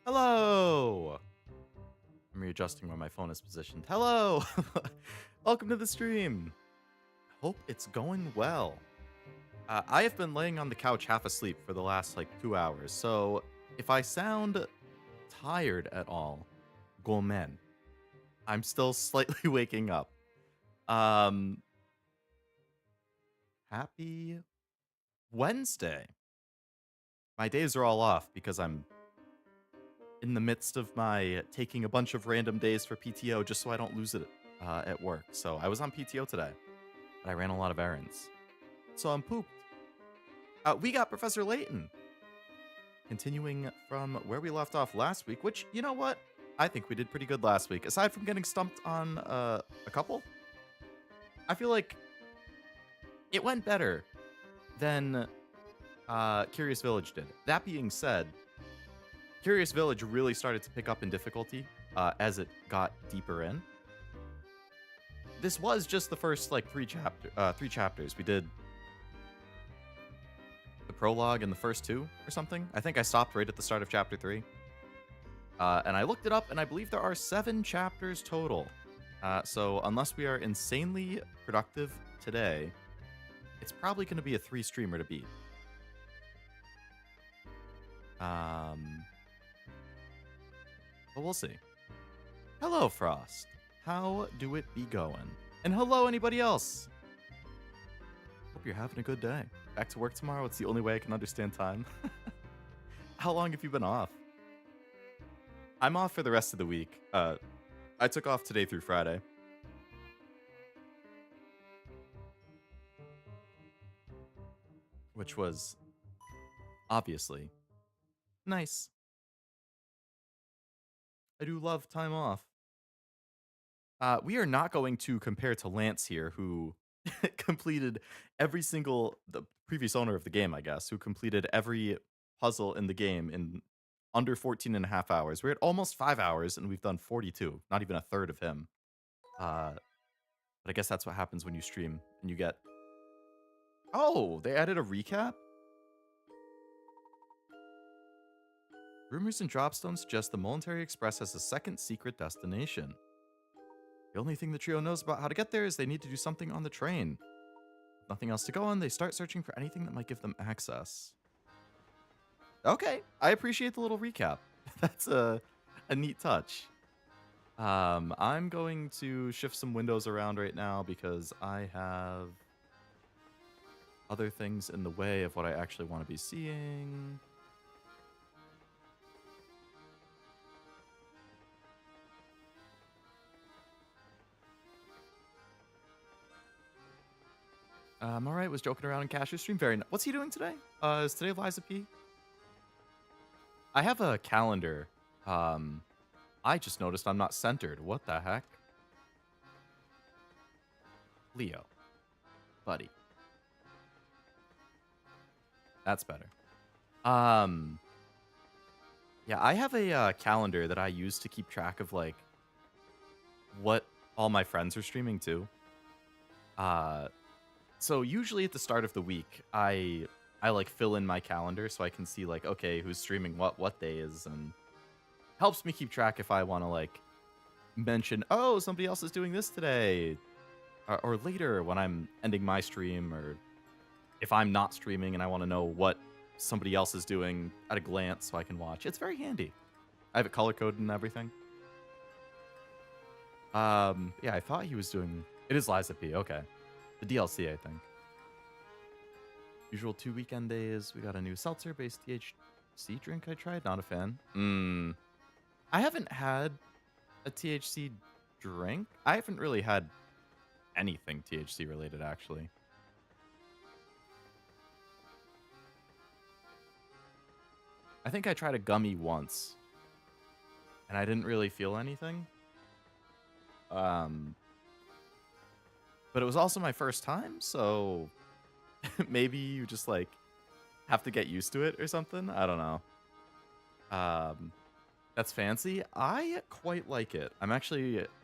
Hello! I'm readjusting where my phone is positioned. Hello! Welcome to the stream. Hope it's going well. I have been laying on the couch half asleep for the last 2 hours, so if I sound tired at all, gomen. I'm still slightly waking up. Um, Happy Wednesday. My days are all off because I'm in the midst of my taking a bunch of random days for PTO just so I don't lose it at work. So I was on PTO today, but I ran a lot of errands. So I'm pooped. We got Professor Layton. Continuing from where we left off last week, which, you know what? I think we did pretty good last week. Aside from getting stumped on a couple, I feel like it went better than Curious Village did. That being said, Curious Village really started to pick up in difficulty as it got deeper in. This was just the first three chapters. We did the prologue and the first two or something. I think I stopped right at the start of chapter 3. And I looked it up, and I believe there are 7 chapters total. So unless we are insanely productive today, it's probably going to be a 3-streamer to beat. But we'll see. Hello, Frost. How do it be going? And hello, anybody else. Hope you're having a good day. Back to work tomorrow. It's the only way I can understand time. How long have you been off? I'm off for the rest of the week. I took off today through Friday. Which was obviously nice. I do love time off. We are not going to compare to Lance here, who completed the previous owner of the game, I guess, who completed every puzzle in the game in under 14 and a half hours. We're at almost 5 hours, and we've done 42, not even a third of him. But I guess that's what happens when you stream and you get... Oh, they added a recap? Rumors and Dropstone suggest the Military Express has a second secret destination. The only thing the trio knows about how to get there is they need to do something on the train. With nothing else to go on, they start searching for anything that might give them access. Okay, I appreciate the little recap. That's a neat touch. I'm going to shift some windows around right now because I have other things in the way of what I actually want to be seeing. All right, was joking around in Cash's stream. What's he doing today? Is today Liza P? I have a calendar. I just noticed I'm not centered. What the heck? Leo. Buddy. That's better. Yeah, I have a calendar that I use to keep track of, what all my friends are streaming too. So usually at the start of the week, I fill in my calendar so I can see okay, who's streaming what days, and helps me keep track if I want to mention, oh, somebody else is doing this today, or later when I'm ending my stream, or if I'm not streaming and I want to know what somebody else is doing at a glance so I can watch. It's very handy. I have it color coded and everything. Yeah, I thought he was doing... It is Liza P. Okay. The DLC, I think. Usual 2 weekend days. We got a new seltzer-based THC drink I tried. Not a fan. I haven't had a THC drink. I haven't really had anything THC related, actually. I think I tried a gummy once, and I didn't really feel anything. But it was also my first time, so maybe you just have to get used to it or something. I don't know. That's fancy. I quite like it. I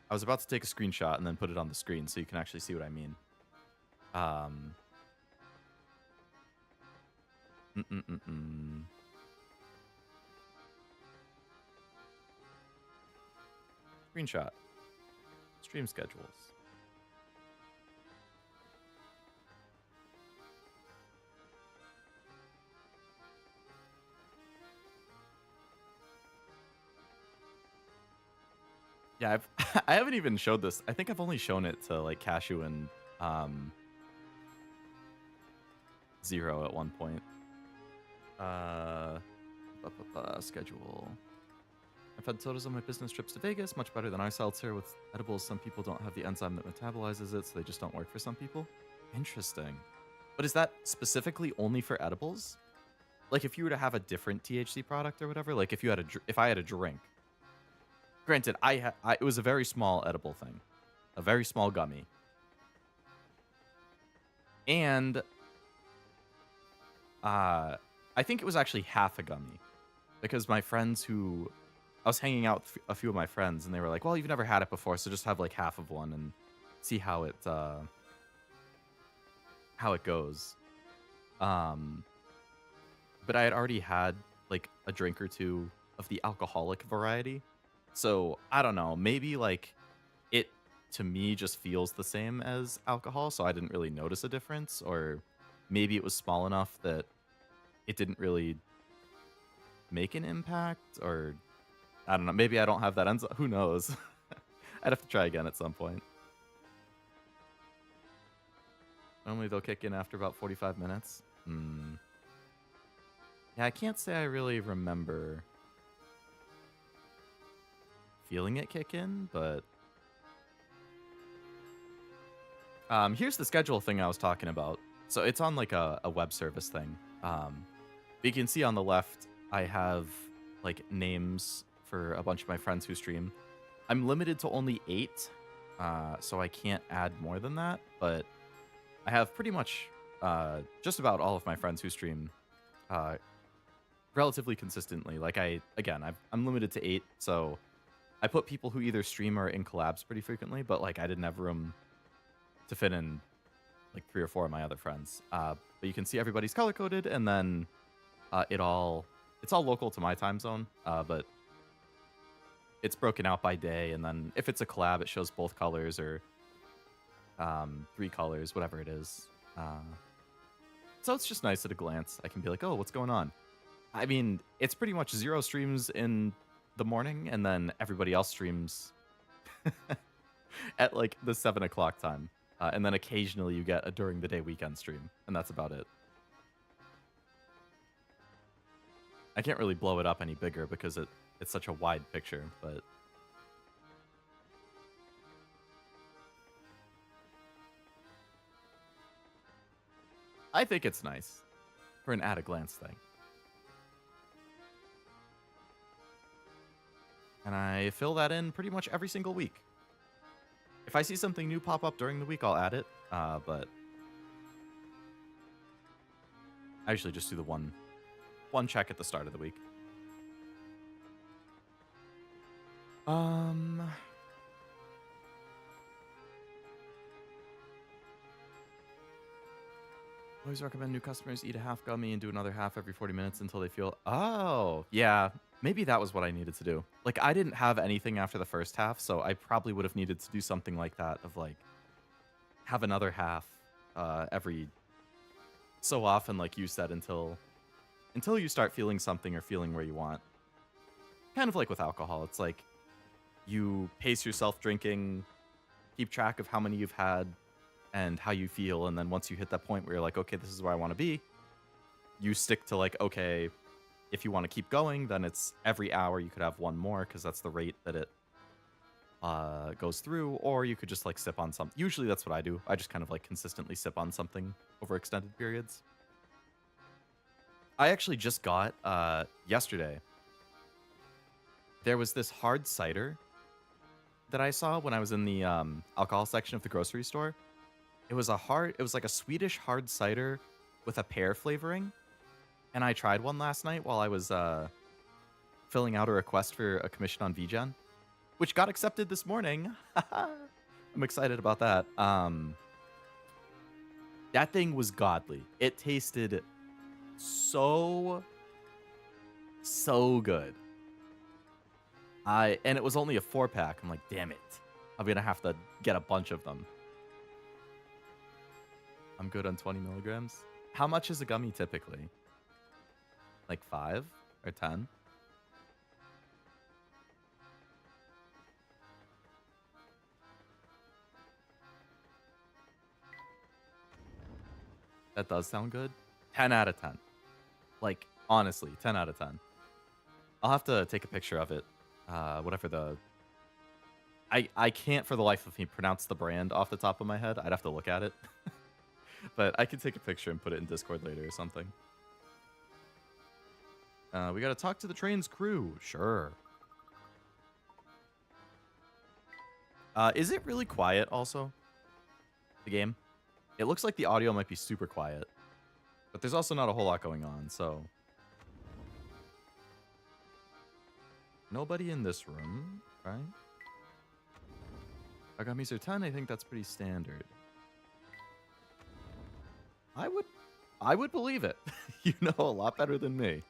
was about to take a screenshot and then put it on the screen so you can actually see what I mean. Screenshot. Stream schedules. Yeah, I haven't even showed this. I think I've only shown it to like Cashew and Zero at one point. Schedule. I've had sodas on my business trips to Vegas, much better than our seltzer. With edibles, some people don't have the enzyme that metabolizes it, so they just don't work for some people. Interesting. But is that specifically only for edibles? Like if you were to have a different THC product or whatever, like if you had if I had a drink. Granted, it was a very small edible thing, a very small gummy, and I think it was actually half a gummy, because my friends who I was hanging out with a few of my friends, and they were like, "Well, you've never had it before, so just have like half of one and see how it goes." But I had already had like a drink or two of the alcoholic variety. So I don't know, maybe like it to me just feels the same as alcohol, so I didn't really notice a difference, or maybe it was small enough that it didn't really make an impact, or I don't know, maybe I don't have that enzyme. Who knows? I'd have to try again at some point. Normally they'll kick in after about 45 minutes. Yeah, I can't say I really remember feeling it kick in, but here's the schedule thing I was talking about. So it's on like a web service thing. You can see on the left, I have like names for a bunch of my friends who stream. I'm limited to only 8, so I can't add more than that, but I have pretty much just about all of my friends who stream relatively consistently. Like I'm limited to 8, so I put people who either stream or in collabs pretty frequently, but like I didn't have room to fit in like 3 or 4 of my other friends. But you can see everybody's color coded, and then it's all local to my time zone, but it's broken out by day, and then if it's a collab, it shows both colors or 3 colors, whatever it is. So it's just nice at a glance. I can be like, oh, what's going on? I mean, it's pretty much 0 streams in the morning, and then everybody else streams at like the 7 o'clock time. And then occasionally you get a during the day weekend stream, and that's about it. I can't really blow it up any bigger because it's such a wide picture, but I think it's nice for an at-a-glance thing. And I fill that in pretty much every single week. If I see something new pop up during the week, I'll add it, but I usually just do the one check at the start of the week. Always recommend new customers eat a half gummy and do another half every 40 minutes until they feel, oh, yeah, maybe that was what I needed to do. Like, I didn't have anything after the first half, so I probably would have needed to do something like that of, like, have another half every so often, like you said, until you start feeling something or feeling where you want. Kind of like with alcohol. It's like you pace yourself drinking, keep track of how many you've had, and how you feel, and then once you hit that point where you're like, okay, this is where I want to be, you stick to like, okay, if you want to keep going, then it's every hour you could have one more, because that's the rate that it goes through, or you could just like sip on something. Usually that's what I do. I just kind of like consistently sip on something over extended periods. I actually just got, yesterday, there was this hard cider that I saw when I was in the alcohol section of the grocery store. It was like a Swedish hard cider with a pear flavoring. And I tried one last night while I was filling out a request for a commission on VGen, which got accepted this morning. I'm excited about that. That thing was godly. It tasted so good. And it was only a 4-pack. I'm like, damn it. I'm going to have to get a bunch of them. I'm good on 20 milligrams. How much is a gummy typically? Like 5 or 10? That does sound good. 10 out of 10. Like, honestly, 10 out of 10. I'll have to take a picture of it. Whatever the... I can't for the life of me pronounce the brand off the top of my head. I'd have to look at it. But I can take a picture and put it in Discord later or something. We gotta talk to the train's crew. Sure. Is it really quiet also? The game? It looks like the audio might be super quiet. But there's also not a whole lot going on, so... Nobody in this room, right? Agamis are 10, I think that's pretty standard. I would believe it. You know a lot better than me.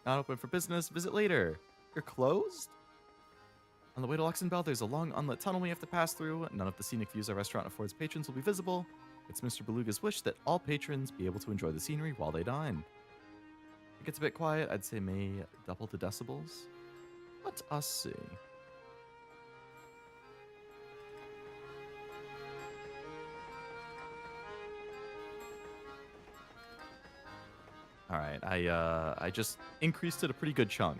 Not open for business, visit later. You're closed? On the way to Luxembourg, there's a long unlit tunnel we have to pass through. None of the scenic views our restaurant affords patrons will be visible. It's Mr. Beluga's wish that all patrons be able to enjoy the scenery while they dine. It gets a bit quiet, I'd say may double the decibels. Let us see. Alright, I just increased it a pretty good chunk.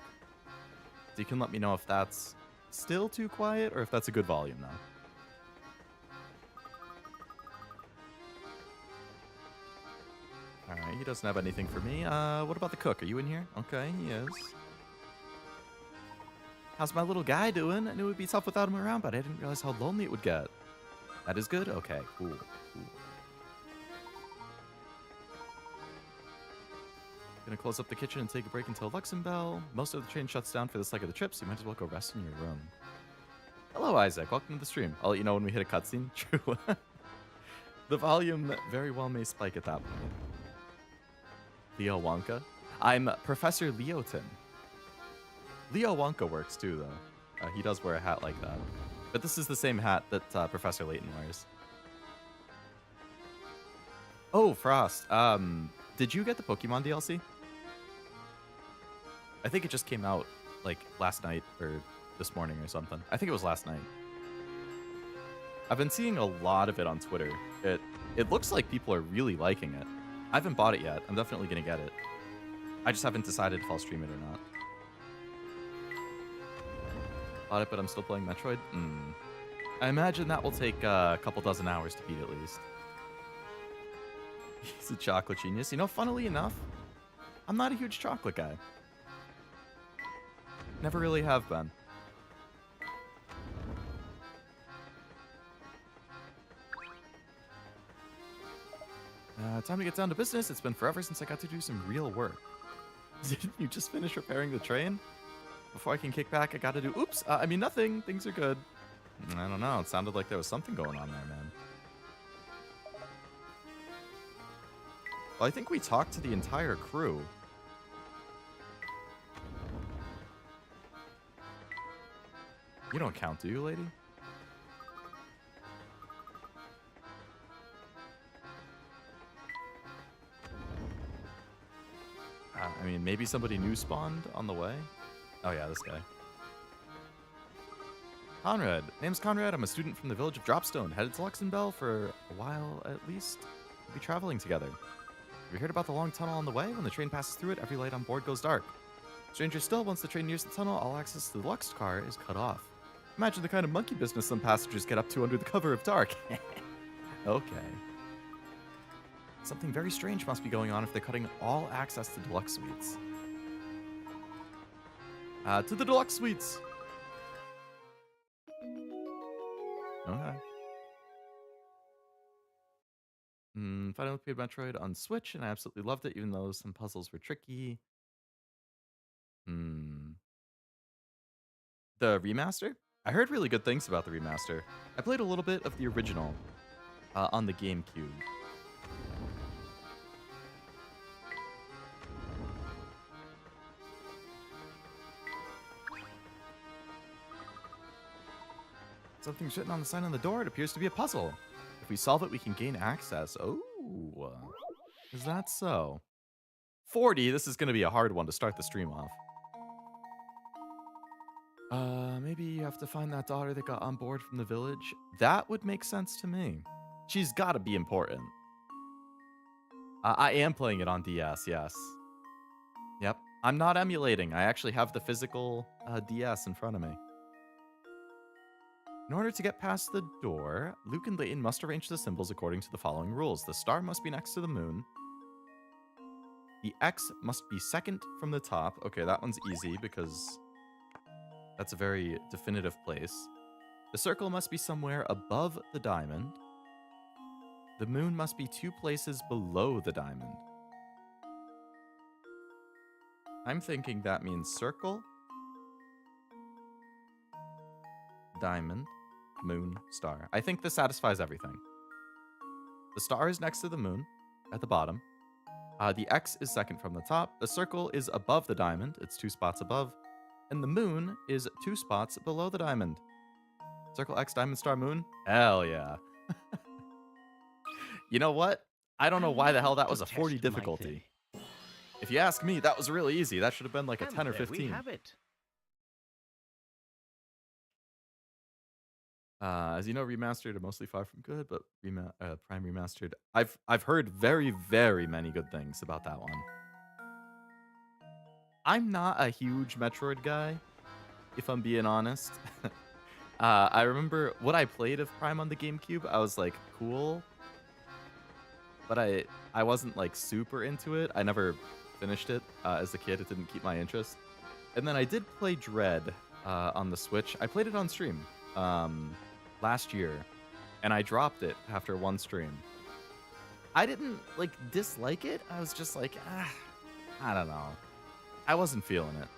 So you can let me know if that's still too quiet or if that's a good volume now. Alright, he doesn't have anything for me. What about the cook? Are you in here? Okay, he is. How's my little guy doing? I knew it would be tough without him around, but I didn't realize how lonely it would get. That is good? Okay, cool. Gonna close up the kitchen and take a break until Luxembourg. Most of the train shuts down for this leg of the trip, so you might as well go rest in your room. Hello, Isaac. Welcome to the stream. I'll let you know when we hit a cutscene. True. The volume very well may spike at that point. Leo Wonka. I'm Professor Leoton. Leo Wonka works too, though. He does wear a hat like that. But this is the same hat that Professor Layton wears. Oh, Frost. Did you get the Pokemon DLC? I think it just came out, like, last night or this morning or something. I think it was last night. I've been seeing a lot of it on Twitter. It looks like people are really liking it. I haven't bought it yet. I'm definitely going to get it. I just haven't decided if I'll stream it or not. Bought it, but I'm still playing Metroid? I imagine that will take a couple dozen hours to beat at least. He's a chocolate genius. You know, funnily enough, I'm not a huge chocolate guy. Never really have been. Time to get down to business. It's been forever since I got to do some real work. Didn't you just finish repairing the train? Before I can kick back, I gotta do... Oops! I mean, nothing. Things are good. I don't know. It sounded like there was something going on there, man. Well, I think we talked to the entire crew. You don't count, do you, lady? I mean, maybe somebody new spawned on the way? Oh yeah, this guy. Conrad. Name's Conrad. I'm a student from the village of Dropstone, headed to Luxembourg for a while at least. We'll be traveling together. Have you heard about the long tunnel on the way? When the train passes through it, every light on board goes dark. Stranger still, once the train nears the tunnel, all access to the Lux car is cut off. Imagine the kind of monkey business some passengers get up to under the cover of dark. Okay. Something very strange must be going on if they're cutting all access to deluxe suites. To the deluxe suites! Okay. Finally played Metroid on Switch, and I absolutely loved it, even though some puzzles were tricky. The remaster? I heard really good things about the remaster. I played a little bit of the original on the GameCube. Something's written on the sign on the door. It appears to be a puzzle. If we solve it, we can gain access. Oh, is that so? 40. This is going to be a hard one to start the stream off. Maybe you have to find that daughter that got on board from the village. That would make sense to me. She's got to be important. I am playing it on DS, yes. Yep. I'm not emulating. I actually have the physical DS in front of me. In order to get past the door, Luke and Layton must arrange the symbols according to the following rules. The star must be next to the moon. The X must be second from the top. Okay, that one's easy because that's a very definitive place. The circle must be somewhere above the diamond. The moon must be 2 places below the diamond. I'm thinking that means circle, diamond, moon, star. I think this satisfies everything. The star is next to the moon at the bottom. The X is second from the top. The circle is above the diamond. It's 2 spots above. And the moon is 2 spots below the diamond. Circle, X, diamond, star, moon. Hell yeah. You know what? I don't know why the hell that was a 40 difficulty. If you ask me, that was really easy. That should have been like a 10 or 15. We have it. As you know, remastered are mostly far from good, but Prime remastered. I've heard very, very many good things about that one. I'm not a huge Metroid guy, if I'm being honest. I remember what I played of Prime on the GameCube. I was like, cool, but I wasn't like super into it. I never finished it as a kid. It didn't keep my interest. And then I did play Dread on the Switch. I played it on stream last year, and I dropped it after one stream. I didn't like dislike it. I was just like, I don't know. I wasn't feeling it.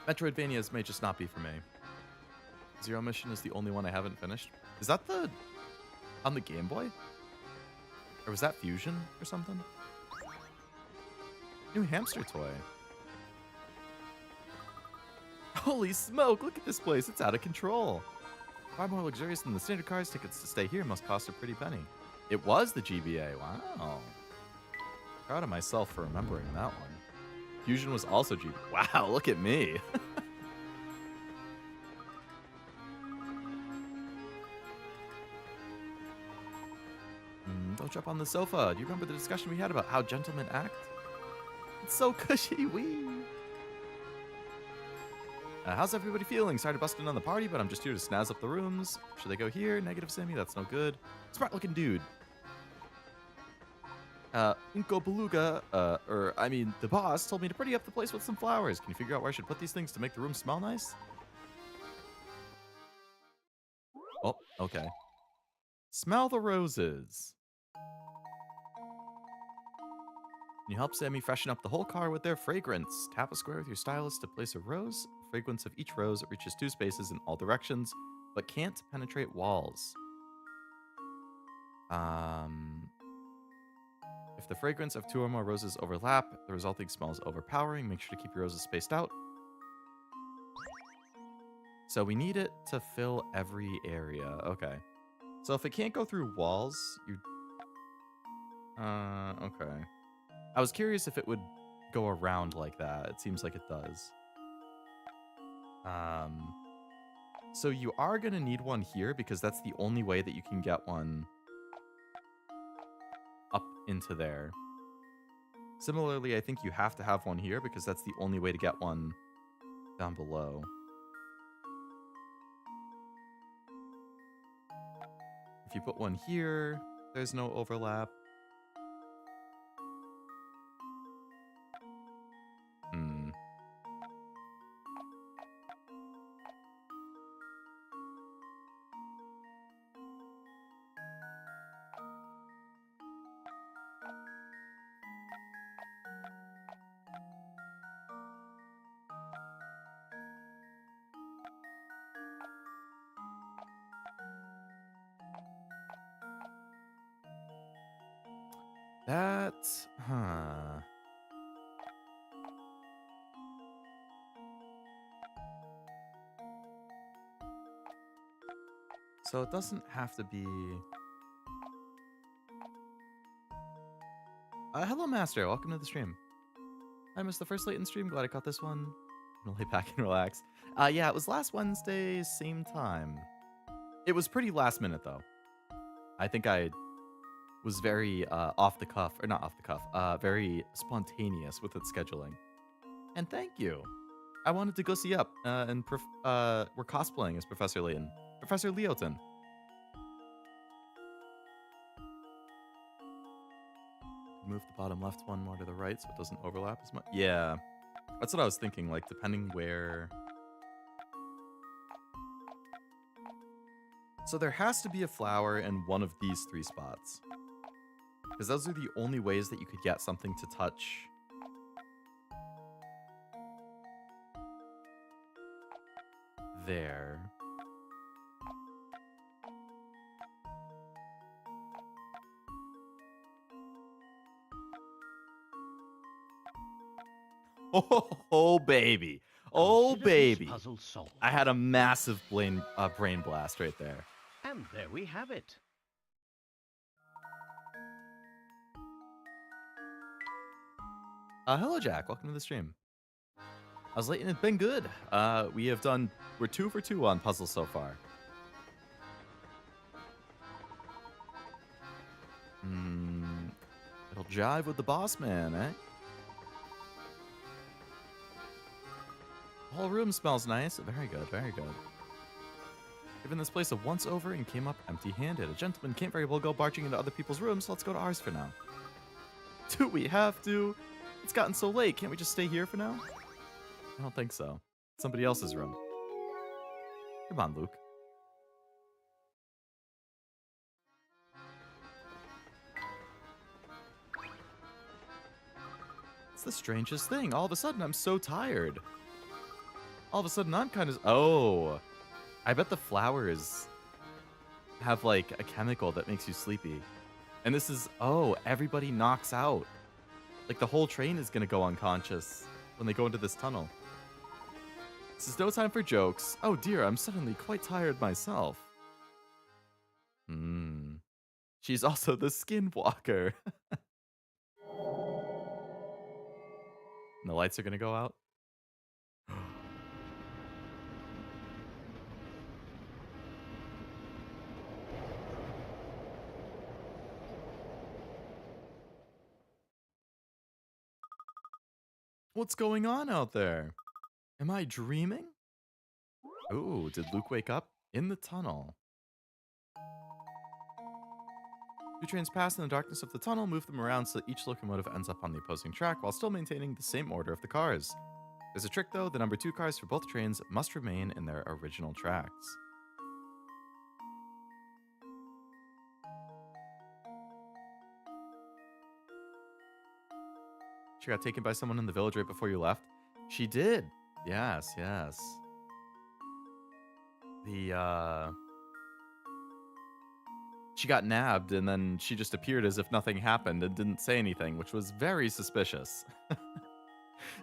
Metroidvanias may just not be for me. Zero Mission is the only one I haven't finished. Is that the on the Game Boy? Or was that Fusion or something? New hamster toy. Holy smoke, look at this place. It's out of control. Far more luxurious than the standard cars. Tickets to stay here must cost a pretty penny. It was the GBA. Wow. Proud of myself for remembering that one. Fusion was also GBA. Wow, look at me. Don't jump on the sofa. Do you remember the discussion we had about how gentlemen act? It's so cushy. Wee. How's everybody feeling? Sorry to bust in on the party, but I'm just here to snazz up the rooms. Should they go here? Negative Sammy, that's no good. Smart looking dude. Unko Beluga, the boss told me to pretty up the place with some flowers. Can you figure out where I should put these things to make the room smell nice? Oh, okay. Smell the roses. Can you help Sammy freshen up the whole car with their fragrance? Tap a square with your stylus to place a rose. The fragrance of each rose reaches 2 spaces in all directions, but can't penetrate walls. If the fragrance of 2 or more roses overlap, the resulting smell is overpowering. Make sure to keep your roses spaced out. So we need it to fill every area. Okay. So if it can't go through walls, you... okay. I was curious if it would go around like that. It seems like it does. So you are going to need one here because that's the only way that you can get one up into there. Similarly, I think you have to have one here because that's the only way to get one down below. If you put one here, there's no overlap. That, huh. So it doesn't have to be... hello, Master. Welcome to the stream. I missed the first Layton stream. Glad I caught this one. I'm gonna lay back and relax. Yeah, it was last Wednesday, same time. It was pretty last minute, though. I think I was very off the cuff, or not off the cuff, very spontaneous with its scheduling. And thank you. I wanted to go see up, and we're cosplaying as Professor Leoton. Professor Leoton. Move the bottom left one more to the right so it doesn't overlap as much. Yeah, that's what I was thinking, like, depending where... So there has to be a flower in one of these 3 spots. Because those are the only ways that you could get something to touch. There. Oh, baby. Oh, baby. I had a massive brain blast right there. And there we have it. Hello, Jack. Welcome to the stream. How's Layton? It's been good. We're 2 for 2 on puzzles so far. It'll jive with the boss man, eh? The whole room smells nice. Very good, very good. Given this place a once over and came up empty-handed. A gentleman can't very well go barging into other people's rooms, so let's go to ours for now. Do we have to? It's gotten so late. Can't we just stay here for now? I don't think so. Somebody else's room. Come on, Luke. It's the strangest thing. All of a sudden, I'm so tired. All of a sudden, I'm kind of... Oh. I bet the flowers have, like, a chemical that makes you sleepy. And this is... Oh, everybody knocks out. Like, the whole train is going to go unconscious when they go into this tunnel. This is no time for jokes. Oh, dear, I'm suddenly quite tired myself. She's also the skinwalker. And the lights are going to go out. What's going on out there? Am I dreaming? Ooh, did Luke wake up? In the tunnel. 2 trains pass in the darkness of the tunnel, move them around so that each locomotive ends up on the opposing track while still maintaining the same order of the cars. There's a trick though, the number 2 cars for both trains must remain in their original tracks. She got taken by someone in the village right before you left? She did. Yes, yes. She got nabbed and then she just appeared as if nothing happened and didn't say anything, which was very suspicious.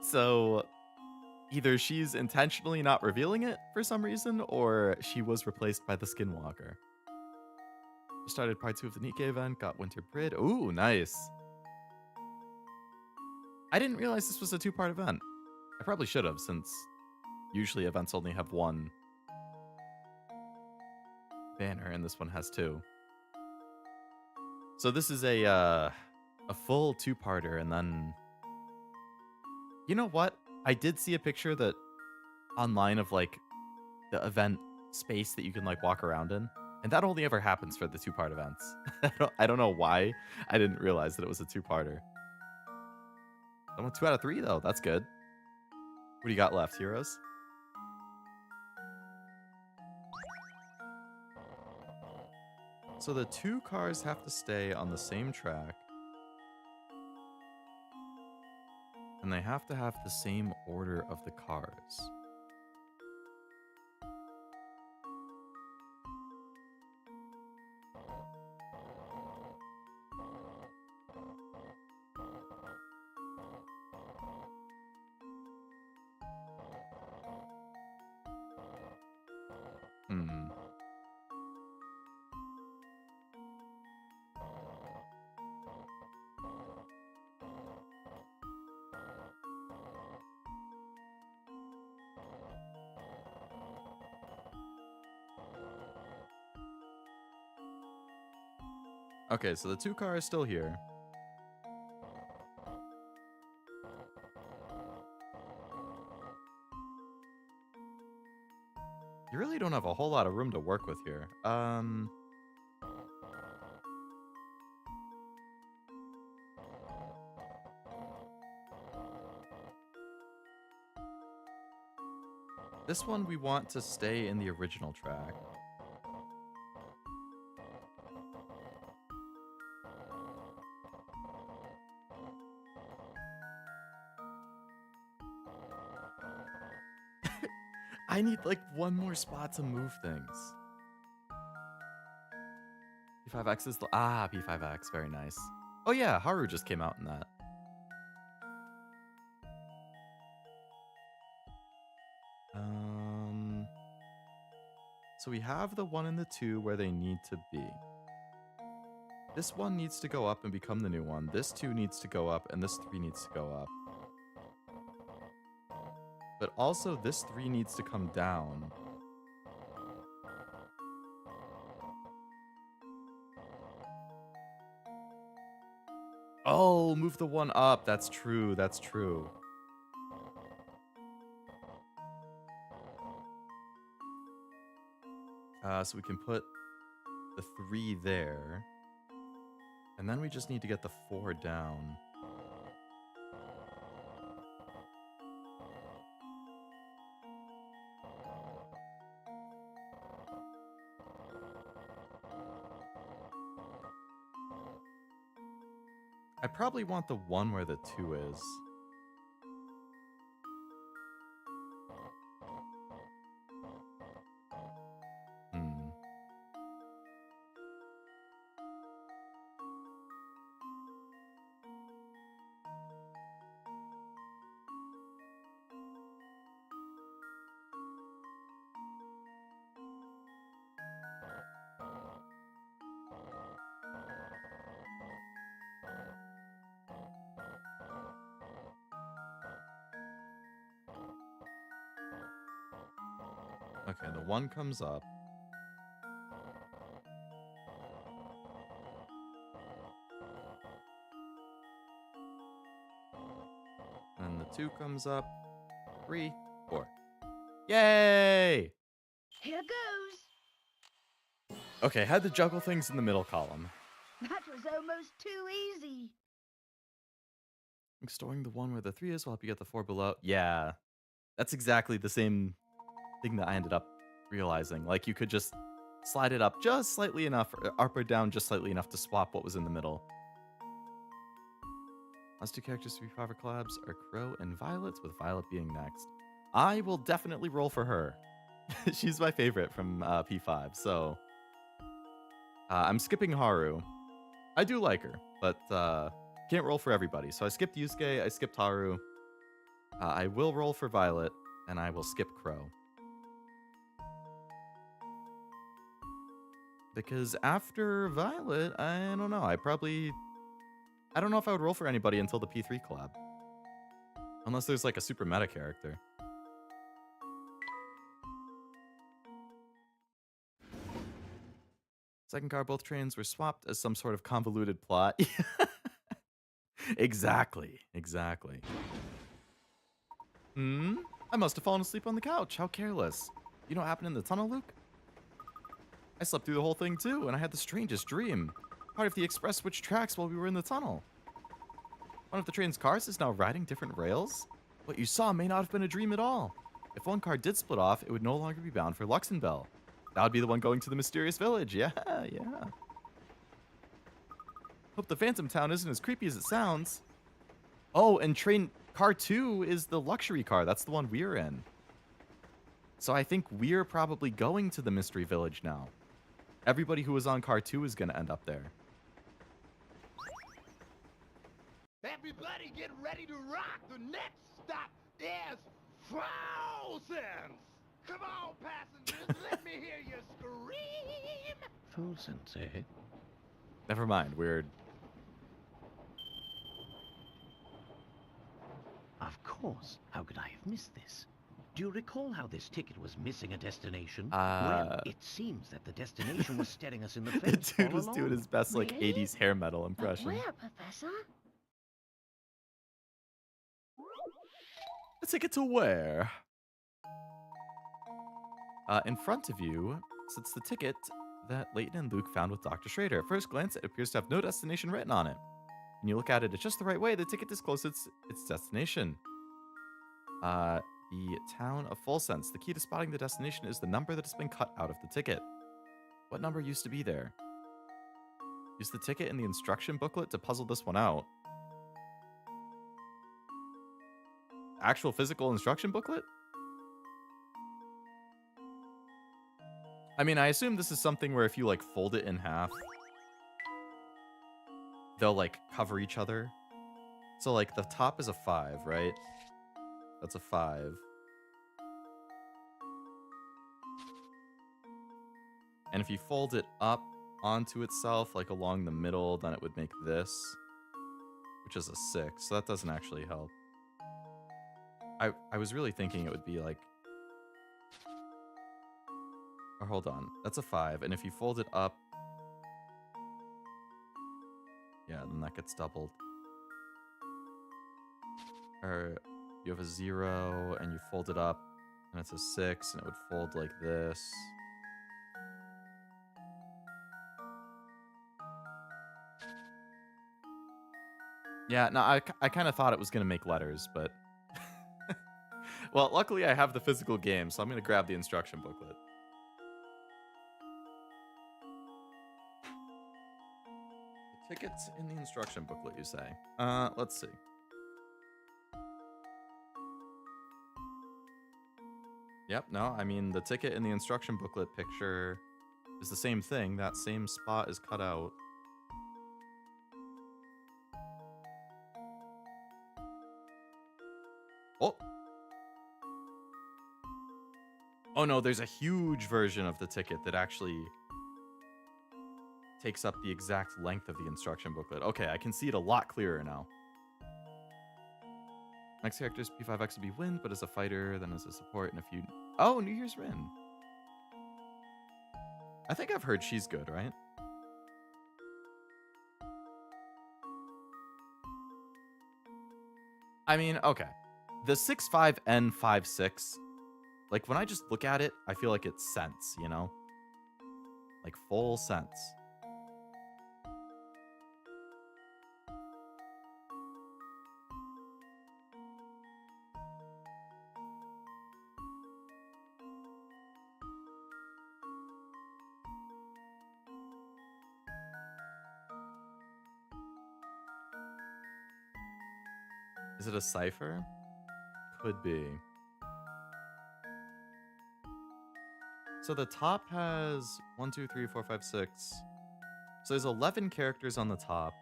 So either she's intentionally not revealing it for some reason, or she was replaced by the Skinwalker. Started part 2 of the Nikkei event, got Winter Brid. Ooh, nice. I didn't realize this was a 2-part event. I probably should have, since usually events only have 1 banner, and this one has 2. So this is a full 2-parter, and then... You know what? I did see a picture that online of, like, the event space that you can, like, walk around in. And that only ever happens for the 2-part events. I don't know why I didn't realize that it was a 2-parter. I went 2 out of 3, though. That's good. What do you got left, heroes? So the 2 cars have to stay on the same track. And they have to have the same order of the cars. Okay, so the 2 car is still here. You really don't have a whole lot of room to work with here. This one we want to stay in the original track. I need like one more spot to move things. P5X is the P5X, very nice. Oh yeah, Haru just came out in that. So we have the 1 and the 2 where they need to be. This 1 needs to go up and become the new one. This 2 needs to go up, and this 3 needs to go up. But also, this 3 needs to come down. Oh, move the 1 up. That's true. That's true. So we can put the 3 there. And then we just need to get the 4 down. I probably want the 1 where the 2 is. Okay, the 1 comes up. And the 2 comes up. 3, 4. Yay! Here goes. Okay, had to juggle things in the middle column. That was almost too easy. I'm storing the 1 where the 3 is. Will help you get the 4 below. Yeah, that's exactly the same thing that I ended up realizing. Like, you could just slide it up just slightly enough, or up or down just slightly enough to swap what was in the middle. Last 2 characters to be P5 collabs are Crow and Violet, with Violet being next. I will definitely roll for her. She's my favorite from P5, so I'm skipping Haru. I do like her, but can't roll for everybody. So I skipped Yusuke, I skipped Haru. I will roll for Violet, and I will skip Crow. Because after Violet, I don't know. I don't know if I would roll for anybody until the P3 collab. Unless there's like a super meta character. Second car, both trains were swapped as some sort of convoluted plot. Exactly. I must have fallen asleep on the couch. How careless. You know what happened in the tunnel, Luke? I slept through the whole thing too, and I had the strangest dream. Part of the express switched tracks while we were in the tunnel. One of the train's cars is now riding different rails? What you saw may not have been a dream at all. If one car did split off, it would no longer be bound for Luxembourg. That would be the one going to the mysterious village. Yeah. Hope the Phantom Town isn't as creepy as it sounds. Oh, and car 2 is the luxury car. That's the one we're in. So I think we're probably going to the mystery village now. Everybody who was on car 2 is going to end up there. Everybody get ready to rock. The next stop is Frozen. Come on, passengers. Let me hear you scream. Frozen, eh? Never mind. Weird. Of course. How could I have missed this? Do you recall how this ticket was missing a destination? Uh, Well, it seems that the destination was staring us in the the face dude all was doing along. his best, like, Really? 80s hair metal But impression. where, Professor? The ticket to where? In front of you sits the ticket that Layton and Luke found with Dr. Schrader. At first glance, it appears to have no destination written on it. When you look at it just the right way, the ticket discloses its destination. The town of Full Sense. The key to spotting the destination is the number that has been cut out of the ticket. What number used to be there? Use the ticket in the instruction booklet to puzzle this one out. Actual physical instruction booklet? I mean, I assume this is something where if you, like, fold it in half, they'll, like, cover each other. So, like, the top is a 5, right? That's a 5. And if you fold it up onto itself, like, along the middle, then it would make this, which is a 6. So that doesn't actually help. I was really thinking it would be, like... Or hold on. That's a 5. And if you fold it up... Yeah, then that gets doubled. Or you have a 0, and you fold it up, and it's a 6, and it would fold like this. Yeah, no, I kind of thought it was going to make letters, but... Well, luckily I have the physical game, so I'm going to grab the instruction booklet. The tickets in the instruction booklet, you say? Let's see. Yep, no, I mean, the ticket in the instruction booklet picture is the same thing. That same spot is cut out. Oh! Oh no, there's a huge version of the ticket that actually takes up the exact length of the instruction booklet. Okay, I can see it a lot clearer now. Next character is P5X to be wind, but as a fighter, then as a support, and if you... Oh, New Year's Rin. I think I've heard she's good, right? I mean, okay. The 6'5" 56, like, when I just look at it, I feel like it's sense, you know? Like, full sense. Is it a cipher? Could be. So the top has 1, 2, 3, 4, 5, 6. So there's 11 characters on the top.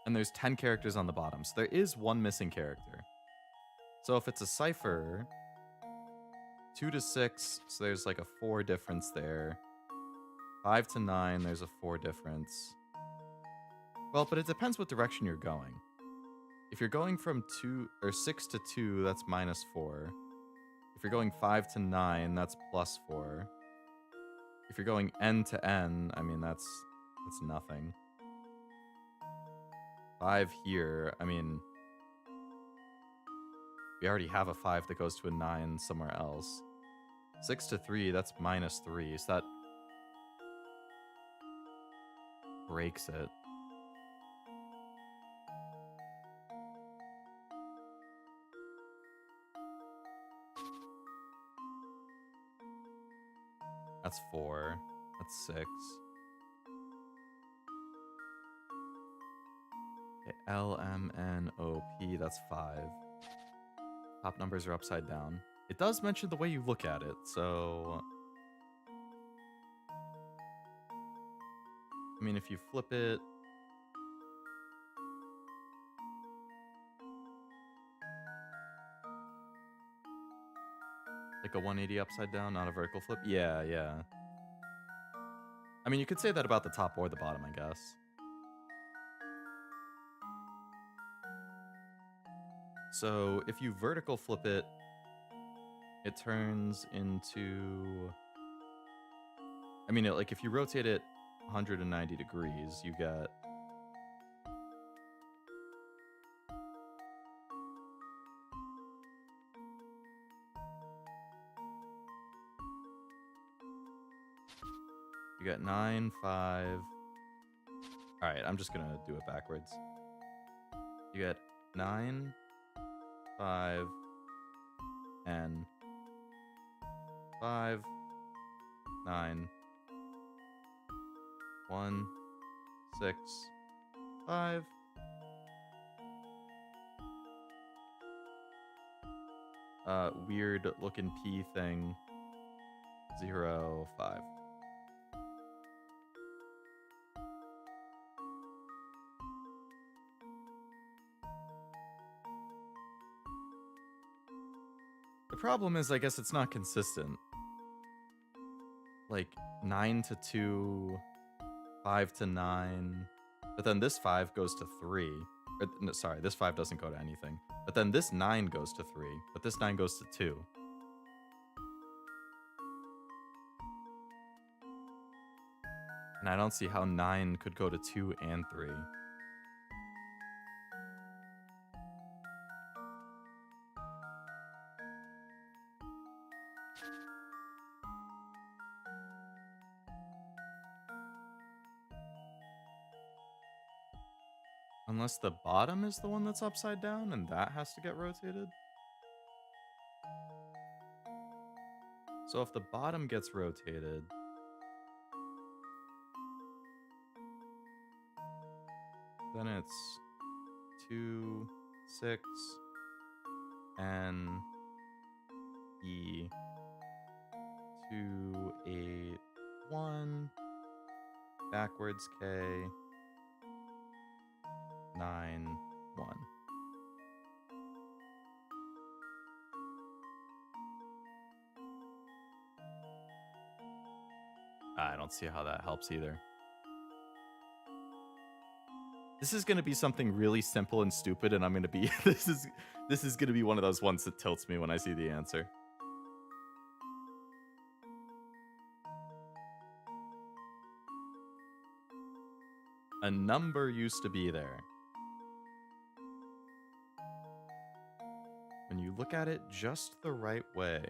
And there's 10 characters on the bottom. So there is one missing character. So if it's a cipher, 2 to 6, so there's like a 4 difference there. 5 to 9, there's a 4 difference. Well, but it depends what direction you're going. If you're going from 6 to 2, that's -4. If you're going 5 to 9, that's +4. If you're going N to N, I mean, that's nothing. 5 here, I mean, we already have a 5 that goes to a 9 somewhere else. 6 to 3, that's -3, so that breaks it. That's 4. That's 6. Okay, L, M, N, O, P, that's 5. Top numbers are upside down. It does mention the way you look at it, so... I mean, if you flip it... Like a 180 upside down, not a vertical flip? Yeah, yeah. I mean, you could say that about the top or the bottom, I guess. So if you vertical flip it, it turns into... I mean, like, if you rotate it 190 degrees, you get... You got 9, 5... Alright, I'm just gonna do it backwards. You get 9, 5, and 5, 9, 1, 6, 5. Weird looking P thing. 0, 5. The problem is, I guess it's not consistent. Like 9 to 2, 5 to 9, but then this 5 goes to 3. Or, no, sorry, this 5 doesn't go to anything. But then this 9 goes to 3, but this 9 goes to 2. And I don't see how 9 could go to 2 and 3. Unless the bottom is the one that's upside down and that has to get rotated. So if the bottom gets rotated, then it's 2, 6, N, E, 2, 8, 1, backwards K, 9, 1. I don't see how that helps either. This is going to be something really simple and stupid, and I'm going to be this is going to be one of those ones that tilts me when I see the answer. A number used to be there. When you look at it just the right way.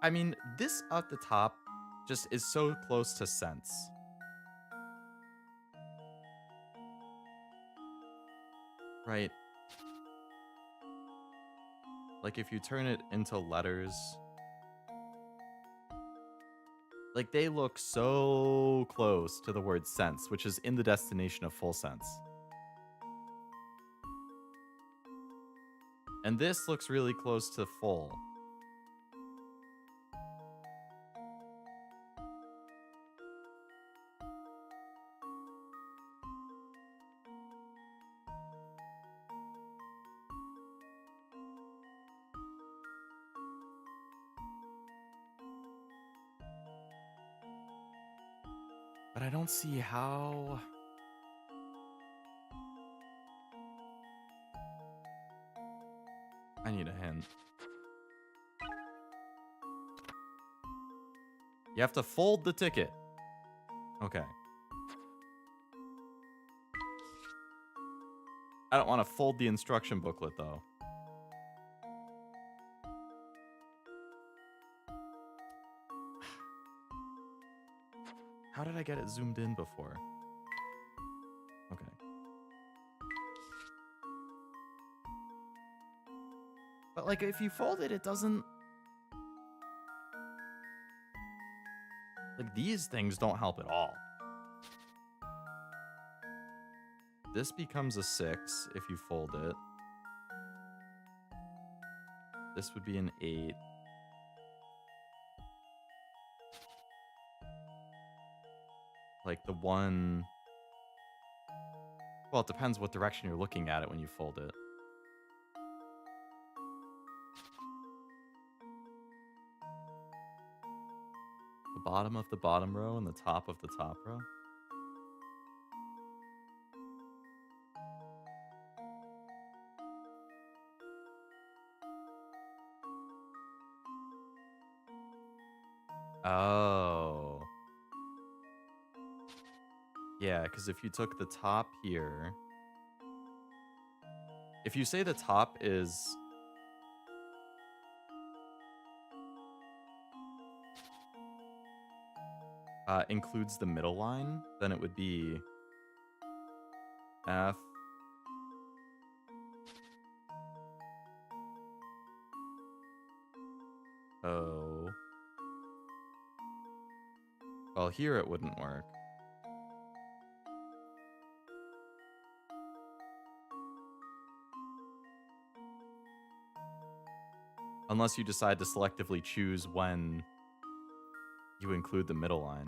I mean, this at the top just is so close to sense. Right? Like if you turn it into letters, like they look so close to the word sense, which is in the destination of full sense. And this looks really close to full. But I don't see how... I need a hint. You have to fold the ticket. Okay. I don't want to fold the instruction booklet, though. How did I get it zoomed in before? Okay. But, like, if you fold it, it doesn't... Like, these things don't help at all. This becomes a 6 if you fold it. This would be an 8. like the one... Well, it depends what direction you're looking at it when you fold it. The bottom of the bottom row and the top of the top row. Oh. Yeah, because if you took the top here... If you say the top is... includes the middle line, then it would be F... O... Well, here it wouldn't work. Unless you decide to selectively choose when you include the middle line.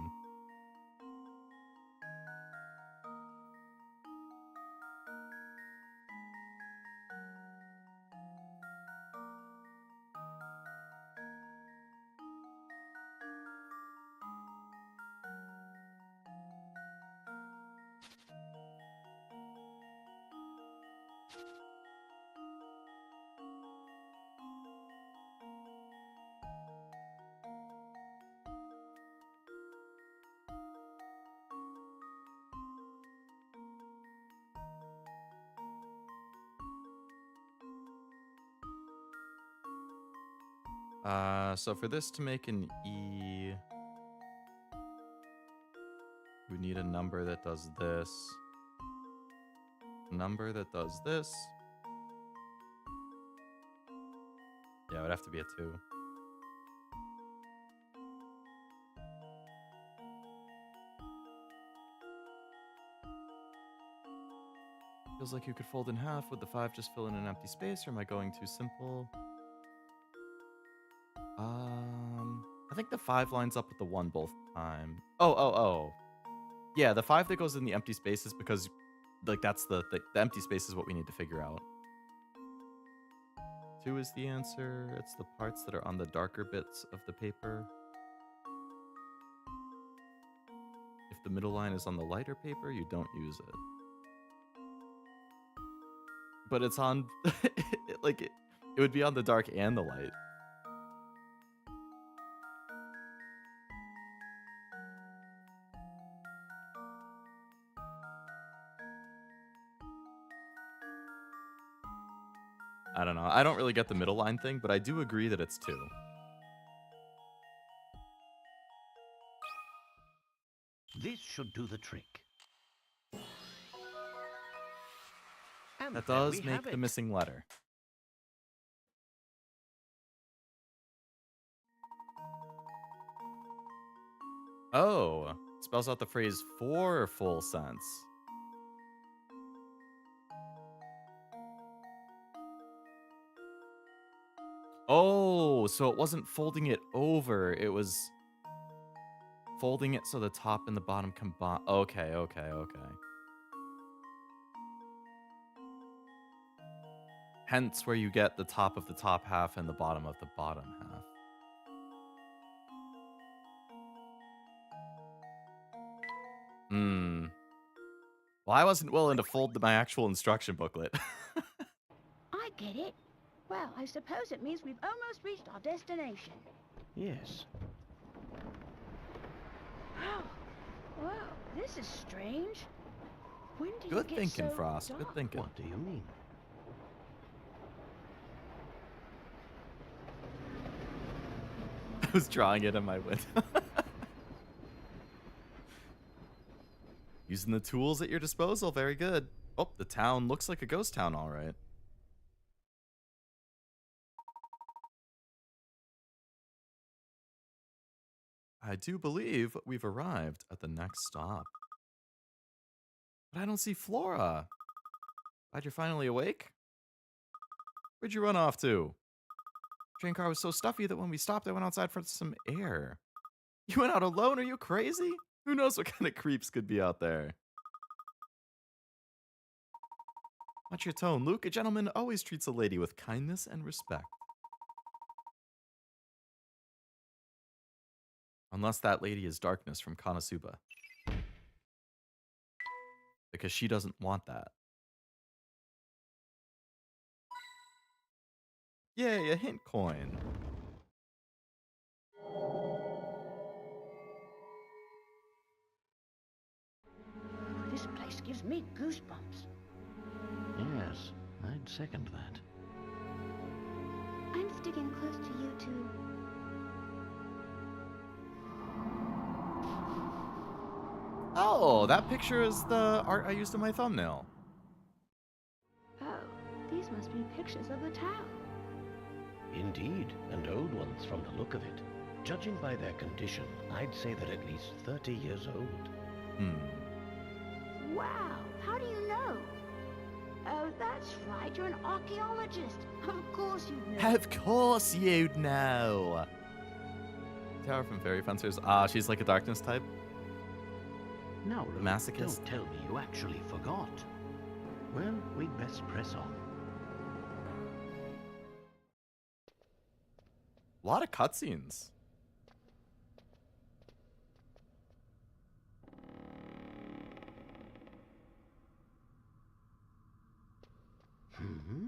So for this to make an E, we need a number that does this, a number that does this. Yeah, it would have to be a 2. Feels like you could fold in half. Would the 5 just fill in an empty space, or am I going too simple? I think the 5 lines up with the 1 both time. Oh. Yeah, the 5 that goes in the empty space is because, like, that's the empty space is what we need to figure out. 2 is the answer. It's the parts that are on the darker bits of the paper. If the middle line is on the lighter paper, you don't use it. But it's on, like, it would be on the dark and the light. I don't know. I don't really get the middle line thing, but I do agree that it's 2. This should do the trick. And That there does we make have the it. missing letter. Oh, spells out the phrase for full sense. Oh, so it wasn't folding it over. It was folding it so the top and the bottom combine. Okay. Hence where you get the top of the top half and the bottom of the bottom half. Well, I wasn't willing to fold my actual instruction booklet. I get it. Well, I suppose it means we've almost reached our destination. Yes. Oh, wow, this is strange. When did Good it get thinking, so Frost. dark? Good thinking. What do you mean? I was drawing it in my window. Using the tools at your disposal. Very good. Oh, the town looks like a ghost town, all right. I do believe we've arrived at the next stop. But I don't see Flora. Glad you're finally awake. Where'd you run off to? Train car was so stuffy that when we stopped, I went outside for some air. You went out alone? Are you crazy? Who knows what kind of creeps could be out there? Watch your tone, Luke. A gentleman always treats a lady with kindness and respect. Unless that lady is Darkness from Konosuba. Because she doesn't want that. Yay, a hint coin. This place gives me goosebumps. Yes, I'd second that. I'm sticking close to you two. Oh, that picture is the art I used in my thumbnail. Oh, these must be pictures of the town. Indeed, and old ones from the look of it. Judging by their condition, I'd say they're at least 30 years old. Wow, how do you know? Oh, that's right, you're an archaeologist. Of course you know. Of course you'd know. Tower from Fairy Fencers. Ah, she's like a Darkness type. Now, Luke, Masochist. don't tell me you actually forgot. Well, we'd best press on. A lot of cutscenes. Hmm?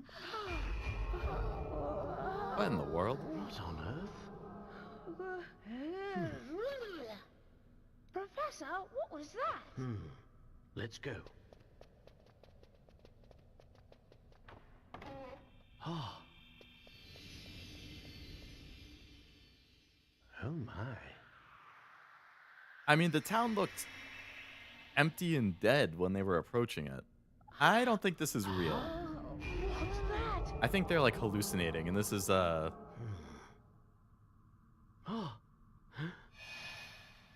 What in the world? What on earth? Professor, what was that? Let's go. Ah. Oh my. I mean, the town looked empty and dead when they were approaching it. I don't think this is real. Oh, what's that? I think they're like hallucinating, and this is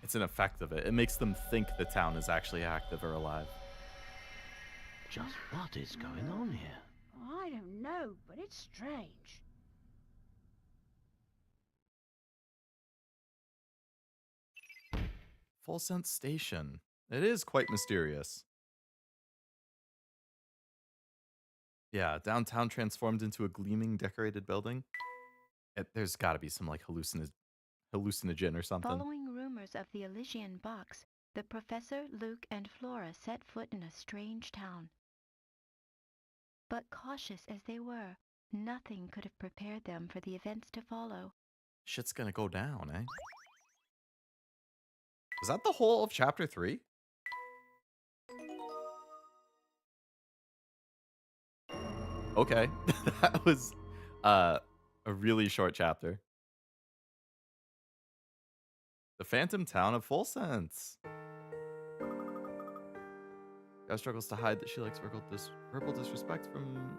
it's an effect of it. It makes them think the town is actually active or alive. Just what is going on here? I don't know, but it's strange. Full Sense Station. It is quite mysterious. Yeah, downtown transformed into a gleaming, decorated building. There's got to be some like hallucinogen or something. Following rumors of the Elysian box, the Professor, Luke, and Flora set foot in a strange town. But cautious as they were, nothing could have prepared them for the events to follow. Shit's gonna go down, eh? Is that the whole of chapter 3? Okay. That was a really short chapter. The Phantom Town of Full Sense. Guy struggles to hide that she likes verbal disrespect from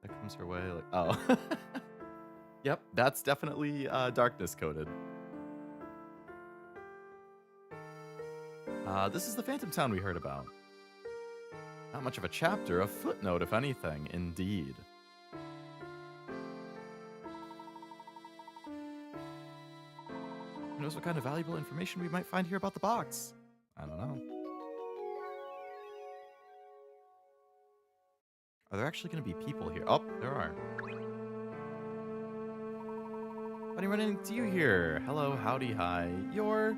that comes her way. Like, oh. Yep, that's definitely darkness coded. This is the Phantom Town we heard about. Not much of a chapter, a footnote, if anything, indeed. Who knows what kind of valuable information we might find here about the box? I don't know. Are there actually going to be people here? Oh, there are. Funny running into you here. Hello, howdy, hi. Your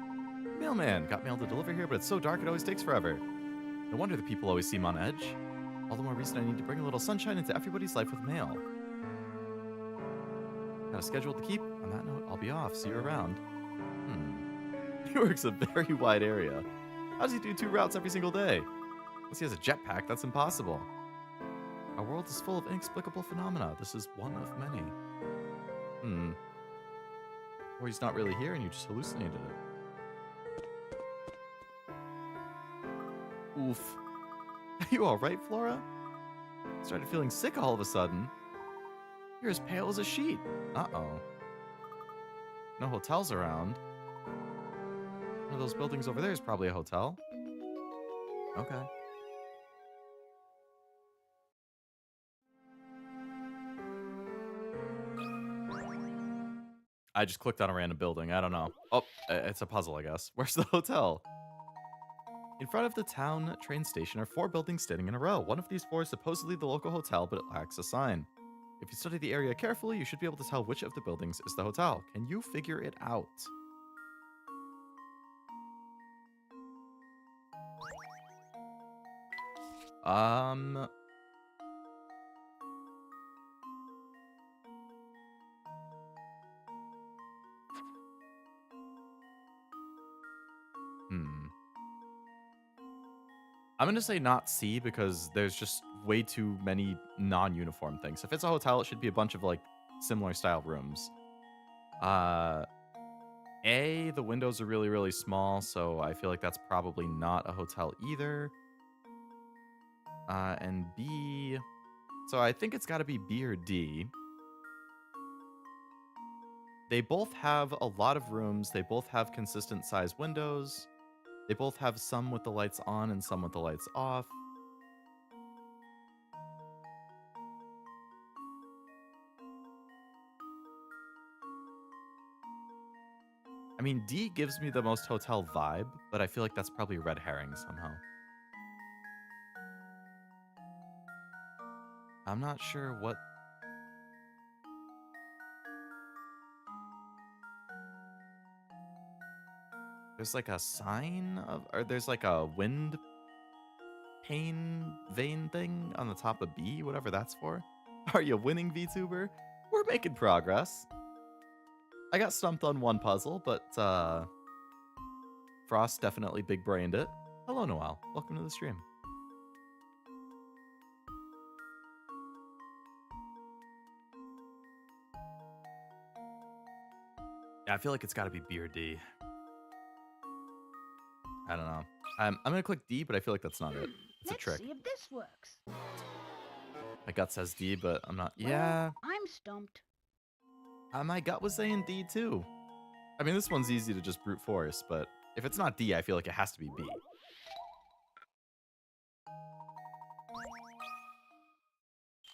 mailman got mail to deliver here, but it's so dark it always takes forever. No wonder the people always seem on edge. All the more reason I need to bring a little sunshine into everybody's life with mail. Got a schedule to keep? On that note, I'll be off. See you around. He works a very wide area. How does he do 2 routes every single day? Unless he has a jetpack, that's impossible. Our world is full of inexplicable phenomena. This is one of many. Or he's not really here and you just hallucinated it. Oof. Are you alright, Flora? Started feeling sick all of a sudden. You're as pale as a sheet. Uh-oh. No hotels around. One of those buildings over there is probably a hotel. Okay. I just clicked on a random building. I don't know. Oh, it's a puzzle, I guess. Where's the hotel? In front of the town train station are 4 buildings standing in a row. One of these 4 is supposedly the local hotel, but it lacks a sign. If you study the area carefully, you should be able to tell which of the buildings is the hotel. Can you figure it out? Um... Hmm. I'm going to say not C because there's just way too many non-uniform things. If it's a hotel, it should be a bunch of, like, similar style rooms. A, the windows are really, really small, so I feel like that's probably not a hotel either. And B, so I think it's got to be B or D. They both have a lot of rooms. They both have consistent size windows. They both have some with the lights on and some with the lights off. I mean, D gives me the most hotel vibe, but I feel like that's probably a red herring somehow. I'm not sure what... There's like a sign of... Or there's like a wind pane vein thing on the top of B, whatever that's for. Are you winning, VTuber? We're making progress. I got stumped on one puzzle, but Frost definitely big-brained it. Hello, Noel. Welcome to the stream. Yeah, I feel like it's got to be B or D. I don't know. I'm going to click D, but I feel like that's not it. It's a trick. Let's see if this works. My gut says D, but I'm not... Well, Yeah. I'm stumped. My gut was saying D, too. I mean, this one's easy to just brute force, but if it's not D, I feel like it has to be B.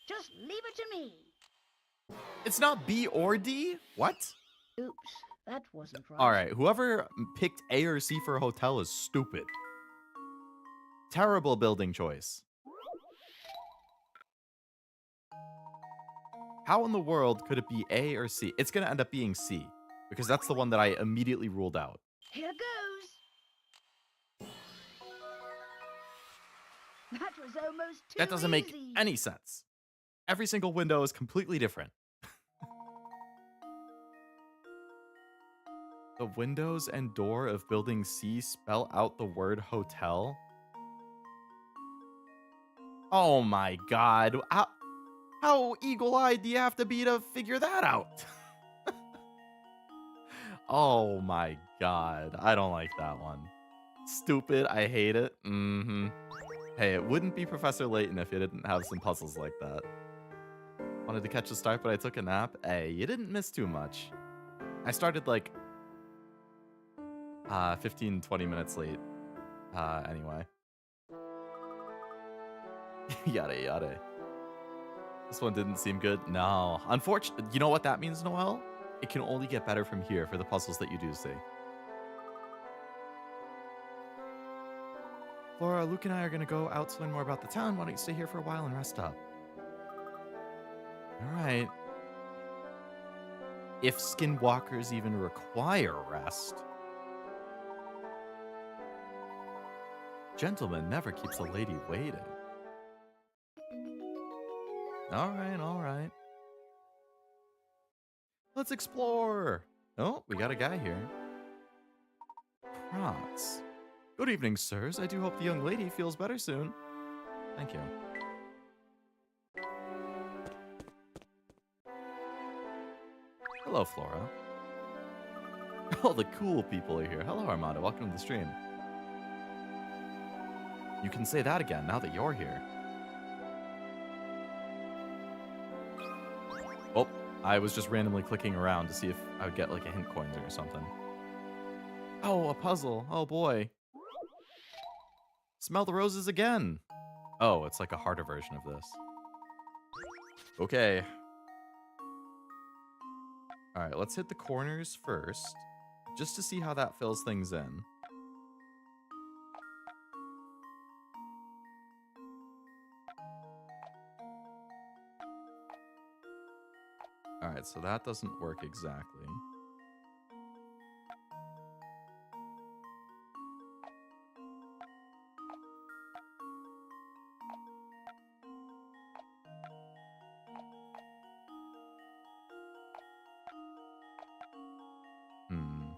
Just leave it to me. It's not B or D? What? Oops, that wasn't right. All right, whoever picked A or C for a hotel is stupid. Terrible building choice. How in the world could it be A or C? It's going to end up being C, because that's the one that I immediately ruled out. Here goes. That was almost too That doesn't make easy. any sense. Every single window is completely different. The windows and door of building C spell out the word hotel. Oh my god. How eagle-eyed do you have to be to figure that out? Oh my god. I don't like that one. Stupid. I hate it. Hey, it wouldn't be Professor Layton if you didn't have some puzzles like that. Wanted to catch a start, but I took a nap. Hey, you didn't miss too much. I started like 15, 20 minutes late. Anyway. Yada yada. This one didn't seem good. No. Unfortunately, you know what that means, Noel? It can only get better from here for the puzzles that you do see. Flora, Luke and I are going to go out to learn more about the town. Why don't you stay here for a while and rest up? All right. If skinwalkers even require rest. Gentleman never keeps a lady waiting. All right, all right. Let's explore. Oh, we got a guy here. Prots. Good evening, sirs. I do hope the young lady feels better soon. Thank you. Hello, Flora. All the cool people are here. Hello, Armando. Welcome to the stream. You can say that again now that you're here. Oh, I was just randomly clicking around to see if I would get like a hint coin or something. Oh, a puzzle. Oh boy. Smell the roses again. Oh, it's like a harder version of this. Okay. All right, let's hit the corners first, just to see how that fills things in. All right, so that doesn't work exactly. Hmm.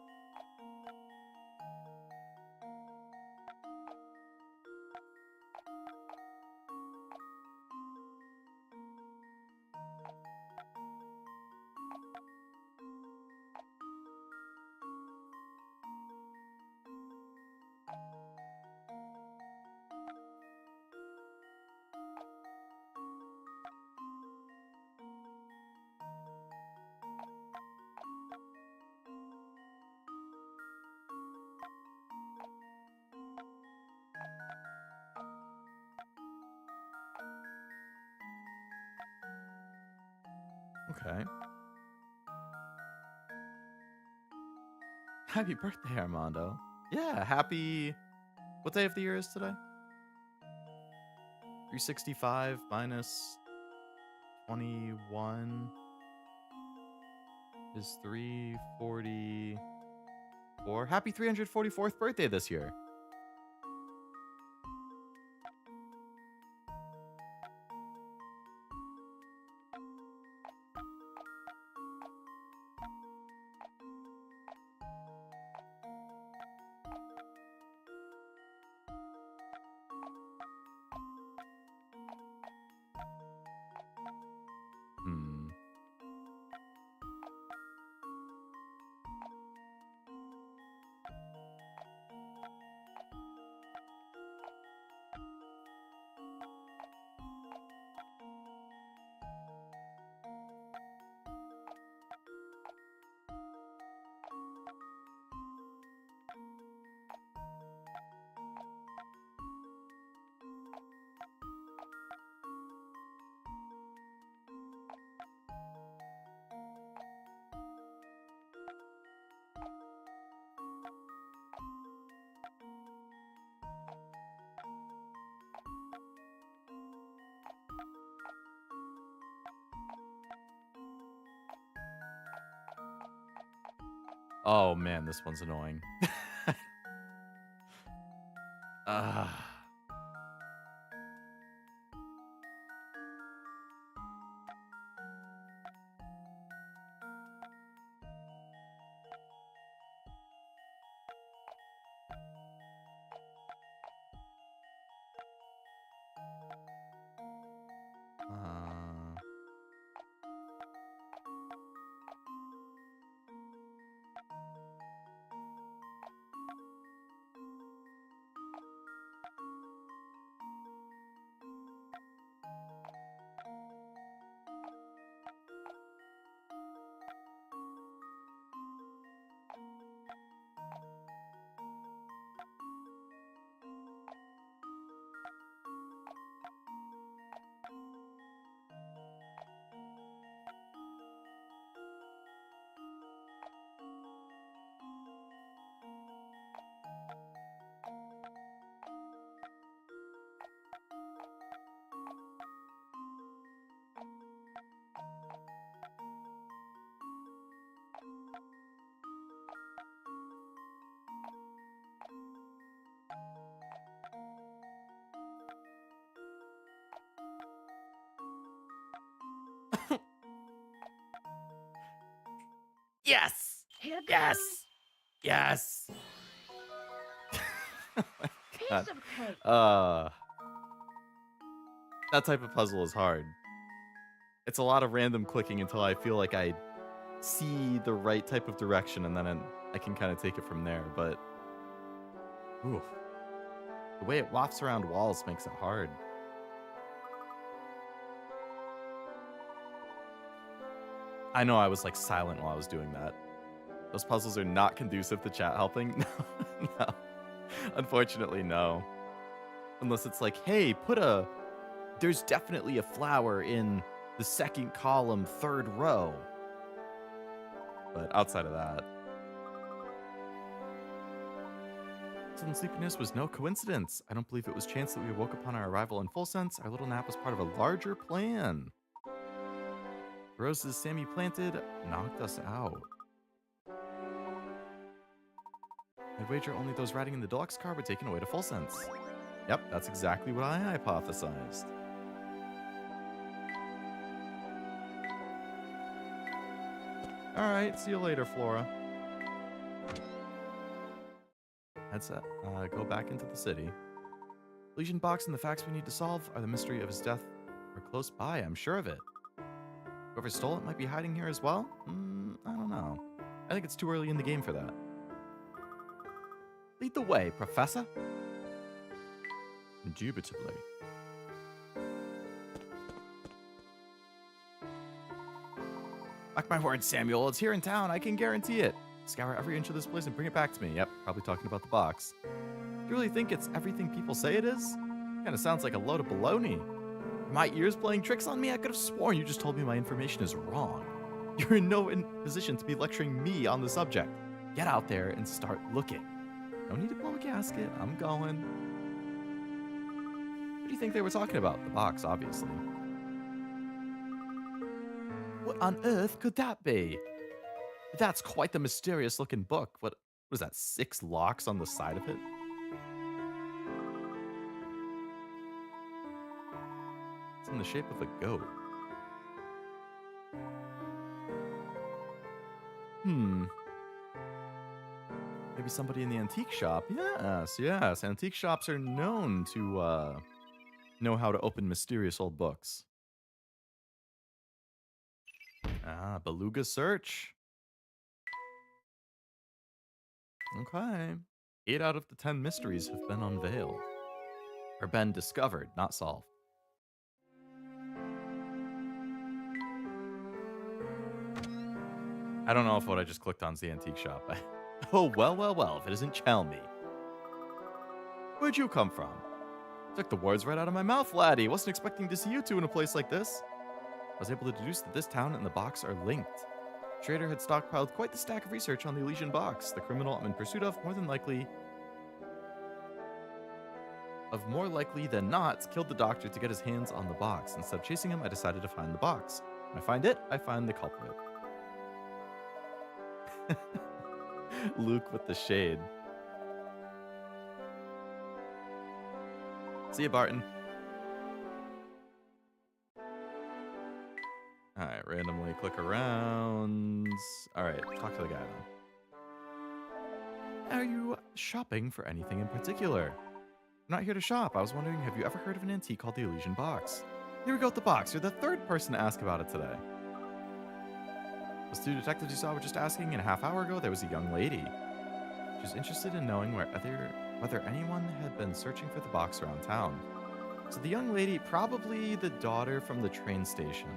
Okay. Happy birthday, Armando. Yeah, happy... What day of the year is today? 365 minus 21 is 344. Happy 344th birthday this year. Hmm. Oh man, this one's annoying. Ah. Uh, yes! Here Yes! comes Yes! piece God. of cake. That type of puzzle is hard. It's a lot of random clicking until I feel like I see the right type of direction, and then I can kind of take it from there. But ooh, the way it wafts around walls makes it hard. I know I was like silent while I was doing that. Those puzzles are not conducive to chat helping. No, no. Unfortunately, no. Unless it's like, hey, there's definitely a flower in the second column, third row. But outside of that, sudden sleepiness was no coincidence. I don't believe it was chance that we woke upon our arrival in full sense. Our little nap was part of a larger plan. The roses Sammy planted knocked us out. I'd wager only those riding in the deluxe car were taken away to full sense. Yep, that's exactly what I hypothesized. Alright, see you later, Flora. Let's go back into the city. Legion box and the facts we need to solve are the mystery of his death are close by, I'm sure of it. Whoever stole it might be hiding here as well? I don't know. I think it's too early in the game for that. Lead the way, Professor. Indubitably. Mark my words, Samuel. It's here in town. I can guarantee it. Scour every inch of this place and bring it back to me. Yep, probably talking about the box. Do you really think it's everything people say it is? Kind of sounds like a load of baloney. Are my ears playing tricks on me? I could have sworn you just told me my information is wrong. You're in no position to be lecturing me on the subject. Get out there and start looking. No need to blow a gasket. I'm going. What do you think they were talking about? The box, obviously. What on earth could that be? That's quite the mysterious looking book. What was that, 6 locks on the side of it? It's in the shape of a goat. Maybe somebody in the antique shop. Yes. Antique shops are known to know how to open mysterious old books. Beluga search. Okay. 8 out of the 10 mysteries have been unveiled. Or been discovered, not solved. I don't know if what I just clicked on is the antique shop. Oh, well, if it isn't Chelmy. Where'd you come from? Took the words right out of my mouth, laddie. Wasn't expecting to see you two in a place like this. I was able to deduce that this town and the box are linked. Trader had stockpiled quite the stack of research on the Elysian box. The criminal I'm in pursuit of, more likely than not, killed the doctor to get his hands on the box. Instead of chasing him, I decided to find the box. When I find it, I find the culprit. Luke with the shade. See you, Barton. Alright, randomly click around. Alright, talk to the guy then. Are you shopping for anything in particular? I'm not here to shop. I was wondering, have you ever heard of an antique called the Elysian box? Here we go with the box. You're the 3rd person to ask about it today. Those 2 detectives you saw were just asking, and a half hour ago there was a young lady. She was interested in knowing whether anyone had been searching for the box around town. So the young lady, probably the daughter from the train station.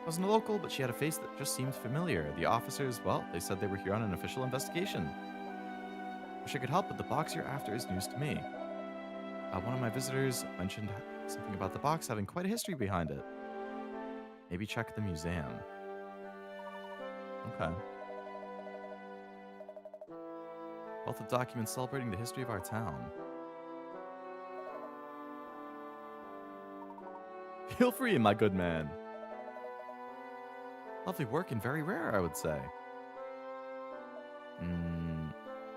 Wasn't a local, but she had a face that just seemed familiar. The officers, well, they said they were here on an official investigation. Wish I could help, but the box you're after is news to me. One of my visitors mentioned something about the box having quite a history behind it. Maybe check the museum. Okay. Wealth of documents celebrating the history of our town. Feel free, my good man. Lovely work and very rare, I would say.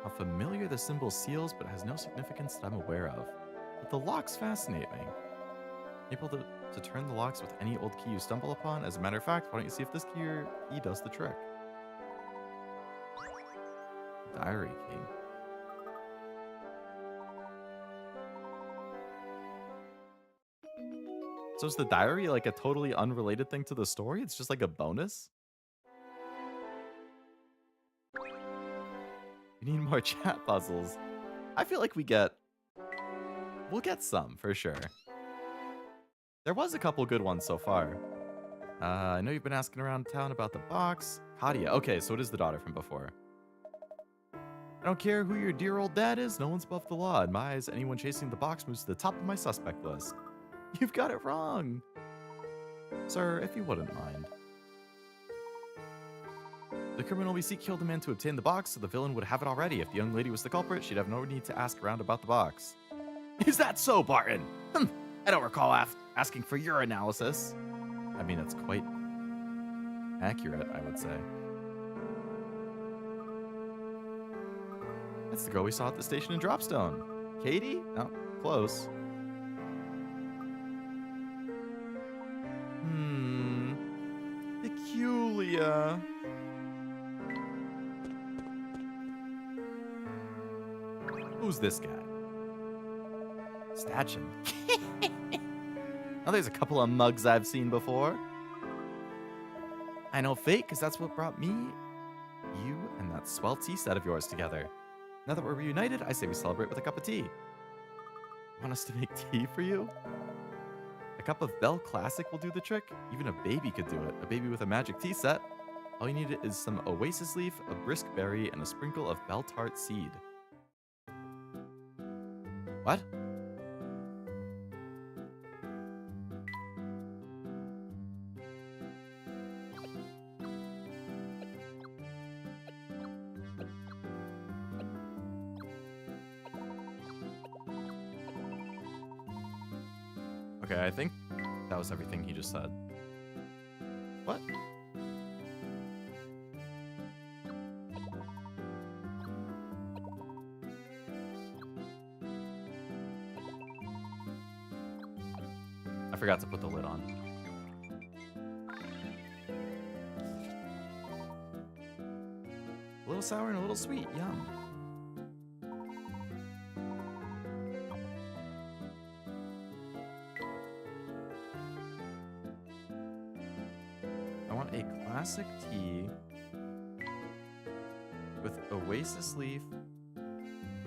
How familiar the symbol seals, but has no significance that I'm aware of. But the locks fascinate me. Able to turn the locks with any old key you stumble upon. As a matter of fact, why don't you see if this key does the trick? Diary key. So is the diary like a totally unrelated thing to the story? It's just like a bonus? We need more chat puzzles. I feel like we'll get some for sure. There was a couple good ones so far. I know you've been asking around town about the box. Kadia. Okay, so it is the daughter from before. I don't care who your dear old dad is. No one's above the law. In my eyes, anyone chasing the box moves to the top of my suspect list. You've got it wrong. Sir, if you wouldn't mind. The criminal we seek killed a man to obtain the box, so the villain would have it already. If the young lady was the culprit, she'd have no need to ask around about the box. Is that so, Barton? I don't recall asking for your analysis. I mean, that's quite accurate, I would say. That's the girl we saw at the station in Dropstone. Katie? No, close. Peculiar. Who's this guy? Statchin. Now there's a couple of mugs I've seen before. I know fate, because that's what brought me, you, and that swell tea set of yours together. Now that we're reunited, I say we celebrate with a cup of tea. Want us to make tea for you? A cup of Bell Classic will do the trick. Even a baby could do it. A baby with a magic tea set. All you need is some oasis leaf, a brisk berry, and a sprinkle of bell tart seed. What? Okay, I think that was everything he just said. What? I forgot to put the lid on. A little sour and a little sweet, yum. I want a classic tea with oasis leaf,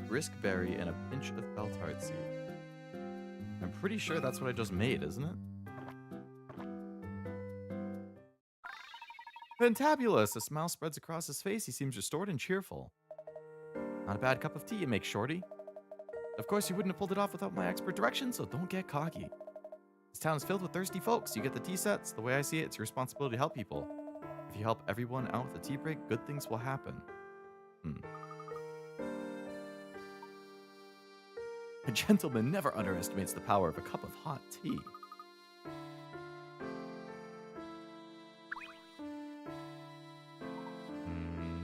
brisk berry, and a pinch of bell tart seed. I'm pretty sure that's what I just made, isn't it? Fantabulous! A smile spreads across his face. He seems restored and cheerful. Not a bad cup of tea you make, Shorty. Of course, you wouldn't have pulled it off without my expert direction, so don't get cocky. This town is filled with thirsty folks. You get the tea sets. The way I see it, it's your responsibility to help people. If you help everyone out with a tea break, good things will happen. A gentleman never underestimates the power of a cup of hot tea.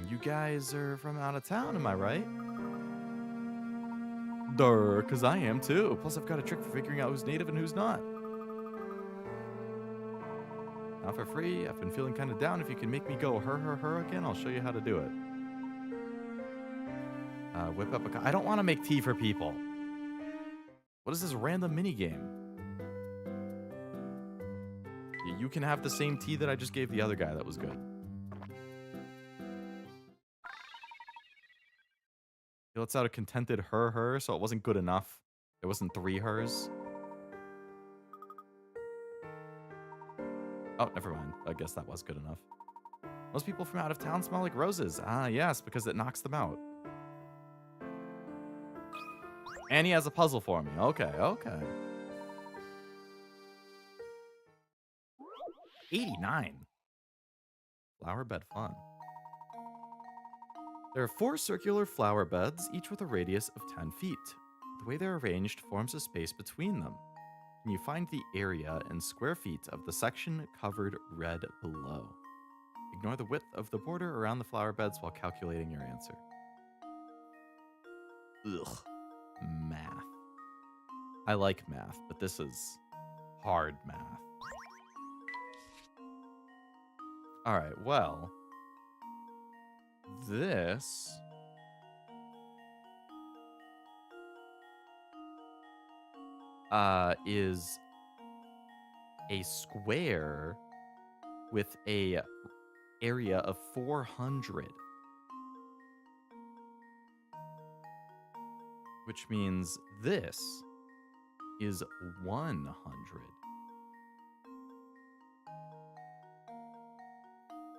You guys are from out of town, am I right? Durr, because I am too. Plus, I've got a trick for figuring out who's native and who's not. Not for free. I've been feeling kind of down. If you can make me go her again, I'll show you how to do it. Whip up a... I don't want to make tea for people. What is this random mini game? You can have the same tea that I just gave the other guy that was good. He lets out a contented her, so it wasn't good enough. It wasn't 3 hers. Oh, never mind. I guess that was good enough. Most people from out of town smell like roses. Ah, yes, because it knocks them out. And he has a puzzle for me. Okay. 89. Flower bed fun. There are 4 circular flower beds, each with a radius of 10 feet. The way they're arranged forms a space between them. Can you find the area in square feet of the section covered red below? Ignore the width of the border around the flower beds while calculating your answer. Ugh. Math. I like math, but this is hard math. Alright, well... This... is a square with a area of 400. Which means this is 100.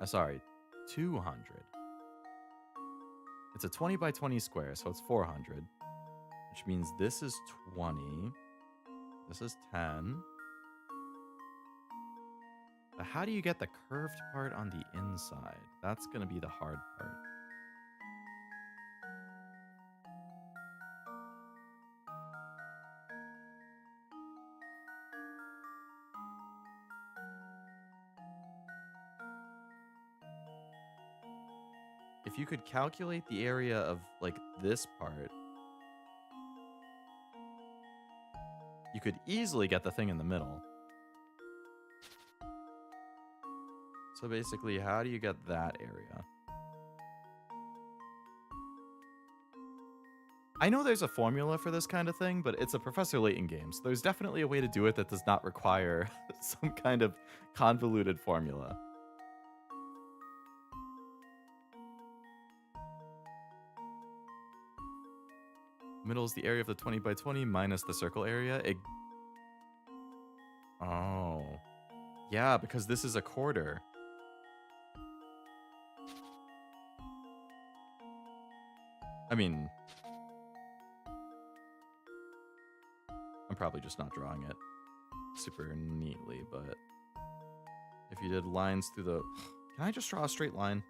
Sorry, 200. It's a 20 by 20 square, so it's 400. Which means this is 20. This is 10. But how do you get the curved part on the inside? That's going to be the hard part. If you could calculate the area of, like, this part, you could easily get the thing in the middle. So basically, how do you get that area? I know there's a formula for this kind of thing, but it's a Professor Layton game, so there's definitely a way to do it that does not require some kind of convoluted formula. Middle is the area of the 20 by 20 minus the circle area. Oh. Yeah, because this is a quarter. I mean, I'm probably just not drawing it super neatly, but if you did lines through the... Can I just draw a straight line?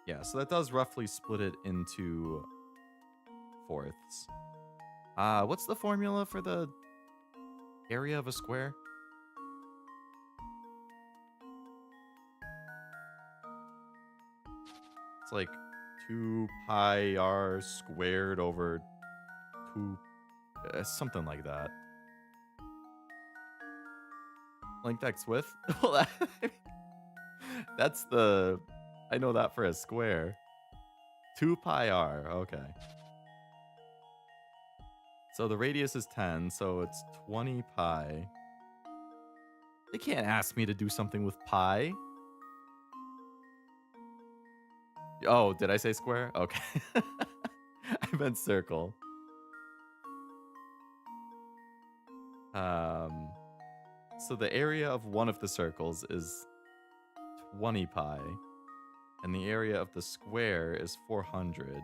Yeah, so that does roughly split it into fourths. What's the formula for the area of a square? It's like 2 pi r squared over 2... something like that. Length x width? Well, that's the... I know that for a square. 2 pi r, okay. So the radius is 10, so it's 20 pi. They can't ask me to do something with pi. Oh, did I say square? Okay. I meant circle. So the area of one of the circles is 20 pi. And the area of the square is 400.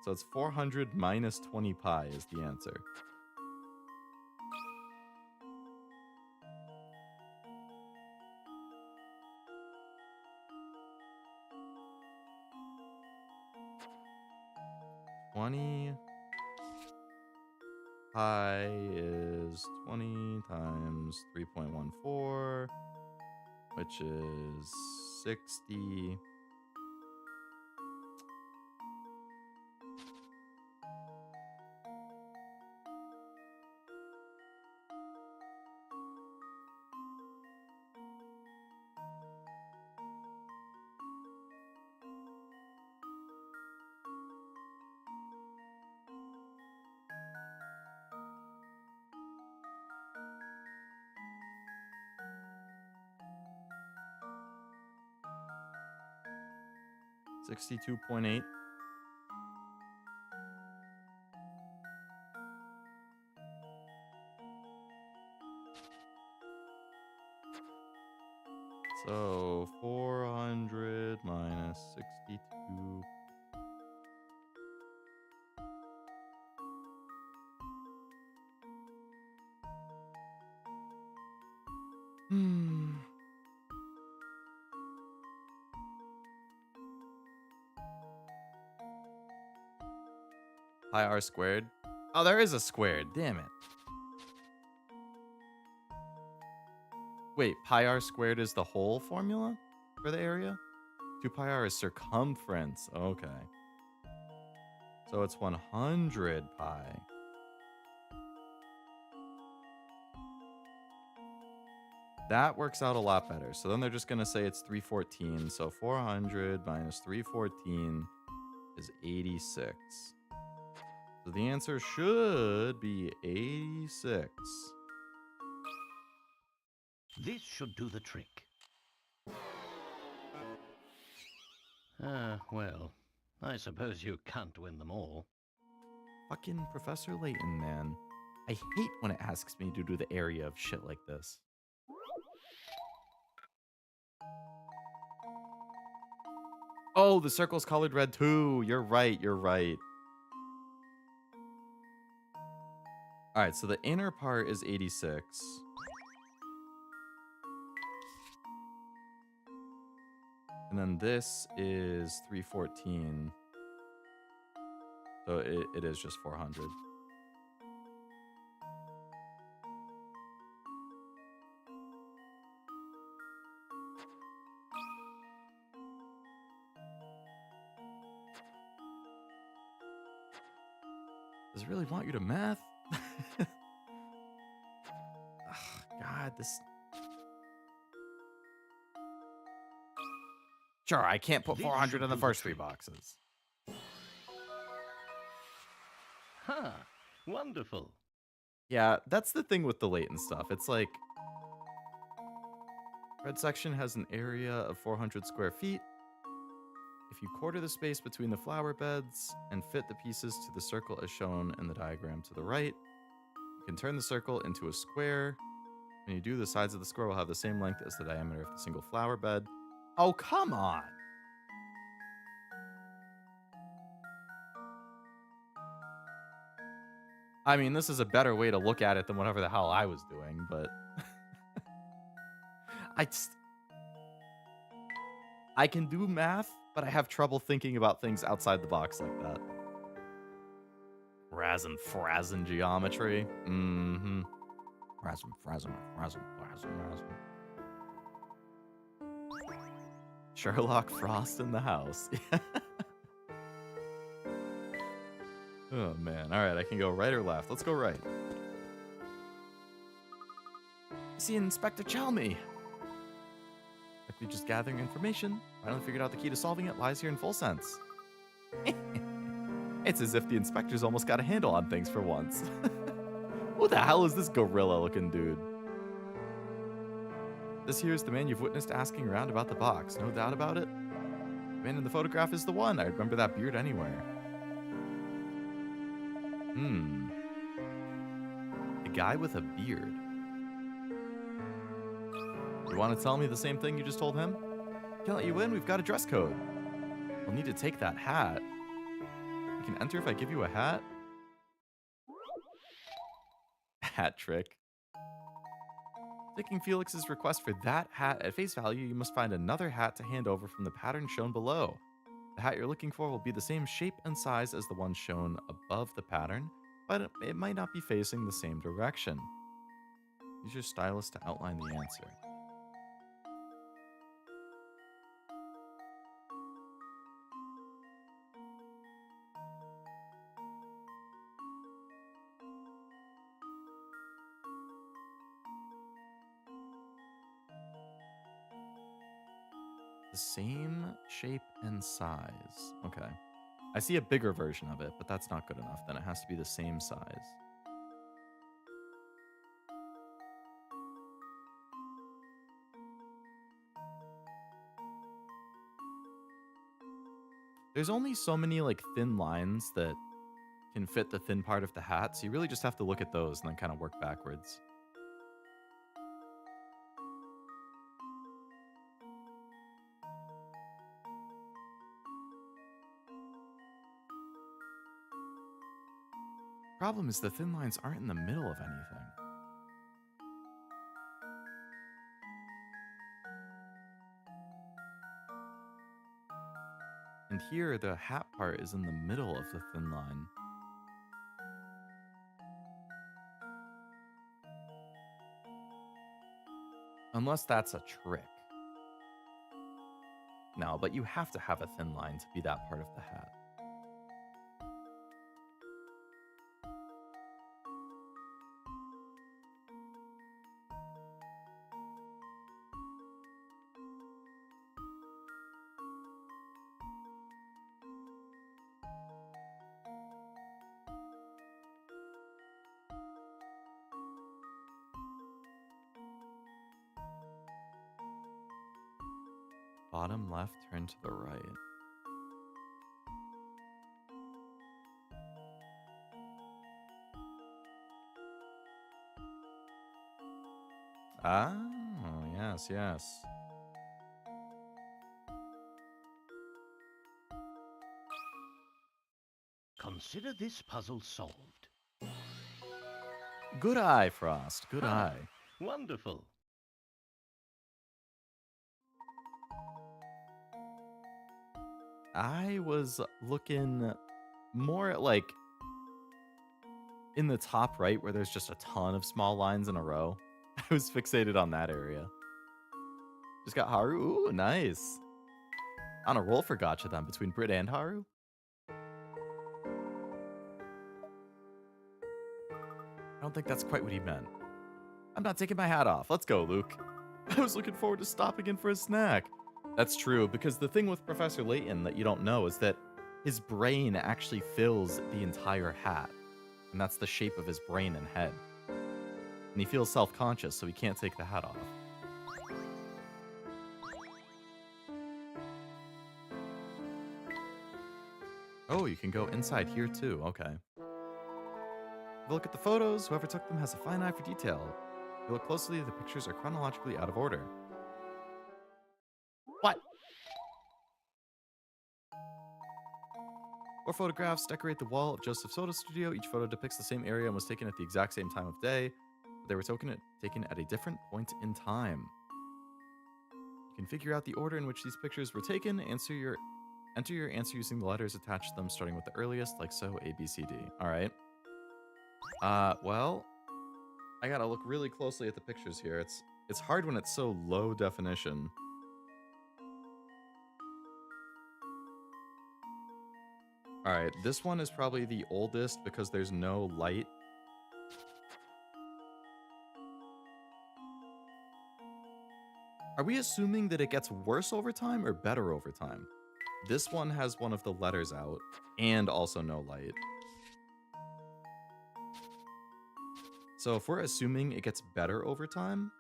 So it's 400 minus 20 pi is the answer. Pi is 20 times 3.14, which is 60. $62.8. So 400 minus 62. Pi r squared. Oh, there is a squared. Damn it. Wait, pi r squared is the whole formula for the area? 2 pi r is circumference. Okay. So it's 100 pi. That works out a lot better. So then they're just going to say it's 314. So 400 minus 314 is 86. So the answer should be 86. This should do the trick. Well, I suppose you can't win them all. Fucking Professor Leoton, man. I hate when it asks me to do the area of shit like this. Oh, the circle's colored red too. You're right, you're right. All right, so the inner part is 86. And then this is 314. So it is just 400. Does it really want you to math? Ugh, God, this... Sure, I can't put This 400 should in the do the first 3 trick. boxes. Ha! Wonderful. Yeah, that's the thing with the Layton stuff. It's like... Red section has an area of 400 square feet. If you quarter the space between the flower beds and fit the pieces to the circle as shown in the diagram to the right, you can turn the circle into a square. When you do, the sides of the square will have the same length as the diameter of the single flower bed. Oh, come on! I mean, this is a better way to look at it than whatever the hell I was doing, but... I can do math, but I have trouble thinking about things outside the box like that. Razin Frazin geometry. Mm-hmm. Razin Frazin. Sherlock Frost in the house. Oh, man. All right, I can go right or left. Let's go right. See Inspector Chalmey. Like we just gathering information. Finally figured out the key to solving it lies here in full sense. It's as if the inspector's almost got a handle on things for once. Who the hell is this gorilla-looking dude? This here is the man you've witnessed asking around about the box. No doubt about it. The man in the photograph is the one. I remember that beard anywhere. The guy with a beard. You want to tell me the same thing you just told him? Can't let you in. We've got a dress code. We'll need to take that hat. You can enter if I give you a hat. Hat trick. Taking Felix's request for that hat at face value, you must find another hat to hand over from the pattern shown below. The hat you're looking for will be the same shape and size as the one shown above the pattern, but it might not be facing the same direction. Use your stylus to outline the answer. The same shape and size. Okay. I see a bigger version of it, but that's not good enough. Then it has to be the same size. There's only so many like thin lines that can fit the thin part of the hat, so you really just have to look at those and then kind of work backwards. Problem is the thin lines aren't in the middle of anything. And here, the hat part is in the middle of the thin line. Unless that's a trick. No, but you have to have a thin line to be that part of the hat. Bottom left, turn to the right. Ah, yes, yes. Consider this puzzle solved. Good eye, Frost. Good Ah, eye. wonderful. I was looking more at like in the top right where there's just a ton of small lines in a row. I was fixated on that area. Just got Haru. Ooh, nice. On a roll for gotcha then between Brit and Haru. I don't think that's quite what he meant. I'm not taking my hat off. Let's go, Luke. I was looking forward to stopping in for a snack. That's true, because the thing with Professor Layton that you don't know is that his brain actually fills the entire hat. And that's the shape of his brain and head. And he feels self-conscious, so he can't take the hat off. Oh, you can go inside here too. Okay. If you look at the photos, whoever took them has a fine eye for detail. If you look closely, the pictures are chronologically out of order. What? 4 photographs decorate the wall of Joseph Soda's studio. Each photo depicts the same area and was taken at the exact same time of day, but they were taken at a different point in time. You can figure out the order in which these pictures were taken. Enter your answer using the letters attached to them, starting with the earliest, like so, A, B, C, D. All right. Well, I gotta look really closely at the pictures here. It's hard when it's so low definition. All right, this one is probably the oldest because there's no light. Are we assuming that it gets worse over time or better over time? This one has one of the letters out and also no light. So if we're assuming it gets better over time...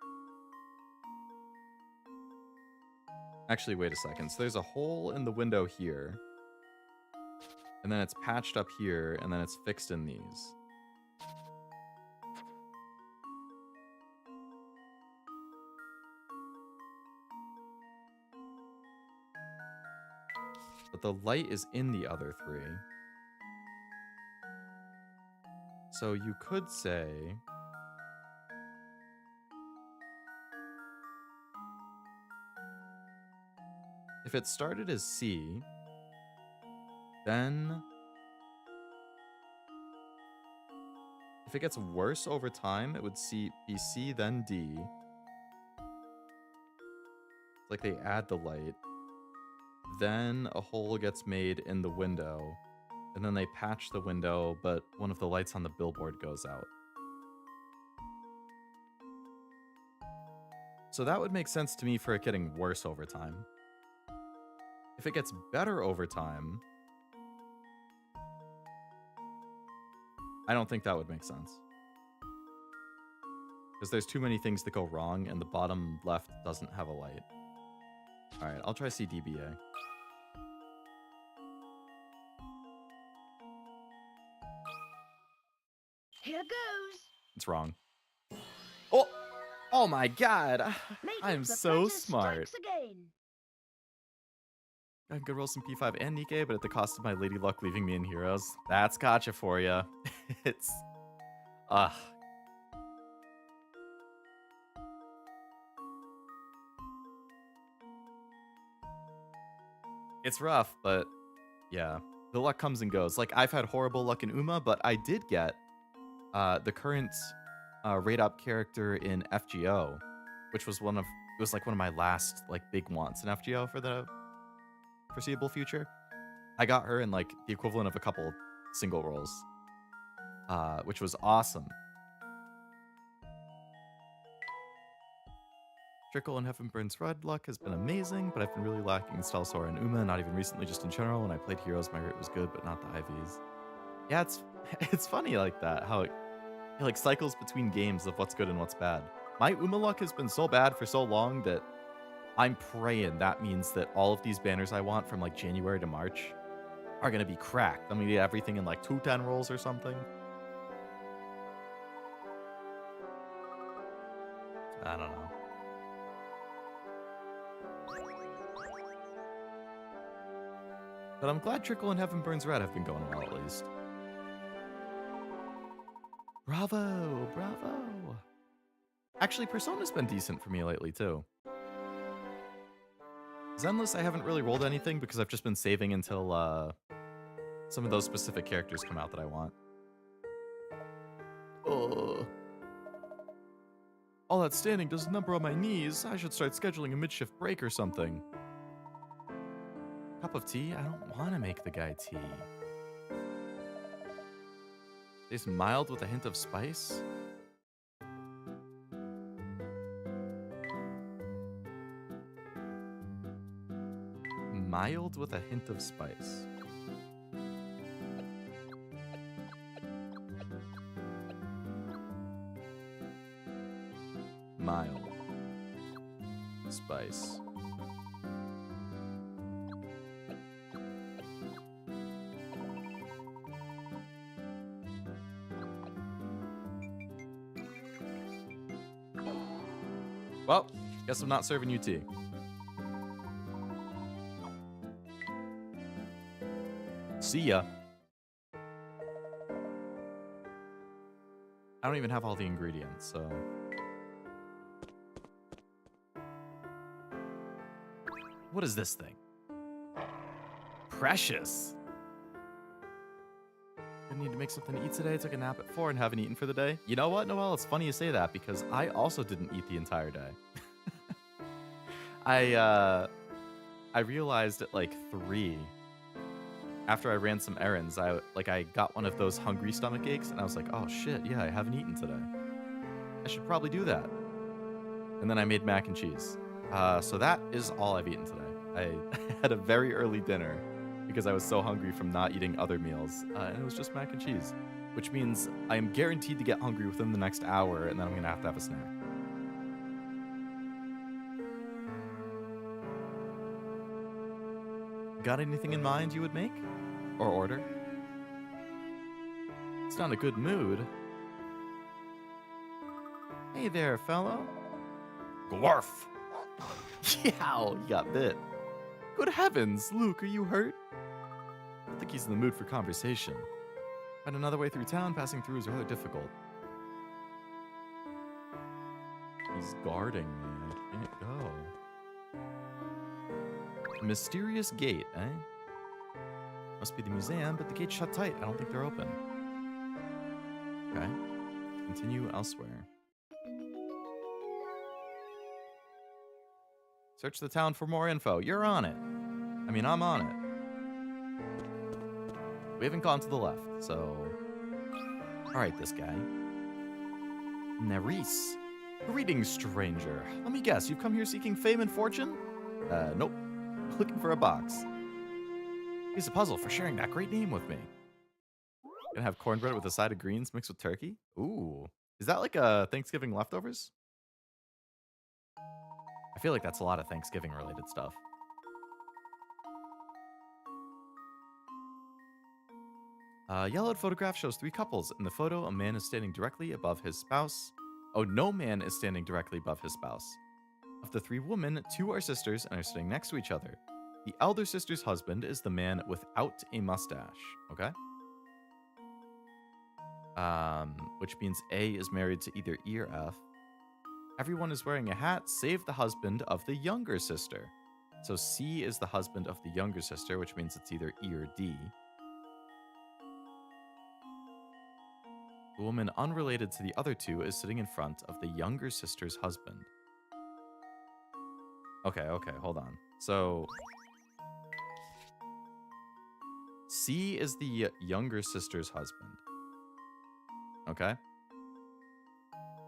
Actually, wait a second. So there's a hole in the window here. And then it's patched up here, and then it's fixed in these. But the light is in the other 3. So you could say... If it started as C, then... If it gets worse over time, it would be C, then D. It's like they add the light. Then a hole gets made in the window. And then they patch the window, but one of the lights on the billboard goes out. So that would make sense to me for it getting worse over time. If it gets better over time, I don't think that would make sense. Because there's too many things that go wrong, and the bottom left doesn't have a light. Alright, I'll try CDBA. Here goes. It's wrong. Oh! Oh my god! I'm Layton's the so apprentice smart. strikes again. I could roll some P5 and Nikkei, but at the cost of my Lady Luck leaving me in Heroes. That's gotcha for ya. It's... Ugh. It's rough, but yeah. The luck comes and goes. Like, I've had horrible luck in Uma, but I did get the current rate-up character in FGO, which was it was like one of my last like big wants in FGO for the foreseeable future. I got her in like the equivalent of a couple single rolls, which was awesome. Trickle and Heaven Burns Red luck has been amazing, but I've been really lacking in Stalsora and Uma, not even recently, just in general. When I played Heroes, my rate was good, but not the IVs. Yeah, it's funny like that, how it like cycles between games of what's good and what's bad. My Uma luck has been so bad for so long that I'm praying that means that all of these banners I want from like January to March are going to be cracked. I'm going to get everything in like 210 rolls or something. I don't know. But I'm glad Trickle and Heaven Burns Red have been going well, at least. Bravo, bravo. Actually, Persona's been decent for me lately, too. Zenless, I haven't really rolled anything because I've just been saving until some of those specific characters come out that I want. Ugh. All that standing does a number on my knees. I should start scheduling a mid-shift break or something. Cup of tea? I don't want to make the guy tea. Tastes mild with a hint of spice? Mild with a hint of spice. Mild. Spice. Well, guess I'm not serving you tea. See ya. I don't even have all the ingredients, so... What is this thing? Precious. I need to make something to eat today. I took a nap at 4 and haven't eaten for the day. You know what, Noelle? It's funny you say that because I also didn't eat the entire day. I realized at like 3, after I ran some errands, I got one of those hungry stomach aches, and I was like, oh shit, yeah, I haven't eaten today. I should probably do that. And then I made mac and cheese. So that is all I've eaten today. I had a very early dinner because I was so hungry from not eating other meals, and it was just mac and cheese, which means I am guaranteed to get hungry within the next hour, and then I'm gonna have a snack. Got anything in mind you would make? Or order? It's not a good mood. Hey there, fellow. Gwarf! Yow, you got bit. Good heavens, Luke, are you hurt? I think he's in the mood for conversation. Find another way through town, passing through is rather difficult. He's guarding me, I can't go. A mysterious gate, eh? Must be the museum, but the gate's shut tight. I don't think they're open. Okay. Continue elsewhere. Search the town for more info. You're on it. I mean, I'm on it. We haven't gone to the left, so... Alright, this guy. Nerys. Greetings, stranger. Let me guess, you've come here seeking fame and fortune? Nope. Looking for a box. Here's a puzzle for sharing that great name with me. Gonna have cornbread with a side of greens mixed with turkey? Ooh. Is that like a Thanksgiving leftovers? I feel like that's a lot of Thanksgiving related stuff. Yellowed photograph shows 3 couples. In the photo, a man is standing directly above his spouse. Oh, no man is standing directly above his spouse. Of the 3 women, 2 are sisters and are sitting next to each other. The elder sister's husband is the man without a mustache. Okay? Which means A is married to either E or F. Everyone is wearing a hat, save the husband of the younger sister. So C is the husband of the younger sister, which means it's either E or D. The woman unrelated to the other 2 is sitting in front of the younger sister's husband. Okay, hold on. So C is the younger sister's husband. Okay?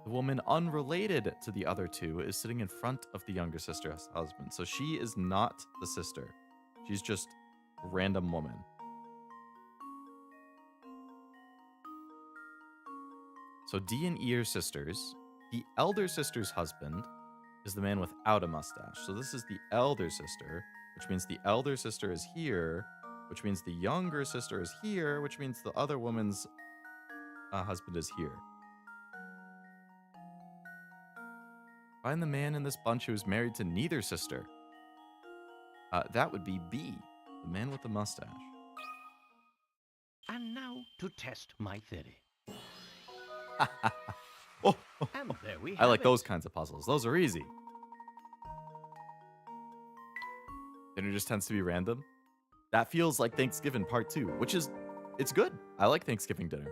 The woman unrelated to the other 2 is sitting in front of the younger sister's husband. So she is not the sister. She's just a random woman. So D and E are sisters. The elder sister's husband is the man without a mustache. So this is the elder sister, which means the elder sister is here, which means the younger sister is here, which means the other woman's husband is here. Find the man in this bunch who is married to neither sister. That would be B, the man with the mustache. And now to test my theory. Oh, And there we I have like it. those kinds of puzzles. Those are easy. Dinner just tends to be random. That feels like Thanksgiving part 2, which is, it's good. I like Thanksgiving dinner.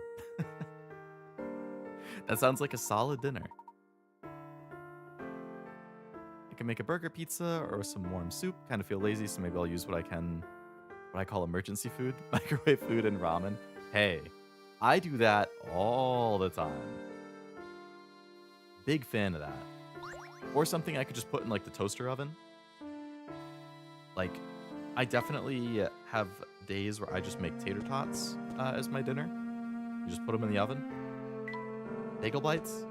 That sounds like a solid dinner. I can make a burger pizza or some warm soup. Kind of feel lazy, so maybe I'll use what I call emergency food, microwave food and ramen. Hey, I do that all the time. Big fan of that. Or something I could just put in like the toaster oven. Like, I definitely have days where I just make tater tots as my dinner. You just put them in the oven. Bagel bites.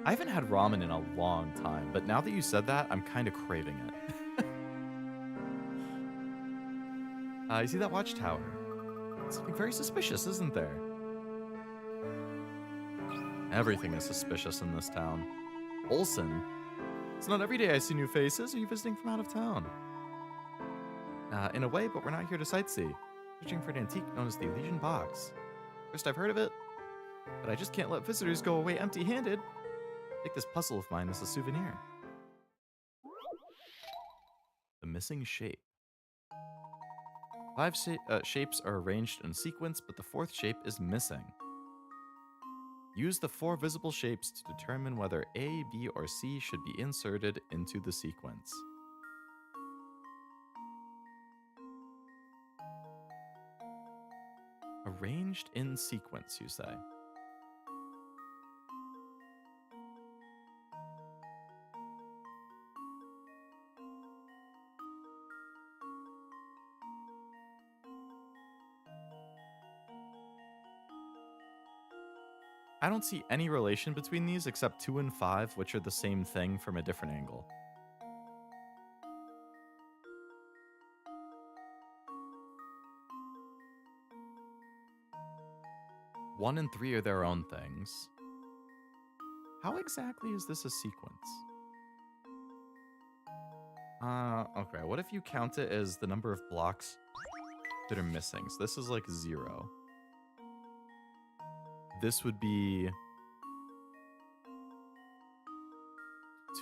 I haven't had ramen in a long time, but now that you said that, I'm kind of craving it. You see that watchtower? Something very suspicious, isn't there? Everything is suspicious in this town. Olson? It's not every day I see new faces. Are you visiting from out of town? In a way, but we're not here to sightsee. Searching for an antique known as the Elysian Box. First I've heard of it, but I just can't let visitors go away empty-handed. Take this puzzle of mine as a souvenir. The missing shape. 5 shapes are arranged in sequence, but the 4th shape is missing. Use the 4 visible shapes to determine whether A, B, or C should be inserted into the sequence. Arranged in sequence, you say? I don't see any relation between these except 2 and 5, which are the same thing from a different angle. One and 3 are their own things. How exactly is this a sequence? Okay, what if you count it as the number of blocks that are missing? So this is like 0. This would be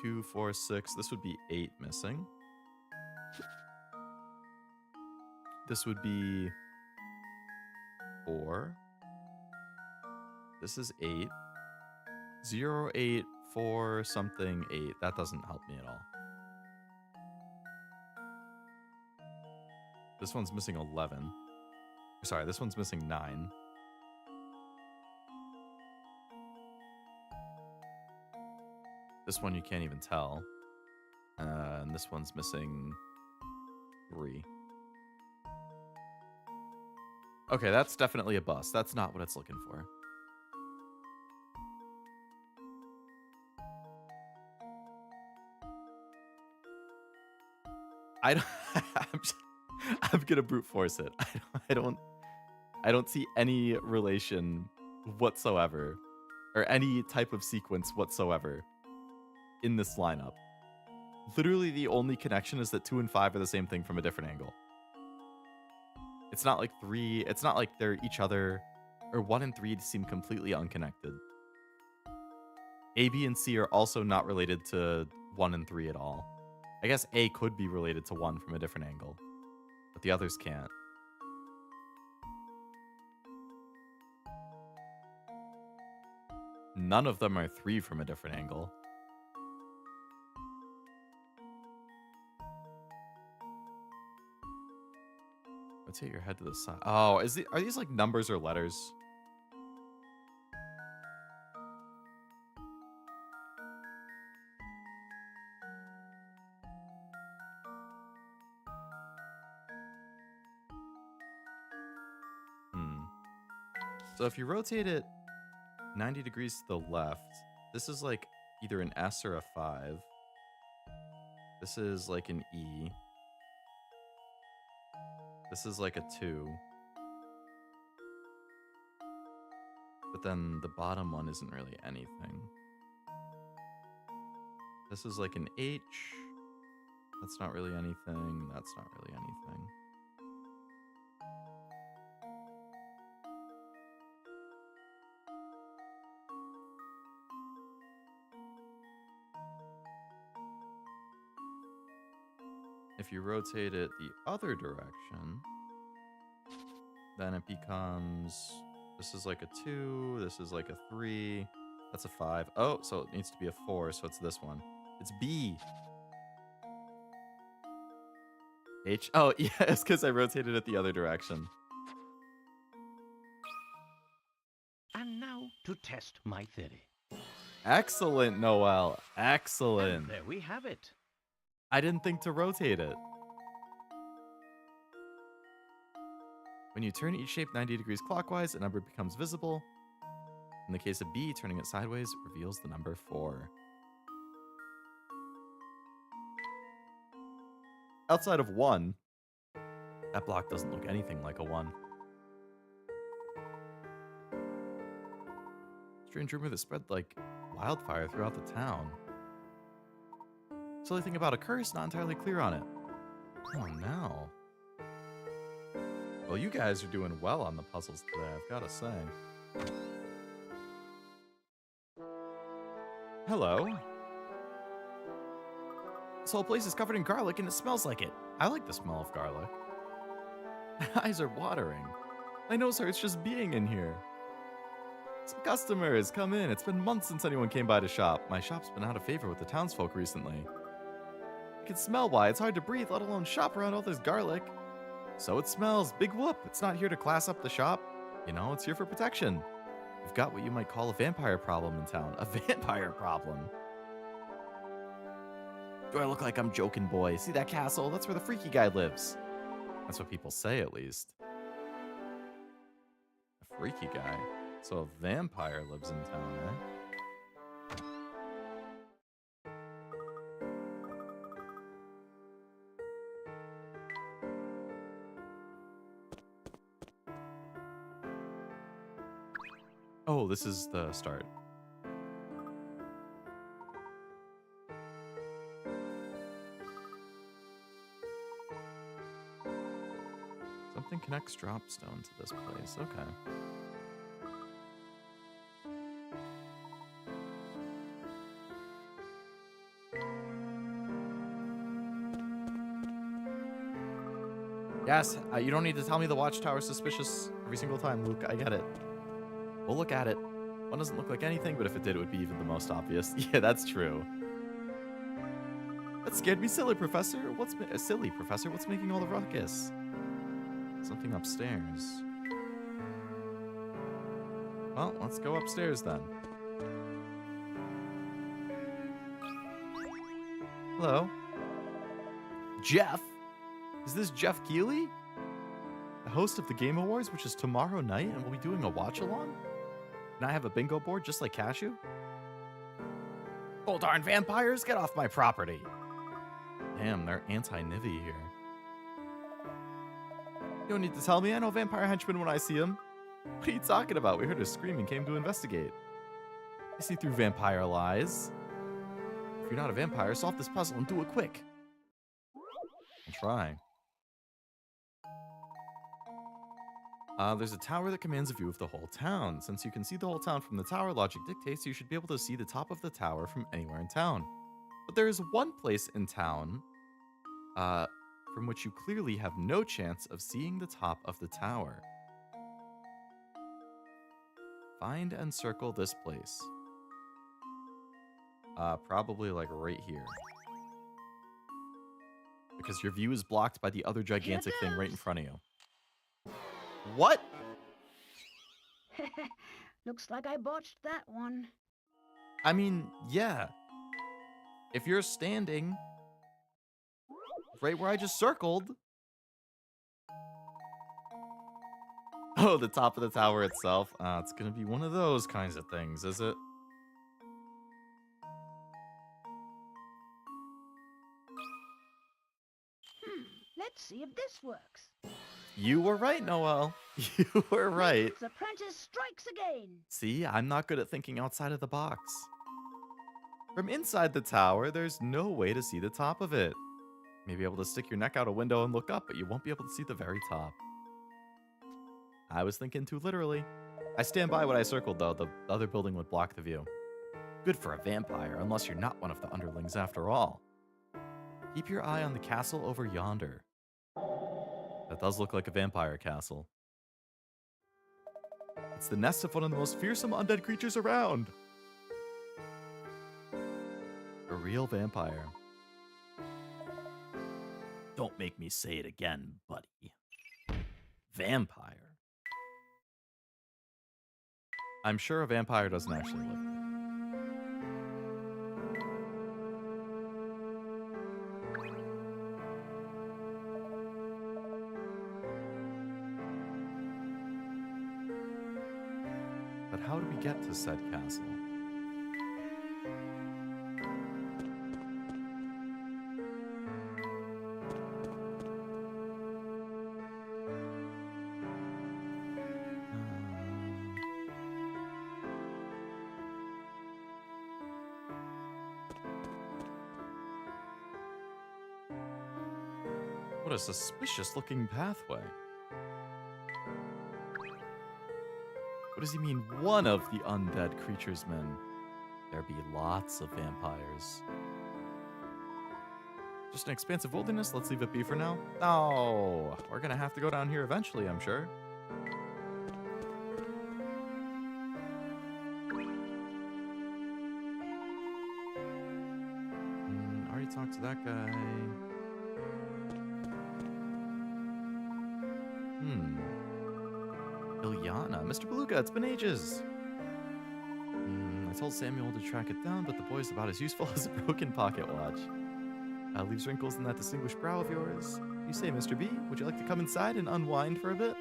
2, 4, 6. This would be 8 missing. This would be 4. This is 8. 0, 8, 4, something, 8. That doesn't help me at all. This one's missing 11. Sorry, this one's missing 9. This one you can't even tell. And this one's missing 3. Okay, that's definitely a bust. That's not what it's looking for. I don't, I'm gonna brute force it. I don't see any relation whatsoever, or any type of sequence whatsoever in this lineup. Literally, the only connection is that 2 and 5 are the same thing from a different angle. It's not like 3. It's not like they're each other, or 1 and 3 seem completely unconnected. A, B, and C are also not related to 1 and 3 at all. I guess A could be related to 1 from a different angle, but the others can't. None of them are 3 from a different angle. Rotate your head to the side. Oh, are these like numbers or letters? So if you rotate it 90 degrees to the left, this is like either an S or a 5. This is like an E. This is like a 2. But then the bottom one isn't really anything. This is like an H. That's not really anything. That's not really anything. If you rotate it the other direction, then it becomes, this is like a 2, this is like a 3, that's a 5. Oh, so it needs to be a 4, so it's this one. It's B. H. Oh, yeah, it's because I rotated it the other direction. And now to test my theory. Excellent, Noel. Excellent. And there we have it. I didn't think to rotate it. When you turn each shape 90 degrees clockwise, a number becomes visible. In the case of B, turning it sideways reveals the number 4. Outside of 1, that block doesn't look anything like a 1. Strange rumor that spread like wildfire throughout the town. Silly thing about a curse, not entirely clear on it. Oh no. Well, you guys are doing well on the puzzles today, I've got to say. Hello. This whole place is covered in garlic and it smells like it. I like the smell of garlic. My eyes are watering. My nose hurts just being in here. Some customers, come in. It's been months since anyone came by to shop. My shop's been out of favor with the townsfolk recently. I can smell why. It's hard to breathe, let alone shop around all this garlic. So it smells. Big whoop. It's not here to class up the shop. You know, it's here for protection. We've got what you might call a vampire problem in town. A vampire problem? Do I look like I'm joking, boy? See that castle? That's where the freaky guy lives. That's what people say, at least. A freaky guy? So a vampire lives in town, eh? Oh, this is the start. Something connects Dropstone to this place. Okay. Yes, you don't need to tell me the watchtower's suspicious every single time, Luke. I get it. We'll look at it. One doesn't look like anything, but if it did, it would be even the most obvious. Yeah, that's true. That scared me silly, Professor. What's making all the ruckus? Something upstairs. Well, let's go upstairs then. Hello? Jeff? Is this Jeff Keighley? The host of the Game Awards, which is tomorrow night, and we'll be doing a watch-along? Can I have a bingo board just like Cashew? Oh, darn vampires, get off my property! Damn, they're anti-Nivy here. You don't need to tell me, I know vampire henchmen when I see them. What are you talking about? We heard her scream and came to investigate. I see through vampire lies. If you're not a vampire, solve this puzzle and do it quick. I'll try. There's a tower that commands a view of the whole town. Since you can see the whole town from the tower, logic dictates you should be able to see the top of the tower from anywhere in town. But there is one place in town from which you clearly have no chance of seeing the top of the tower. Find and circle this place. Probably like right here. Because your view is blocked by the other gigantic thing right in front of you. What? Looks like I botched that one. I mean, yeah. If you're standing right where I just circled. Oh, the top of the tower itself. It's gonna be one of those kinds of things, is it? Let's see if this works. You were right, Noel. You were right. The apprentice strikes again. See, I'm not good at thinking outside of the box. From inside the tower, there's no way to see the top of it. May be able to stick your neck out a window and look up, but you won't be able to see the very top. I was thinking too literally. I stand by what I circled, though. The other building would block the view. Good for a vampire, unless you're not one of the underlings after all. Keep your eye on the castle over yonder. That does look like a vampire castle. It's the nest of one of the most fearsome undead creatures around. A real vampire. Don't make me say it again, buddy. Vampire. I'm sure a vampire doesn't actually live there. But how do we get to said castle? What a suspicious looking pathway. What does he mean, one of the undead creature's men? There be lots of vampires. Just an expansive wilderness? Let's leave it be for now. Oh, we're gonna have to go down here eventually, I'm sure. Already talked to that guy. Ilyana, Mr. Beluga, it's been ages. I told Samuel to track it down, but the boy's about as useful as a broken pocket watch. Leaves wrinkles in that distinguished brow of yours. You say, Mr. B, would you like to come inside and unwind for a bit?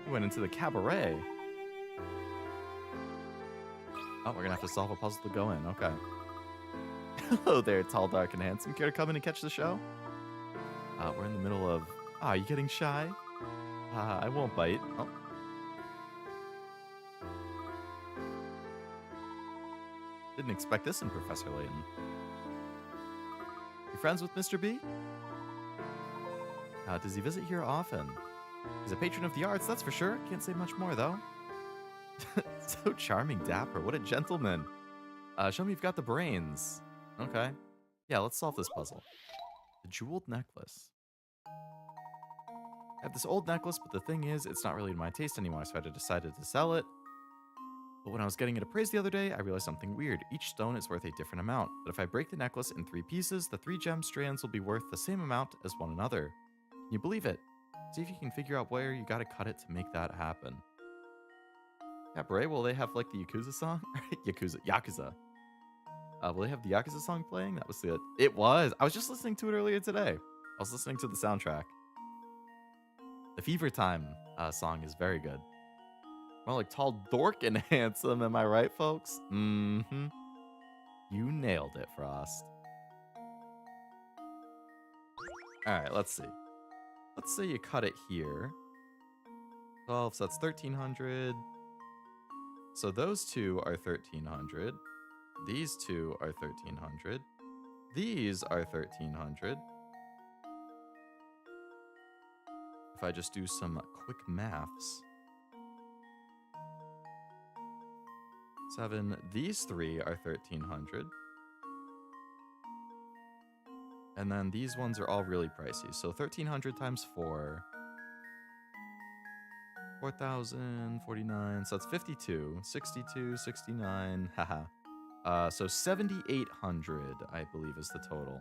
We went into the cabaret. Oh, we're gonna have to solve a puzzle to go in. Okay. Hello there, tall, dark, and handsome. Care to come in and catch the show? We're in the middle of... are you getting shy? I won't bite. Oh. Didn't expect this in Professor Leoton. You friends with Mr. B? Does he visit here often? He's a patron of the arts, that's for sure. Can't say much more, though. So charming, dapper. What a gentleman. Show me you've got the brains. Okay. Yeah, let's solve this puzzle. The jeweled necklace. I have this old necklace, but the thing is, it's not really in my taste anymore, so I decided to sell it. But when I was getting it appraised the other day, I realized something weird. Each stone is worth a different amount, but if I break the necklace in 3 pieces, the 3 gem strands will be worth the same amount as one another. Can you believe it? See if you can figure out where you gotta cut it to make that happen. Cabaret, will they have, like, the Yakuza song? Yakuza. Will they have the Yakuza song playing? That was it. It was! I was just listening to it earlier today. I was listening to the soundtrack. The Fever Time song is very good. More like tall, dork, and handsome, am I right, folks? Mm-hmm. You nailed it, Frost. Alright, let's see. Let's say you cut it here. 12, so that's 1,300. So those 2 are 1,300. These 2 are 1,300. These are 1,300. If I just do some quick maths. 7. These 3 are 1,300. And then these ones are all really pricey. So 1,300 times 4. 4,049. So that's 52. 62, 69. Haha. So 7,800, I believe, is the total.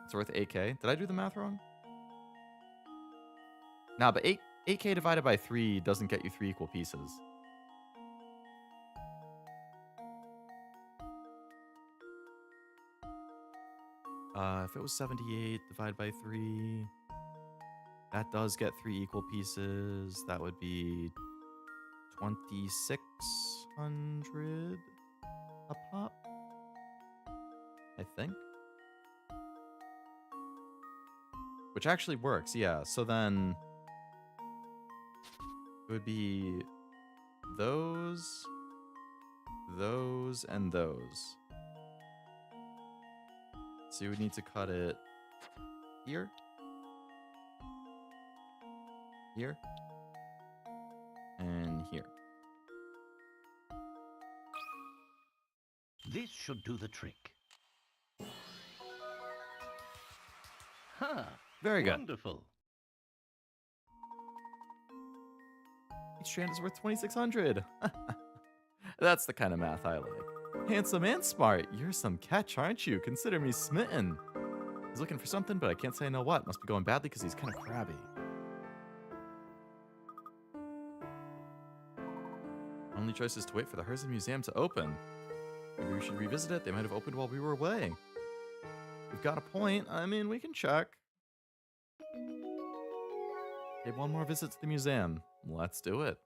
It's worth 8K. Did I do the math wrong? Nah, but 8K divided by 3 doesn't get you 3 equal pieces. If it was 78 divided by 3, that does get 3 equal pieces. That would be 2,600 a pop, I think. Which actually works, yeah. So then it would be those, and those. So you would need to cut it here, here, and here. This should do the trick. Ha! Very good. Wonderful. Each strand is worth 2,600. That's the kind of math I like. Handsome and smart. You're some catch, aren't you? Consider me smitten. He's looking for something, but I can't say I know what. Must be going badly because he's kind of crabby. Only choice is to wait for the Herzl Museum to open. Maybe we should revisit it. They might have opened while we were away. We've got a point. I mean, we can check. Okay, one more visit to the museum. Let's do it.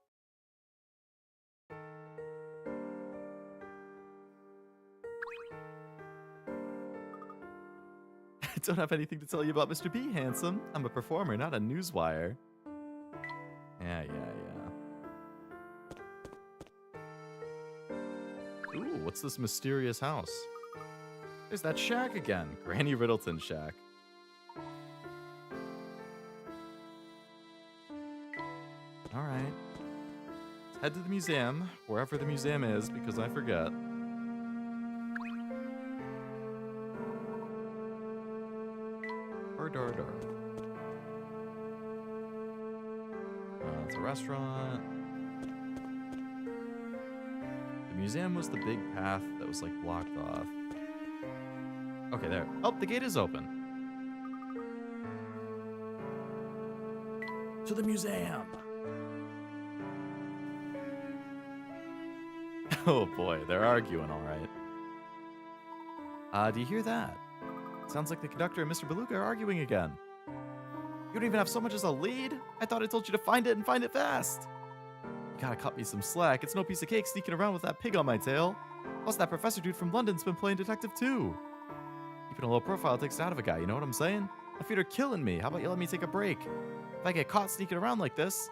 I don't have anything to tell you about Mr. B, handsome. I'm a performer, not a newswire. Yeah. Ooh, what's this mysterious house? There's that shack again. Granny Riddleton's shack. Alright. Let's head to the museum, wherever the museum is, because I forget. Door. It's a restaurant. The museum was the big path that was like blocked off. Okay, there. Oh, the gate is open. To the museum. Oh boy, they're arguing all right. Do you hear that? Sounds like the conductor and Mr. Beluga are arguing again. You don't even have so much as a lead? I thought I told you to find it and find it fast. You gotta cut me some slack. It's no piece of cake sneaking around with that pig on my tail. Plus, that professor dude from London's been playing detective too. Keeping a low profile takes it out of a guy, you know what I'm saying? My feet are killing me. How about you let me take a break? If I get caught sneaking around like this...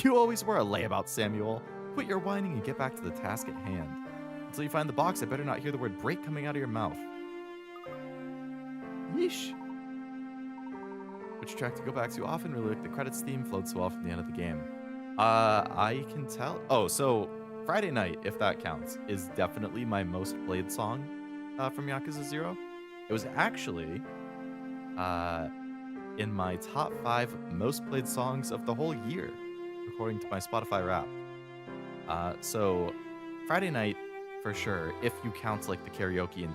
You always were a layabout, Samuel. Quit your whining and get back to the task at hand. Until you find the box, I better not hear the word break coming out of your mouth. Yeesh. Which track to go back to often really like the credits theme flowed so well from the end of the game. I can tell. Oh, so Friday Night, if that counts, is definitely my most played song from Yakuza 0. It was actually in my top 5 most played songs of the whole year, according to my Spotify Wrap. So Friday Night, for sure, if you count like the karaoke and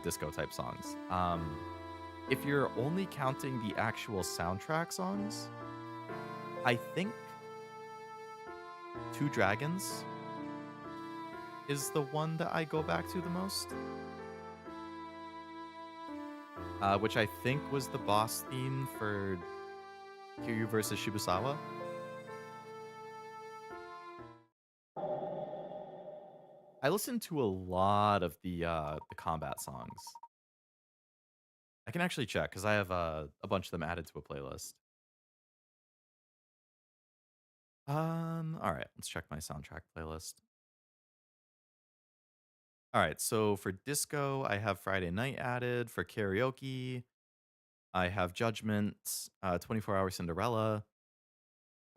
disco type songs. If you're only counting the actual soundtrack songs, I think Two Dragons is the one that I go back to the most. Which I think was the boss theme for Kiryu vs. Shibusawa. I listened to a lot of the combat songs. I can actually check because I have a bunch of them added to a playlist. All right, let's check my soundtrack playlist. All right, so for disco, I have Friday Night added. For karaoke, I have Judgment, 24 Hour Cinderella,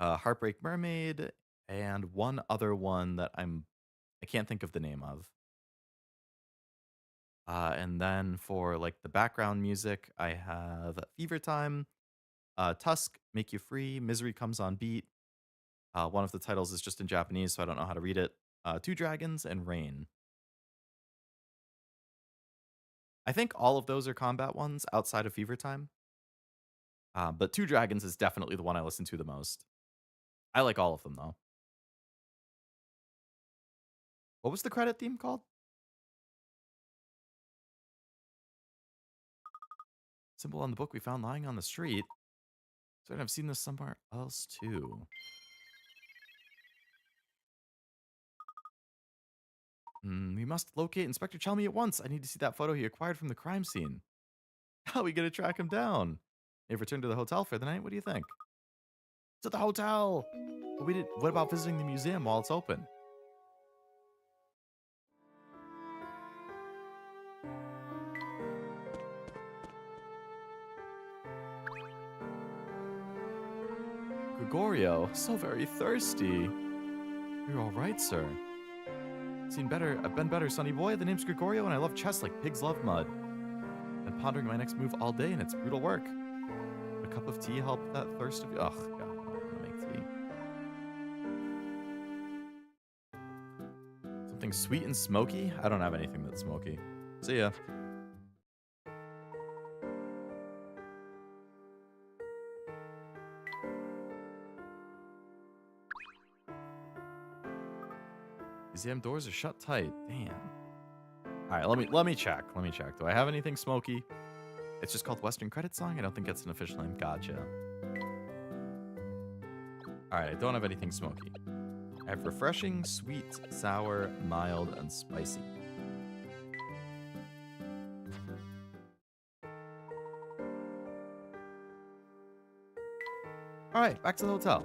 Heartbreak Mermaid, and one other one that I can't think of the name of. And then for like the background music, I have Fever Time, Tusk, Make You Free, Misery Comes on Beat. One of the titles is just in Japanese, so I don't know how to read it. Two Dragons and Rain. I think all of those are combat ones outside of Fever Time. But Two Dragons is definitely the one I listen to the most. I like all of them, though. What was the credit theme called? Symbol on the book we found lying on the street. So I've seen this somewhere else, too. We must locate Inspector Chelmy at once. I need to see that photo he acquired from the crime scene. How are we going to track him down? They've returned to the hotel for the night. What do you think? To the hotel! But what about visiting the museum while it's open? Gregorio, so very thirsty. You're all right, sir. I've been better, sonny boy. The name's Gregorio, and I love chess like pigs love mud. Been pondering my next move all day, and it's brutal work. A cup of tea help that thirst of you. Ugh, God, I'm gonna make tea. Something sweet and smoky? I don't have anything that's smoky. See ya. These damn doors are shut tight. Damn. All right, let me check. Let me check. Do I have anything smoky? It's just called Western Credit Song. I don't think it's an official name. Gotcha. All right, I don't have anything smoky. I have refreshing, sweet, sour, mild, and spicy. All right, back to the hotel.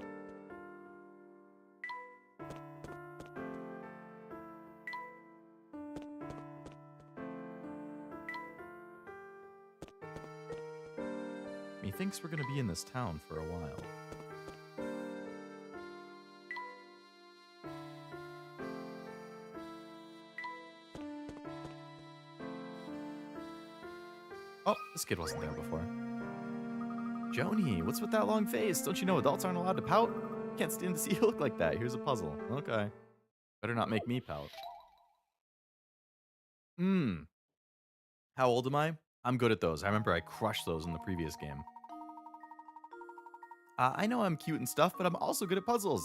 He thinks we're going to be in this town for a while. Oh, this kid wasn't there before. Joni, what's with that long face? Don't you know adults aren't allowed to pout? Can't stand to see you look like that. Here's a puzzle. Okay. Better not make me pout. How old am I? I'm good at those. I remember I crushed those in the previous game. I know I'm cute and stuff, but I'm also good at puzzles.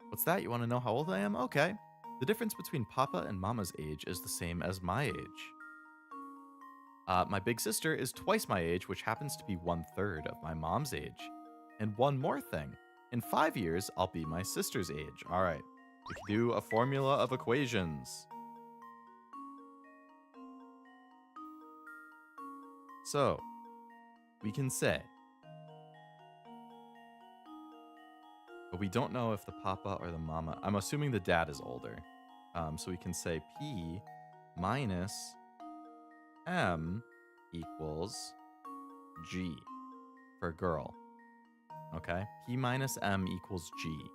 What's that? You want to know how old I am? Okay. The difference between Papa and Mama's age is the same as my age. My big sister is twice my age, which happens to be 1/3 of my mom's age. And one more thing. In 5 years, I'll be my sister's age. All right. We can do a formula of equations. So, we can say, but we don't know if the papa or the mama, I'm assuming the dad is older. So we can say P minus M equals G for girl. Okay? P minus M equals G.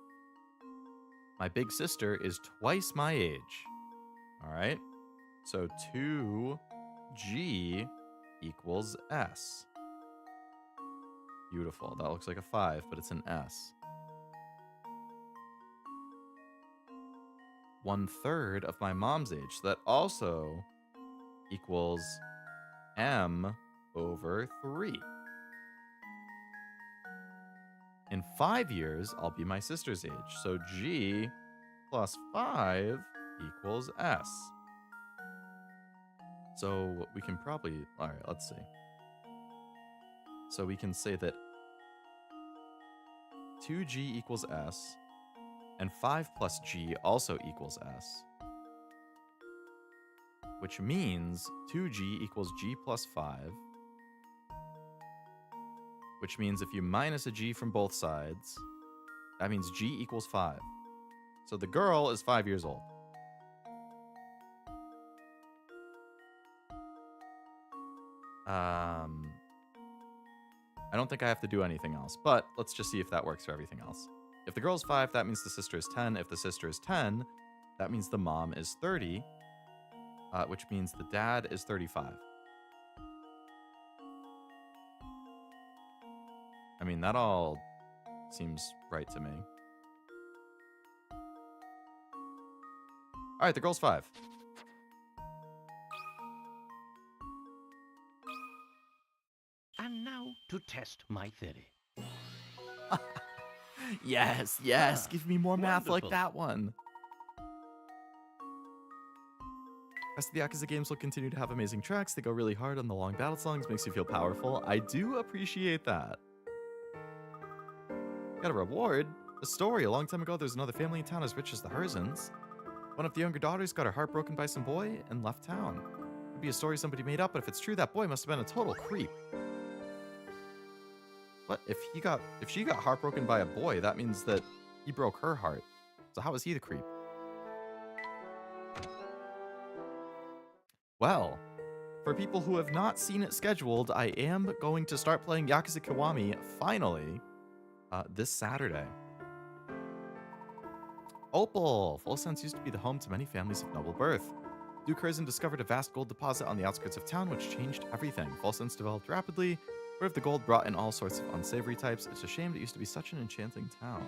My big sister is twice my age. All right? So 2G equals S. Beautiful. That looks like a 5, but it's an S. 1/3 of my mom's age. So that also equals M over 3. In 5 years, I'll be my sister's age. So G plus 5 equals S. So we can probably, all right, let's see. So we can say that 2G equals S, and 5 plus G also equals S. Which means 2G equals G plus 5. Which means if you minus a G from both sides, that means G equals 5. So the girl is 5 years old. I don't think I have to do anything else, but let's just see if that works for everything else. If the girl's 5, that means the sister is 10. If the sister is 10, that means the mom is 30, which means the dad is 35. I mean, that all seems right to me. All right, the girl's 5. And now to test my theory. Yes, give me more math like that one. Rest of the Yakuza games will continue to have amazing tracks. They go really hard on the long battle songs, makes you feel powerful. I do appreciate that. Got a reward. A story. A long time ago, there's another family in town as rich as the Herzens. One of the younger daughters got her heart broken by some boy and left town. It'd be a story somebody made up, but if it's true, that boy must have been a total creep. What? If she got heartbroken by a boy, that means that he broke her heart. So how is he the creep? Well, for people who have not seen it scheduled, I am going to start playing Yakuza Kiwami, finally. this Saturday. Opal! Full Sense used to be the home to many families of noble birth. Duke Curzon discovered a vast gold deposit on the outskirts of town, which changed everything. Full Sense developed rapidly, but if the gold brought in all sorts of unsavory types, it's a shame it used to be such an enchanting town.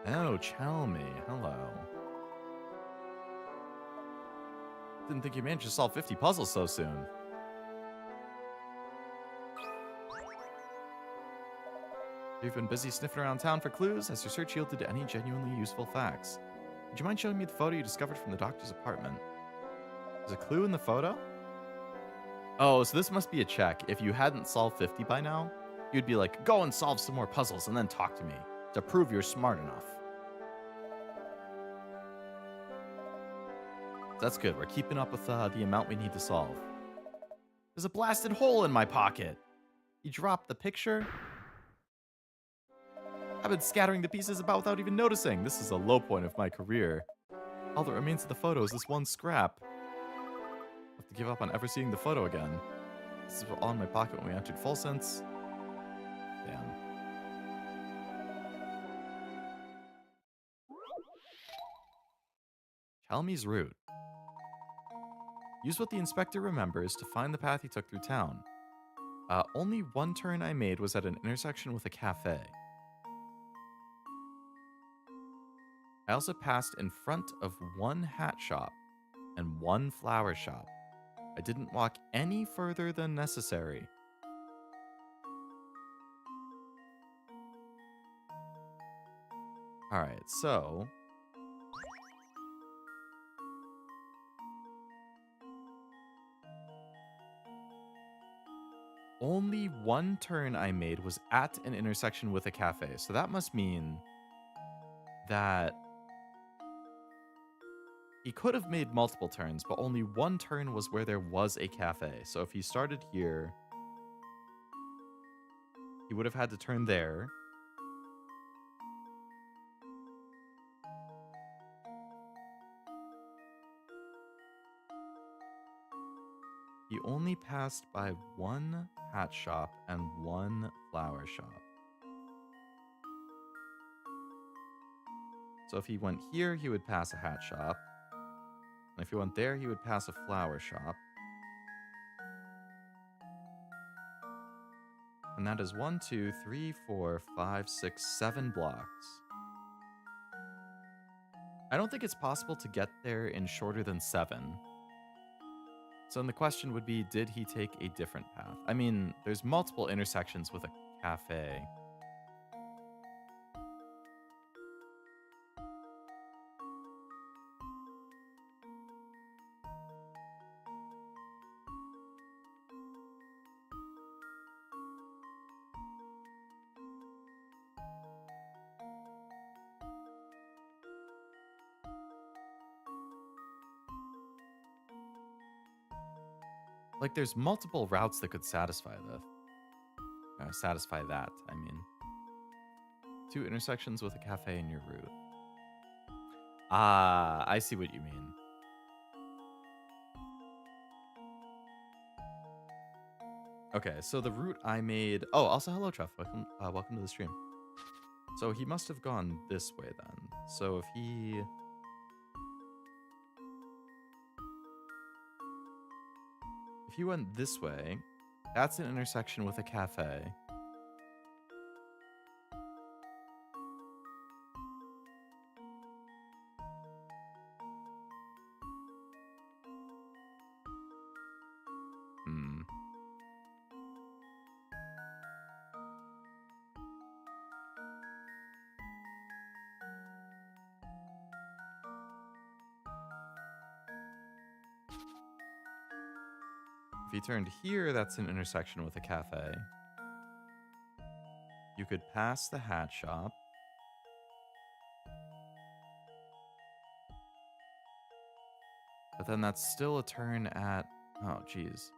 Oh, Chalmy, hello. Didn't think you managed to solve 50 puzzles so soon. You've been busy sniffing around town for clues. Has your search yielded any genuinely useful facts? Would you mind showing me the photo you discovered from the doctor's apartment? There's a clue in the photo? Oh, so this must be a check. If you hadn't solved 50 by now, you'd be like, go and solve some more puzzles and then talk to me to prove you're smart enough. That's good. We're keeping up with the amount we need to solve. There's a blasted hole in my pocket. You dropped the picture? I've been scattering the pieces about without even noticing. This is a low point of my career. All that remains of the photo is this one scrap. I have to give up on ever seeing the photo again. This is all in my pocket when we entered Full Sense. Damn. Chalmy's route. Use what the inspector remembers to find the path he took through town. Only one turn I made was at an intersection with a cafe. I also passed in front of one hat shop and one flower shop. I didn't walk any further than necessary. Alright, so... only one turn I made was at an intersection with a cafe. So that must mean that he could have made multiple turns, but only one turn was where there was a cafe. So if he started here, he would have had to turn there. He only passed by one hat shop and one flower shop. So if he went here, he would pass a hat shop. And if he went there, he would pass a flower shop. And that is 1, 2, 3, 4, 5, 6, 7 blocks. I don't think it's possible to get there in shorter than 7. So then the question would be, did he take a different path? I mean, there's multiple intersections with a cafe. Like, there's multiple routes that could satisfy that, I mean. 2 intersections with a cafe in your route. Ah, I see what you mean. Okay, so the route I made... Oh, also hello, Treff. Welcome to the stream. So he must have gone this way then. So if he... if he went this way, that's an intersection with a cafe. If you turned here, that's an intersection with a cafe. You could pass the hat shop. But then that's still a turn at... oh, geez.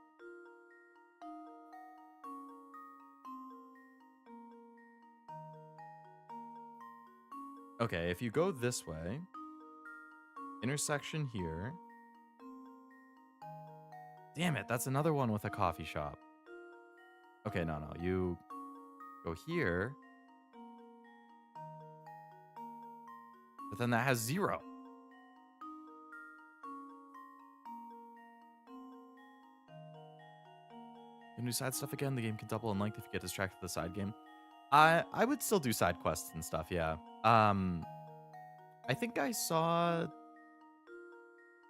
Okay, if you go this way, intersection here, Damn it, that's another one with a coffee shop. Okay, no. You go here. But then that has 0. You can do side stuff again. The game can double in length if you get distracted with the side game. I would still do side quests and stuff, yeah. I think I saw,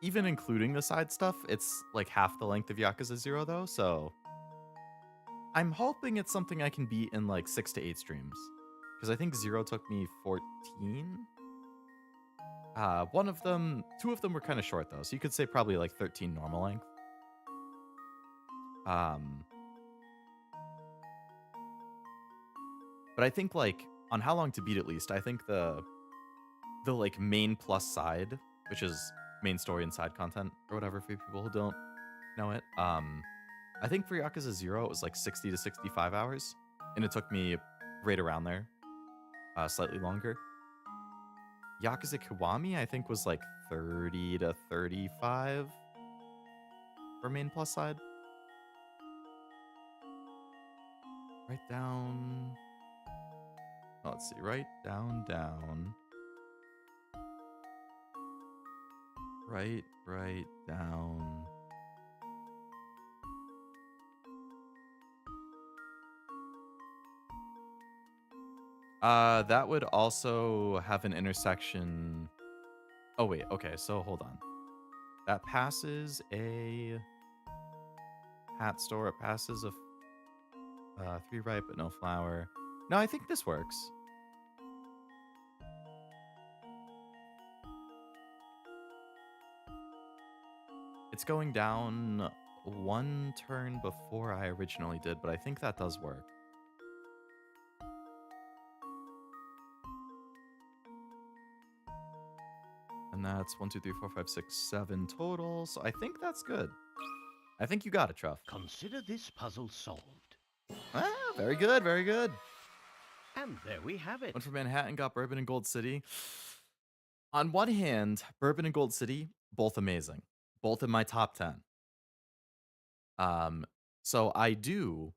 even including the side stuff, it's like half the length of Yakuza 0 though, so I'm hoping it's something I can beat in like 6 to 8 streams. Because I think 0 took me 14. Two of them were kind of short though, so you could say probably like 13 normal length. But I think like on how long to beat at least, I think the like main plus side, which is main story and side content or whatever for people who don't know it. I think for Yakuza 0 it was like 60 to 65 hours, and it took me right around there, slightly longer. Yakuza Kiwami I think was like 30 to 35 for main plus side. Right down. Let's see. Right down. Right down. That would also have an intersection. Oh wait, okay, so hold on. That passes a hat store. It passes a 3 ripe but no flower. No, I think this works. It's going down 1 turn before I originally did, but I think that does work. And that's 1, 2, 3, 4, 5, 6, 7 total. So I think that's good. I think you got it, Truff. Consider this puzzle solved. Ah, very good, very good. And there we have it. Went from Manhattan, got Bourbon and Gold City. On one hand, Bourbon and Gold City, both amazing. Both in my top 10. So I do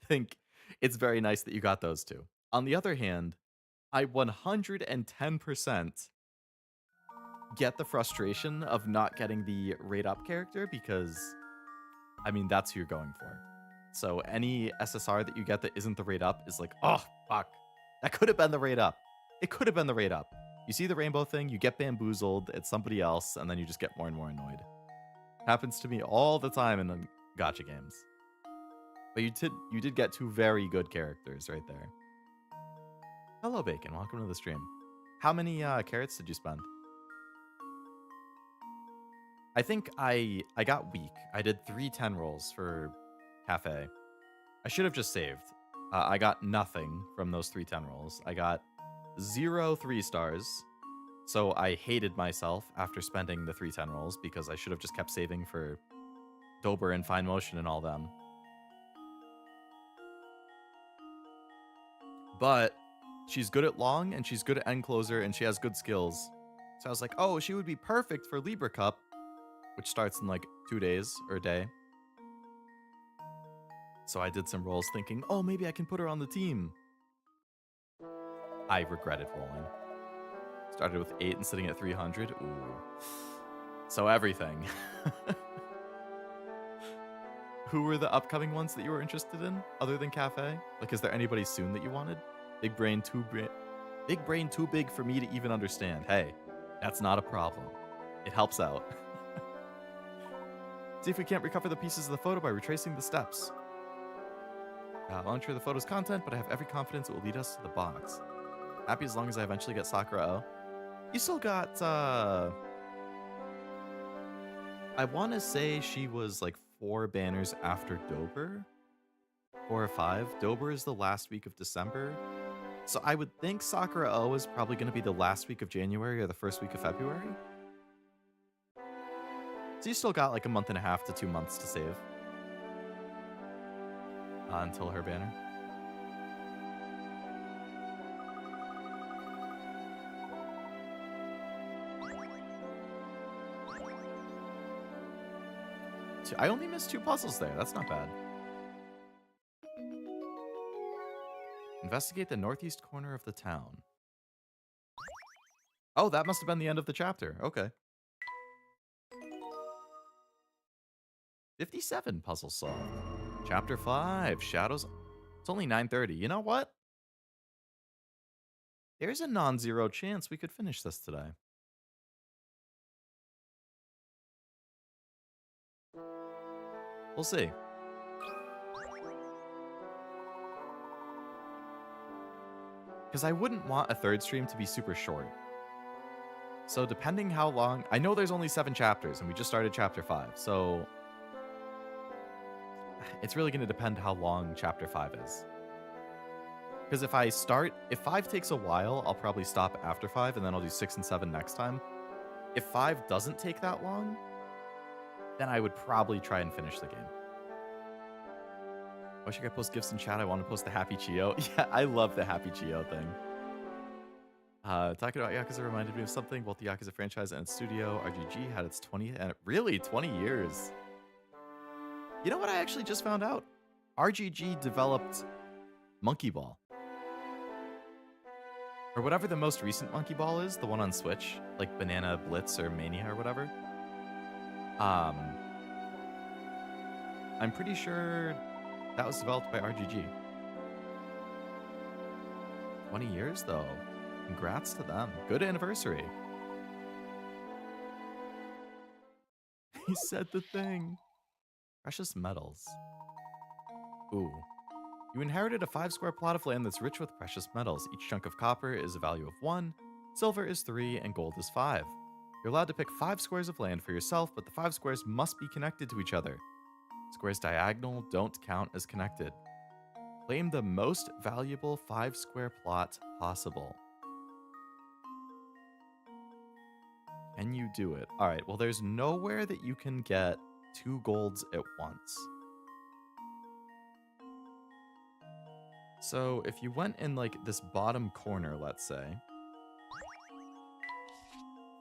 think it's very nice that you got those two. On the other hand, I 110% get the frustration of not getting the rate up character because, I mean, that's who you're going for. So any SSR that you get that isn't the rate up is like, oh, fuck. That could have been the rate up. It could have been the rate up. You see the rainbow thing, you get bamboozled, it's somebody else, and then you just get more and more annoyed. Happens to me all the time in the gacha games. But you did get 2 very good characters right there. Hello, Bacon. Welcome to the stream. How many carrots did you spend? I think I got weak. I did 3 10 rolls for Cafe. I should have just saved. I got nothing from those 3 10 rolls. I got 0 3 stars. So I hated myself after spending the 3 10 rolls because I should have just kept saving for Dober and Fine Motion and all them. But she's good at long and she's good at end closer and she has good skills. So I was like, oh, she would be perfect for Libra Cup, which starts in like 2 days or a day. So I did some rolls thinking, oh, maybe I can put her on the team. I regretted rolling. Started with 8 and sitting at 300. Ooh. So everything. Who were the upcoming ones that you were interested in other than Cafe? Like, is there anybody soon that you wanted? Big brain too big for me to even understand. Hey, that's not a problem. It helps out. See if we can't recover the pieces of the photo by retracing the steps. I'm unsure the photo's content, but I have every confidence it will lead us to the box. Happy as long as I eventually get Sakura O. You still got, I want to say she was like 4 banners after Dober. 4 or 5. Dober is the last week of December. So I would think Sakura O is probably going to be the last week of January or the first week of February. So you still got like a month and a half to 2 months to save. Until her banner. I only missed 2 puzzles there. That's not bad. Investigate the northeast corner of the town. Oh, that must have been the end of the chapter. Okay. 57 puzzles solved. Chapter 5, Shadows. It's only 9:30. You know what? There's a non-zero chance we could finish this today. We'll see. Because I wouldn't want a third stream to be super short. So depending how long... I know there's only 7 chapters, and we just started chapter 5, so... It's really going to depend how long chapter 5 is. Because if 5 takes a while, I'll probably stop after 5, and then I'll do 6 and 7 next time. If 5 doesn't take that long, then I would probably try and finish the game. Why should I post gifts in chat? I want to post the Happy Chio. Yeah, I love the Happy Chio thing. Talking about Yakuza reminded me of something. Both the Yakuza franchise and its studio, RGG, had its 20 years. You know what I actually just found out? RGG developed Monkey Ball. Or whatever the most recent Monkey Ball is, the one on Switch, like Banana Blitz or Mania or whatever. I'm pretty sure that was developed by RGG. 20 years though. Congrats to them. Good anniversary. He said the thing. Precious metals. Ooh. You inherited a 5-square plot of land that's rich with precious metals. Each chunk of copper is a value of 1, silver is 3, and gold is 5. You're allowed to pick 5 squares of land for yourself, but the 5 squares must be connected to each other. Squares diagonal don't count as connected. Claim the most valuable 5-square plot possible. Can you do it? All right, well, there's nowhere that you can get 2 golds at once. So if you went in like this bottom corner, let's say,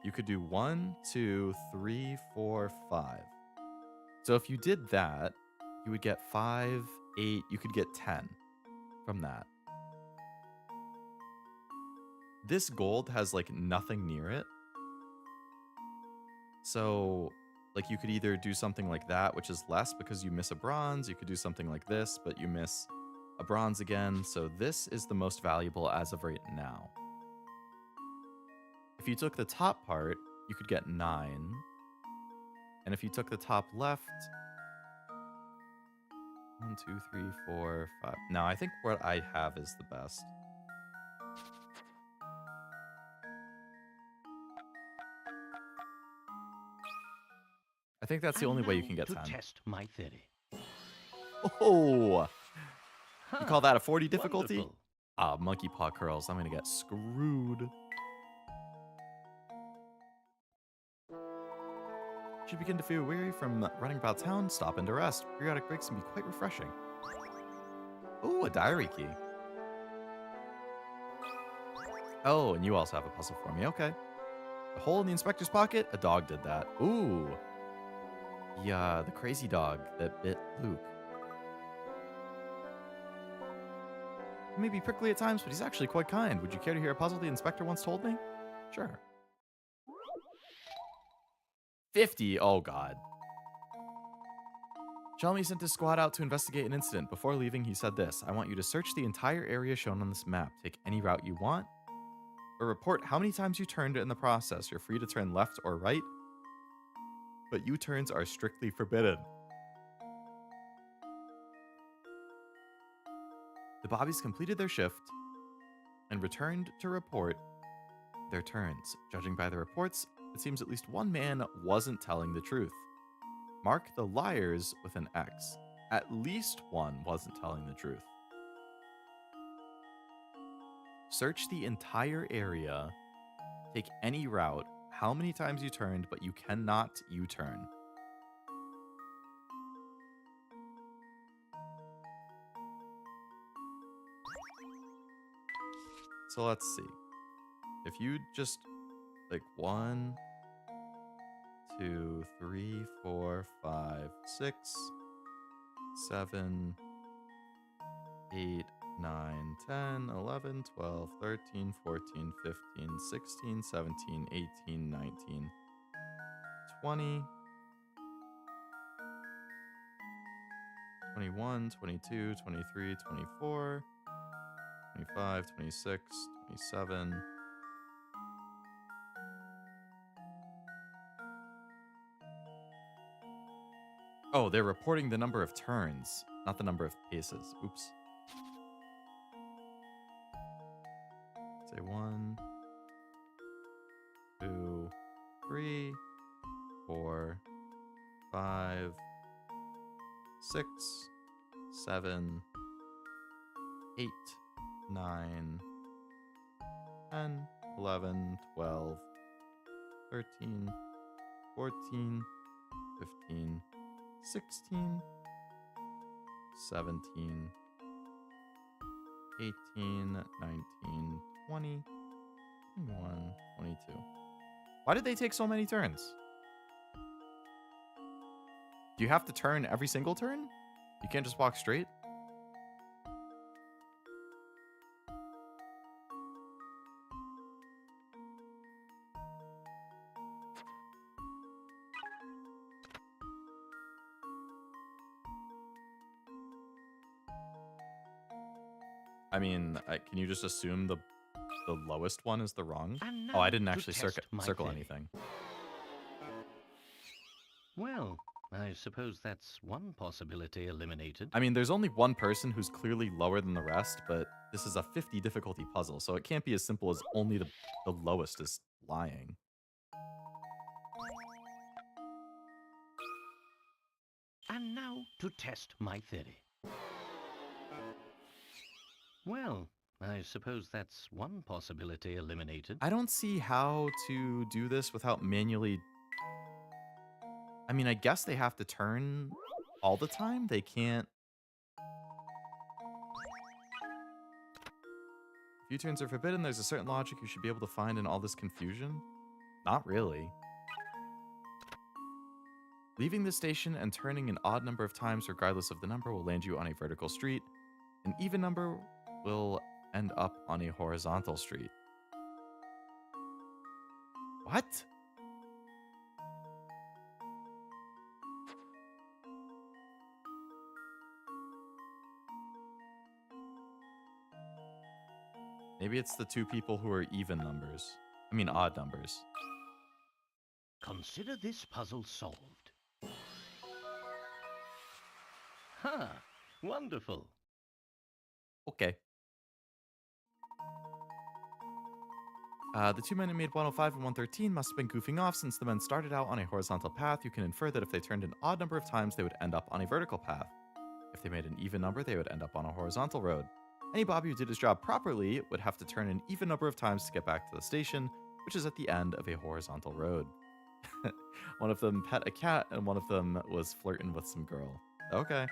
you could do 1, 2, 3, 4, 5. So if you did that, you would get 5, 8, you could get 10 from that. This gold has like nothing near it. So like you could either do something like that, which is less because you miss a bronze. You could do something like this, but you miss a bronze again. So this is the most valuable as of right now. If you took the top part, you could get 9. And if you took the top left, 1, 2, 3, 4, 5. No, I think what I have is the best. I think that's the only way you can get 10. To test my theory. Oh! You call that a 40 difficulty? Wonderful. Ah, monkey paw curls. I'm gonna get screwed. Should begin to feel weary from running about town, stop in to rest. Periodic breaks can be quite refreshing. Ooh, a diary key. Oh, and you also have a puzzle for me. Okay. A hole in the inspector's pocket? A dog did that. Ooh. Yeah, the crazy dog that bit Luke. He may be prickly at times, but he's actually quite kind. Would you care to hear a puzzle the inspector once told me? Sure. 50. Oh, God. Chalmers sent his squad out to investigate an incident. Before leaving, he said this: I want you to search the entire area shown on this map. Take any route you want, or report how many times you turned in the process. You're free to turn left or right, but U-turns are strictly forbidden. The Bobbies completed their shift and returned to report their turns. Judging by the reports, it seems at least one man wasn't telling the truth. Mark the liars with an X. At least one wasn't telling the truth. Search the entire area. Take any route. How many times you turned, but you cannot U-turn. So let's see. If you just like 1, 2, 3, 4, 5, 6, 7, 8, 9, 10, 11, 12, 13, 14, 15, 16, 17, 18, 19, 20, 21, 22, 23, 24, 25, 26, 27. Oh, they're reporting the number of turns, not the number of paces. Oops. Say 1, 2, 3, 4, 5, 6, 7, 8, 9, 10, 11, 12, 13, 14, 15, 16, 17, 18, 19, 20, 21, 22. Why did they take so many turns? Do you have to turn every single turn? You can't just walk straight? I mean, can you just assume the lowest one is the wrong? And Oh, I now didn't to actually test my circle theory. anything. Well, I suppose that's one possibility eliminated. I mean, there's only one person who's clearly lower than the rest, but this is a 50 difficulty puzzle, so it can't be as simple as only the lowest is lying. And now to test my theory. Well, I suppose that's one possibility eliminated. I don't see how to do this without manually... I mean, I guess they have to turn all the time? They can't... If U-turns are forbidden, there's a certain logic you should be able to find in all this confusion? Not really. Leaving the station and turning an odd number of times regardless of the number will land you on a vertical street. An even number will end up on a horizontal street. What? Maybe it's the two people who are even numbers. I mean, odd numbers. Consider this puzzle solved. Ha! Wonderful. Okay. The two men who made 105 and 113 must have been goofing off since the men started out on a horizontal path. You can infer that if they turned an odd number of times, they would end up on a vertical path. If they made an even number, they would end up on a horizontal road. Any Bobby who did his job properly would have to turn an even number of times to get back to the station, which is at the end of a horizontal road. One of them pet a cat, and one of them was flirting with some girl. Okay.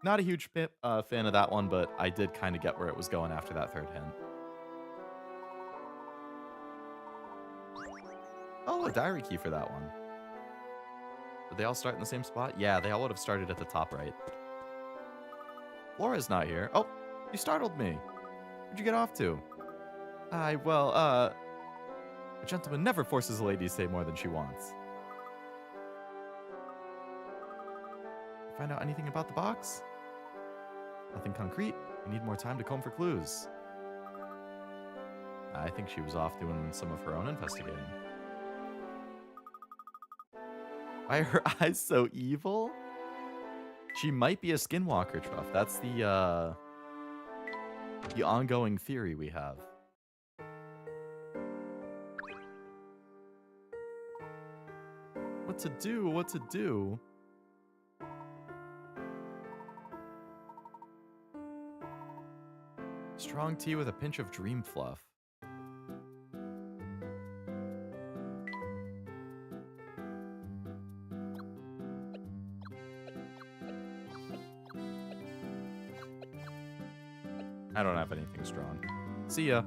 Not a huge fan of that one, but I did kind of get where it was going after that third hint. Oh, a diary key for that one. Did they all start in the same spot? Yeah, they all would have started at the top right. Laura's not here. Oh, you startled me. Where'd you get off to? A gentleman never forces a lady to say more than she wants. Find out anything about the box? Nothing concrete. We need more time to comb for clues. I think she was off doing some of her own investigating. Why are her eyes so evil? She might be a skinwalker, Truff. That's the ongoing theory we have. What to do? What to do? Strong tea with a pinch of dream fluff. I don't have anything strong. See ya.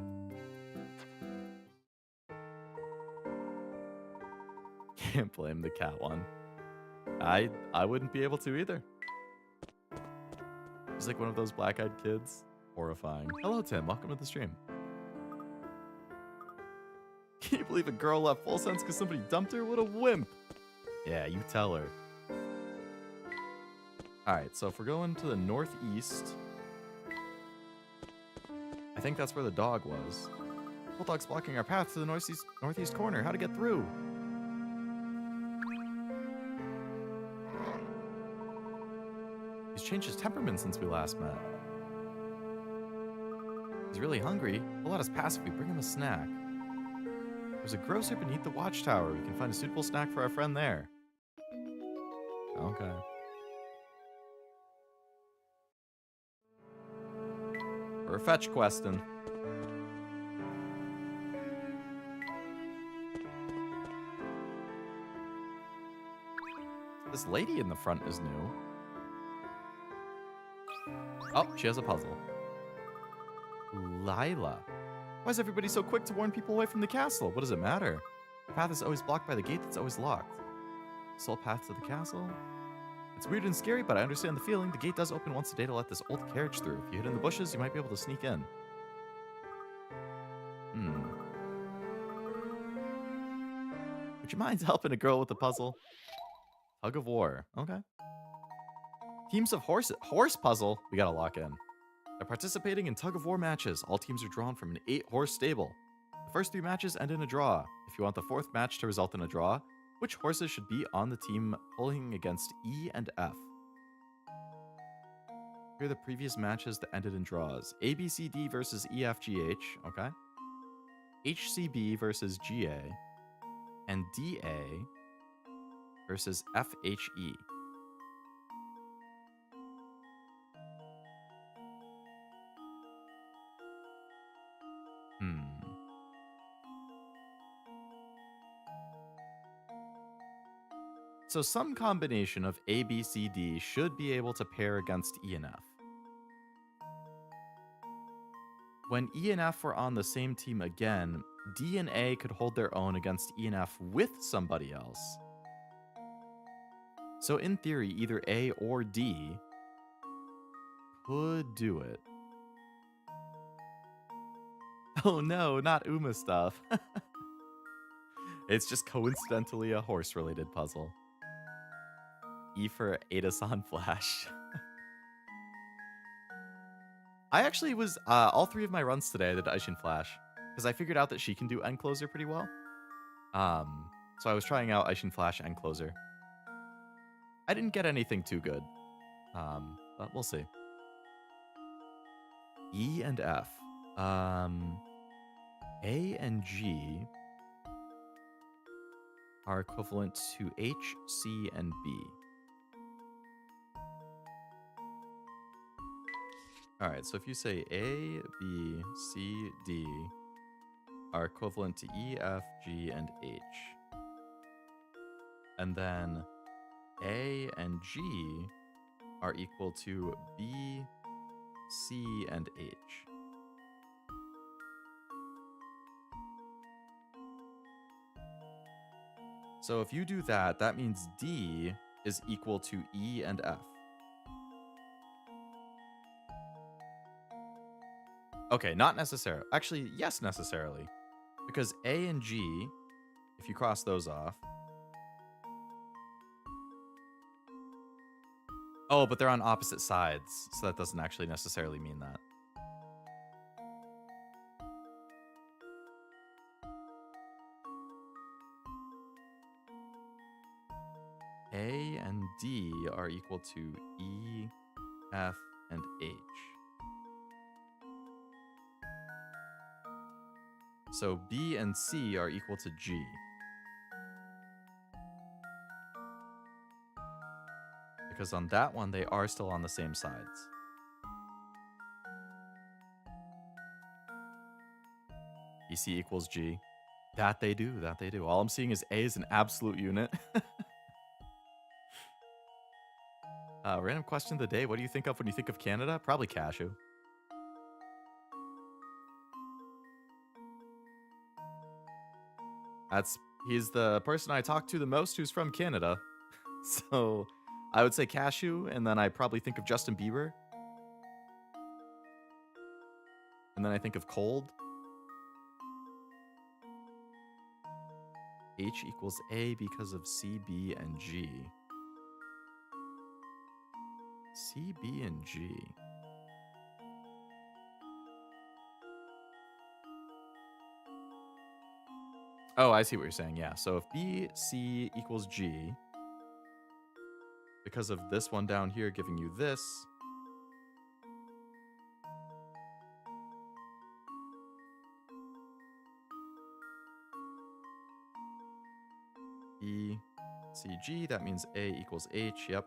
Can't blame the cat one. I wouldn't be able to either. He's like one of those black-eyed kids. Horrifying. Hello, Tim. Welcome to the stream. Can you believe a girl left full sense because somebody dumped her? What a wimp. Yeah, you tell her. Alright, so if we're going to the northeast, I think that's where the dog was. Bulldog's blocking our path to the northeast corner. How to get through? He's changed his temperament since we last met. He's really hungry. He'll let us pass if we bring him a snack. There's a grocer beneath the watchtower. We can find a suitable snack for our friend there. Okay. We're fetch questing. This lady in the front is new. Oh, she has a puzzle. Lila. Why is everybody so quick to warn people away from the castle? What does it matter? The path is always blocked by the gate that's always locked. Sole path to the castle? It's weird and scary, but I understand the feeling. The gate does open once a day to let this old carriage through. If you hid in the bushes, you might be able to sneak in. Would you mind helping a girl with the puzzle? Tug of war. Okay. Teams of horse puzzle. We gotta lock in. They're participating in tug of war matches. All teams are drawn from an 8-horse stable. The first 3 matches end in a draw. If you want the 4th match to result in a draw, which horses should be on the team pulling against E and F? Here are the previous matches that ended in draws. ABCD versus EFGH. Okay. HCB versus GA. And DA versus FHE. So some combination of A, B, C, D should be able to pair against E and F. When E and F were on the same team again, D and A could hold their own against E and F with somebody else. So in theory, either A or D could do it. Oh no, not Uma stuff. It's just coincidentally a horse-related puzzle. E for Ada-san Flash. I actually was, all 3 of my runs today I did Aishin Flash, because I figured out that she can do End Closer pretty well. So I was trying out Aishin Flash End Closer. I didn't get anything too good, but we'll see. E and F. A and G are equivalent to H, C, and B. Alright, so if you say A, B, C, D are equivalent to E, F, G, and H, and then A and G are equal to B, C, and H. So if you do that, that means D is equal to E and F. Okay, not necessarily. Actually, yes, necessarily. Because A and G, if you cross those off. Oh, but they're on opposite sides, so that doesn't actually necessarily mean that. A and D are equal to E, F, and H. So B and C are equal to G. Because on that one, they are still on the same sides. BC equals G. That they do, that they do. All I'm seeing is A is an absolute unit. Random question of the day. What do you think of when you think of Canada? Probably cashew. That's He's the person I talk to the most who's from Canada. So I would say cashew, and then I probably think of Justin Bieber. And then I think of cold. H equals A because of C, B, and G. C, B, and G. Oh, I see what you're saying. Yeah. So if B, C equals G, because of this one down here giving you this, B, C, G, that means A equals H. Yep.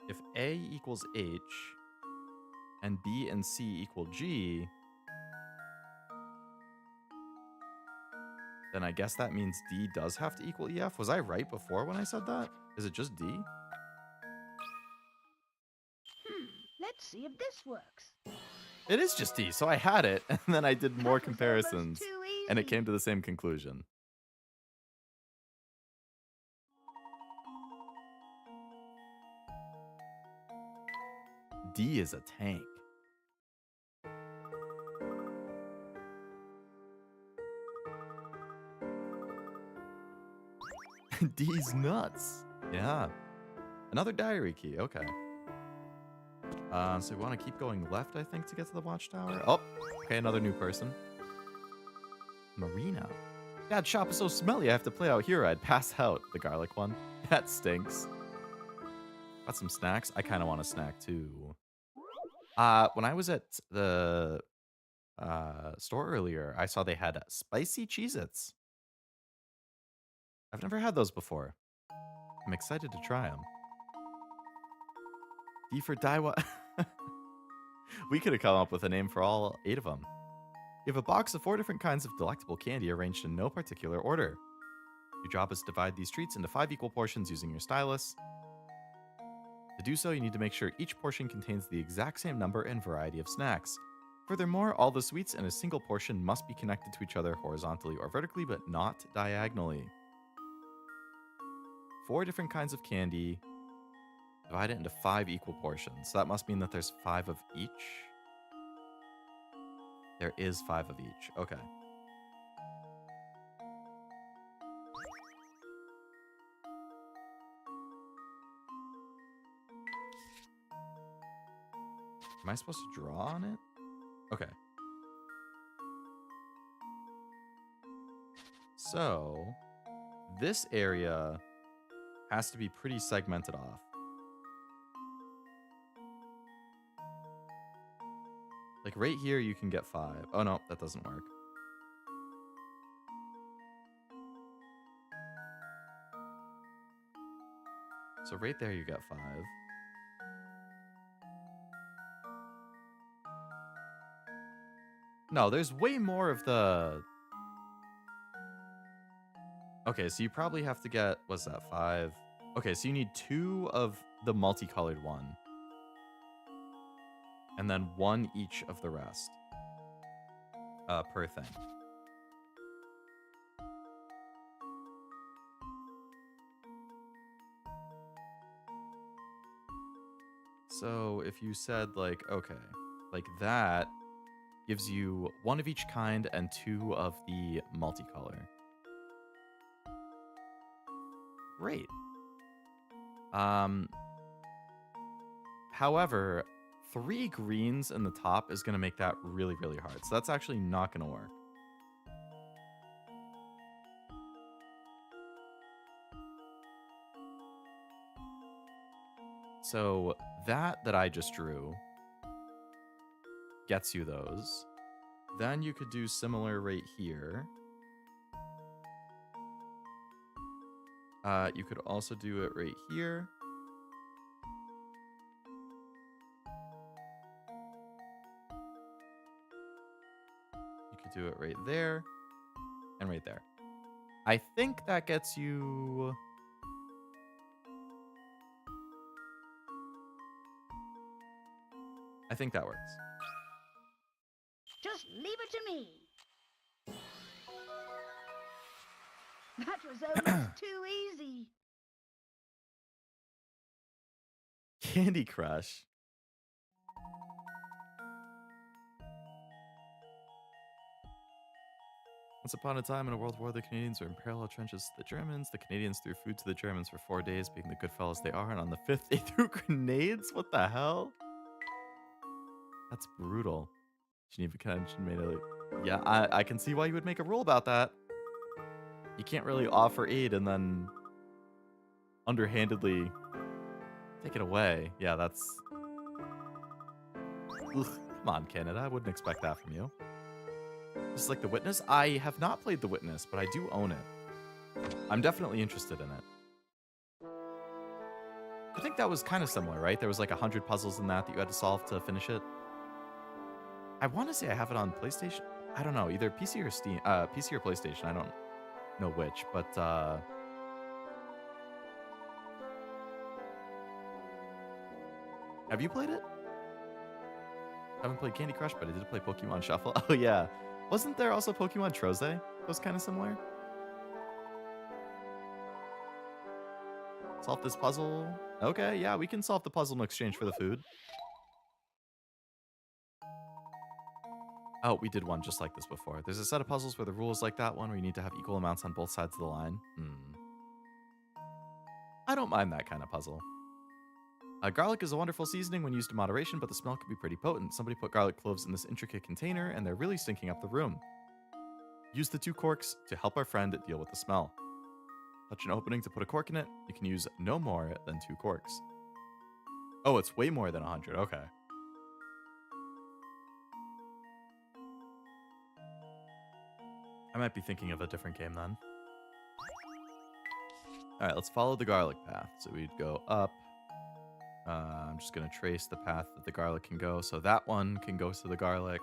If A equals H and B and C equal G, then I guess that means D does have to equal EF. Was I right before when I said that? Is it just D? Let's see if this works. It is just D, so I had it, and then I did more That was almost comparisons, too and it easy. came to the same conclusion. D is a tank. D's nuts. Yeah. Another diary key. Okay. So we want to keep going left, I think, to get to the watchtower. Oh, okay, another new person. Marina. Dad's shop is so smelly, I have to play out here. I'd pass out. The garlic one. That stinks. Got some snacks. I kind of want a snack, too. When I was at the store earlier, I saw they had spicy Cheez-Its. I've never had those before. I'm excited to try them. D for Daiwa. We could have come up with a name for all 8 of them. You have a box of 4 different kinds of delectable candy arranged in no particular order. Your job is to divide these treats into 5 equal portions using your stylus. To do so, you need to make sure each portion contains the exact same number and variety of snacks. Furthermore, all the sweets in a single portion must be connected to each other horizontally or vertically, but not diagonally. 4 different kinds of candy. Divide it into 5 equal portions. So that must mean that there's 5 of each. There is 5 of each. Okay. Am I supposed to draw on it? Okay. So, this area has to be pretty segmented off. Like right here, you can get 5. Oh no, that doesn't work. So right there, you get 5. No, there's way more of the... Okay, so you probably have to get... What's that, 5? Okay, so you need 2 of the multicolored one. And then 1 each of the rest. Per thing. So if you said like, okay, like that gives you 1 of each kind and 2 of the multicolor. Great. However, 3 greens in the top is going to make that really, really hard. So that's actually not going to work. So that I just drew gets you those. Then you could do similar right here. You could also do it right here. You could do it right there and right there. I think that gets you... I think that works. Just leave it to me. That was almost too easy. Candy Crush. Once upon a time in a world war, the Canadians were in parallel trenches to the Germans. The Canadians threw food to the Germans for 4 days, being the good fellows they are, and on the 5th they threw grenades? What the hell? That's brutal. Geneva Convention made a... Yeah, I can see why you would make a rule about that. You can't really offer aid and then underhandedly take it away. Yeah, that's... Ugh, come on, Canada. I wouldn't expect that from you. This is like The Witness. I have not played The Witness, but I do own it. I'm definitely interested in it. I think that was kind of similar, right? There was like 100 puzzles in that you had to solve to finish it. I want to say I have it on PlayStation. I don't know, either PC or Steam, PC or PlayStation. I don't know which, but have you played it? I haven't played Candy Crush, but I did play Pokemon Shuffle. Oh yeah, wasn't there also Pokemon Troze? That was kind of similar. Solve this puzzle. Okay, yeah, we can solve the puzzle in exchange for the food. Oh, we did one just like this before. There's a set of puzzles where the rule is like that one, where you need to have equal amounts on both sides of the line. I don't mind that kind of puzzle. Garlic is a wonderful seasoning when used in moderation, but the smell can be pretty potent. Somebody put garlic cloves in this intricate container, and they're really stinking up the room. Use the 2 corks to help our friend deal with the smell. Touch an opening to put a cork in it. You can use no more than 2 corks. Oh, it's way more than 100. Okay. I might be thinking of a different game then. All right, let's follow the garlic path. So we'd go up. I'm just going to trace the path that the garlic can go. So that one can go to the garlic.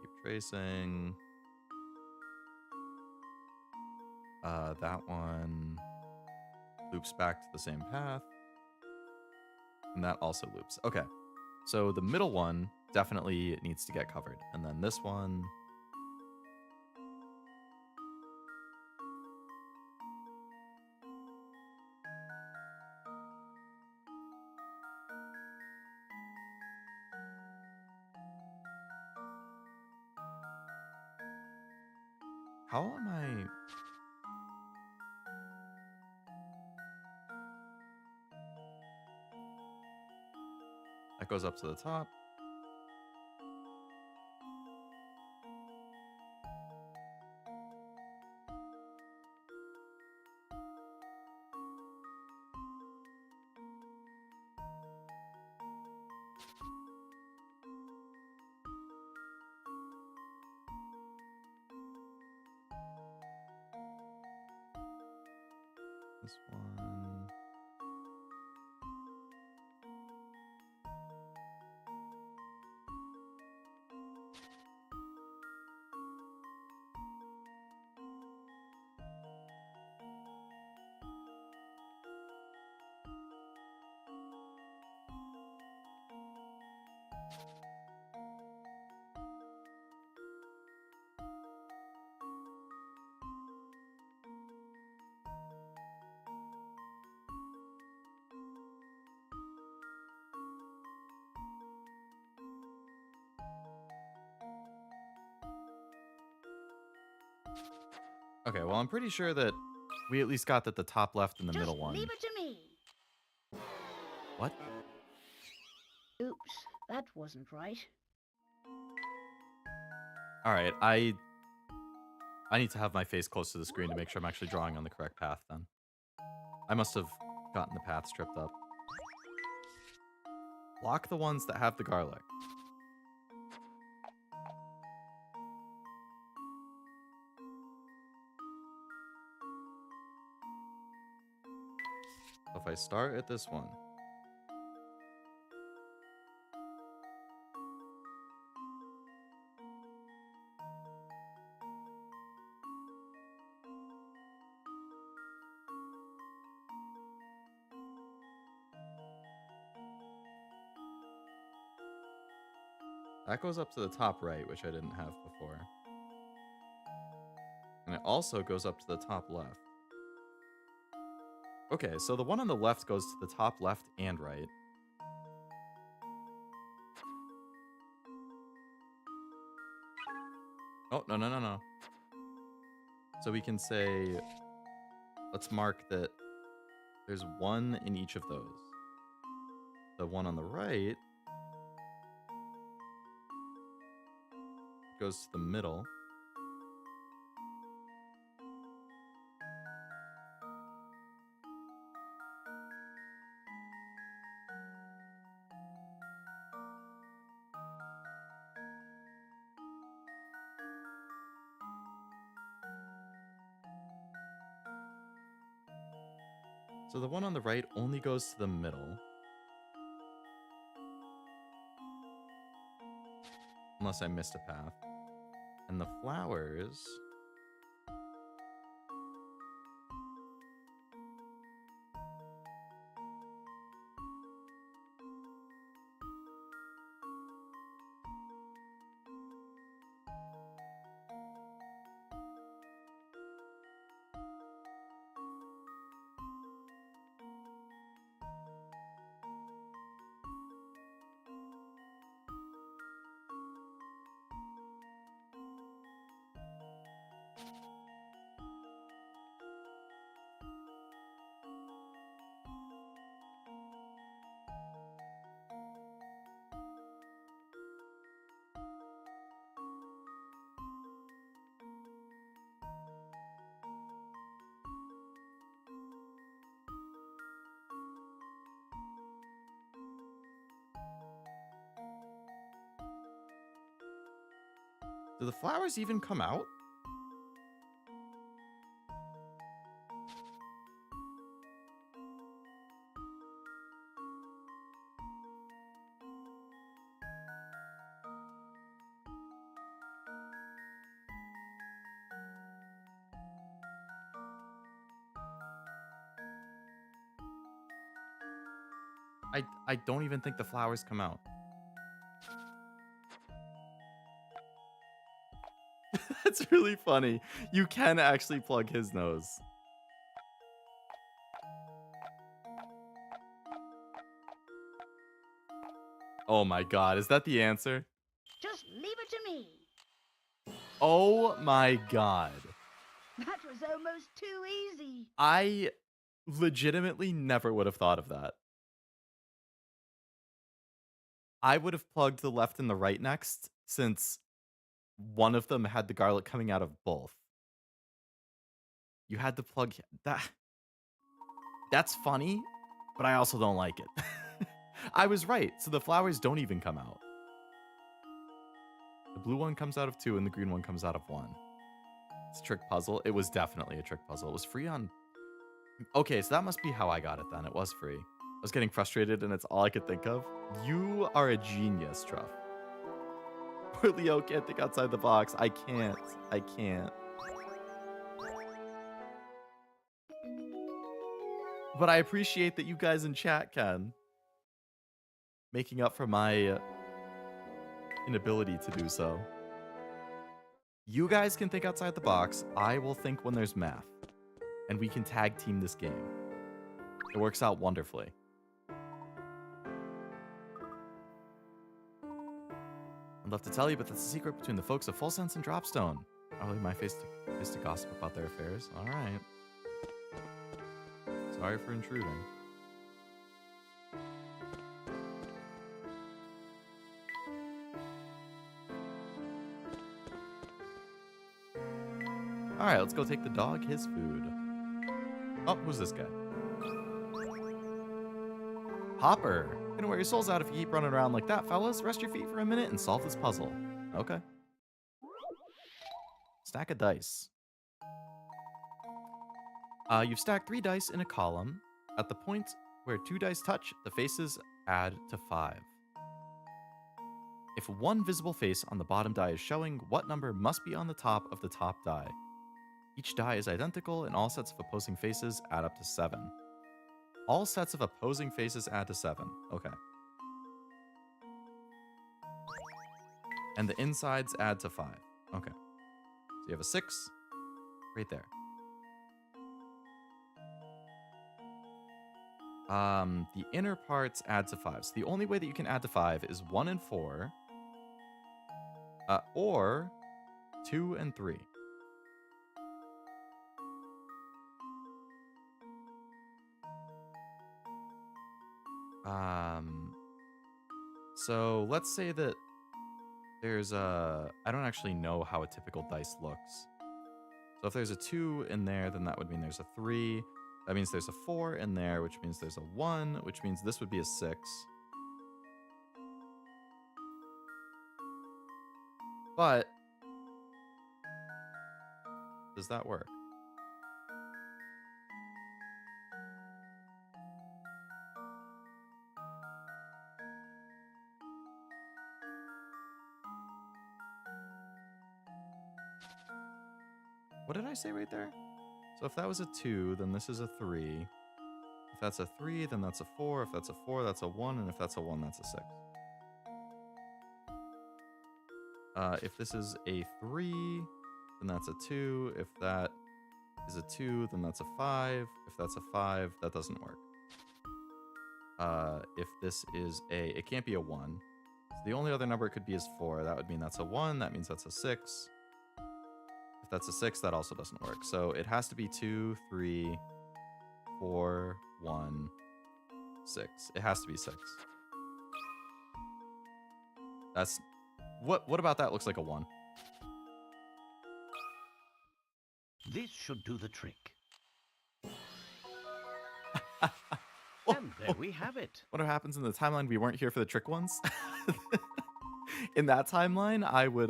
Keep tracing. That one loops back to the same path. And that also loops. Okay. So the middle one definitely needs to get covered. And then this one... How am I... That goes up to the top. This one... Okay, well, I'm pretty sure that we at least got that the top left and the middle one. Leave it to me. What? Oops, that wasn't right. All right, I need to have my face close to the screen to make sure I'm actually drawing on the correct path then. I must have gotten the path stripped up. Block the ones that have the garlic. So if I start at this one. That goes up to the top right, which I didn't have before. And it also goes up to the top left. Okay, so the one on the left goes to the top left and right. Oh, no, no, no, no. So we can say, let's mark that there's one in each of those. The one on the right goes to the middle. So the one on the right only goes to the middle. Unless I missed a path. And the flowers... Do the flowers even come out? I don't even think the flowers come out. That's really funny. You can actually plug his nose. Oh my god, is that the answer? Just leave it to me. Oh my god. That was almost too easy. I legitimately never would have thought of that. I would have plugged the left and the right next, since one of them had the garlic coming out of both. You had to plug that. That's funny, but I also don't like it. I was right, so the flowers don't even come out. The blue one comes out of 2 and the green one comes out of 1. It's a trick puzzle. It was definitely a trick puzzle. It was free on... Okay, so that must be how I got it then. It was free. I was getting frustrated and it's all I could think of. You are a genius, Truff. Poor Leo can't think outside the box. I can't. I can't. But I appreciate that you guys in chat can. Making up for my inability to do so. You guys can think outside the box. I will think when there's math. And we can tag team this game. It works out wonderfully. I'd love to tell you, but that's a secret between the folks of Full Sense and Dropstone. I'll leave my face to gossip about their affairs. All right. Sorry for intruding. All right, let's go take the dog his food. Oh, who's this guy? Hopper. Gonna wear your souls out if you keep running around like that, fellas. Rest your feet for a minute and solve this puzzle. Okay. Stack of dice. You've stacked 3 dice in a column. At the point where 2 dice touch, the faces add to 5. If one visible face on the bottom die is showing, what number must be on the top of the top die? Each die is identical, and all sets of opposing faces add up to 7. All sets of opposing faces add to 7. Okay. And the insides add to 5. Okay. So you have a 6 right there. The inner parts add to 5. So the only way that you can add to 5 is 1 and 4, or 2 and 3. So let's say that there's a, I don't actually know how a typical dice looks. So if there's a 2 in there, then that would mean there's a 3. That means there's a 4 in there, which means there's a 1, which means this would be a 6. But does that work? What did I say right there? So if that was a 2, then this is a 3. If that's a 3, then that's a 4. If that's a 4, that's a 1. And if that's a 1, that's a 6. If this is a 3, then that's a 2. If that is a 2, then that's a 5. If that's a 5, that doesn't work. If this is it can't be a 1. So the only other number it could be is 4. That would mean that's a 1. That means that's a 6. If that's a 6, that also doesn't work. So it has to be 2, 3, 4, 1, 6. It has to be 6. That's... What about that looks like a 1? This should do the trick. Oh, And there we have it. what happens in the timeline we weren't here for the trick ones? In that timeline, I would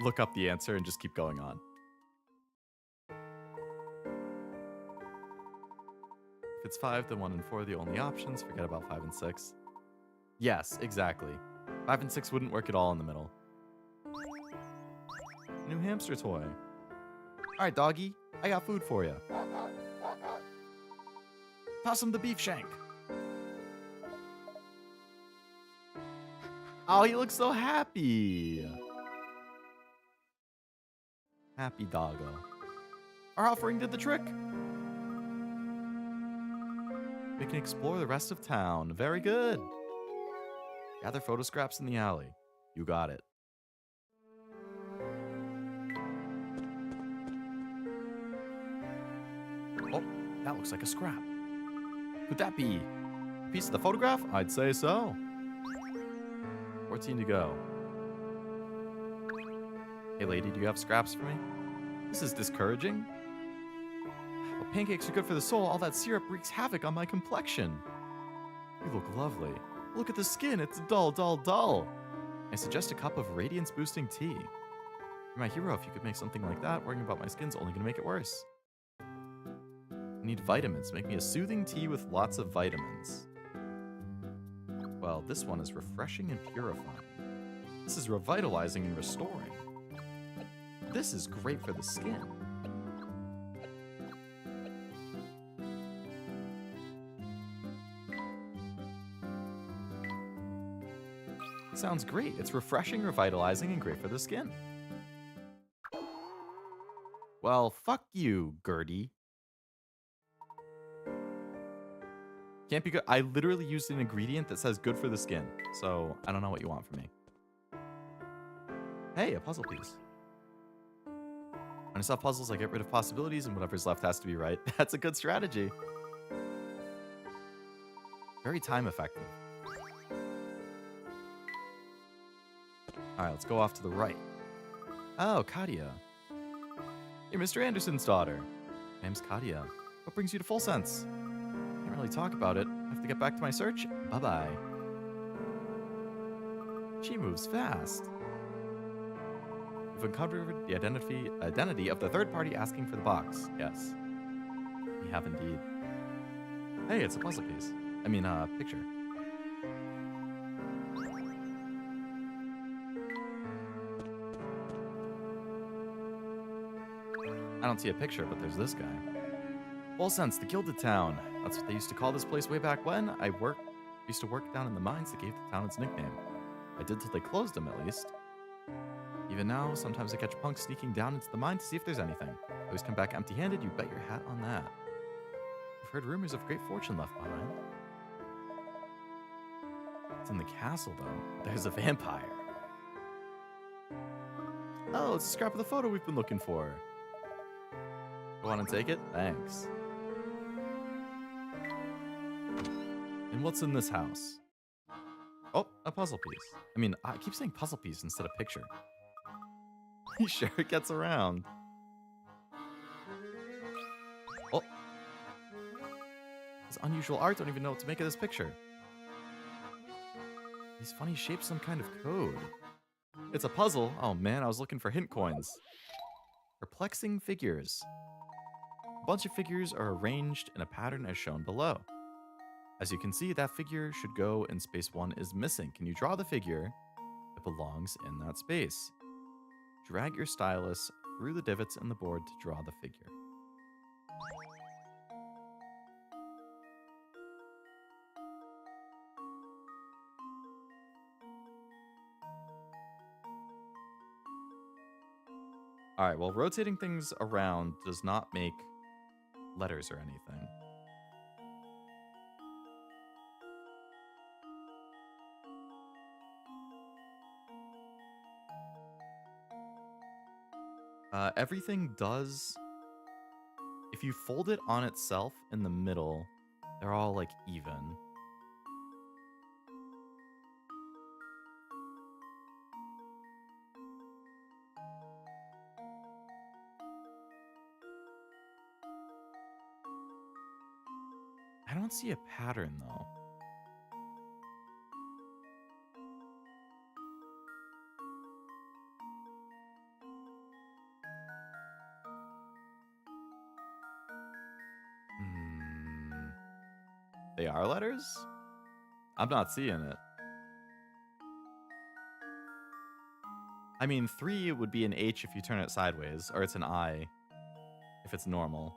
look up the answer and just keep going on. If it's 5, then 1 and 4 are the only options. Forget about 5 and 6. Yes, exactly. 5 and 6 wouldn't work at all in the middle. New hamster toy. Alright, doggy. I got food for you. Toss him the beef shank. Oh, he looks so happy. Happy doggo. Our offering did the trick. We can explore the rest of town. Very good. Gather photo scraps in the alley. You got it. Oh, that looks like a scrap. Could that be a piece of the photograph? I'd say so. 14 to go. Hey lady, do you have scraps for me? This is discouraging. Well, pancakes are good for the soul. All that syrup wreaks havoc on my complexion. You look lovely. Look at the skin. It's dull, dull, dull. I suggest a cup of radiance-boosting tea. You're my hero. If you could make something like that, worrying about my skin's only going to make it worse. I need vitamins. Make me a soothing tea with lots of vitamins. Well, this one is refreshing and purifying. This is revitalizing and restoring. This is great for the skin. Sounds great. It's refreshing, revitalizing, and great for the skin. Well, fuck you, Gertie. Can't be good. I literally used an ingredient that says good for the skin, so I don't know what you want from me. Hey, a puzzle piece. When I solve puzzles, I get rid of possibilities, and whatever's left has to be right. That's a good strategy. Very time effective. Alright, let's go off to the right. Oh, Katia. You're Mr. Anderson's daughter. My name's Katia. What brings you to Full Sense? Can't really talk about it. I have to get back to my search. Bye-bye. She moves fast. We've uncovered the identity of the third party asking for the box. Yes. We have indeed. Hey, it's a puzzle piece. I mean, picture. I don't see a picture, but there's this guy. Full Sense, the Gilded Town. That's what they used to call this place way back when. Used to work down in the mines that gave the town its nickname. I did till they closed them, at least. Even now, sometimes I catch punks sneaking down into the mine to see if there's anything. Always come back empty-handed, you bet your hat on that. I've heard rumors of great fortune left behind. It's in the castle, though. There's a vampire. Oh, it's a scrap of the photo we've been looking for. You want to take it? Thanks. And what's in this house? Oh, a puzzle piece. I mean, I keep saying puzzle piece instead of picture. You sure it gets around? Oh. This unusual art, don't even know what to make of this picture. These funny shapes, some kind of code. It's a puzzle. Oh man, I was looking for hint coins. Perplexing figures. A bunch of figures are arranged in a pattern as shown below. As you can see, that figure should go in space 1 is missing. Can you draw the figure that belongs in that space? Drag your stylus through the divots in the board to draw the figure. Alright, well, rotating things around does not make letters or anything. Everything does... If you fold it on itself in the middle, they're all, like, even. I don't see a pattern, though. They are letters? I'm not seeing it. I mean, 3 would be an H if you turn it sideways, or it's an I if it's normal.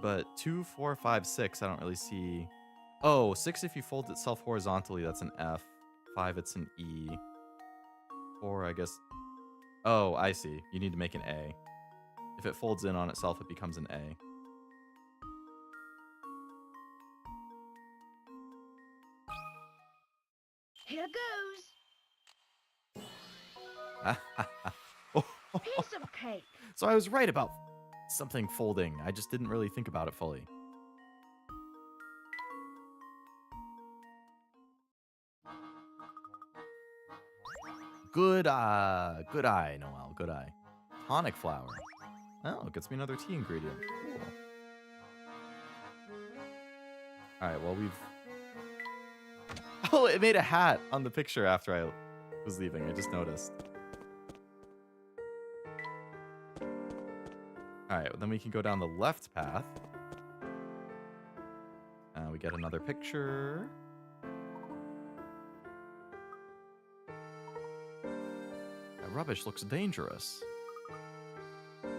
But 2, 4, 5, 6, I don't really see... Oh, 6 if you fold itself horizontally, that's an F. 5, it's an E. 4, I guess... Oh, I see. You need to make an A. If it folds in on itself, it becomes an A. Here goes. Oh, Piece of cake. so I was right about something folding. I just didn't really think about it fully. Good eye, Noel. Good eye. Tonic flower. Oh, it gets me another tea ingredient. Cool. Alright, well, we've... Oh, it made a hat on the picture after I was leaving. I just noticed. Alright, well, then we can go down the left path. We get another picture. That rubbish looks dangerous. I've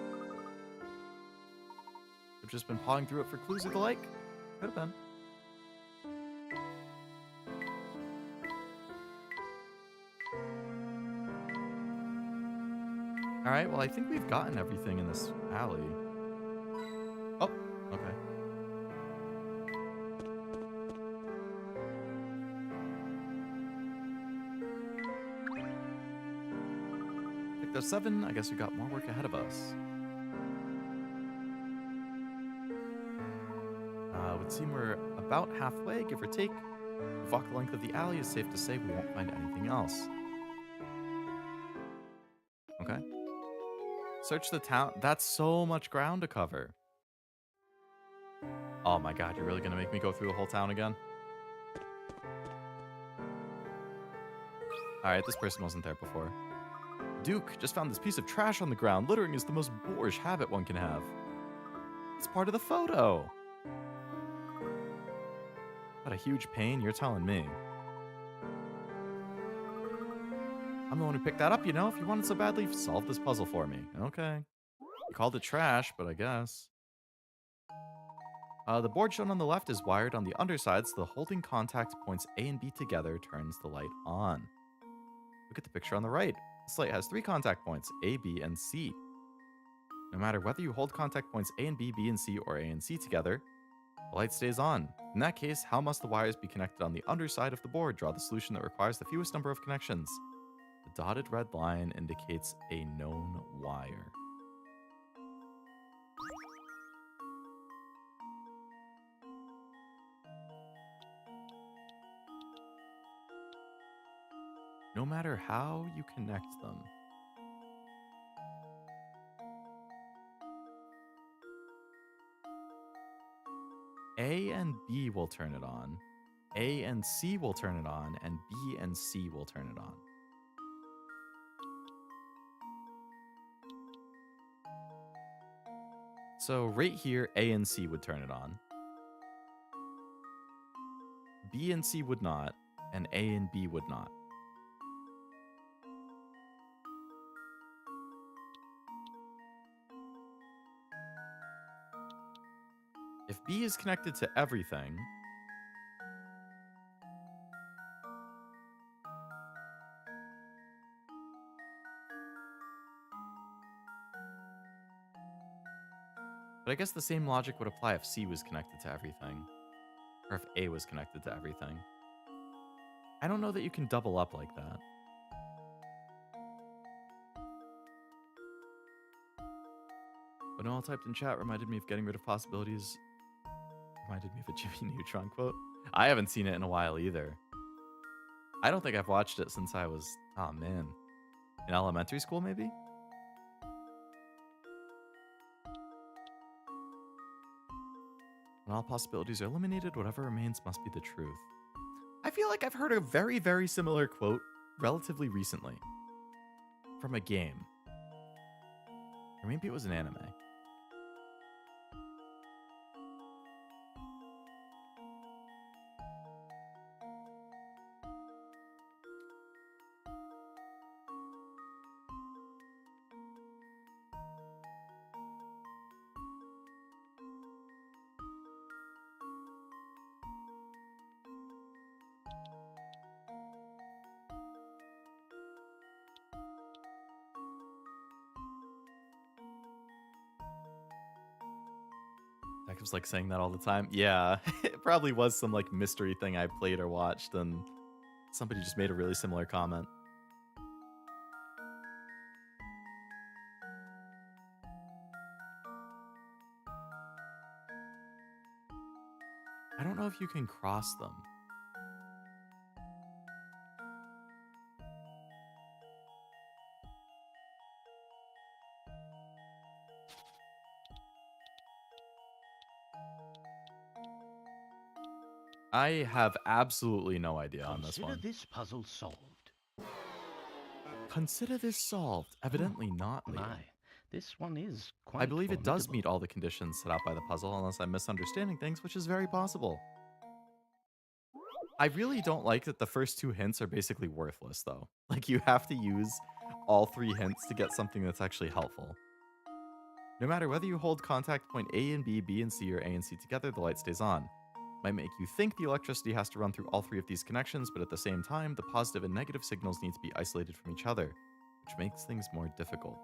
just been pawing through it for clues or the like. Could have been. Alright, well, I think we've gotten everything in this alley. Oh, okay. Pick those 7. I guess we got more work ahead of us. Would seem we're about halfway, give or take. If we walk the length of the alley, it's safe to say we won't find anything else. Okay. Search the town. That's so much ground to cover. Oh my god, you're really gonna make me go through the whole town again? Alright, this person wasn't there before. Duke just found this piece of trash on the ground. Littering is the most boorish habit one can have. It's part of the photo. What a huge pain, you're telling me. I'm the one who picked that up, you know. If you want it so badly, solve this puzzle for me. Okay. You called it trash, but I guess. The board shown on the left is wired on the underside, so the holding contact points A and B together turns the light on. Look at the picture on the right. This light has 3 contact points, A, B, and C. No matter whether you hold contact points A and B, B and C, or A and C together, the light stays on. In that case, how must the wires be connected on the underside of the board? Draw the solution that requires the fewest number of connections. The dotted red line indicates a known wire. No matter how you connect them. A and B will turn it on, A and C will turn it on, and B and C will turn it on. So right here, A and C would turn it on. B and C would not, and A and B would not. If B is connected to everything, but I guess the same logic would apply if C was connected to everything, or if A was connected to everything. I don't know that you can double up like that. But all typed in chat reminded me of getting rid of possibilities. Reminded me of a Jimmy Neutron quote. I haven't seen it in a while either. I don't think I've watched it since I was, oh man, in elementary school maybe? When all possibilities are eliminated, whatever remains must be the truth. I feel like I've heard a very, very similar quote relatively recently from a game. Or maybe it was an anime. I was like saying that all the time. Yeah, it probably was some like mystery thing I played or watched, and somebody just made a really similar comment. I don't know if you can cross them. I have absolutely no idea on this one. Consider this puzzle solved. Consider this solved. Evidently not, Leo. My, this one is quite I believe it does formidable. meet all the conditions set out by the puzzle, unless I'm misunderstanding things, which is very possible. I really don't like that the first 2 hints are basically worthless, though. Like, you have to use all 3 hints to get something that's actually helpful. No matter whether you hold contact point A and B, B and C, or A and C together, the light stays on. Might make you think the electricity has to run through all 3 of these connections, but at the same time, the positive and negative signals need to be isolated from each other, which makes things more difficult.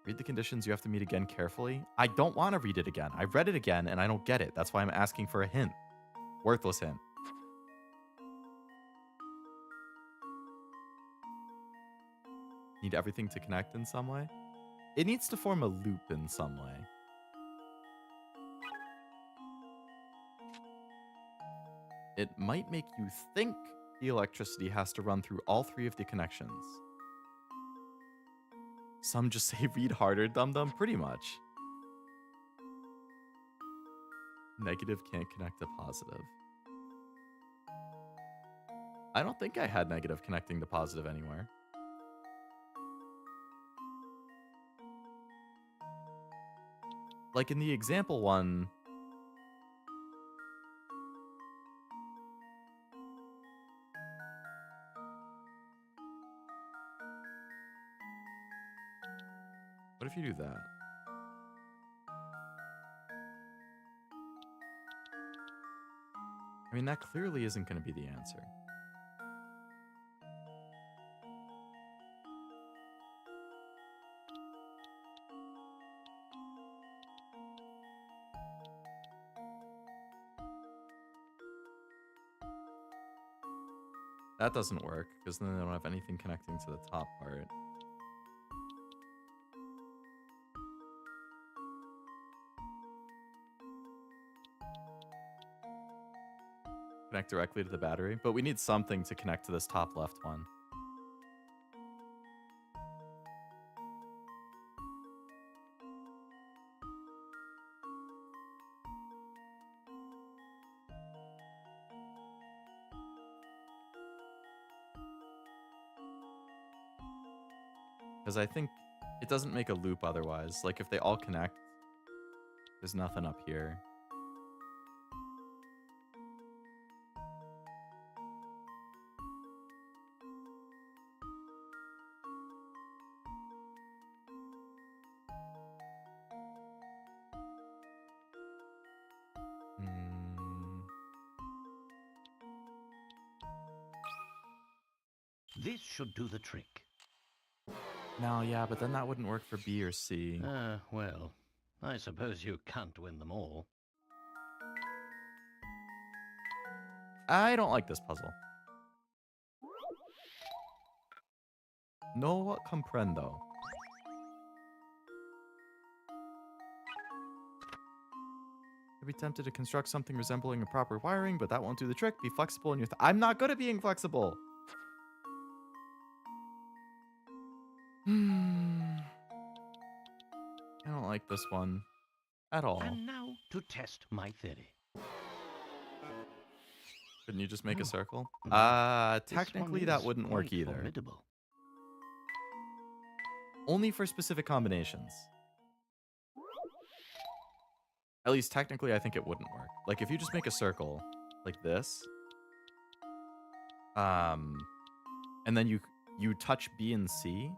Read the conditions you have to meet again carefully. I don't want to read it again. I read it again and I don't get it. That's why I'm asking for a hint. Worthless hint. Need everything to connect in some way? It needs to form a loop in some way. It might make you think the electricity has to run through all 3 of the connections. Some just say read harder, dum-dum, pretty much. Negative can't connect to positive. I don't think I had negative connecting to positive anywhere. Like in the example one, what if you do that? I mean, that clearly isn't going to be the answer. That doesn't work, because then they don't have anything connecting to the top part. Connect directly to the battery, but we need something to connect to this top left one. Because I think it doesn't make a loop otherwise. Like, if they all connect, there's nothing up here. This should do the trick. No, yeah, but then that wouldn't work for B or C. Well, I suppose you can't win them all. I don't like this puzzle. No comprendo. I'd be tempted to construct something resembling a proper wiring, but that won't do the trick. Be flexible in your... I'm not good at being flexible. I don't like this one at all. And now to test my theory. Couldn't you just make a circle? No, Technically that wouldn't work either. Formidable. Only for specific combinations. At least technically I think it wouldn't work. Like if you just make a circle like this, and then you touch B and C,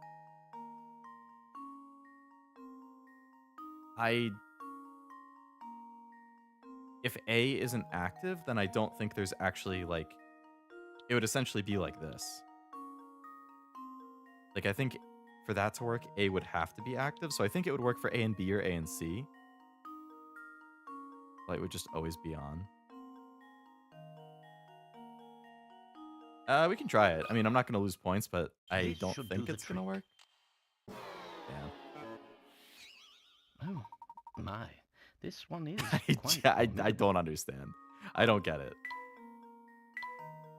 if A isn't active, then I don't think there's actually, like, it would essentially be like this. Like, I think for that to work, A would have to be active. So I think it would work for A and B or A and C. Light would just always be on. We can try it. I mean, I'm not going to lose points, but I don't think it's going to work. Yeah. Oh, my. This one is I don't understand. I don't get it.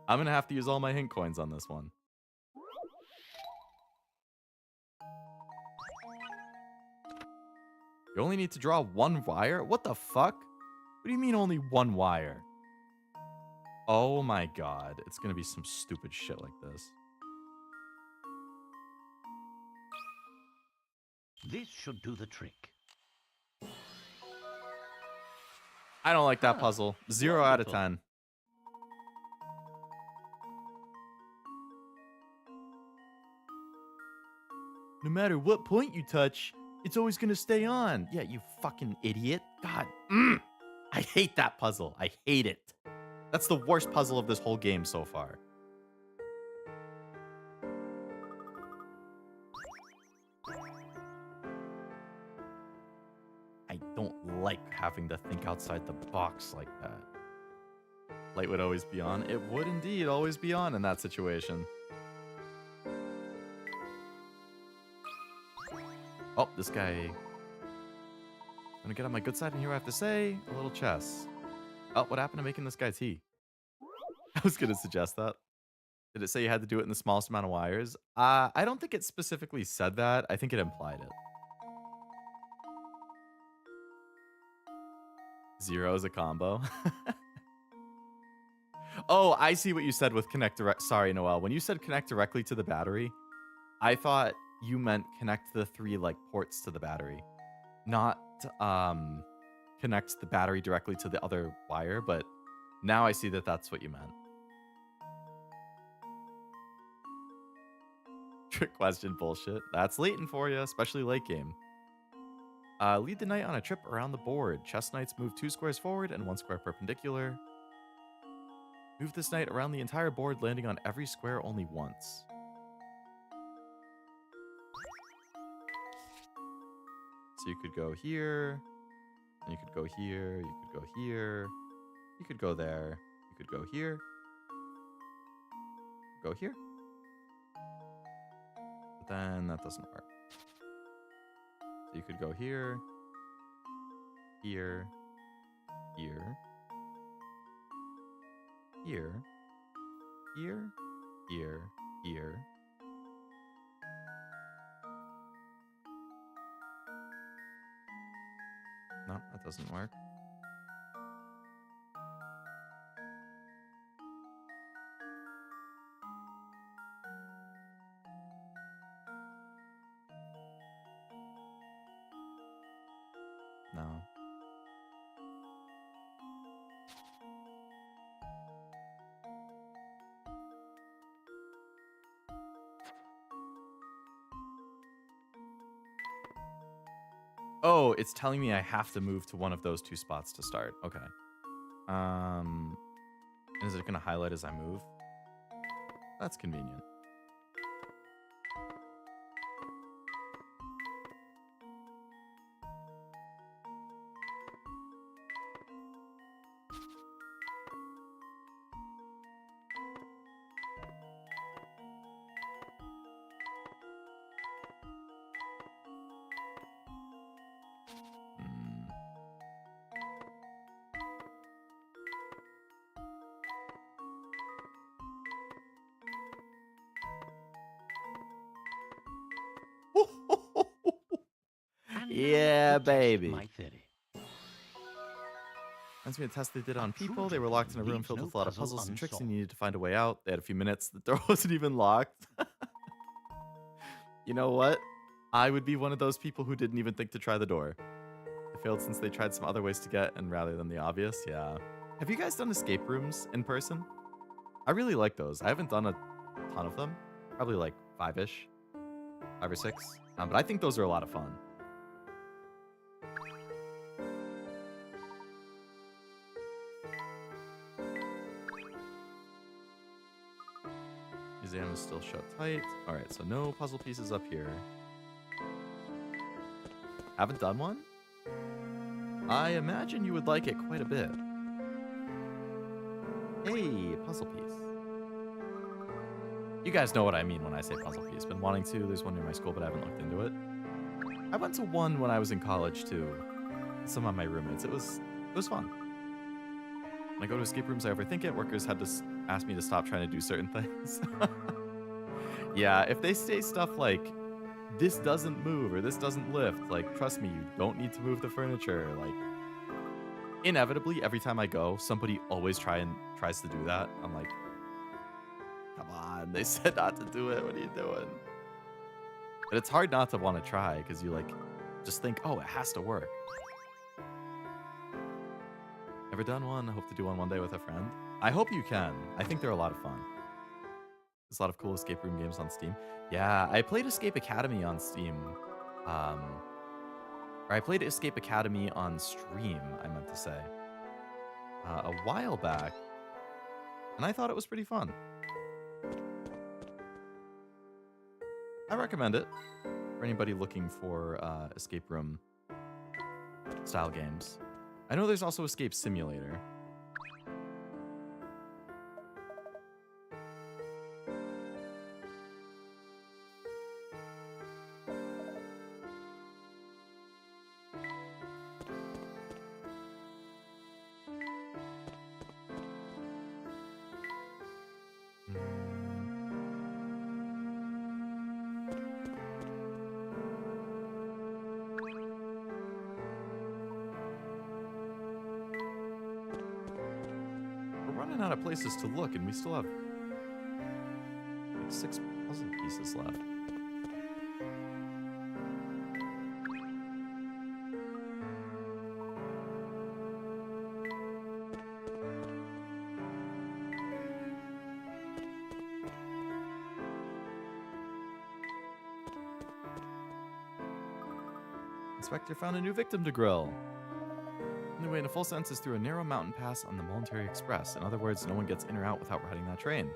I'm going to have to use all my hint coins on this one. You only need to draw one wire? What the fuck? What do you mean only one wire? Oh my god. It's going to be some stupid shit like this. This should do the trick. I don't like that puzzle. 0 out of 10. No matter what point you touch, it's always going to stay on. Yeah, you fucking idiot. God. I hate that puzzle. I hate it. That's the worst puzzle of this whole game so far. I don't like having to think outside the box like that. Light would always be on. It would indeed always be on in that situation. Oh, this guy. I'm gonna get on my good side and hear what I have to say. A little chess. Oh, what happened to making this guy tea? I was gonna suggest that. Did it say you had to do it in the smallest amount of wires? I don't think it specifically said that. I think it implied it. 0 is a combo. Oh, I see what you said with connect direct. Sorry, Noel. When you said connect directly to the battery, I thought you meant connect the 3 like ports to the battery, not connect the battery directly to the other wire. But now I see that that's what you meant. Trick question bullshit. That's Layton for you, especially late game. Lead the knight on a trip around the board. Chess knights move 2 squares forward and 1 square perpendicular. Move this knight around the entire board, landing on every square only once. So you could go here, and you could go here, you could go here, you could go there, you could go here, go here. But then that doesn't work. So you could go here, here, here, here, here, here, here. No, that doesn't work. No. Oh, it's telling me I have to move to one of those two spots to start. Okay. Is it going to highlight as I move? That's convenient. Yeah, baby. My theory. Reminds me of a test they did on people. They were locked in a room filled with a lot of puzzles and tricks and needed to find a way out. They had a few minutes. The door wasn't even locked. You know what? I would be one of those people who didn't even think to try the door. They failed since they tried some other ways to get in rather than the obvious. Yeah. Have you guys done escape rooms in person? I really like those. I haven't done a ton of them. Probably like 5-ish. 5 or 6. But I think those are a lot of fun. Museum is still shut tight. Alright, so no puzzle pieces up here. Haven't done one? I imagine you would like it quite a bit. Hey, puzzle piece. You guys know what I mean when I say puzzle piece. Been wanting to. There's one near my school, but I haven't looked into it. I went to one when I was in college too. Some of my roommates. It was fun. When I go to escape rooms, I overthink it. Workers had to ask me to stop trying to do certain things. Yeah, if they say stuff like, this doesn't move or this doesn't lift, like, trust me, you don't need to move the furniture. Like, inevitably, every time I go, somebody always tries to do that. I'm like, come on, they said not to do it. What are you doing? But it's hard not to want to try because you, like, just think, oh, it has to work. Ever done one? I hope to do one day with a friend. I hope you can. I think they're a lot of fun. There's a lot of cool escape room games on Steam. Yeah, I played Escape Academy on Steam. Or I played Escape Academy on stream, I meant to say. A while back. And I thought it was pretty fun. I recommend it for anybody looking for escape room style games. I know there's also Escape Simulator. Places to look, and we still have like 6 puzzle pieces left. Inspector found a new victim to grill. only way in a full sense is through a narrow mountain pass on the Voluntary Express. In other words, no one gets in or out without riding that train.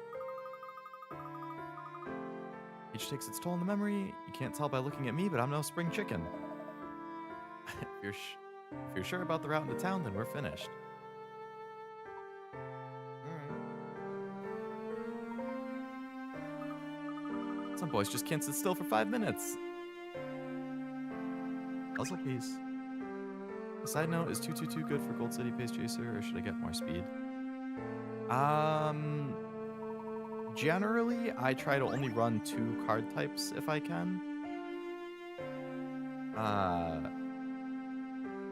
Each takes its toll on the memory. You can't tell by looking at me, but I'm no spring chicken. if you're sure about the route into town, then we're finished. Alright. Some boys just can't sit still for 5 minutes. Puzzle piece. A side note, is 222 good for Gold City Pace Chaser, or should I get more speed? Generally, I try to only run 2 card types if I can.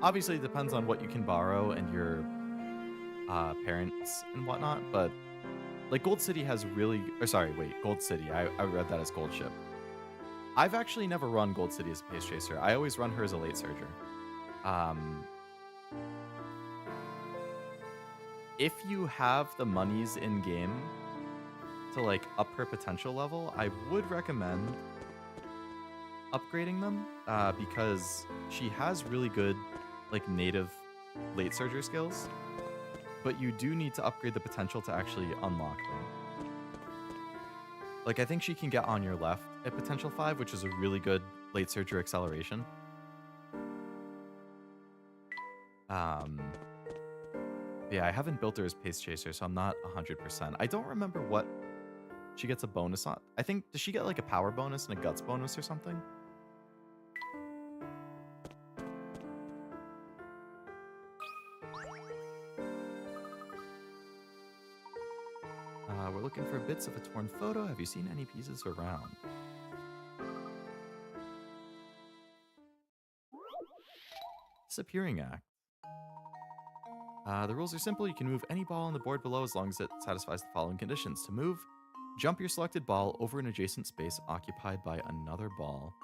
Obviously, it depends on what you can borrow and your parents and whatnot, but like Gold City has really... Or sorry, wait, Gold City. I read that as Gold Ship. I've actually never run Gold City as a Pace Chaser. I always run her as a Late Surger. If you have the monies in game to like up her potential level, I would recommend upgrading them because she has really good like native Late Surger skills, but you do need to upgrade the potential to actually unlock them. Like I think she can get on your left at potential 5, which is a really good Late Surger acceleration. Yeah, I haven't built her as Pace Chaser, so I'm not 100%. I don't remember what she gets a bonus on. I think, does she get like a power bonus and a guts bonus or something? We're looking for bits of a torn photo. Have you seen any pieces around? Disappearing act. The rules are simple. You can move any ball on the board below as long as it satisfies the following conditions. To move, jump your selected ball over an adjacent space occupied by another ball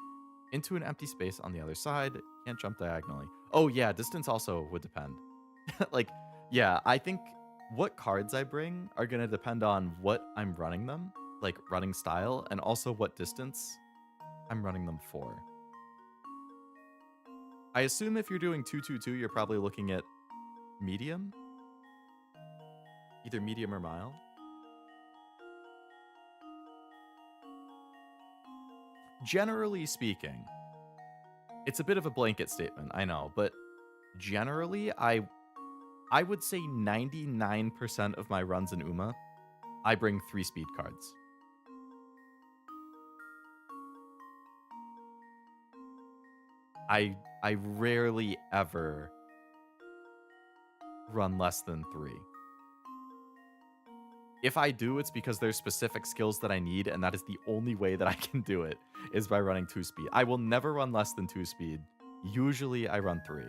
into an empty space on the other side. Can't jump diagonally. Oh yeah, distance also would depend. Like, yeah, I think what cards I bring are going to depend on what I'm running them, like running style, and also what distance I'm running them for. I assume if you're doing 222, you're probably looking at medium? Either medium or mild? Generally speaking, it's a bit of a blanket statement, I know, but generally, I would say 99% of my runs in Uma, I bring 3 speed cards. I rarely ever run less than 3. If I do, it's because there's specific skills that I need, and that is the only way that I can do it, is by running 2 speed. I will never run less than 2 speed. Usually I run 3.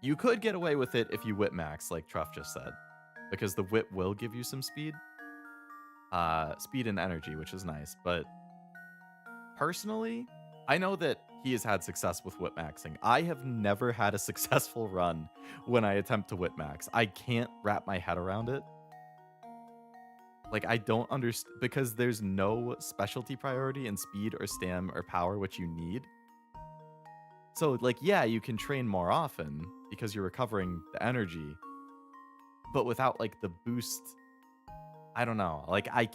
You could get away with it if you whip max, like Truff just said, because the whip will give you some speed. Speed and energy, which is nice, but personally, I know that he has had success with whip maxing. I have never had a successful run when I attempt to whip max. I can't wrap my head around it. Like, I don't understand, because there's no specialty priority in speed or stam or power, which you need. So, like, yeah, you can train more often because you're recovering the energy, but without, like, the boost, I don't know. Like, I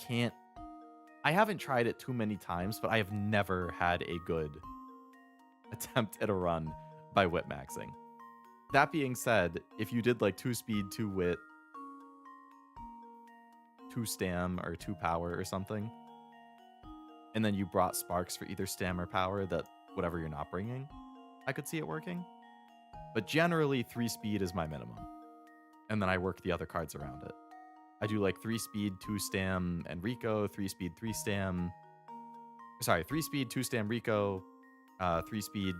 haven't tried it too many times, but I have never had a good attempt at a run by whip maxing. That being said, if you did like 2 speed, 2 wit, 2 stam, or 2 power or something, and then you brought sparks for either stam or power, that whatever you're not bringing, I could see it working. But generally 3 speed is my minimum, and then I work the other cards around it. I do like 3 speed, 2 stam, and Rico, 3 speed, 3 stam. Sorry, 3 speed, 2 stam, Rico, 3 speed,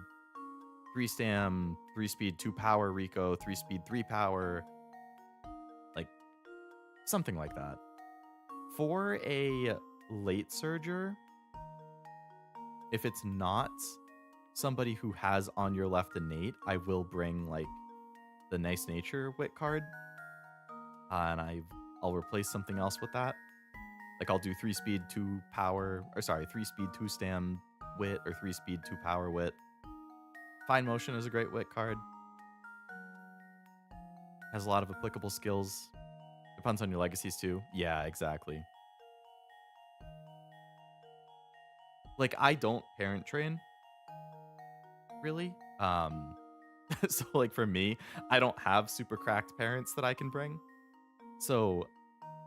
3 stam, 3 speed, 2 power, Rico, 3 speed, 3 power. Like, something like that. For a Late Surger, if it's not somebody who has on your left innate, I will bring, like, the Nice Nature wit card. And I'll replace something else with that. Like, I'll do 3 speed, 2 power, or sorry, 3 speed, 2 stam wit or 3 speed, 2 power wit. Fine Motion is a great wit card. Has a lot of applicable skills. Depends on your legacies too. Yeah, exactly. Like, I don't parent train, really. So like for me, I don't have super cracked parents that I can bring. So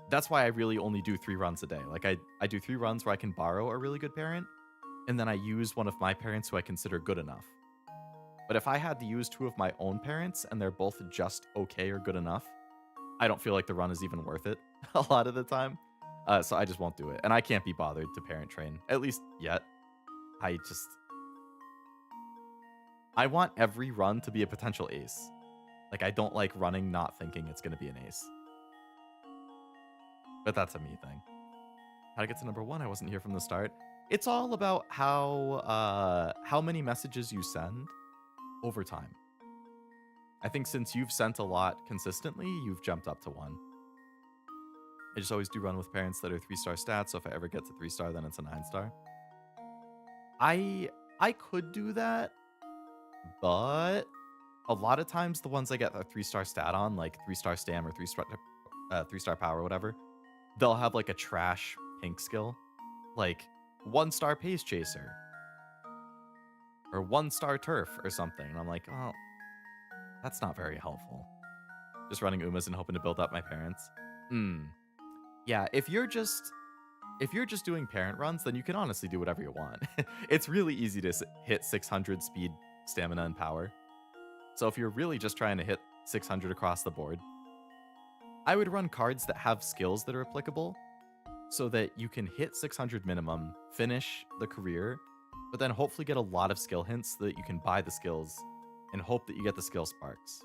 that's why I really only do 3 runs a day. Like I do 3 runs where I can borrow a really good parent, and then I use one of my parents who I consider good enough. But if I had to use 2 of my own parents and they're both just okay or good enough, I don't feel like the run is even worth it a lot of the time. So I just won't do it. And I can't be bothered to parent train, at least yet. I want every run to be a potential ace. Like, I don't like running not thinking it's going to be an ace. But that's a me thing. How to get to number 1? I wasn't here from the start. It's all about how many messages you send over time. I think since you've sent a lot consistently, you've jumped up to 1. I just always do run with parents that are 3-star stats, so if I ever get to 3-star, then it's a 9-star. I could do that, but a lot of times the ones I get a 3-star stat on, like 3-star stam or 3-star power or whatever, they'll have like a trash pink skill, like 1-star pace chaser or 1-star turf or something. And I'm like, oh, that's not very helpful. Just running Umas and hoping to build up my parents. Yeah, if you're just doing parent runs, then you can honestly do whatever you want. It's really easy to hit 600 speed, stamina, and power. So if you're really just trying to hit 600 across the board, I would run cards that have skills that are applicable so that you can hit 600 minimum, finish the career, but then hopefully get a lot of skill hints so that you can buy the skills and hope that you get the skill sparks.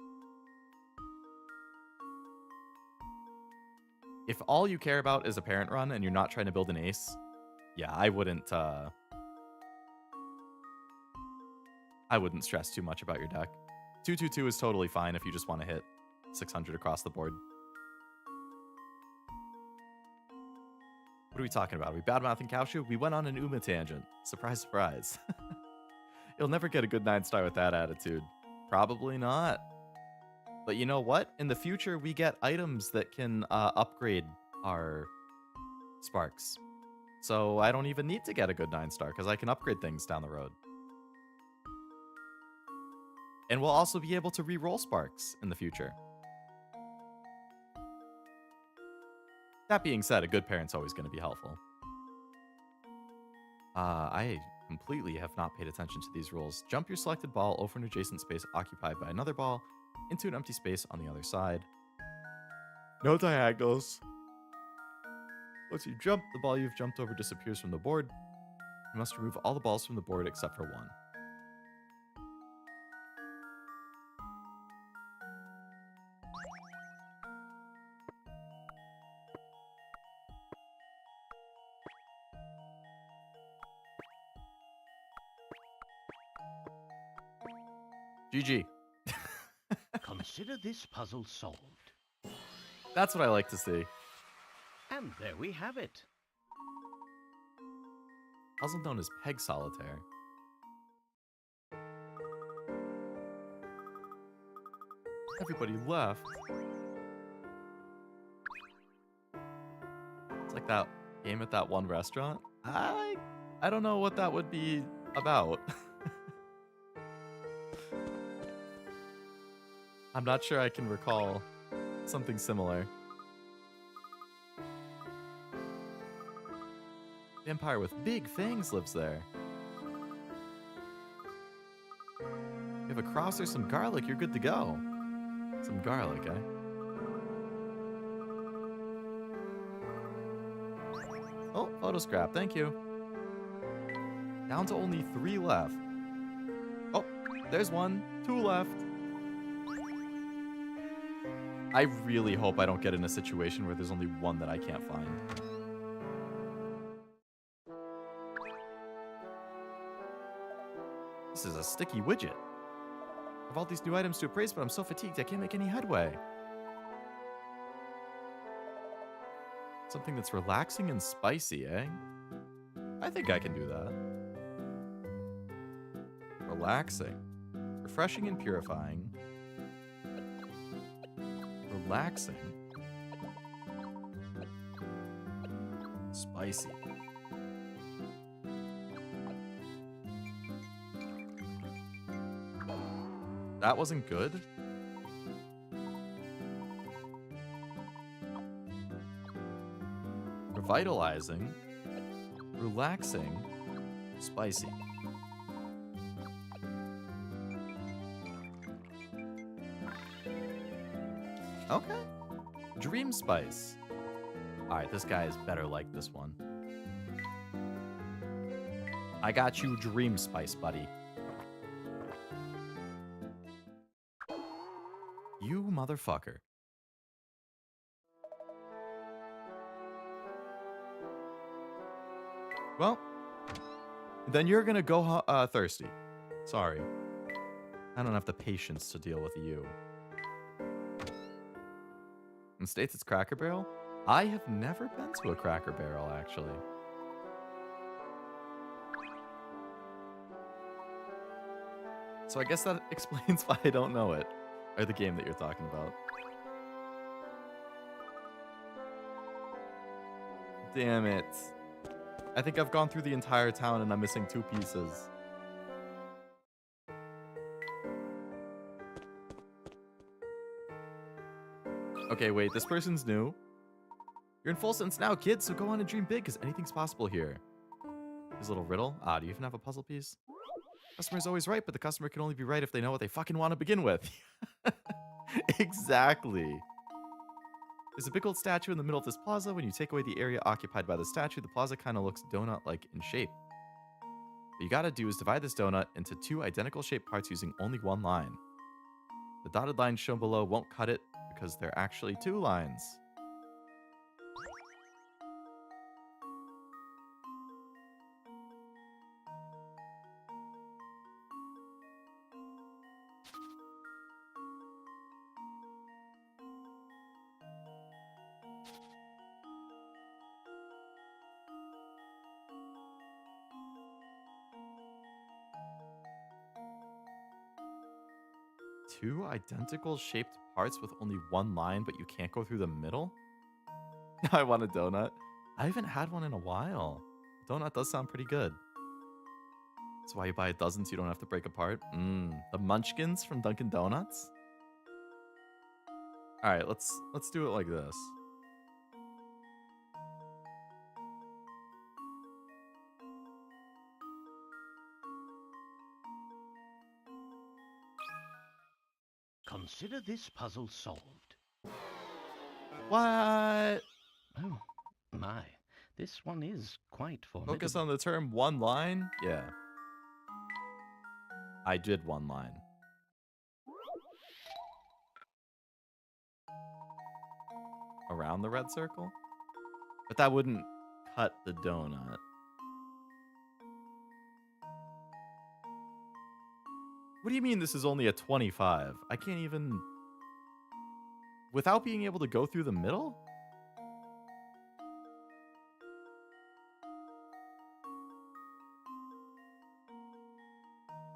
If all you care about is a parent run and you're not trying to build an ace, yeah, I wouldn't stress too much about your deck. 2/2/2 is totally fine if you just want to hit 600 across the board. What are we talking about? Are we bad-mouthing Cowshoe? We went on an Uma tangent. Surprise, surprise. You'll never get a good 9-star with that attitude. Probably not. But you know what? In the future, we get items that can upgrade our sparks. So I don't even need to get a good 9-star because I can upgrade things down the road. And we'll also be able to re-roll sparks in the future. That being said, a good parent's always going to be helpful. I completely have not paid attention to these rules. Jump your selected ball over an adjacent space occupied by another ball into an empty space on the other side. No diagonals. Once you jump, the ball you've jumped over disappears from the board. You must remove all the balls from the board except for 1. GG. Consider this puzzle solved. That's what I like to see. And there we have it. Also known as Peg Solitaire. Everybody left. It's like that game at that one restaurant. I don't know what that would be about. I'm not sure I can recall something similar. Vampire with big fangs lives there. You have a cross or some garlic, you're good to go. Some garlic, eh? Oh, photo scrap, thank you. Down to only 3 left. Oh, there's 1, 2 left. I really hope I don't get in a situation where there's only 1 that I can't find. This is a sticky widget. I have all these new items to appraise, but I'm so fatigued I can't make any headway. Something that's relaxing and spicy, eh? I think I can do that. Relaxing. Refreshing and purifying. Relaxing. Spicy. That wasn't good. Revitalizing. Relaxing. Spicy. Okay. Dream Spice. Alright, this guy is better like this one. I got you Dream Spice, buddy. You motherfucker. Well, then you're gonna go thirsty. Sorry. I don't have the patience to deal with you. In states it's Cracker Barrel? I have never been to a Cracker Barrel, actually. So I guess that explains why I don't know it. Or the game that you're talking about. Damn it. I think I've gone through the entire town and I'm missing 2 pieces. Okay, wait, this person's new. You're in full sense now, kids, so go on and dream big, because anything's possible here. His little riddle. Ah, do you even have a puzzle piece? Customer's always right, but the customer can only be right if they know what they fucking want to begin with. Exactly. There's a big old statue in the middle of this plaza. When you take away the area occupied by the statue, the plaza kind of looks donut-like in shape. What you gotta do is divide this donut into 2 identical shaped parts using only 1 line. The dotted line shown below won't cut it because they're actually 2 lines. Two identical shaped parts with only 1 line, but you can't go through the middle? I want a donut. I haven't had one in a while. Donut does sound pretty good. That's why you buy a dozen so you don't have to break apart. The Munchkins from Dunkin' Donuts? Alright, let's do it like this. Consider this puzzle solved. What? Oh, my. This one is quite formidable. Focus on the term 1 line? Yeah. I did 1 line. Around the red circle? But that wouldn't cut the donut. What do you mean this is only a 25? I can't even... Without being able to go through the middle?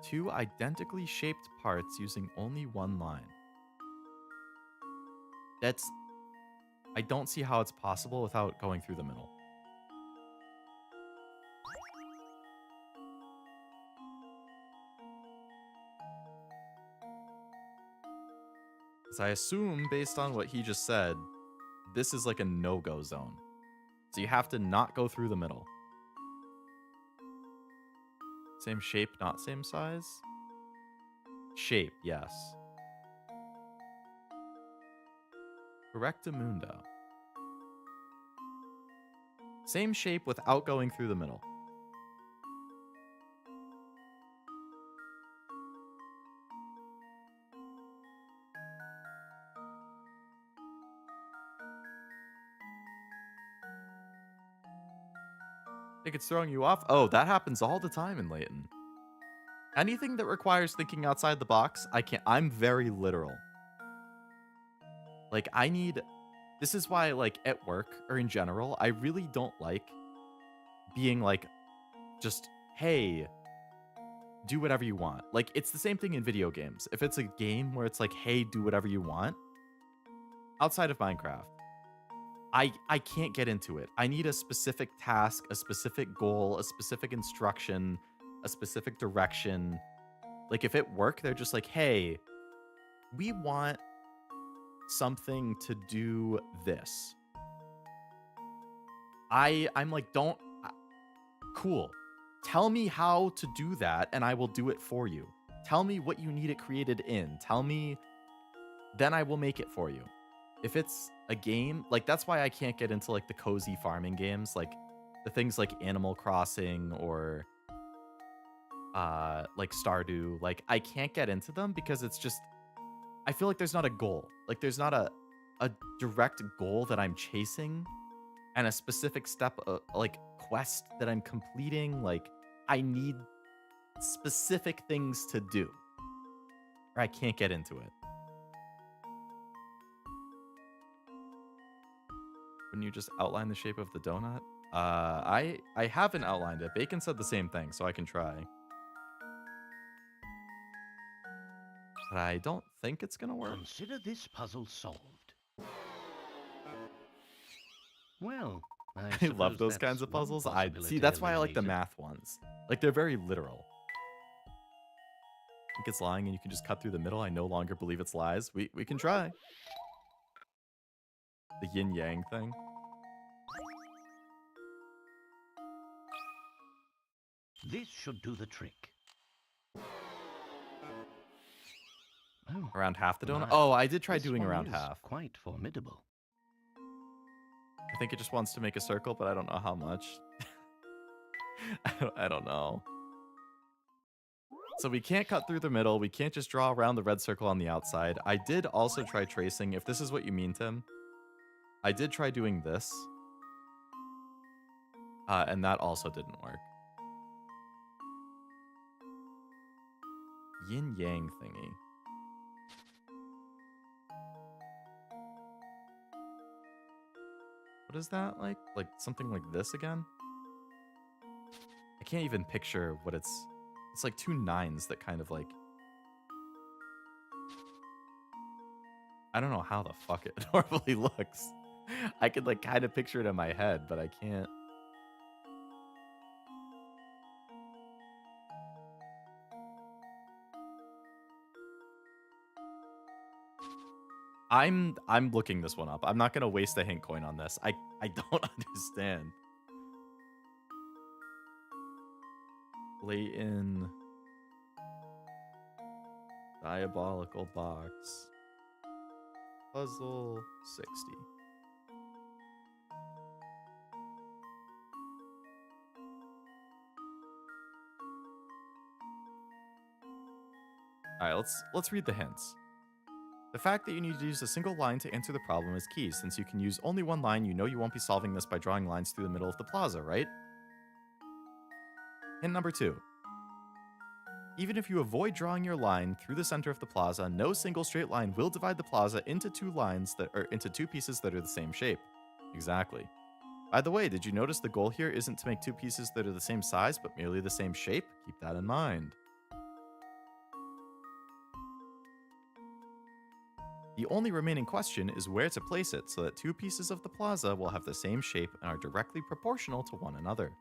Two identically shaped parts using only 1 line. That's... I don't see how it's possible without going through the middle. Because I assume, based on what he just said, this is like a no-go zone. So you have to not go through the middle. Same shape, not same size? Shape, yes. Correctamundo. Same shape without going through the middle. Think it's throwing you off? Oh, that happens all the time in Layton. Anything that requires thinking outside the box, I can't. I'm very literal. Like, I need... This is why, like, at work, or in general, I really don't like being, like, just, hey, do whatever you want. Like, it's the same thing in video games. If it's a game where it's like, hey, do whatever you want, outside of Minecraft, I can't get into it. I need a specific task, a specific goal, a specific instruction, a specific direction. Like, if at work, they're just like, hey, we want something to do this. I'm like, cool. Tell me how to do that, and I will do it for you. Tell me what you need it created in. Tell me, then I will make it for you. If it's a game, like, that's why I can't get into, like, the cozy farming games, like, the things like Animal Crossing or, like, Stardew. Like, I can't get into them because it's just, I feel like there's not a goal. Like, there's not a direct goal that I'm chasing and a specific step, like, quest that I'm completing. Like, I need specific things to do, or I can't get into it. Wouldn't you just outline the shape of the donut? I haven't outlined it. Bacon said the same thing, so I can try. But I don't think it's gonna work. Consider this puzzle solved. Well, I love those kinds of puzzles. I see, that's why I like the math ones. Like, they're very literal. I think it's lying and you can just cut through the middle. I no longer believe it's lies. We can try. The yin yang thing. This should do the trick. Oh, Around half the donut? Oh, I did try this doing one around is half. Quite formidable. I think it just wants to make a circle, but I don't know how much. I don't know. So we can't cut through the middle. We can't just draw around the red circle on the outside. I did also try tracing, if this is what you mean, Tim. I did try doing this. And that also didn't work. Yin yang thingy. What is that like? Like something like this again? I can't even picture what it's like two nines that kind of like, I don't know how the fuck it normally looks. I could like kind of picture it in my head, but I can't. I'm looking this one up. I'm not gonna waste a hint coin on this. I don't understand. Layton. Diabolical Box. Puzzle 60. Alright, let's read the hints. The fact that you need to use a single line to answer the problem is key, since you can use only one line. You know you won't be solving this by drawing lines through the middle of the plaza, right? Hint number 2. Even if you avoid drawing your line through the center of the plaza, no single straight line will divide the plaza into two pieces that are the same shape. Exactly. By the way, did you notice the goal here isn't to make two pieces that are the same size, but merely the same shape? Keep that in mind. The only remaining question is where to place it so that two pieces of the plaza will have the same shape and are directly proportional to one another.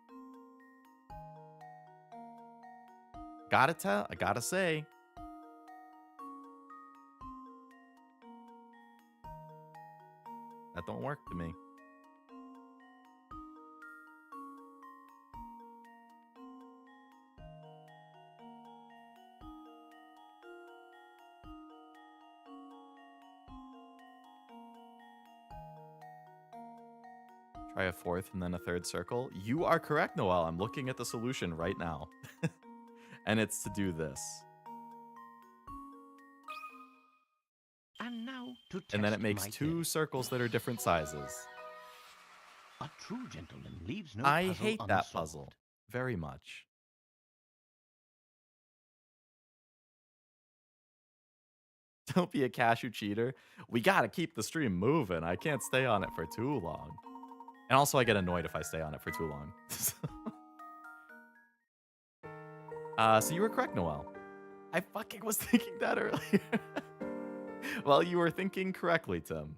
I gotta say. That don't work to me. Try a fourth and then a third circle. You are correct, Noel. I'm looking at the solution right now. And it's to do this. And now to test And then it makes my two theory. circles that are different sizes. A true gentleman leaves no I puzzle hate that unsolved. puzzle very much. Don't be a cashew cheater. We gotta keep the stream moving. I can't stay on it for too long. And also I get annoyed if I stay on it for too long. So you were correct, Noel. I fucking was thinking that earlier. Well, you were thinking correctly, Tim.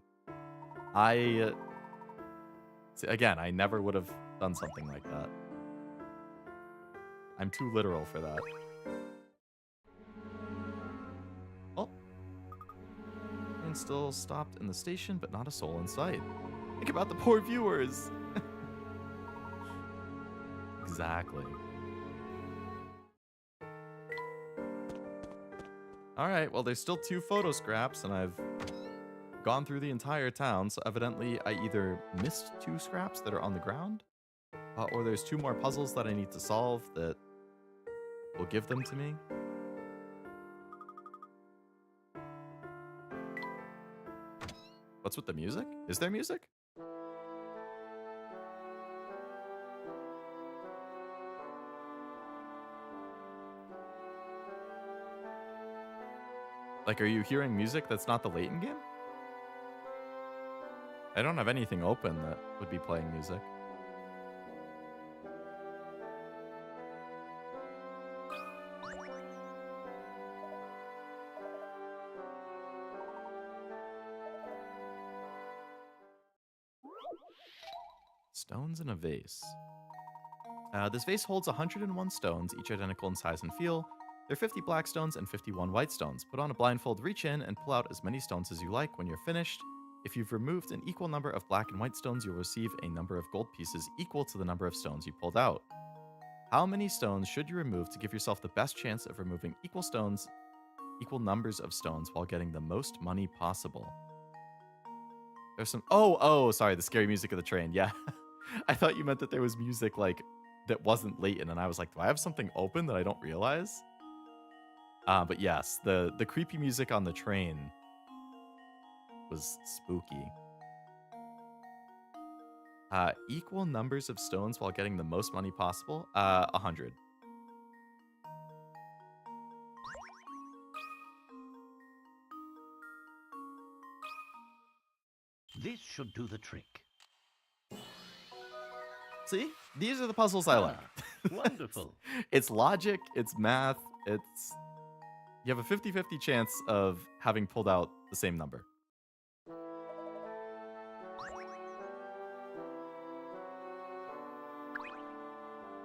Again, I never would have done something like that. I'm too literal for that. Oh. And still stopped in the station, but not a soul in sight. Think about the poor viewers. Exactly. Alright, well, there's still 2 photo scraps, and I've gone through the entire town, so evidently I either missed 2 scraps that are on the ground, or there's 2 more puzzles that I need to solve that will give them to me. What's with the music? Is there music? Like, are you hearing music that's not the Layton game? I don't have anything open that would be playing music. Stones in a vase. This vase holds 101 stones, each identical in size and feel. There are 50 black stones and 51 white stones. Put on a blindfold, reach in, and pull out as many stones as you like. When you're finished, if you've removed an equal number of black and white stones, you'll receive a number of gold pieces equal to the number of stones you pulled out. How many stones should you remove to give yourself the best chance of removing equal numbers of stones while getting the most money possible? There's some... Oh, sorry, the scary music of the train. Yeah. I thought you meant that there was music, like, that wasn't Layton, and I was like, do I have something open that I don't realize? But yes, the creepy music on the train was spooky. Equal numbers of stones while getting the most money possible? 100. This should do the trick. See? These are the puzzles I like. Wonderful. It's logic, it's math, it's... You have a 50-50 chance of having pulled out the same number.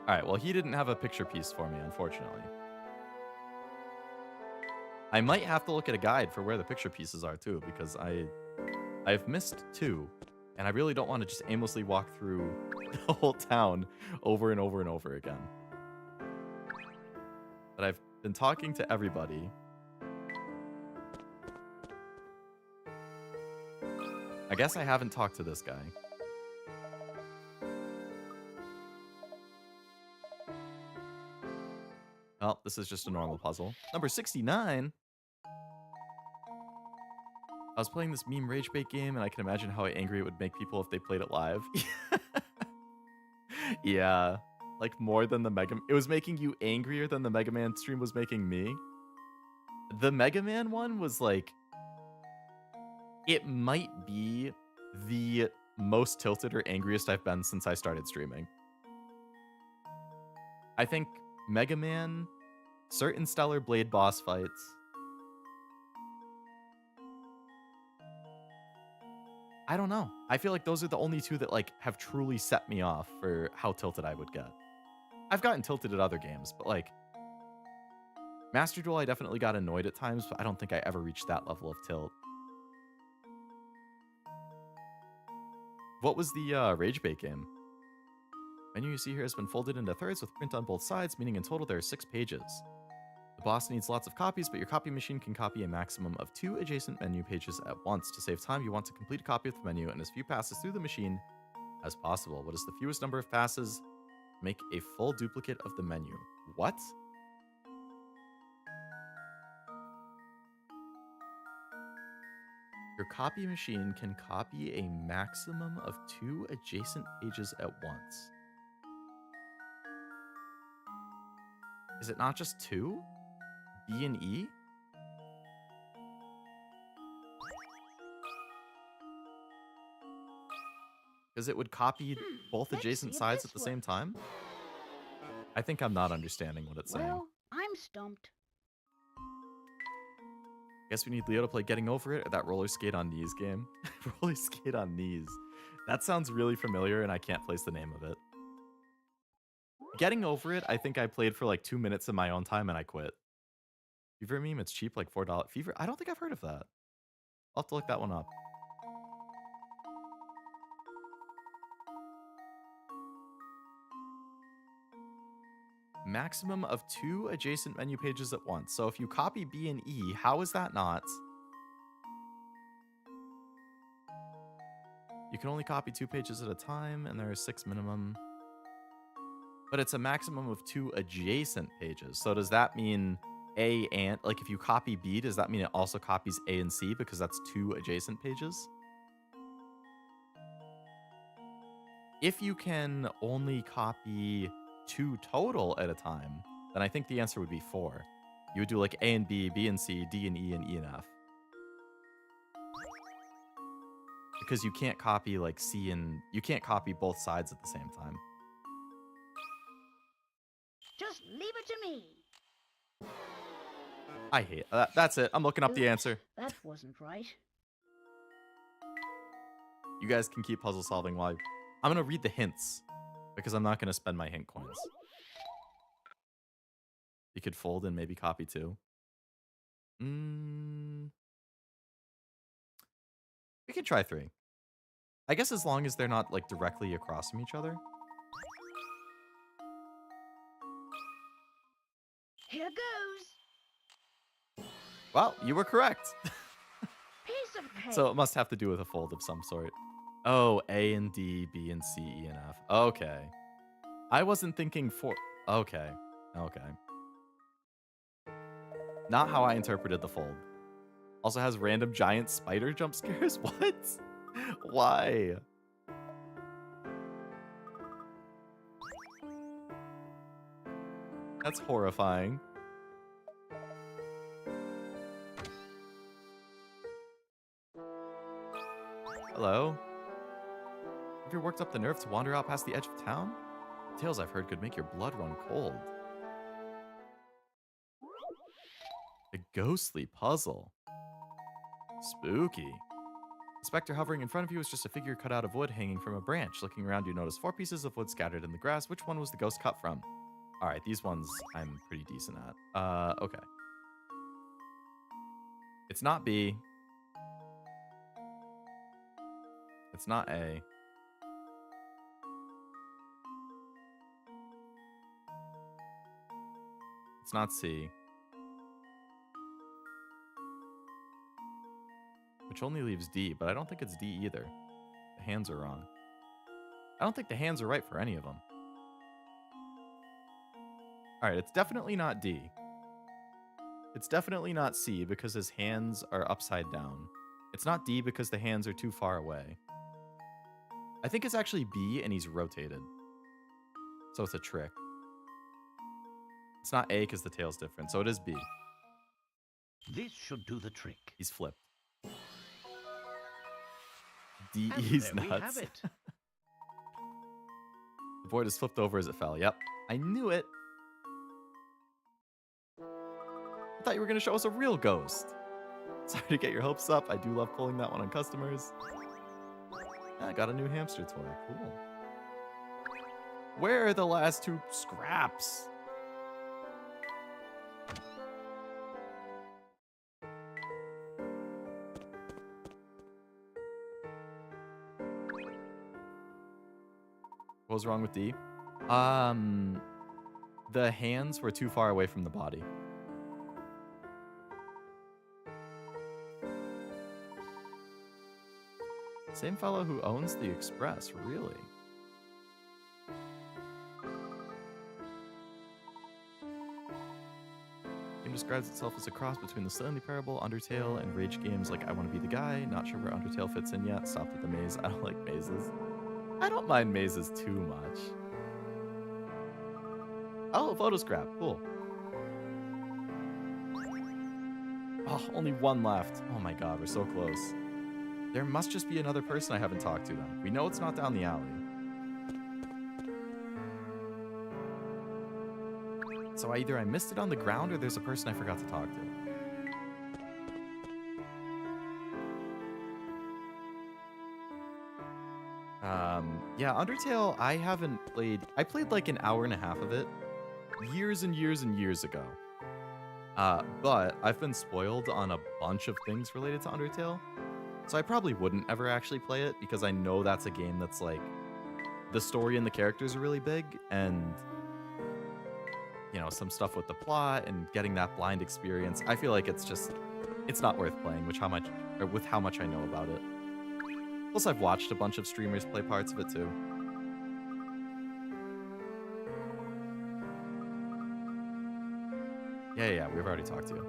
Alright, well, he didn't have a picture piece for me, unfortunately. I might have to look at a guide for where the picture pieces are, too, because I've missed 2, and I really don't want to just aimlessly walk through the whole town over and over and over again. But I've been talking to everybody. I guess I haven't talked to this guy. Oh, this is just a normal puzzle. Number 69. I was playing this meme rage bait game, and I can imagine how angry it would make people if they played it live. Yeah, like more than the Mega... It was making you angrier than the Mega Man stream was making me. The Mega Man one was like... It might be the most tilted or angriest I've been since I started streaming. I think Mega Man, certain Stellar Blade boss fights... I don't know. I feel like those are the only 2 that like have truly set me off for how tilted I would get. I've gotten tilted at other games, but like Master Duel, I definitely got annoyed at times, but I don't think I ever reached that level of tilt. What was the Rage Bait game? Menu you see here has been folded into thirds with print on both sides, meaning in total there are 6 pages. The boss needs lots of copies, but your copy machine can copy a maximum of 2 adjacent menu pages at once. To save time, you want to complete a copy of the menu and as few passes through the machine as possible. What is the fewest number of passes? Make a full duplicate of the menu. What? Your copy machine can copy a maximum of 2 adjacent pages at once. Is it not just 2? B and E? Because it would copy both let's adjacent see if sides this at the same works. time? I think I'm not understanding what it's saying. Well, I'm stumped. Guess we need Leo to play Getting Over It or that roller skate on knees game. Roller skate on knees. That sounds really familiar and I can't place the name of it. Getting Over It, I think I played for like 2 minutes in my own time and I quit. Fever meme, it's cheap, like $4. Fever, I don't think I've heard of that. I'll have to look that one up. Maximum of 2 adjacent menu pages at once. So if you copy B and E, how is that not? You can only copy 2 pages at a time, and there are 6 minimum. But it's a maximum of 2 adjacent pages. So does that mean A and, like if you copy B, does that mean it also copies A and C because that's 2 adjacent pages? If you can only copy 2 total at a time, then I think the answer would be 4. You would do like A and B, B and C, D and E and F. Because you can't copy like C and... You can't copy both sides at the same time. Just leave it to me. I hate that. That's it. I'm looking up the Oops, answer. That wasn't right. You guys can keep puzzle solving while I'm going to read the hints. Because I'm not going to spend my hint coins. You could fold and maybe copy 2. We could try 3. I guess as long as they're not like directly across from each other. Here goes. Well, you were correct. Piece of cake. So it must have to do with a fold of some sort. Oh, A and D, B and C, E and F. Okay. I wasn't thinking for... Okay. Okay. Not how I interpreted the fold. Also has random giant spider jump scares? What? Why? That's horrifying. Hello? Have you worked up the nerve to wander out past the edge of town? Tales I've heard could make your blood run cold. A ghostly puzzle. Spooky. The specter hovering in front of you is just a figure cut out of wood hanging from a branch. Looking around, you notice 4 pieces of wood scattered in the grass. Which one was the ghost cut from? Alright, these ones I'm pretty decent at. Okay. It's not B. It's not A. It's not C. Which only leaves D, but I don't think it's D either. The hands are wrong. I don't think the hands are right for any of them. Alright, it's definitely not D. It's definitely not C because his hands are upside down. It's not D because the hands are too far away. I think it's actually B and he's rotated. So it's a trick. It's not A because the tail's different, so it is B. This should do the trick. He's flipped. D, And he's there we nuts. have it. The board is flipped over as it fell. Yep. I knew it. I thought you were going to show us a real ghost. Sorry to get your hopes up. I do love pulling that one on customers. I got a new hamster toy. Cool. Where are the last 2 scraps? What was wrong with D? The hands were too far away from the body. Same fellow who owns the Express, really? Game describes itself as a cross between the Stanley Parable, Undertale, and rage games like I Want to Be the Guy. Not sure where Undertale fits in yet. Stopped at the maze. I don't like mazes. I don't mind mazes too much. Oh, photo scrap. Cool. Oh, only 1 left. Oh my god, we're so close. There must just be another person I haven't talked to then. We know it's not down the alley. So either I missed it on the ground or there's a person I forgot to talk to. Yeah, Undertale, I haven't played. I played like an hour and a half of it years and years and years ago. But I've been spoiled on a bunch of things related to Undertale. So I probably wouldn't ever actually play it because I know that's a game that's like the story and the characters are really big, and you know, some stuff with the plot and getting that blind experience. I feel like it's not worth playing with how much I know about it. Plus, I've watched a bunch of streamers play parts of it too. Yeah, we've already talked to you.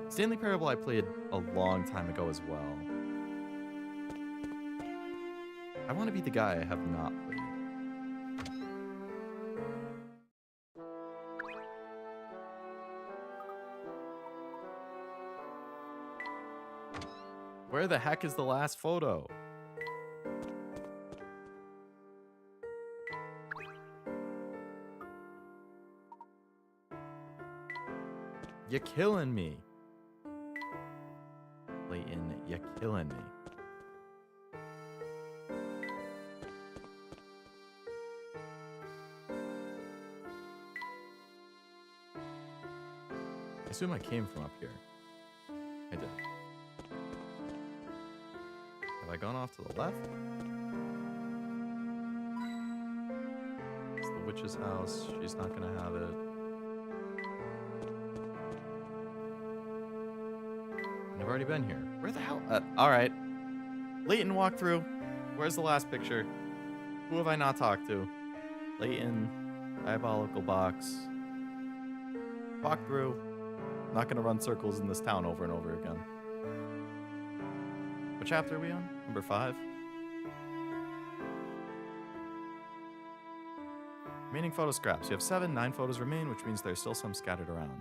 Stanley Parable I played a long time ago as well. I want to be the guy I have not played. Where the heck is the last photo? You're killing me. Layton, you're killing me. I assume I came from up here. I did. Have I gone off to the left? It's the witch's house. She's not gonna have it. I've already been here. Where the hell? Alright. Layton, walk through. Where's the last picture? Who have I not talked to? Layton, Diabolical Box. Walk through. I'm not gonna run circles in this town over and over again. What chapter are we on? Number 5? Remaining photo scraps. You have 7, 9 photos remain, which means there's still some scattered around.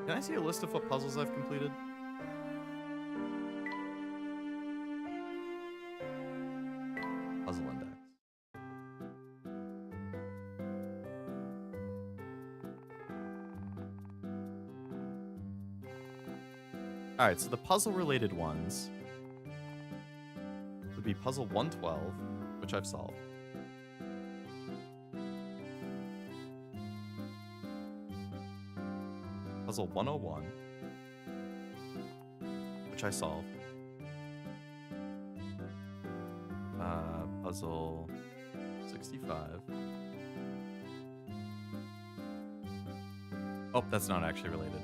Can I see a list of what puzzles I've completed? Puzzle index. Alright, so the puzzle-related ones would be puzzle 112, which I've solved. Puzzle 101, which I solved. Puzzle 65. Oh, that's not actually related.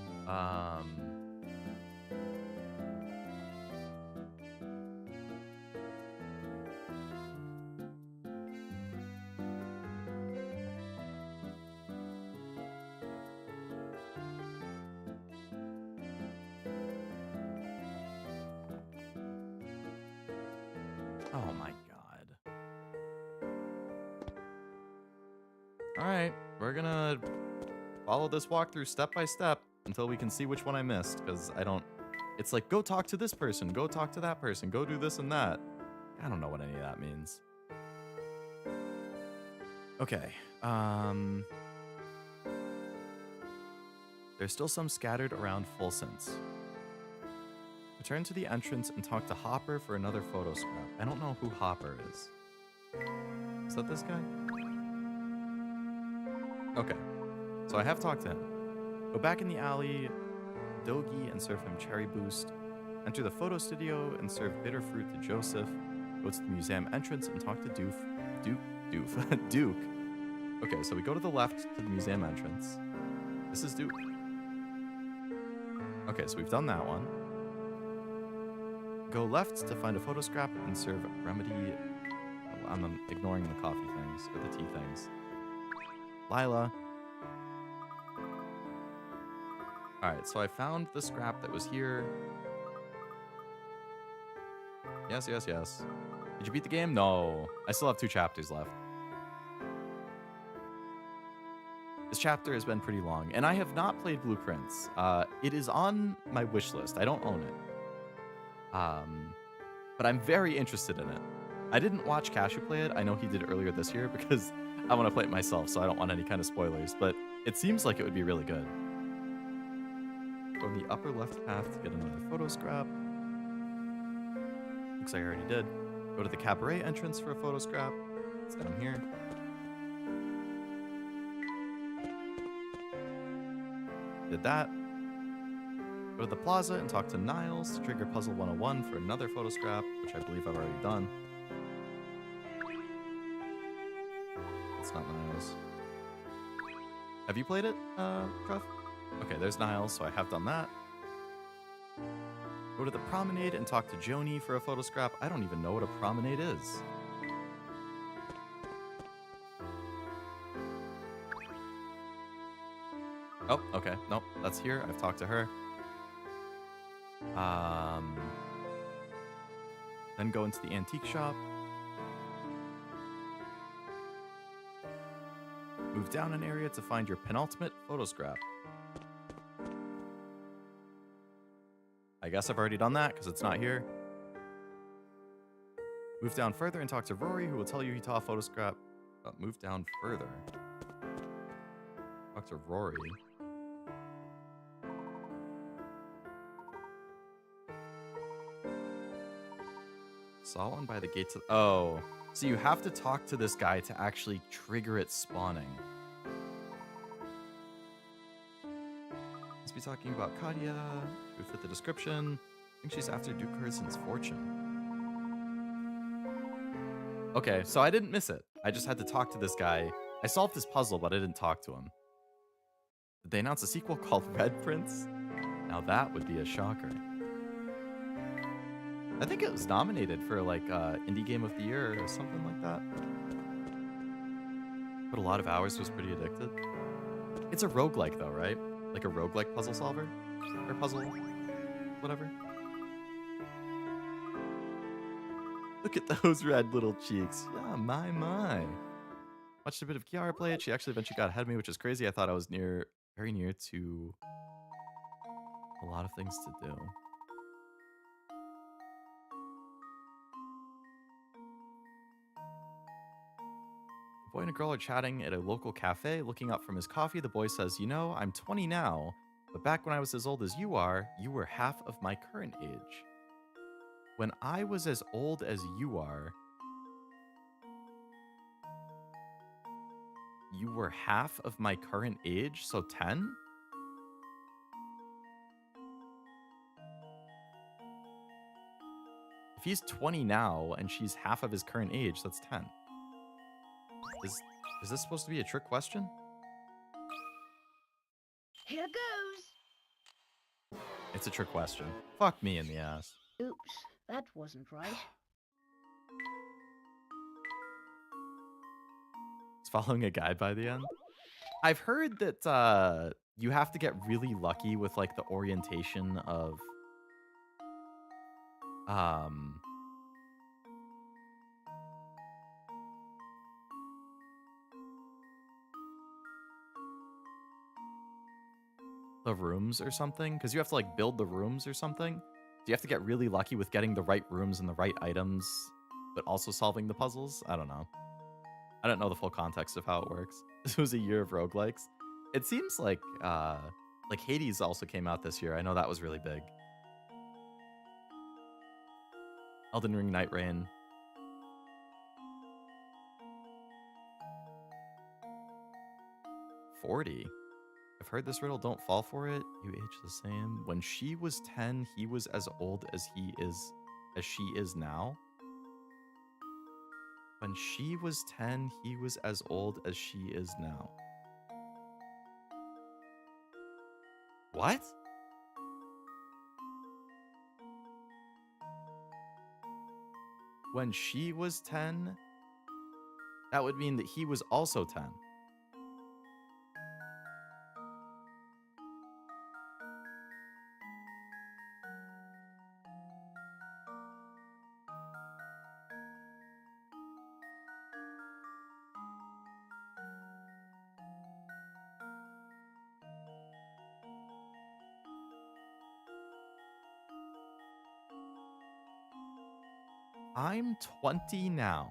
Oh my god. Alright, we're gonna follow this walkthrough step by step until we can see which one I missed, because I don't... It's like, go talk to this person, go talk to that person, go do this and that. I don't know what any of that means. Okay, there's still some scattered around full sense. Return to the entrance and talk to Hopper for another photo scrap. I don't know who Hopper is. Is that this guy? Okay, so I have talked to him. Go back in the alley, Dogi, and serve him Cherry Boost. Enter the photo studio and serve bitter fruit to Joseph. Go to the museum entrance and talk to Duke. Okay, so we go to the left to the museum entrance. This is Duke. Okay, so we've done that one. Go left to find a photo scrap and serve Remedy. Oh, I'm ignoring the coffee things, or the tea things. Lila. Alright, so I found the scrap that was here. Yes. Did you beat the game? No. I still have 2 chapters left. This chapter has been pretty long, and I have not played Blueprints. It is on my wish list. I don't own it. But I'm very interested in it. I didn't watch Cashew play it. I know he did earlier this year because I want to play it myself, so I don't want any kind of spoilers. But it seems like it would be really good. Go in the upper left half to get another photo scrap. Looks like I already did. Go to the cabaret entrance for a photo scrap. It's down here. Did that. Go to the plaza and talk to Niles to trigger Puzzle 101 for another photo scrap, which I believe I've already done. It's not Niles. Have you played it, Prof? Okay, there's Niles, so I have done that. Go to the promenade and talk to Joni for a photo scrap. I don't even know what a promenade is. Oh, okay. Nope, that's here. I've talked to her. Then go into the antique shop. Move down an area to find your penultimate photo scrap. I guess I've already done that because it's not here. Move down further and talk to Rory, who will tell you he saw a photo scrap. Move down further. Talk to Rory. Saw one by the gates of... Oh. So you have to talk to this guy to actually trigger it spawning. Must be talking about Kadia, who fit the description. I think she's after Duke Carson's fortune. Okay, so I didn't miss it. I just had to talk to this guy. I solved this puzzle, but I didn't talk to him. Did they announce a sequel called Red Prince? Now that would be a shocker. I think it was nominated for like Indie Game of the Year or something like that. But a lot of hours, was pretty addicted. It's a roguelike though, right? Like a roguelike puzzle solver? Or puzzle, whatever. Look at those red little cheeks. Yeah, my. Watched a bit of Kiara play it. She actually eventually got ahead of me, which is crazy. I thought I was very near to a lot of things to do. A boy and a girl are chatting at a local cafe. Looking up from his coffee, the boy says, "You know, I'm 20 now, but back when I was as old as you were half of my current age." When I was as old as you were half of my current age, so 10? If he's 20 now and she's half of his current age, that's 10. Is this supposed to be a trick question? Here goes. It's a trick question. Fuck me in the ass. Oops, that wasn't right. It's following a guide by the end. I've heard that you have to get really lucky with like the orientation of the rooms or something, because you have to like build the rooms or something. Do you have to get really lucky with getting the right rooms and the right items, but also solving the puzzles? I don't know. I don't know the full context of how it works. This was a year of roguelikes. It seems like Hades also came out this year. I know that was really big. Elden Ring Night Rain. $40. I've heard this riddle, don't fall for it. You age the same. When she was 10, he was as old as she is now. When she was 10, he was as old as she is now. What? When she was 10, that would mean that he was also 10. I'm 20 now.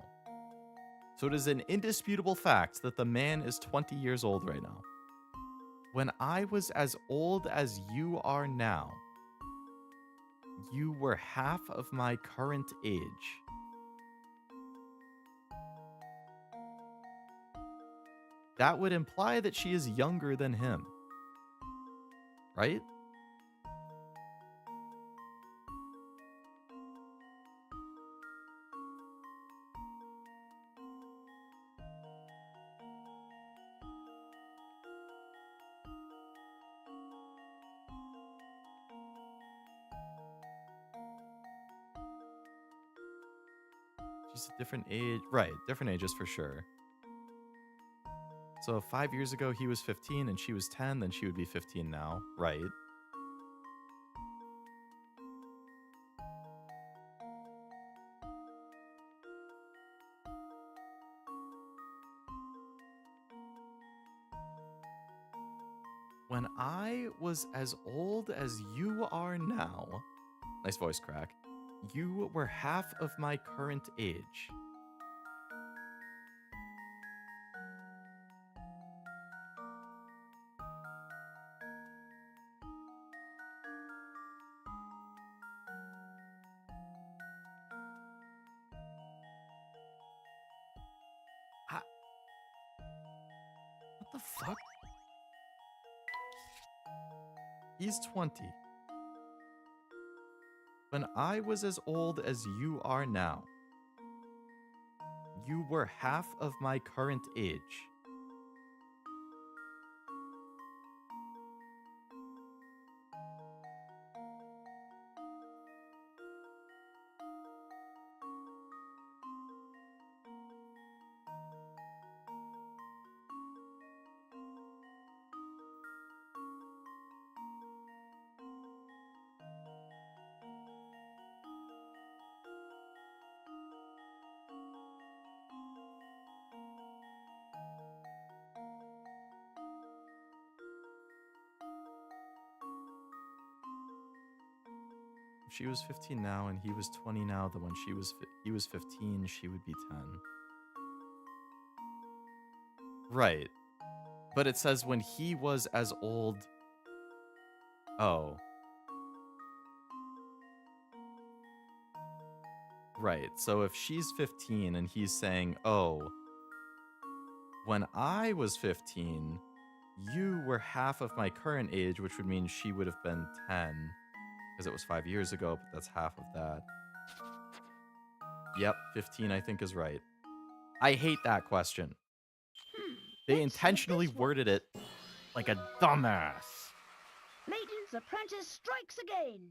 So it is an indisputable fact that the man is 20 years old right now. When I was as old as you are now, you were half of my current age. That would imply that she is younger than him. Right? She's a different age. Right, different ages for sure. So if 5 years ago he was 15 and she was 10, then she would be 15 now. Right. When I was as old as you are now, nice voice crack, you were half of my current age. I, what the fuck? He's 20. When I was as old as you are now, you were half of my current age. If she was 15 now and he was 20 now, then when he was 15, she would be 10. Right. But it says when he was as old. Oh. Right. So if she's 15 and he's saying, "Oh, when I was 15, you were half of my current age," which would mean she would have been 10 because it was 5 years ago, but that's half of that. Yep, 15 I think is right. I hate that question. They intentionally worded it like a dumbass. Layton's apprentice strikes again.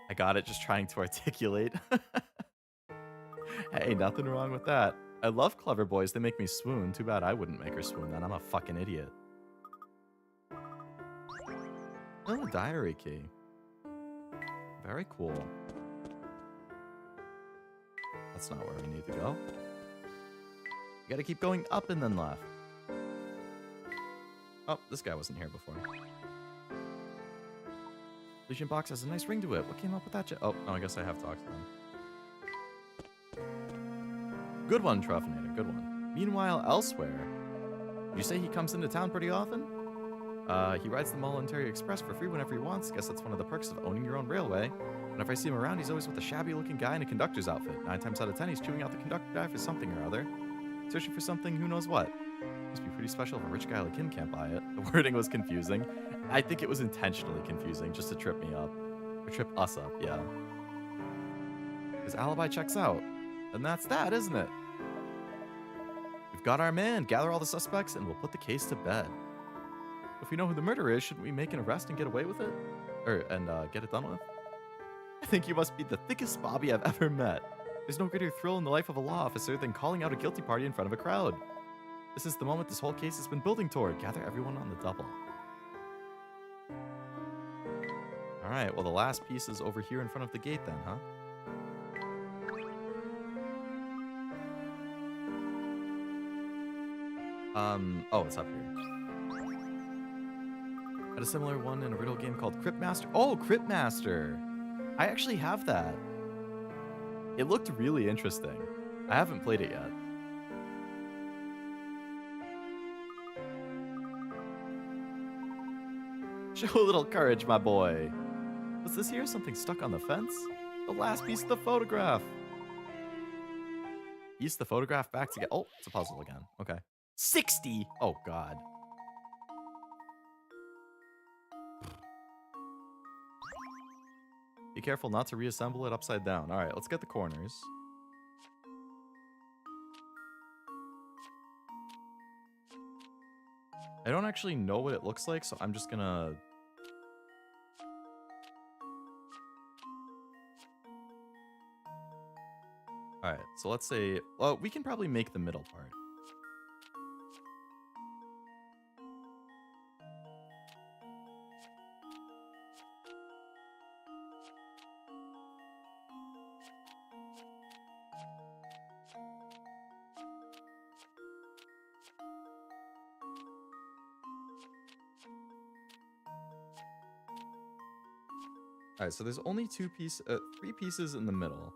I got it just trying to articulate. Hey, nothing wrong with that. I love clever boys. They make me swoon. Too bad I wouldn't make her swoon then. I'm a fucking idiot. Oh, a diary key. Very cool. That's not where we need to go. You gotta keep going up and then left. Oh, this guy wasn't here before. Legion box has a nice ring to it. What came up with that? Oh, no, I guess I have talked to them. Good one, Truffinator. Good one. Meanwhile, elsewhere, did you say he comes into town pretty often? He rides the Mall Ontario Express for free whenever he wants. Guess that's one of the perks of owning your own railway. Whenever I see him around, he's always with a shabby-looking guy in a conductor's outfit. 9 times out of 10, he's chewing out the conductor guy for something or other. Searching for something, who knows what. Must be pretty special if a rich guy like him can't buy it. The wording was confusing. I think it was intentionally confusing, just to trip me up. Or trip us up, yeah. His alibi checks out. And that's that, isn't it? We've got our man. Gather all the suspects, and we'll put the case to bed. If we know who the murderer is, shouldn't we make an arrest and get away with it? And get it done with? I think you must be the thickest Bobby I've ever met. There's no greater thrill in the life of a law officer than calling out a guilty party in front of a crowd. This is the moment this whole case has been building toward. Gather everyone on the double. Alright, well the last piece is over here in front of the gate then, huh? Oh, it's up here. Had a similar one in a riddle game called Crypt Master. Oh, Crypt Master. I actually have that. It looked really interesting. I haven't played it yet. Show a little courage, my boy. What's this here? Something stuck on the fence? The last piece of the photograph. Piece the photograph back together. Oh, it's a puzzle again. Okay. 60! Oh, God. Be careful not to reassemble it upside down. All right, let's get the corners. I don't actually know what it looks like, so I'm just gonna... Alright, so let's say... Well, we can probably make the middle part. Alright, so there's only three pieces in the middle.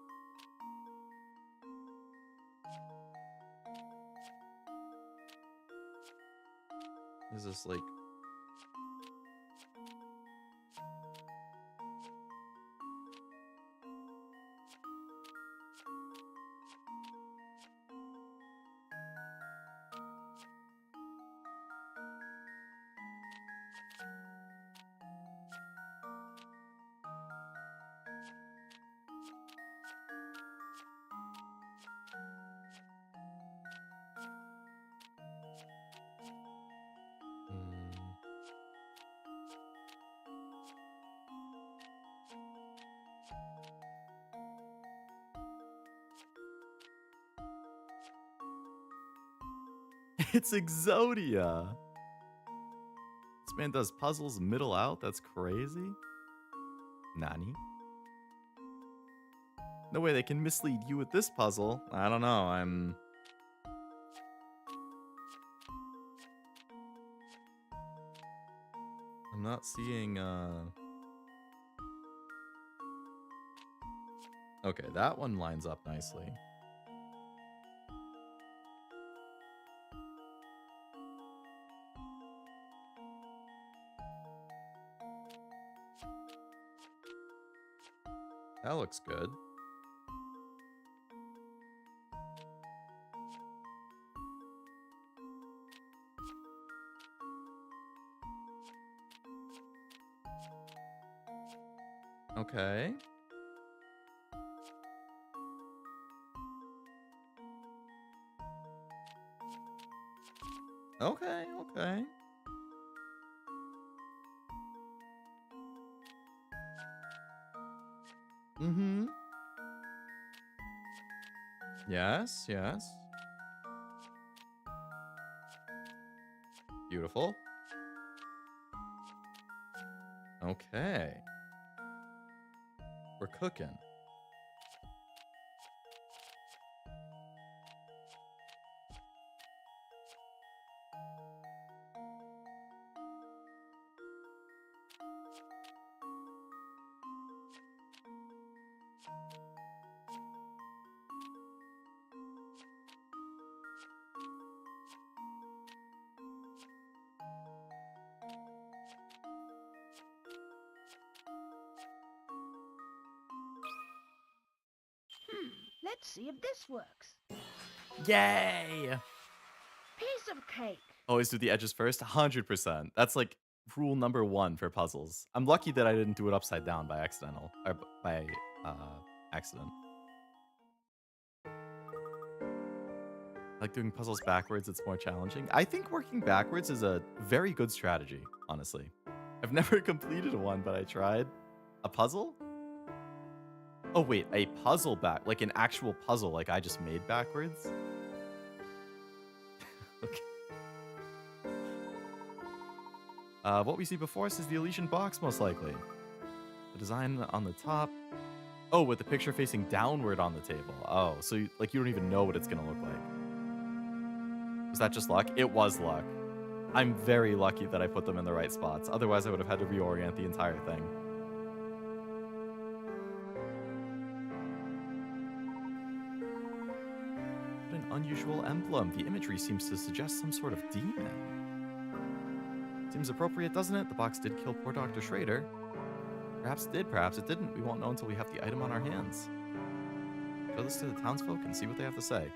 Is this like... It's Exodia. This man does puzzles middle out? That's crazy. Nani? No way they can mislead you with this puzzle. I don't know. I'm not seeing Okay, that one lines up nicely. That looks good. Okay. Okay, okay. Mm-hmm. Yes, yes. Beautiful. Okay. We're cooking. Let's see if this works. Yay! Piece of cake. Always do the edges first. 100%. That's like rule number 1 for puzzles. I'm lucky that I didn't do it upside down by accident. I like doing puzzles backwards. It's more challenging. I think working backwards is a very good strategy, honestly. I've never completed one, but I tried. A puzzle? Oh, wait. A puzzle back. Like an actual puzzle like I just made backwards? Okay. What we see before us is the Elysian box, most likely. The design on the top. Oh, with the picture facing downward on the table. Oh, so you don't even know what it's going to look like. Was that just luck? It was luck. I'm very lucky that I put them in the right spots. Otherwise, I would have had to reorient the entire thing. What an unusual emblem. The imagery seems to suggest some sort of demon. Seems appropriate, doesn't it? The box did kill poor Dr. Schrader. Perhaps it did, perhaps it didn't. We won't know until we have the item on our hands. Show this to the townsfolk and see what they have to say.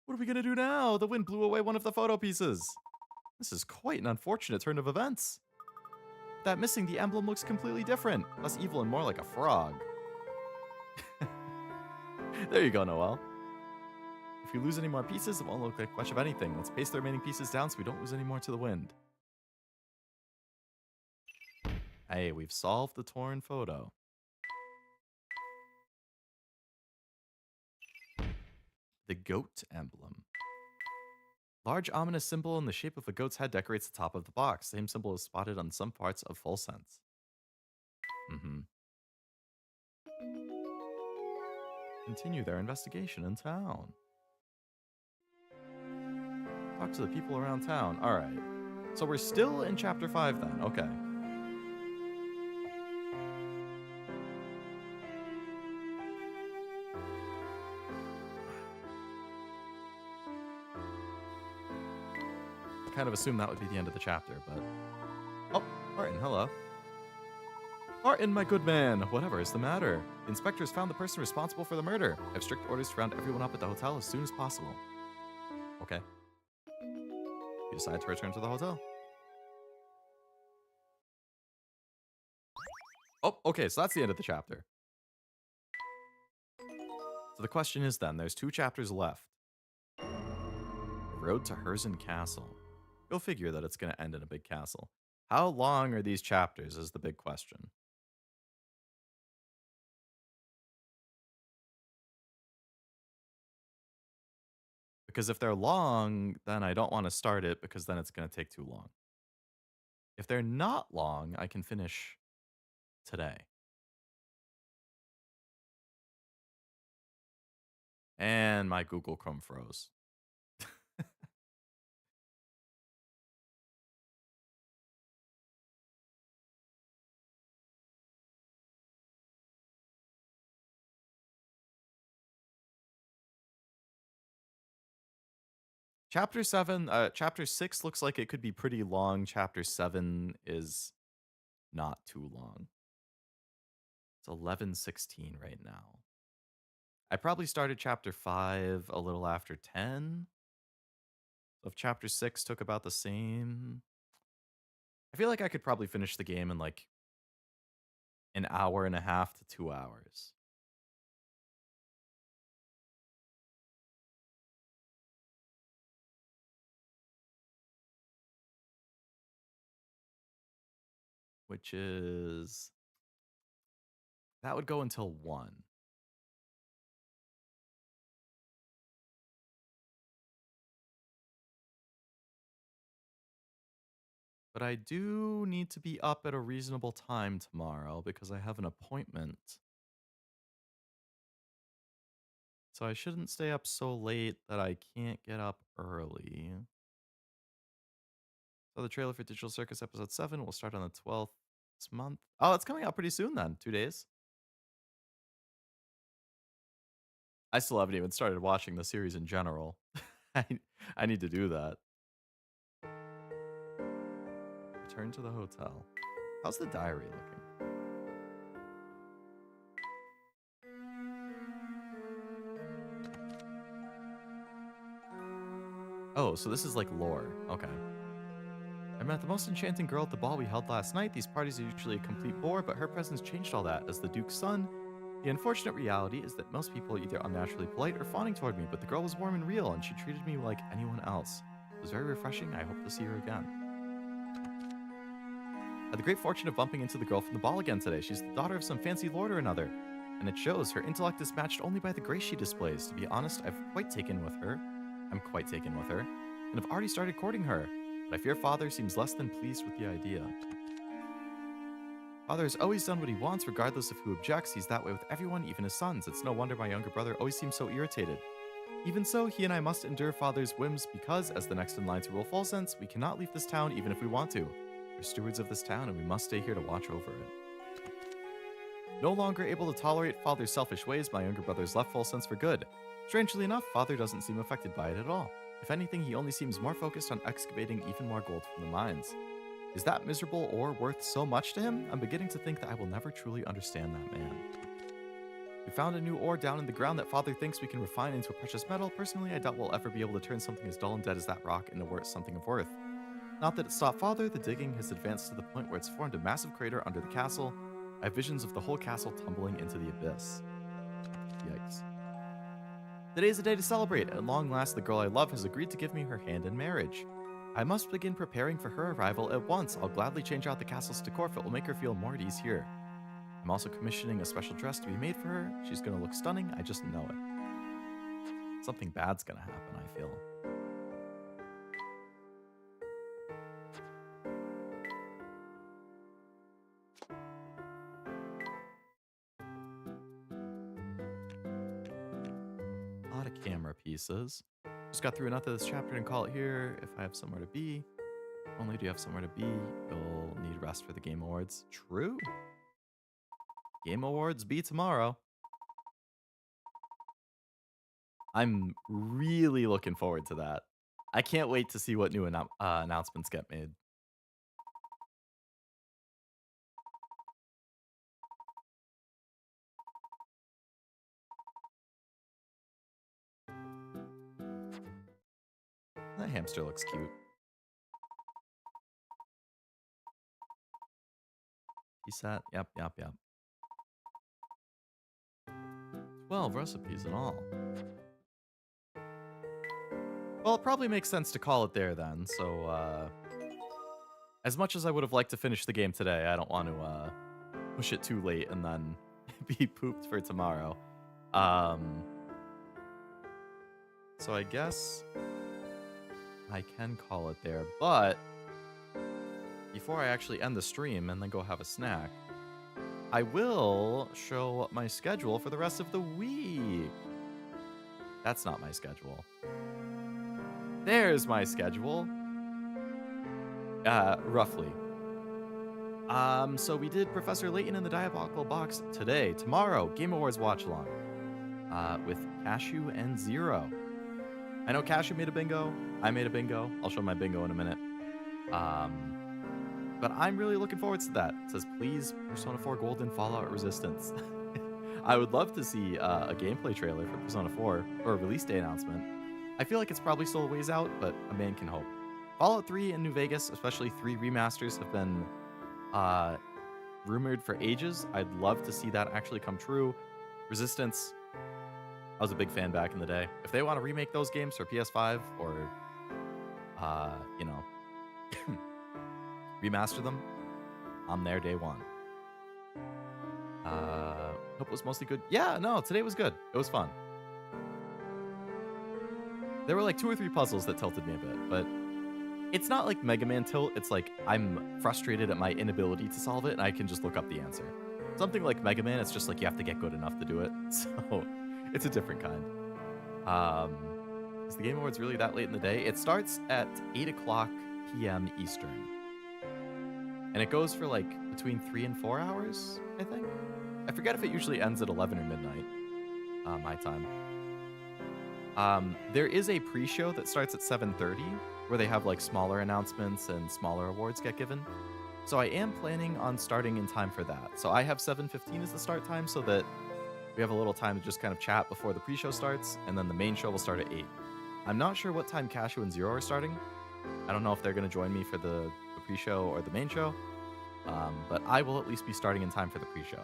What are we gonna do now? The wind blew away one of the photo pieces. This is quite an unfortunate turn of events. With that missing, the emblem looks completely different. Less evil and more like a frog. There you go, Noel. If we lose any more pieces, it won't look like much of anything. Let's paste the remaining pieces down so we don't lose any more to the wind. Hey, we've solved the torn photo. The goat emblem. Large ominous symbol in the shape of a goat's head decorates the top of the box. Same symbol is spotted on some parts of Full Sense. Continue their investigation in town. Talk to the people around town. All right. So we're still in chapter 5 then. Okay. I kind of assumed that would be the end of the chapter, but... Oh, Martin, hello. Martin, my good man. Whatever is the matter? The inspectors found the person responsible for the murder. I have strict orders to round everyone up at the hotel as soon as possible. Okay. You decide to return to the hotel. Oh, okay, so that's the end of the chapter. So the question is then, there's 2 chapters left. The road to Herzen Castle. You'll figure that it's going to end in a big castle. How long are these chapters is the big question. Because if they're long, then I don't want to start it because then it's going to take too long. If they're not long, I can finish today. And my Google Chrome froze. Chapter 6 looks like it could be pretty long. Chapter 7 is not too long. It's 11:16 right now. I probably started chapter 5 a little after 10. If chapter 6 took about the same, I feel like I could probably finish the game in like an hour and a half to 2 hours. Which is... that would go until 1. But I do need to be up at a reasonable time tomorrow because I have an appointment. So I shouldn't stay up so late that I can't get up early. So the trailer for Digital Circus episode 7 will start on the 12th this month. Oh, it's coming out pretty soon then. 2 days. I still haven't even started watching the series in general. I need to do that. Return to the hotel. How's the diary looking? Oh, so this is like lore. Okay. I met the most enchanting girl at the ball we held last night. These parties are usually a complete bore, but her presence changed all that. As the Duke's son, the unfortunate reality is that most people are either unnaturally polite or fawning toward me, but the girl was warm and real, and she treated me like anyone else. It was very refreshing. I hope to see her again. I had the great fortune of bumping into the girl from the ball again today. She's the daughter of some fancy lord or another, and it shows. Her intellect is matched only by the grace she displays. To be honest, I'm quite taken with her, and have already started courting her, but I fear Father seems less than pleased with the idea. Father has always done what he wants, regardless of who objects. He's that way with everyone, even his sons. It's no wonder my younger brother always seems so irritated. Even so, he and I must endure Father's whims because, as the next in line to rule Full Sense, we cannot leave this town even if we want to. We're stewards of this town and we must stay here to watch over it. No longer able to tolerate Father's selfish ways, my younger brother's left Full Sense for good. Strangely enough, Father doesn't seem affected by it at all. If anything, he only seems more focused on excavating even more gold from the mines. Is that miserable ore worth so much to him? I'm beginning to think that I will never truly understand that man. We found a new ore down in the ground that Father thinks we can refine into a precious metal. Personally, I doubt we'll ever be able to turn something as dull and dead as that rock into something of worth. Not that it stopped Father, the digging has advanced to the point where it's formed a massive crater under the castle. I have visions of the whole castle tumbling into the abyss. Yikes. Today's a day to celebrate. At long last, the girl I love has agreed to give me her hand in marriage. I must begin preparing for her arrival at once. I'll gladly change out the castle's decor if it will make her feel more at ease here. I'm also commissioning a special dress to be made for her. She's gonna look stunning, I just know it. Something bad's gonna happen, I feel. A lot of camera pieces. Just got through enough of this chapter and call it here. If I have somewhere to be, only do you have somewhere to be, you'll need rest for the Game Awards. True. Game Awards be tomorrow. I'm really looking forward to that. I can't wait to see what new announcements get made. That hamster looks cute. Piece that? Yep. 12 recipes in all. Well, it probably makes sense to call it there then. So, as much as I would have liked to finish the game today, I don't want to push it too late and then be pooped for tomorrow. So I guess I can call it there, but before I actually end the stream and then go have a snack, I will show my schedule for the rest of the week. That's not my schedule. There's my schedule. Roughly. So we did Professor Leoton in the Diabolical Box today. Tomorrow, Game Awards watch along with Cashew and Zero. I know Cashew made a bingo. I made a bingo. I'll show my bingo in a minute. But I'm really looking forward to that. It says, please, Persona 4 Gold and Fallout Resistance. I would love to see a gameplay trailer for Persona 4 or a release day announcement. I feel like it's probably still a ways out, but a man can hope. Fallout 3 and New Vegas, especially 3 remasters, have been rumored for ages. I'd love to see that actually come true. Resistance, I was a big fan back in the day. If they want to remake those games for PS5 or, remaster them, I'm there day one. Hope it was mostly good. Yeah, no, today was good. It was fun. There were like 2 or 3 puzzles that tilted me a bit, but it's not like Mega Man tilt. It's like I'm frustrated at my inability to solve it, and I can just look up the answer. Something like Mega Man, it's just like you have to get good enough to do it. So it's a different kind. Is the Game Awards really that late in the day? It starts at 8 o'clock p.m. Eastern. And it goes for like between 3 and 4 hours, I think. I forget if it usually ends at 11 or midnight, my time. There is a pre-show that starts at 7:30 where they have like smaller announcements and smaller awards get given. So I am planning on starting in time for that. So I have 7:15 as the start time so that we have a little time to just kind of chat before the pre-show starts, and then the main show will start at 8. I'm not sure what time Cashew and Zero are starting. I don't know if they're going to join me for the pre-show or the main show, but I will at least be starting in time for the pre-show.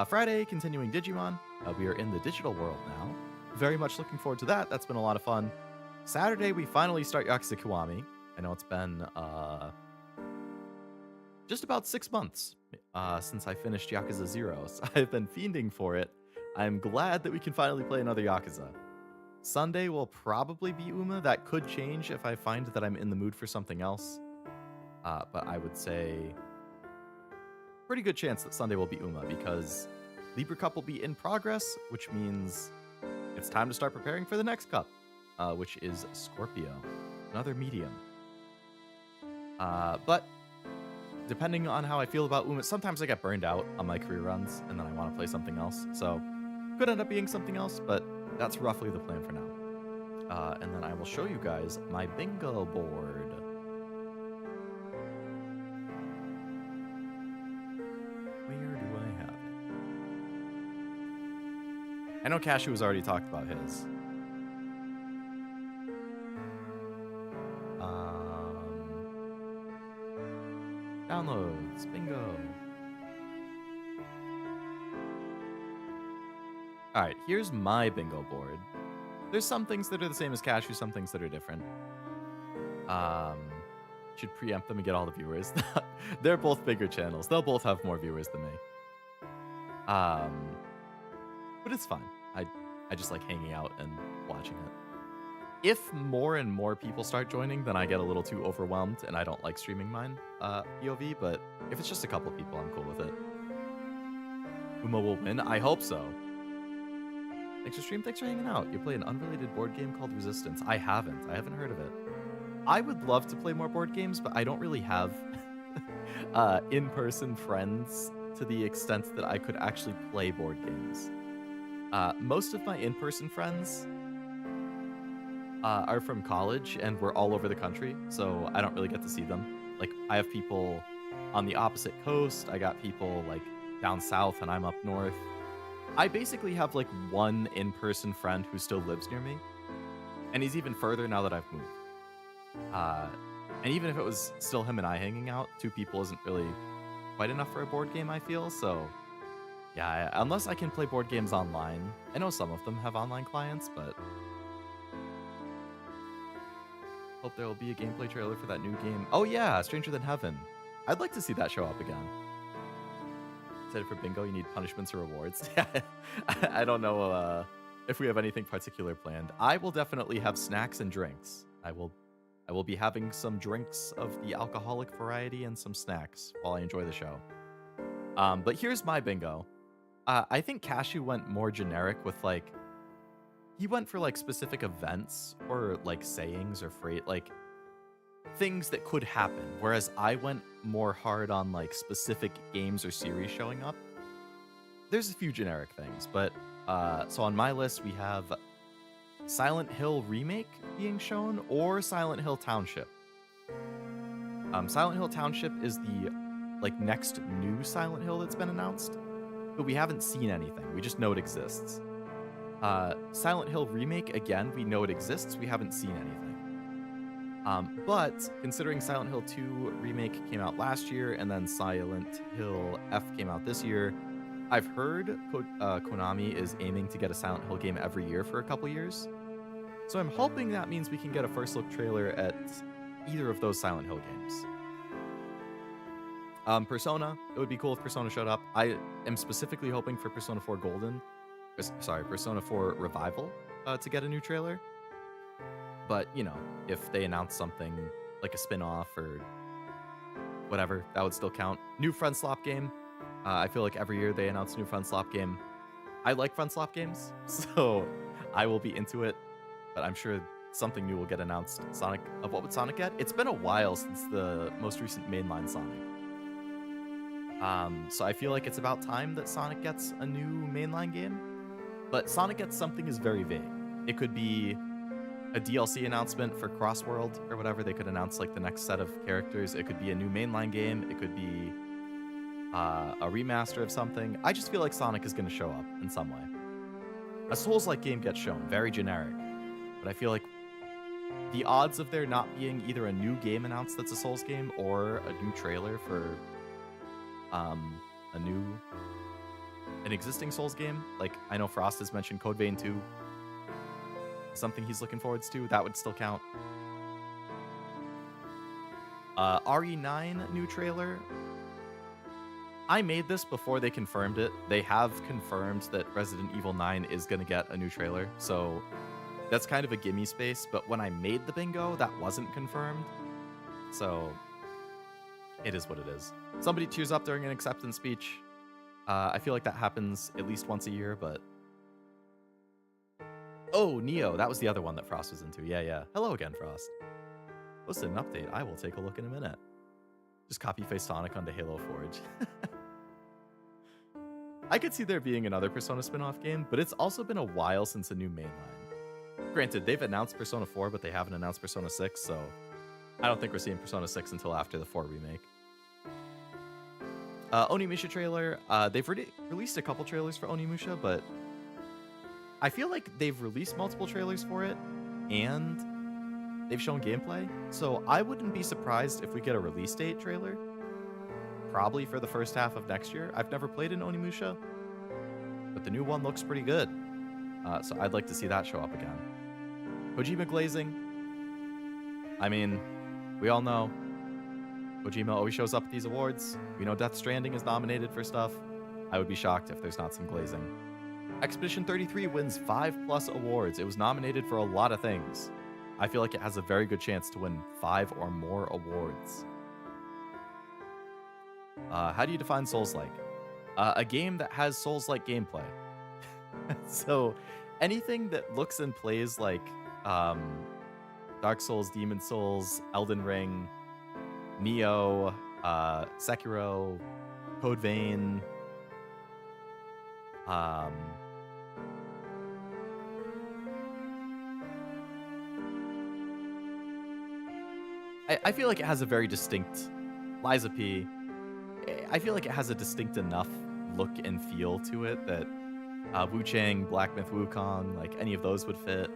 Friday, continuing Digimon. We are in the digital world now. Very much looking forward to that. That's been a lot of fun. Saturday, we finally start Yakuza Kiwami. I know it's been just about 6 months since I finished Yakuza 0, so I've been fiending for it. I'm glad that we can finally play another Yakuza. Sunday will probably be Uma. That could change if I find that I'm in the mood for something else. But I would say pretty good chance that Sunday will be Uma, because Libra Cup will be in progress, which means it's time to start preparing for the next cup, which is Scorpio, another medium. But depending on how I feel about Uma, sometimes I get burned out on my career runs, and then I want to play something else. So could end up being something else, but that's roughly the plan for now. And then I will show you guys my bingo board. Where do I have it? I know Cashew has already talked about his. Downloads, bingo. Alright, here's my bingo board. There's some things that are the same as Cashew, some things that are different. Should preempt them and get all the viewers. They're both bigger channels. They'll both have more viewers than me. But it's fun. I just like hanging out and watching it. If more and more people start joining, then I get a little too overwhelmed and I don't like streaming mine POV, but if it's just a couple people, I'm cool with it. Uma will win? I hope so. Thanks for stream, thanks for hanging out. You play an unrelated board game called Resistance. I haven't heard of it. I would love to play more board games, but I don't really have in-person friends to the extent that I could actually play board games. Most of my in-person friends are from college, and we're all over the country, so I don't really get to see them. Like, I have people on the opposite coast, I got people, like, down south, and I'm up north. I basically have, like, one in-person friend who still lives near me, and he's even further now that I've moved. And even if it was still him and I hanging out, 2 people isn't really quite enough for a board game, I feel, so... Yeah, unless I can play board games online. I know some of them have online clients, but... Hope there will be a gameplay trailer for that new game. Oh yeah, Stranger Than Heaven. I'd like to see that show up again. Excited for bingo, you need punishments or rewards. Yeah, I don't know if we have anything particular planned. I will definitely have snacks and drinks. I will be having some drinks of the alcoholic variety and some snacks while I enjoy the show. But here's my bingo. I think Cashew went more generic with, like, he went for, like, specific events or, like, sayings or phrase, like, things that could happen, whereas I went more hard on, like, specific games or series showing up. There's a few generic things, but, so on my list we have Silent Hill Remake being shown, or Silent Hill Township. Silent Hill Township is the, like, next new Silent Hill that's been announced, but we haven't seen anything. We just know it exists. Silent Hill Remake, again, we know it exists. We haven't seen anything. But considering Silent Hill 2 Remake came out last year, and then Silent Hill F came out this year, I've heard Konami is aiming to get a Silent Hill game every year for a couple years. So I'm hoping that means we can get a first look trailer at either of those Silent Hill games. Persona, it would be cool if Persona showed up. I am specifically hoping for Persona 4 Persona 4 Revival to get a new trailer. But, you know, if they announce something like a spin-off or whatever, that would still count. New Friend Slop game. I feel like every year they announce a new Friend Slop game. I like Friend Slop games, so I will be into it. But I'm sure something new will get announced. What would Sonic get? It's been a while since the most recent mainline Sonic. So I feel like it's about time that Sonic gets a new mainline game. But Sonic gets something is very vague. It could be a DLC announcement for Crossworld or whatever. They could announce, like, the next set of characters. It could be a new mainline game. It could be a remaster of something. I just feel like Sonic is going to show up in some way. A Souls-like game gets shown, very generic. But I feel like the odds of there not being either a new game announced that's a Souls game or a new trailer for an existing Souls game, like, I know Frost has mentioned Code Vein 2, something he's looking forward to, that would still count. RE9 new trailer. I made this before they confirmed it. They have confirmed that Resident Evil 9 is going to get a new trailer, so that's kind of a gimme space, but when I made the bingo, that wasn't confirmed. So it is what it is. Somebody tears up during an acceptance speech. I feel like that happens at least once a year, but... Oh, Neo. That was the other one that Frost was into. Yeah, yeah. Hello again, Frost. Posted an update. I will take a look in a minute. Just copy-paste Sonic onto Halo Forge. I could see there being another Persona spin-off game, but it's also been a while since a new mainline. Granted, they've announced Persona 4, but they haven't announced Persona 6, so I don't think we're seeing Persona 6 until after the 4 remake. Onimusha trailer. They've released a couple trailers for Onimusha, but I feel like they've released multiple trailers for it, and they've shown gameplay, so I wouldn't be surprised if we get a release date trailer. Probably for the first half of next year. I've never played an Onimusha, but the new one looks pretty good. So I'd like to see that show up again. Kojima glazing. I mean, we all know Kojima always shows up at these awards. We know Death Stranding is nominated for stuff. I would be shocked if there's not some glazing. Expedition 33 wins 5+ awards. It was nominated for a lot of things. I feel like it has a very good chance to win 5 or more awards. How do you define Souls-like? A game that has Souls-like gameplay. So anything that looks and plays like Dark Souls, Demon Souls, Elden Ring, Neo, Sekiro, Code Vein, I feel like it has a very distinct Liza P. I feel like it has a distinct enough look and feel to it that Wu Chang, Black Myth Wukong, like any of those would fit.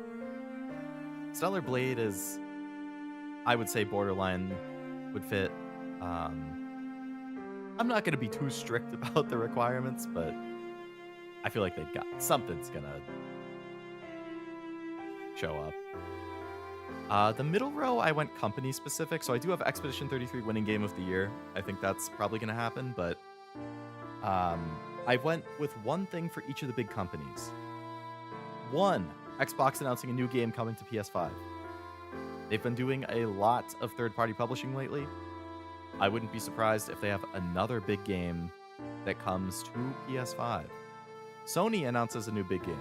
Stellar Blade is, I would say, borderline would fit. I'm not going to be too strict about the requirements, but I feel like they've got something's going to show up. The middle row, I went company specific, so I do have Expedition 33 winning game of the year. I think that's probably going to happen, but I went with one thing for each of the big companies. 1, Xbox announcing a new game coming to PS5. They've been doing a lot of third-party publishing lately. I wouldn't be surprised if they have another big game that comes to PS5. Sony announces a new big game.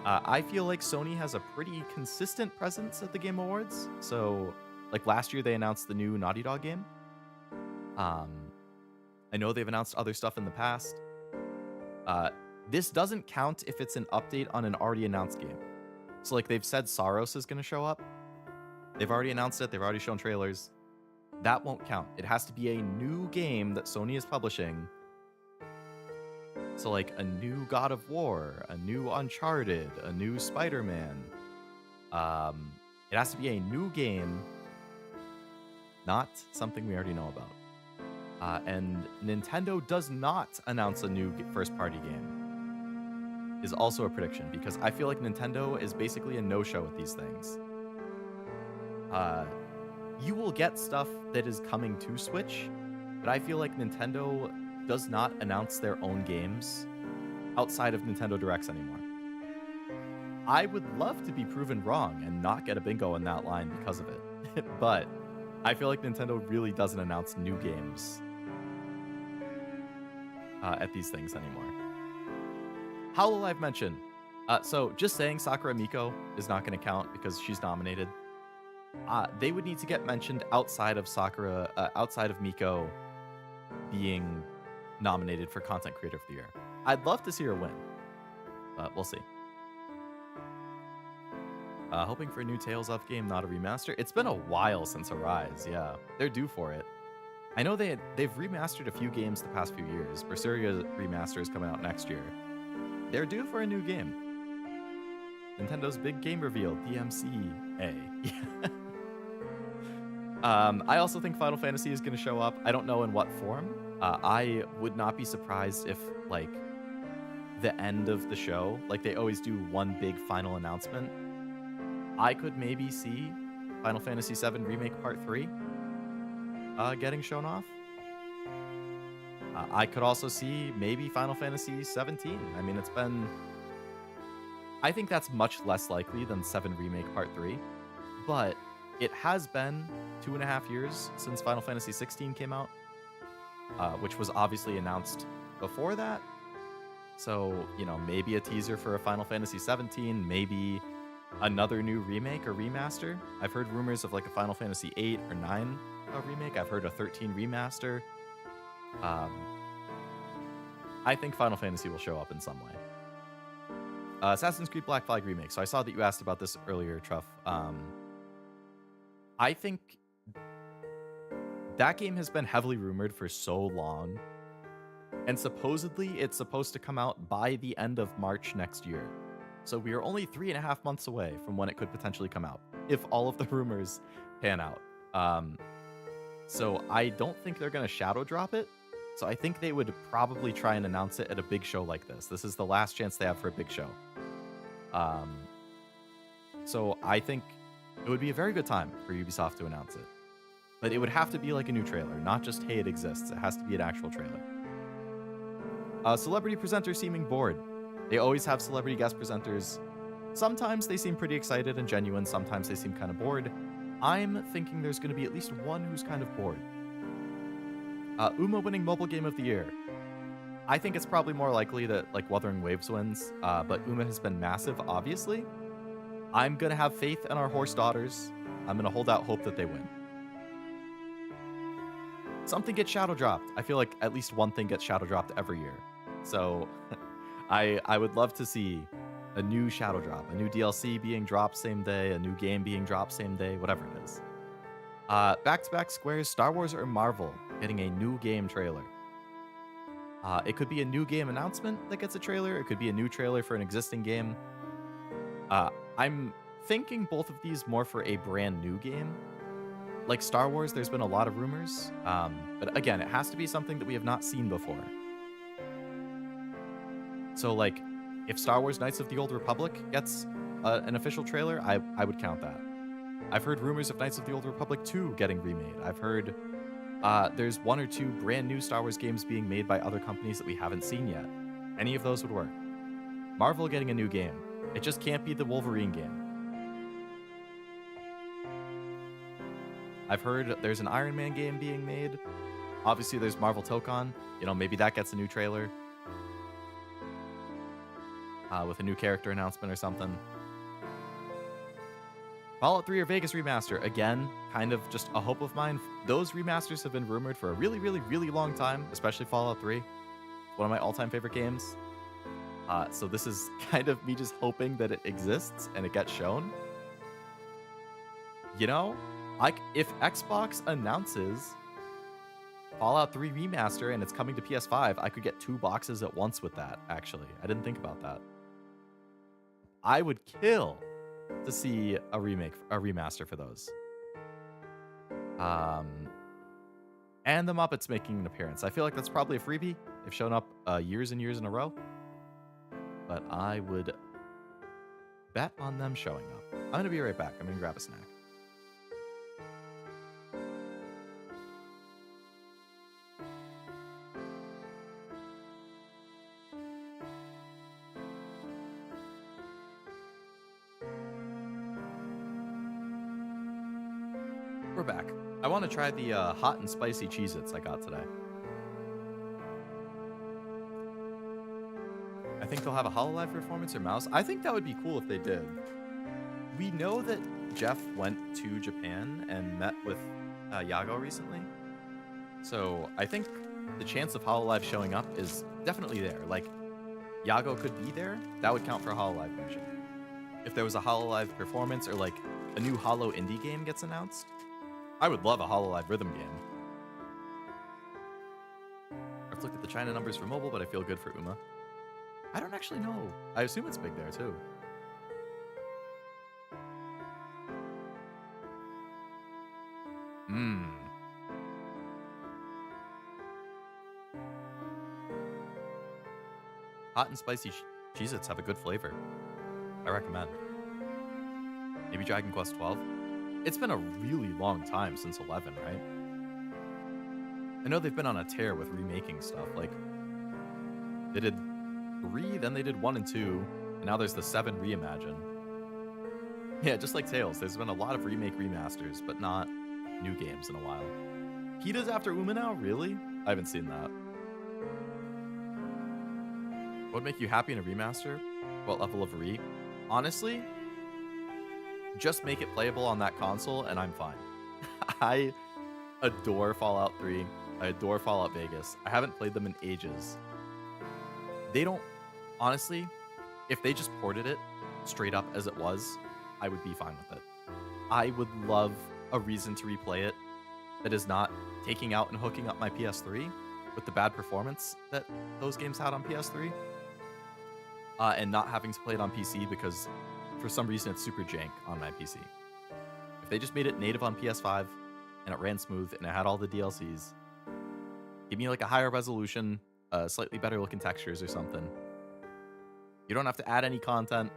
I feel like Sony has a pretty consistent presence at the Game Awards. So, like last year, they announced the new Naughty Dog game. I know they've announced other stuff in the past. This doesn't count if it's an update on an already announced game. So, like, they've said Saros is going to show up. They've already announced it. They've already shown trailers. That won't count. It has to be a new game that Sony is publishing. So, like, a new God of War, a new Uncharted, a new Spider-Man. It has to be a new game, not something we already know about. And Nintendo does not announce a new first-party game. Is also a prediction, because I feel like Nintendo is basically a no-show with these things. You will get stuff that is coming to Switch, but I feel like Nintendo does not announce their own games outside of Nintendo Directs anymore. I would love to be proven wrong and not get a bingo in that line because of it, but I feel like Nintendo really doesn't announce new games at these things anymore. Hololive mention. So just saying Sakura Miko is not going to count because she's nominated. They would need to get mentioned outside of Sakura, outside of Miko being nominated for Content Creator of the Year. I'd love to see her win, but we'll see. Hoping for a new Tales of game, not a remaster. It's been a while since Arise, yeah. They're due for it. I know they've remastered a few games the past few years. Berseria remaster is coming out next year. They're due for a new game. Nintendo big game reveal, DMCA. I also think Final Fantasy is going to show up. I don't know in what form. I would not be surprised if, like, the end of the show, like they always do one big final announcement. I could maybe see Final Fantasy VII Remake Part 3 getting shown off. I could also see maybe Final Fantasy 17. I mean, it's been... I think that's much less likely than 7 Remake Part 3, but it has been 2.5 years since Final Fantasy 16 came out, which was obviously announced before that. So, you know, maybe a teaser for a Final Fantasy 17, maybe another new remake or remaster. I've heard rumors of like a Final Fantasy 8 or 9 remake. I've heard a 13 remaster. I think Final Fantasy will show up in some way. Assassin's Creed Black Flag remake. So I saw that you asked about this earlier, Truff. I think that game has been heavily rumored for so long. And supposedly it's supposed to come out by the end of March next year. So we are only 3.5 months away from when it could potentially come out, if all of the rumors pan out. So I don't think they're going to shadow drop it. So I think they would probably try and announce it at a big show like this. This is the last chance they have for a big show. So I think it would be a very good time for Ubisoft to announce it. But it would have to be like a new trailer, not just, hey, it exists. It has to be an actual trailer. Celebrity presenters seeming bored. They always have celebrity guest presenters. Sometimes they seem pretty excited and genuine. Sometimes they seem kind of bored. I'm thinking there's going to be at least one who's kind of bored. Uma winning Mobile Game of the Year. I think it's probably more likely that like Wuthering Waves wins, but Uma has been massive, obviously. I'm going to have faith in our horse daughters. I'm going to hold out hope that they win. Something gets shadow dropped. I feel like at least one thing gets shadow dropped every year. So I would love to see a new shadow drop, a new DLC being dropped same day, a new game being dropped same day, whatever it is. Back-to-back Square's Star Wars or Marvel getting a new game trailer. It could be a new game announcement that gets a trailer. It could be a new trailer for an existing game. I'm thinking both of these more for a brand new game. Like Star Wars, there's been a lot of rumors. But again, it has to be something that we have not seen before. So like, if Star Wars Knights of the Old Republic gets an official trailer, I would count that. I've heard rumors of Knights of the Old Republic 2 getting remade. I've heard there's 1 or 2 brand new Star Wars games being made by other companies that we haven't seen yet. Any of those would work. Marvel getting a new game. It just can't be the Wolverine game. I've heard there's an Iron Man game being made. Obviously, there's Marvel Tokon. You know, maybe that gets a new trailer. With a new character announcement or something. Fallout 3 or Vegas remaster. Again, kind of just a hope of mine. Those remasters have been rumored for a really, really, really long time, especially Fallout 3. It's one of my all-time favorite games. So this is kind of me just hoping that it exists and it gets shown. You know, like if Xbox announces Fallout 3 remaster and it's coming to PS5, I could get 2 boxes at once with that, actually. I didn't think about that. I would kill to see a remaster for those. And the Muppets making an appearance. I feel like that's probably a freebie. They've shown up years and years in a row. But I would bet on them showing up. I'm going to be right back. I'm going to grab a snack. We're back. I want to try the hot and spicy Cheez-Its I got today. I think they'll have a HoloLive performance or mouse. I think that would be cool if they did. We know that Jeff went to Japan and met with Yago recently. So I think the chance of HoloLive showing up is definitely there. Like, Yago could be there. That would count for a HoloLive version. If there was a HoloLive performance or like a new Holo indie game gets announced, I would love a HoloLive rhythm game. I've looked at the China numbers for mobile, but I feel good for Uma. I don't actually know. I assume it's big there, too. Hot and spicy Cheez-Its have a good flavor. I recommend. Maybe Dragon Quest 12? It's been a really long time since 11, right? I know they've been on a tear with remaking stuff. Like, they did 3, then they did 1 and 2, and now there's the 7 reimagine. Yeah, just like Tales, there's been a lot of remake remasters, but not new games in a while. PETA's after Uma now? Really? I haven't seen that. What would make you happy in a remaster? What level of re? Honestly, just make it playable on that console and I'm fine. I adore Fallout 3. I adore Fallout Vegas. I haven't played them in ages. They don't... Honestly, if they just ported it straight up as it was, I would be fine with it. I would love a reason to replay it that is not taking out and hooking up my PS3 with the bad performance that those games had on PS3. And not having to play it on PC because for some reason it's super jank on my PC. If they just made it native on PS5 and it ran smooth and it had all the DLCs, give me like a higher resolution, slightly better looking textures or something. You don't have to add any content.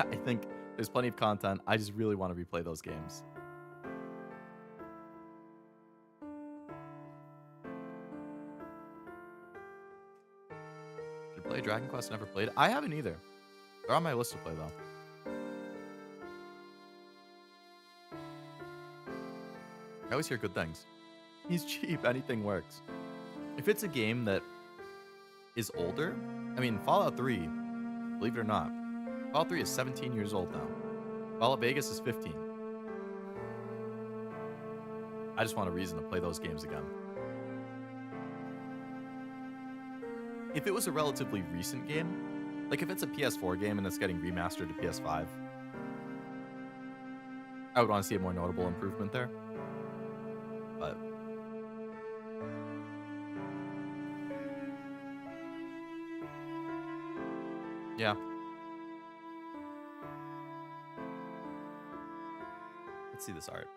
I think there's plenty of content. I just really want to replay those games. Should play Dragon Quest, never played it. I haven't either. They're on my list to play though. I always hear good things. He's cheap, anything works. If it's a game that is older, I mean, Fallout 3, believe it or not, Fallout 3 is 17 years old now. Fallout Vegas is 15. I just want a reason to play those games again. If it was a relatively recent game, like if it's a PS4 game and it's getting remastered to PS5, I would want to see a more notable improvement there. But yeah. Let's see this art.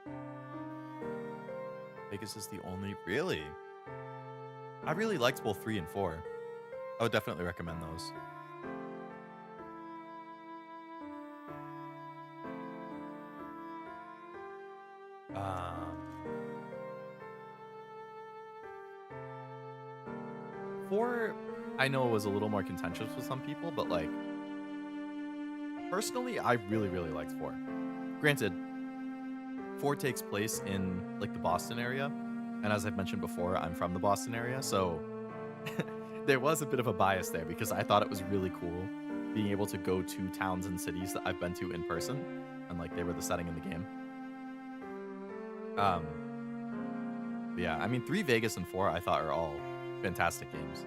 Vegas is the only... Really? I really liked both 3 and 4. I would definitely recommend those. Four, I know it was a little more contentious with some people, but like, personally, I really, really liked 4. Granted, 4 takes place in like the Boston area, and as I've mentioned before, I'm from the Boston area, so there was a bit of a bias there because I thought it was really cool being able to go to towns and cities that I've been to in person, and like they were the setting in the game. Yeah, I mean 3, Vegas, and 4 I thought are all fantastic games.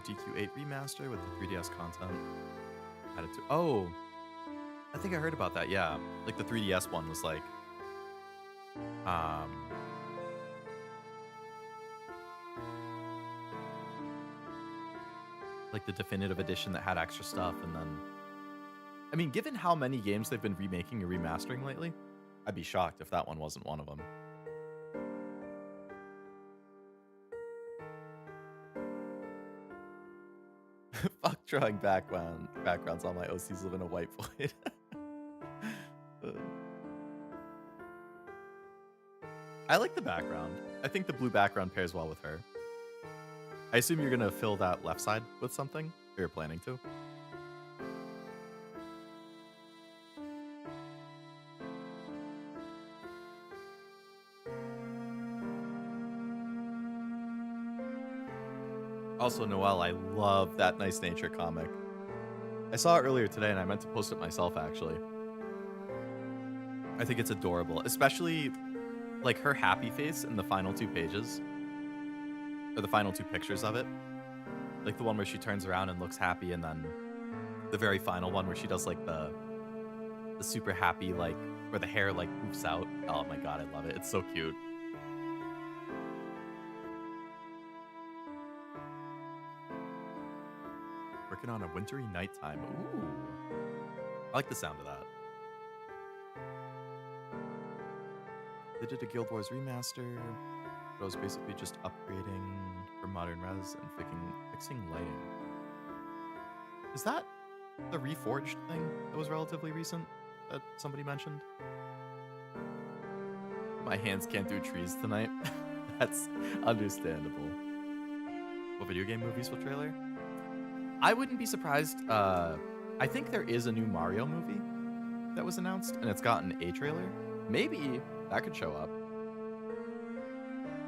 The DQ8 remaster with the 3DS content added to... Oh, I think I heard about that. Yeah, like the 3DS one was like, like the definitive edition that had extra stuff, and then, I mean, given how many games they've been remaking and remastering lately, I'd be shocked if that one wasn't one of them. Fuck drawing backgrounds on my OCs live in a white void. I like the background. I think the blue background pairs well with her. I assume you're gonna fill that left side with something, or you're planning to. Also, Noelle, I love that Nice Nature comic. I saw it earlier today and I meant to post it myself, actually. I think it's adorable, especially like her happy face in the final 2 pages, or the final 2 pictures of it. Like the one where she turns around and looks happy, and then the very final one where she does like the super happy, like where the hair like poofs out. Oh my god, I love it. It's so cute. Working on a wintry nighttime. Ooh. I like the sound of that. They did a Guild Wars remaster, but it was basically just upgrading for modern res and fixing lighting. Is that the Reforged thing that was relatively recent that somebody mentioned? My hands can't do trees tonight. That's understandable. What video game movies for trailer? I wouldn't be surprised. I think there is a new Mario movie that was announced, and it's gotten a trailer. Maybe that could show up.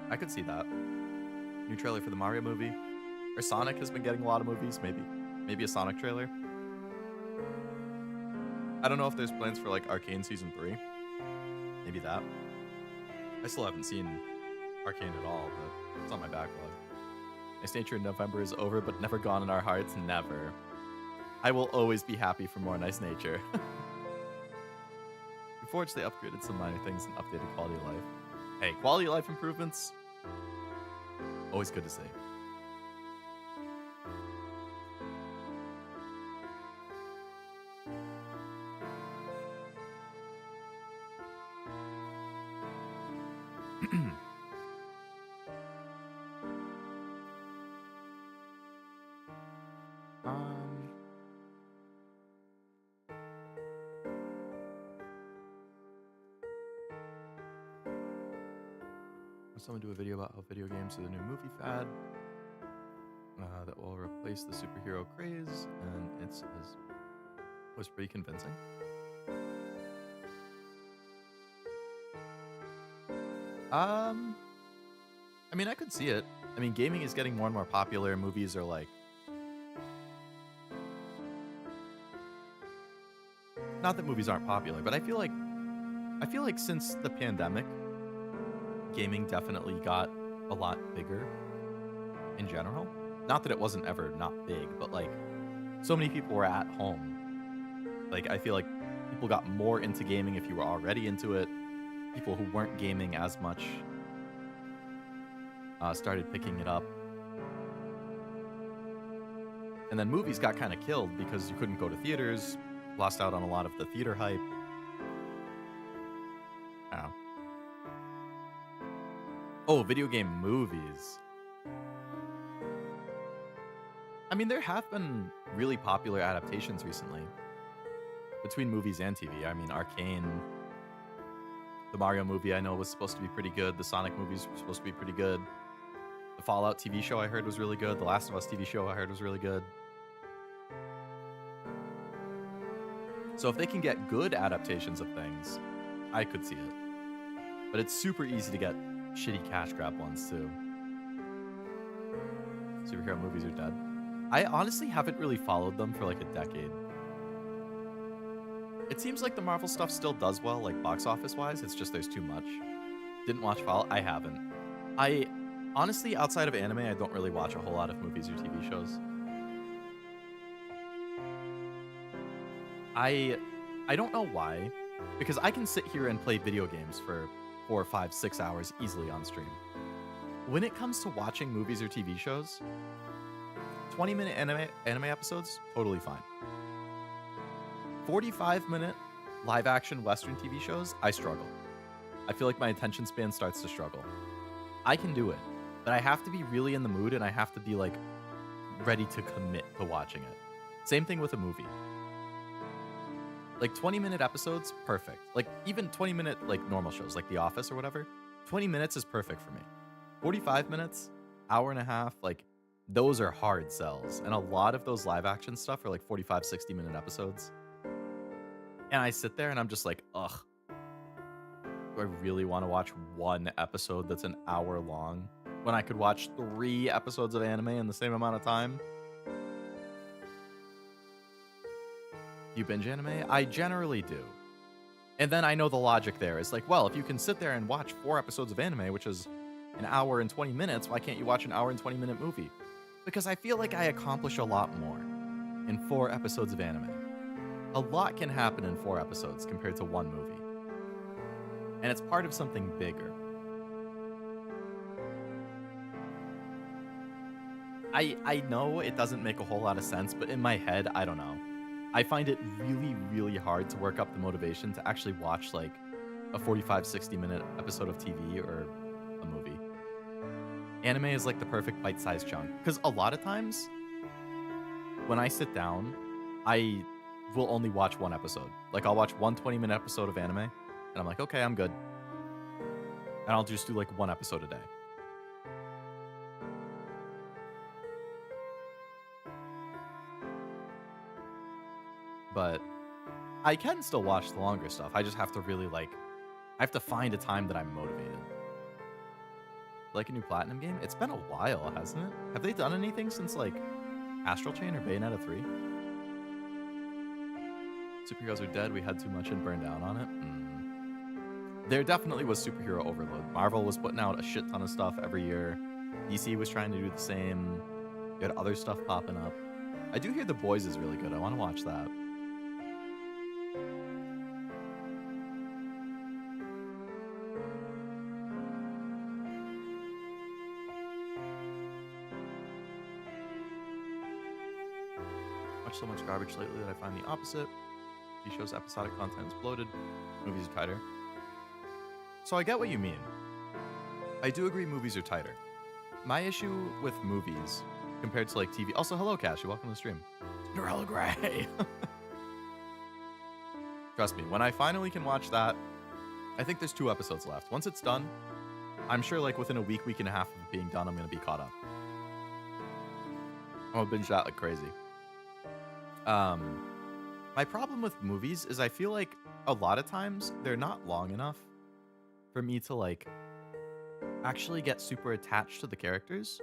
I could see that. New trailer for the Mario movie. Or Sonic has been getting a lot of movies. Maybe a Sonic trailer. I don't know if there's plans for like Arcane Season 3. Maybe that. I still haven't seen Arcane at all, but it's on my backlog. Nice Nature in November is over, but never gone in our hearts. Never. I will always be happy for more Nice Nature. Before which they upgraded some minor things and updated quality of life. Hey, quality of life improvements. Always good to see. Someone do a video about how video games are the new movie fad that will replace the superhero craze, and it was pretty convincing. I mean, I could see it. I mean, gaming is getting more and more popular. Movies are like, not that movies aren't popular, but I feel like since the pandemic, gaming definitely got a lot bigger in general. Not that it wasn't ever not big, but like so many people were at home. Like I feel like people got more into gaming if you were already into it. People who weren't gaming as much started picking it up. And then movies got kind of killed because you couldn't go to theaters, lost out on a lot of the theater hype. Oh, video game movies. I mean, there have been really popular adaptations recently. Between movies and TV. I mean, Arcane. The Mario movie I know was supposed to be pretty good. The Sonic movies were supposed to be pretty good. The Fallout TV show I heard was really good. The Last of Us TV show I heard was really good. So if they can get good adaptations of things, I could see it. But it's super easy to get shitty cash grab ones too. Superhero movies are dead. I honestly haven't really followed them for like a decade. It seems like the Marvel stuff still does well, like box office wise. It's just there's too much. Didn't watch Fallout? I haven't. I honestly, outside of anime, I don't really watch a whole lot of movies or TV shows. I don't know why, because I can sit here and play video games for 4, 5, 6 hours easily on stream. When it comes to watching movies or TV shows, 20-minute anime episodes, totally fine. 45-minute live-action Western TV shows, I struggle. I feel like my attention span starts to struggle. I can do it, but I have to be really in the mood and I have to be like ready to commit to watching it. Same thing with a movie. Like 20-minute episodes, perfect. Like even 20-minute like normal shows like The Office or whatever, 20 minutes is perfect for me. 45 minutes, hour and a half, like those are hard sells. And a lot of those live action stuff are like 45, 60-minute episodes. And I sit there and I'm just like, ugh. Do I really want to watch one episode that's an hour long when I could watch 3 episodes of anime in the same amount of time? You binge anime? I generally do. And then I know the logic there is like, well, if you can sit there and watch 4 episodes of anime, which is an hour and 20 minutes, why can't you watch an hour and 20-minute movie? Because I feel like I accomplish a lot more in 4 episodes of anime. A lot can happen in 4 episodes compared to 1 movie. And it's part of something bigger. I know it doesn't make a whole lot of sense, but in my head, I don't know. I find it really, really hard to work up the motivation to actually watch like a 45, 60-minute episode of TV or a movie. Anime is like the perfect bite-sized chunk. Because a lot of times, when I sit down, I will only watch 1 episode. Like I'll watch 1 20-minute episode of anime, and I'm like, okay, I'm good. And I'll just do like 1 episode a day. but I can still watch the longer stuff. I just have to really I have to find a time that I'm motivated. Like a new Platinum game? It's been a while, hasn't it? Have they done anything since Astral Chain or Bayonetta 3? Superheroes are dead. We had too much and burned down on it. There definitely was superhero overload. Marvel was putting out a shit ton of stuff every year. DC was trying to do the same. You had other stuff popping up. I do hear The Boys is really good. I want to watch that. Watched so much garbage lately that I find the opposite. TV shows episodic content is bloated. Movies are tighter. So I get what you mean. I do agree movies are tighter. My issue with movies compared to TV. Also, hello, Cassie. Welcome to the stream. Cinderella Grey. Trust me, when I finally can watch that, I think there's 2 episodes left. Once it's done, I'm sure within a week and a half of it being done, I'm going to be caught up. I'm going to binge that like crazy. My problem with movies is I feel like a lot of times they're not long enough for me to actually get super attached to the characters.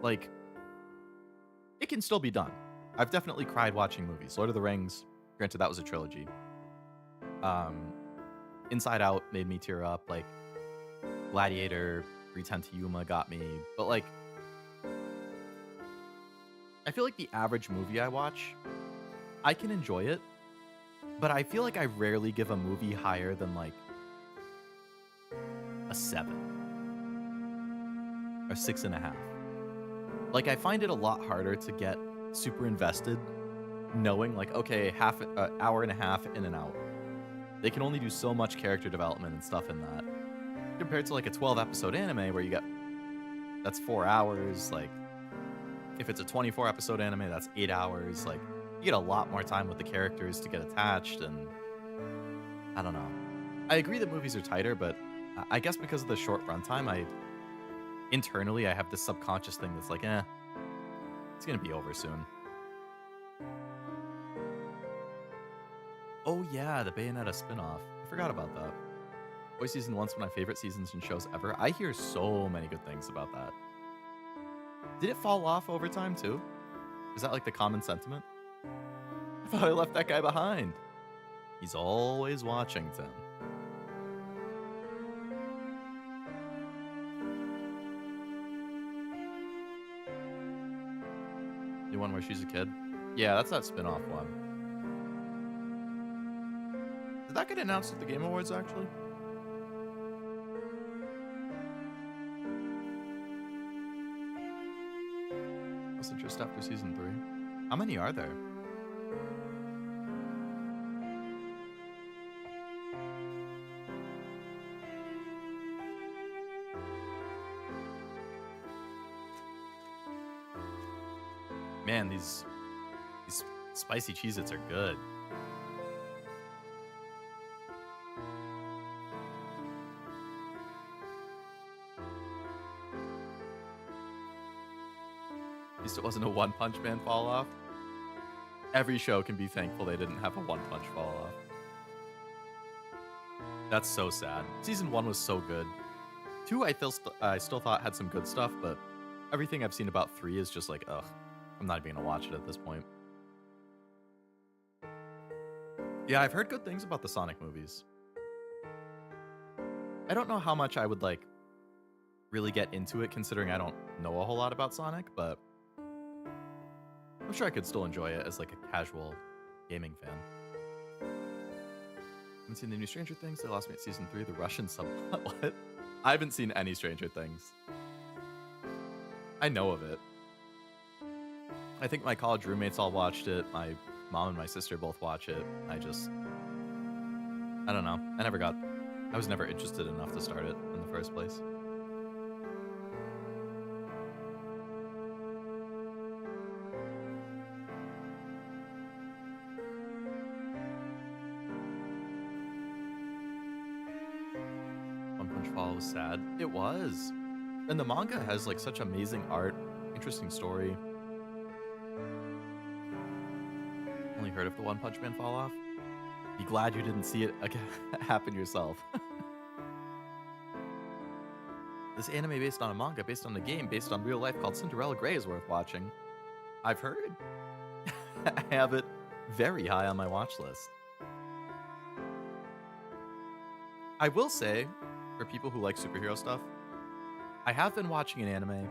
It can still be done. I've definitely cried watching movies. Lord of the Rings, granted that was a trilogy. Inside Out made me tear up. Gladiator, 3:10 to Yuma got me. But I feel like the average movie I watch, I can enjoy it, but I feel like I rarely give a movie higher than a 7 or 6.5. I find it a lot harder to get super invested knowing okay, half an hour and a half in and out. They can only do so much character development and stuff in that compared to a 12 episode anime where that's 4 hours. If it's a 24 episode anime, that's 8 hours. You get a lot more time with the characters to get attached, and I don't know. I agree that movies are tighter, but I guess because of the short runtime, internally I have this subconscious thing that's it's gonna be over soon. Oh yeah, the Bayonetta spinoff. I forgot about that. Boy Season 1's one of my favorite seasons and shows ever. I hear so many good things about that. Did it fall off over time too? Is that the common sentiment? I thought I left that guy behind. He's always watching, Tim. The one where she's a kid? Yeah, that's that spin-off one. Did that get announced at the Game Awards, actually? Just after season 3. How many are there? Man, these spicy Cheez-Its are good. At least it wasn't a One Punch Man fall off. Every show can be thankful they didn't have a One Punch fall off. That's so sad. Season 1 was so good. 2 I still thought had some good stuff, but everything I've seen about 3 is just ugh. I'm not even gonna watch it at this point. Yeah, I've heard good things about the Sonic movies. I don't know how much I would really get into it considering I don't know a whole lot about Sonic, but I'm sure I could still enjoy it as a casual gaming fan. Haven't seen the new Stranger Things. They lost me at season 3. The Russian subplot. What? I haven't seen any Stranger Things. I know of it. I think my college roommates all watched it. My mom and my sister both watch it. I don't know. I was never interested enough to start it in the first place. One Punch Fall was sad. It was. And the manga has such amazing art, interesting story. definitely heard of the One Punch Man fall off. Be glad you didn't see it again happen yourself. This anime based on a manga, based on a game, based on real life called Cinderella Grey is worth watching. I've heard. I have it very high on my watch list. I will say, for people who like superhero stuff, I have been watching an anime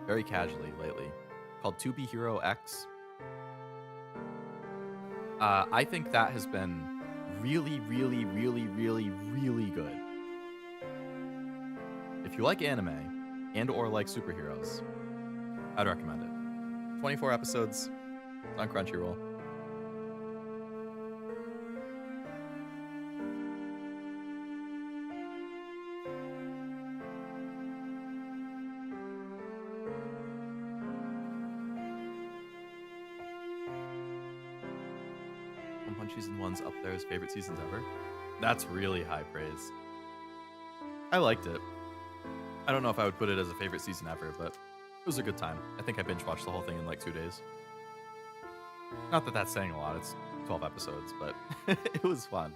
very casually lately called To Be Hero X. I think that has been really, really, really, really, really good. If you like anime and or like superheroes, I'd recommend it. 24 episodes. It's on Crunchyroll. One Punch Season 1's up there as favorite seasons ever. That's really high praise. I liked it. I don't know if I would put it as a favorite season ever, but it was a good time. I think I binge watched the whole thing in like 2 days. Not that that's saying a lot, it's 12 episodes, but it was fun.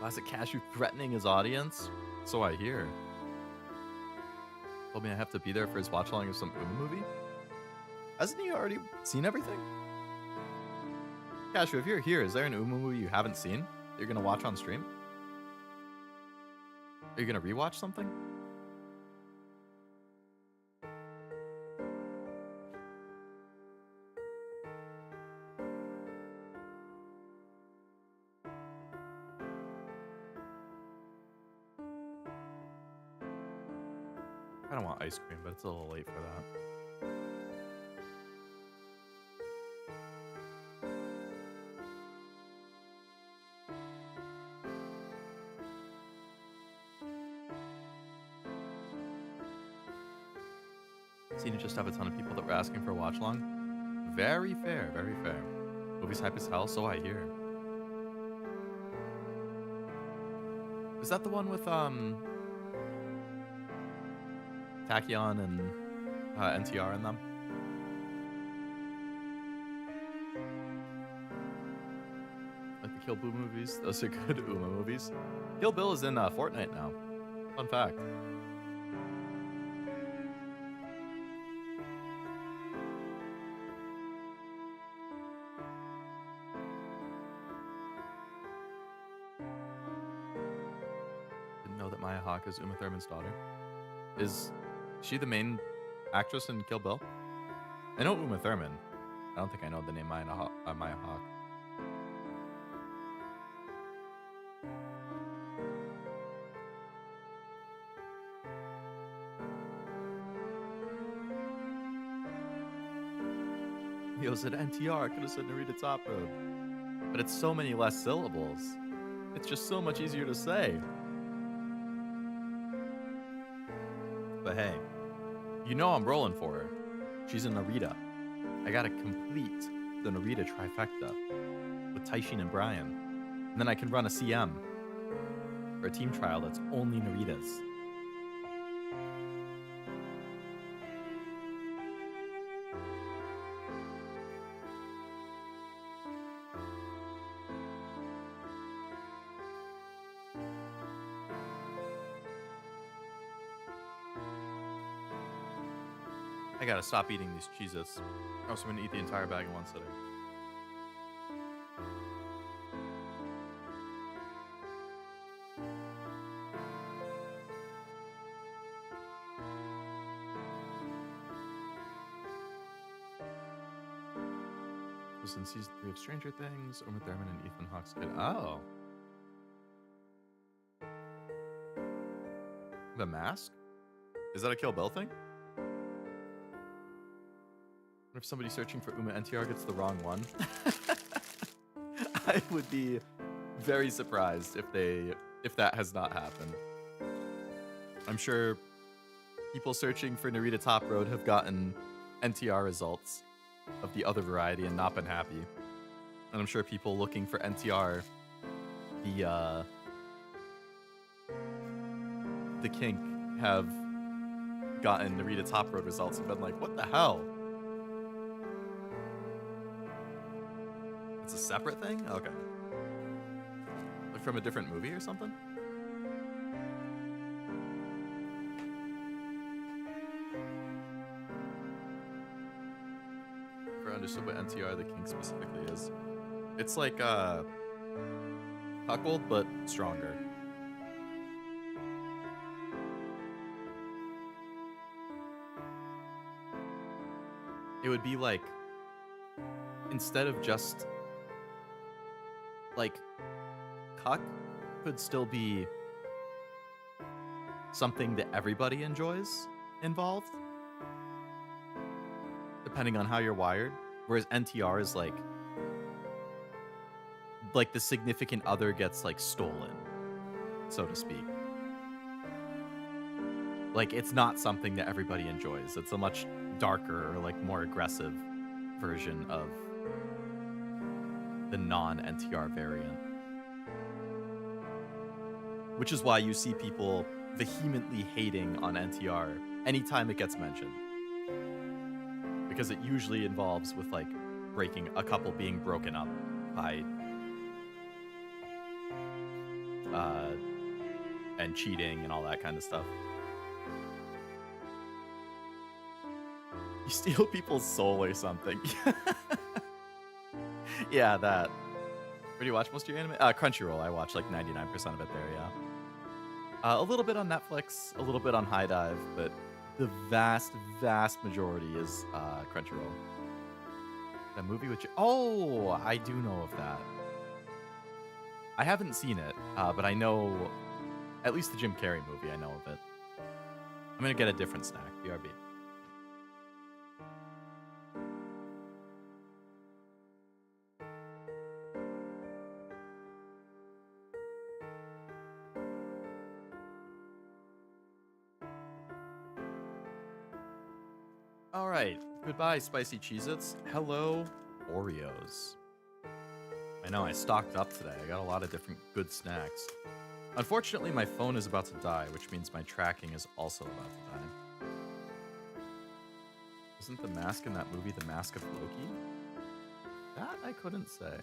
Classic Cashew threatening his audience? So I hear. Told me I have to be there for his watch along of some Uma movie? Hasn't he already seen everything? Cashew, if you're here, is there an Uma movie you haven't seen that you're going to watch on stream? Are you going to rewatch something? I don't want ice cream, but it's a little late for that. Seen you just have a ton of people that were asking for a watch along. Very fair, very fair. Movie's hype as hell, so I hear. Is that the one with Tachyon and NTR in them? Like the Kill Bill movies? Those are good Uma movies. Kill Bill is in Fortnite now. Fun fact. Didn't know that Maya Hawke is Uma Thurman's daughter. Is she the main actress in Kill Bill? I know Uma Thurman. I don't think I know the name Maya Hawke. Yo said NTR, could have said Narita Top Road. But it's so many less syllables. It's just so much easier to say. But hey, you know I'm rolling for her. She's a Narita. I gotta complete the Narita trifecta with Taishin and Brian. And then I can run a CM for a team trial that's only Naritas. I gotta stop eating these Cheez-Its. I also gonna eat the entire bag in one sitting. Was in season 3 of Stranger Things, Uma Thurman and Ethan Hawke's kid. Oh. The Mask? Is that a Kill Bill thing? What if somebody searching for Uma NTR gets the wrong one? I would be very surprised if that has not happened. I'm sure people searching for Narita Top Road have gotten NTR results of the other variety and not been happy. And I'm sure people looking for NTR, the kink, have gotten Narita Top Road results and been like, what the hell? It's a separate thing? Okay. Like from a different movie or something? Never understood what NTR the kink specifically is. It's like cuckold, but stronger. It would be like, instead of just like cuck could still be something that everybody enjoys involved, depending on how you're wired. Whereas NTR is like the significant other gets like stolen, so to speak. Like, it's not something that everybody enjoys. It's a much darker or like more aggressive version of the non-NTR variant. Which is why you see people vehemently hating on NTR anytime it gets mentioned. Because it usually involves with like a couple being broken up by and cheating and all that kind of stuff. You steal people's soul or something. Yeah, that. Where do you watch most of your anime? Crunchyroll. I watch like 99% of it there, yeah. A little bit on Netflix, a little bit on High Dive, but the vast, vast majority is Crunchyroll. That movie with Oh, I do know of that. I haven't seen it, but I know at least the Jim Carrey movie, I know of it. I'm gonna get a different snack, BRB. All right, goodbye, spicy Cheez-Its. Hello, Oreos. I know, I stocked up today. I got a lot of different good snacks. Unfortunately, my phone is about to die, which means my tracking is also about to die. Isn't the mask in that movie the Mask of Loki? That I couldn't say.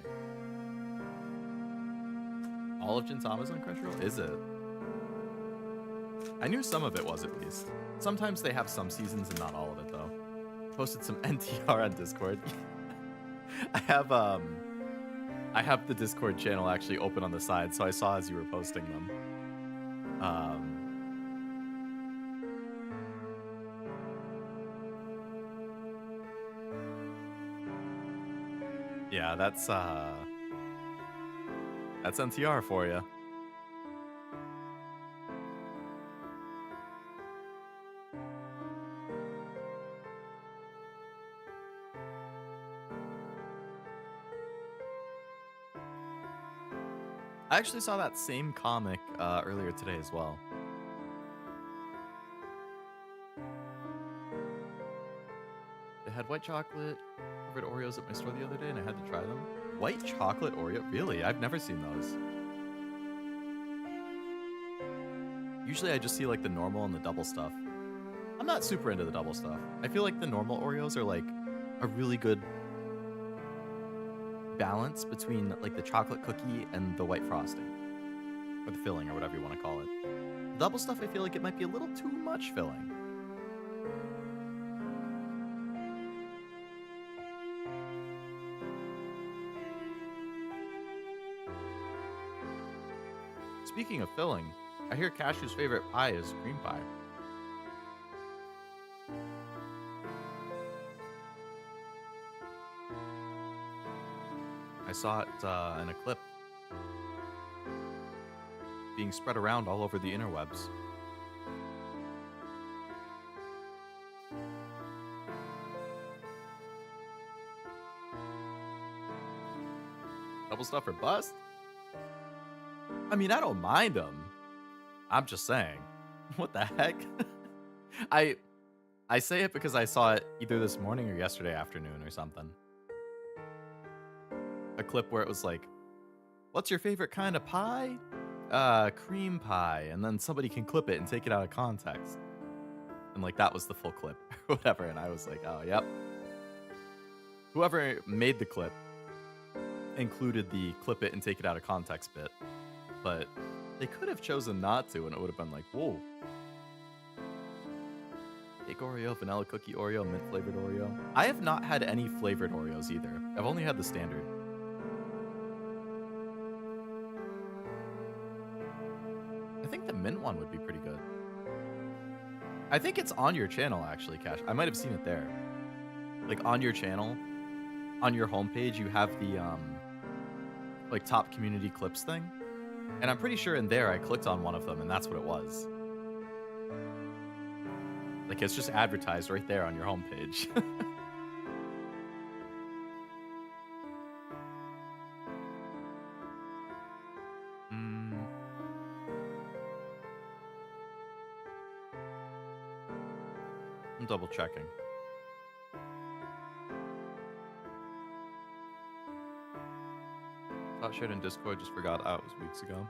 All of Gintama's on Crunchyroll? Is it? I knew some of it was, at least. Sometimes they have some seasons and not all of it, though. Posted some NTR on Discord. I have the Discord channel actually open on the side, so I saw as you were posting them. Yeah, that's NTR for you. I actually saw that same comic earlier today as well. They had white chocolate covered Oreos at my store the other day, and I had to try them. White chocolate Oreo? Really? I've never seen those. Usually I just see like the normal and the double stuff. I'm not super into the double stuff. I feel like the normal Oreos are like a really good balance between like the chocolate cookie and the white frosting, or the filling, or whatever you want to call it. The double stuff, I feel like it might be a little too much filling. Speaking of filling, I hear Cashew's favorite pie is cream pie. I saw it in a clip being spread around all over the interwebs. Double stuff or bust? I mean, I don't mind them. I'm just saying. What the heck? I say it because I saw it either this morning or yesterday afternoon or something. A clip where it was like, what's your favorite kind of pie? Cream pie. And then somebody can clip it and take it out of context. And like, that was the full clip or whatever. And I was like, oh, yep. Whoever made the clip included the clip it and take it out of context bit, but they could have chosen not to, and it would have been like, whoa. Cake Oreo, vanilla cookie Oreo, mint flavored Oreo. I have not had any flavored Oreos either. I've only had the standard. I think the mint one would be pretty good. I think it's on your channel, actually, Cash. I might have seen it there. Like, on your channel, on your homepage, you have the, like, top community clips thing. And I'm pretty sure in there I clicked on one of them, and that's what it was. Like, it's just advertised right there on your homepage. I'm double checking. Thought shared in Discord, just forgot out. It was weeks ago.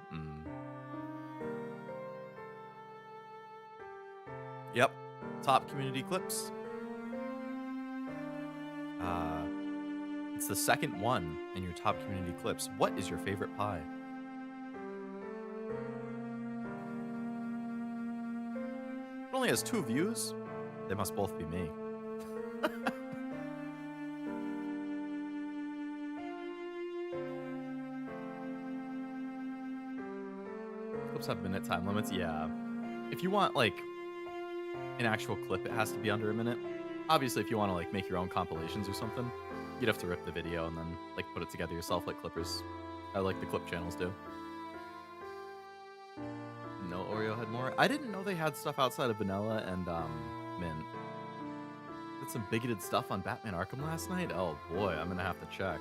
Yep. Top community clips. It's the second one in your top community clips. What is your favorite pie? It only has 2 views. They must both be me. Clips have minute time limits. Yeah. If you want, like, an actual clip, it has to be under a minute. Obviously, if you want to, like, make your own compilations or something, you'd have to rip the video and then, like, put it together yourself like clippers. Like the clip channels do. No Oreo had more. I didn't know they had stuff outside of vanilla and, mint. Did some bigoted stuff on Batman Arkham last night? Oh boy, I'm gonna have to check.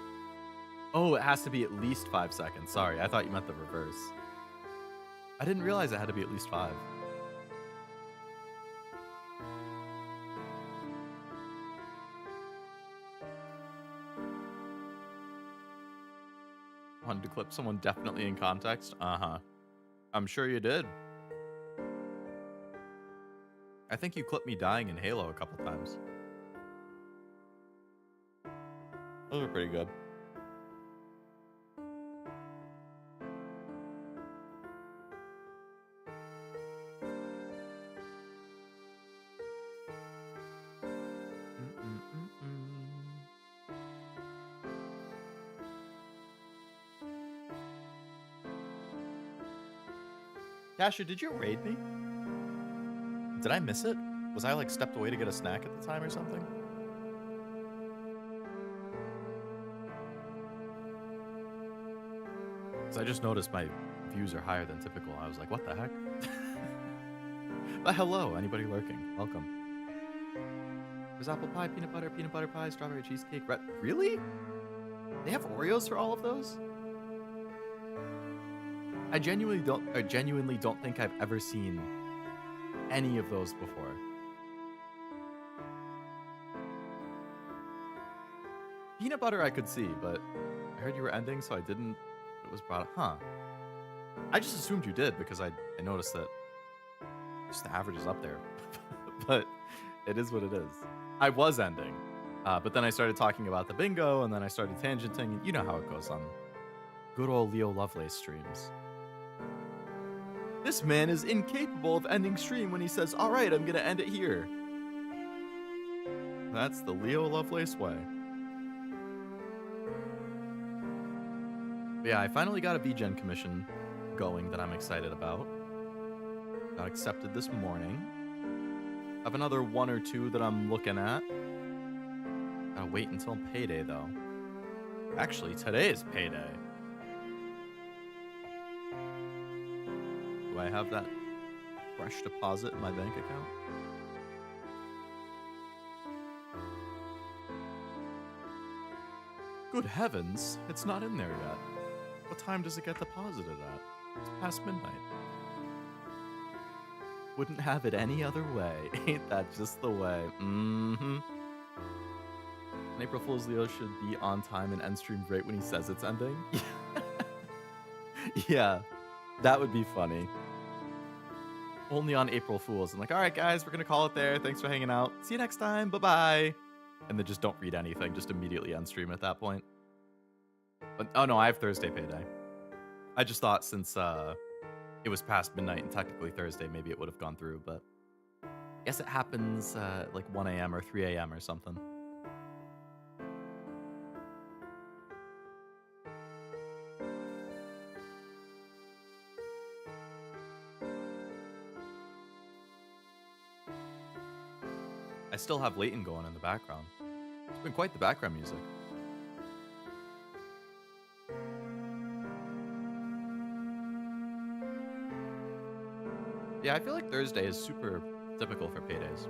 Oh, it has to be at least 5 seconds. Sorry, I thought you meant the reverse. I didn't realize it had to be at least 5. Wanted to clip someone definitely in context? Uh-huh. I'm sure you did. I think you clipped me dying in Halo a couple times. Those were pretty good. Casher, did you raid me? Did I miss it? Was I like stepped away to get a snack at the time or something? Because I just noticed my views are higher than typical. I was like, what the heck? But hello, anybody lurking. Welcome. There's apple pie, peanut butter pie, strawberry cheesecake. Really? They have Oreos for all of those? I genuinely don't think I've ever seen any of those before. Peanut butter I could see, but I heard you were ending, so I didn't. It was brought up. Huh. I just assumed you did because I noticed that just the average is up there. But it is what it is. I was ending, but then I started talking about the bingo, and then I started tangenting. You know how it goes on good old Leo Lovelace streams. This man is incapable of ending stream when he says, all right, I'm going to end it here. That's the Leo Lovelace way. But yeah, I finally got a VGen commission going that I'm excited about. Got accepted this morning. I have another 1 or 2 that I'm looking at. Gotta wait until payday, though. Actually, today is payday. Do I have that fresh deposit in my bank account? Good heavens, it's not in there yet. What time does it get deposited at? It's past midnight. Wouldn't have it any other way. Ain't that just the way? Mm-hmm. And April Fool's Leo should be on time and end stream right when he says it's ending. Yeah, that would be funny. Only on April Fools. I'm like, all right, guys, we're going to call it there. Thanks for hanging out. See you next time. Bye-bye. And then just don't read anything. Just immediately end stream at that point. But oh no, I have Thursday payday. I just thought since it was past midnight and technically Thursday, maybe it would have gone through, but I guess it happens like 1 a.m. or 3 a.m. or something. I still have Layton going in the background. It's been quite the background music. Yeah, I feel like Thursday is super typical for paydays.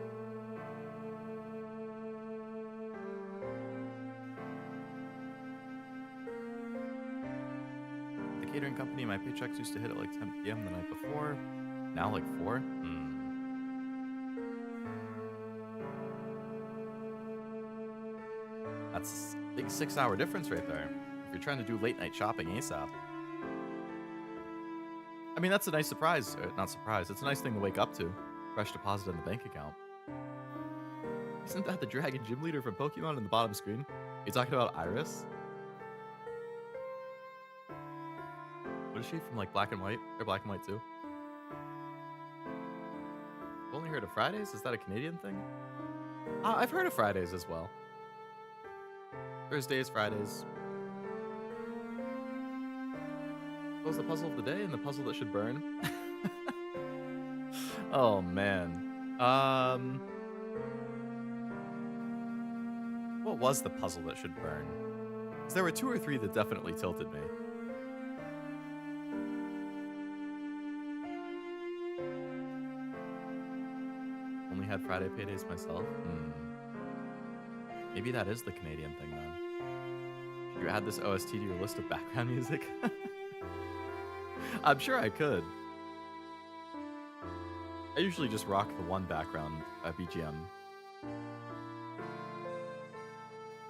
The catering company, my paychecks used to hit at like 10 p.m. the night before. Now like 4? That's a big 6-hour difference right there. If you're trying to do late night shopping ASAP. I mean, that's a nice surprise. Not surprise. It's a nice thing to wake up to. Fresh deposit in the bank account. Isn't that the Dragon Gym Leader from Pokemon in the bottom screen? You talking about Iris? What is she from, like Black and White? Or Black and White 2? I've only heard of Fridays? Is that a Canadian thing? I've heard of Fridays as well. Thursdays, Fridays. What was the puzzle of the day and the puzzle that should burn? Oh, man. What was the puzzle that should burn? Because there were 2 or 3 that definitely tilted me. Only had Friday paydays myself? Maybe that is the Canadian thing then. Should you add this OST to your list of background music? I'm sure I could. I usually just rock the one background BGM.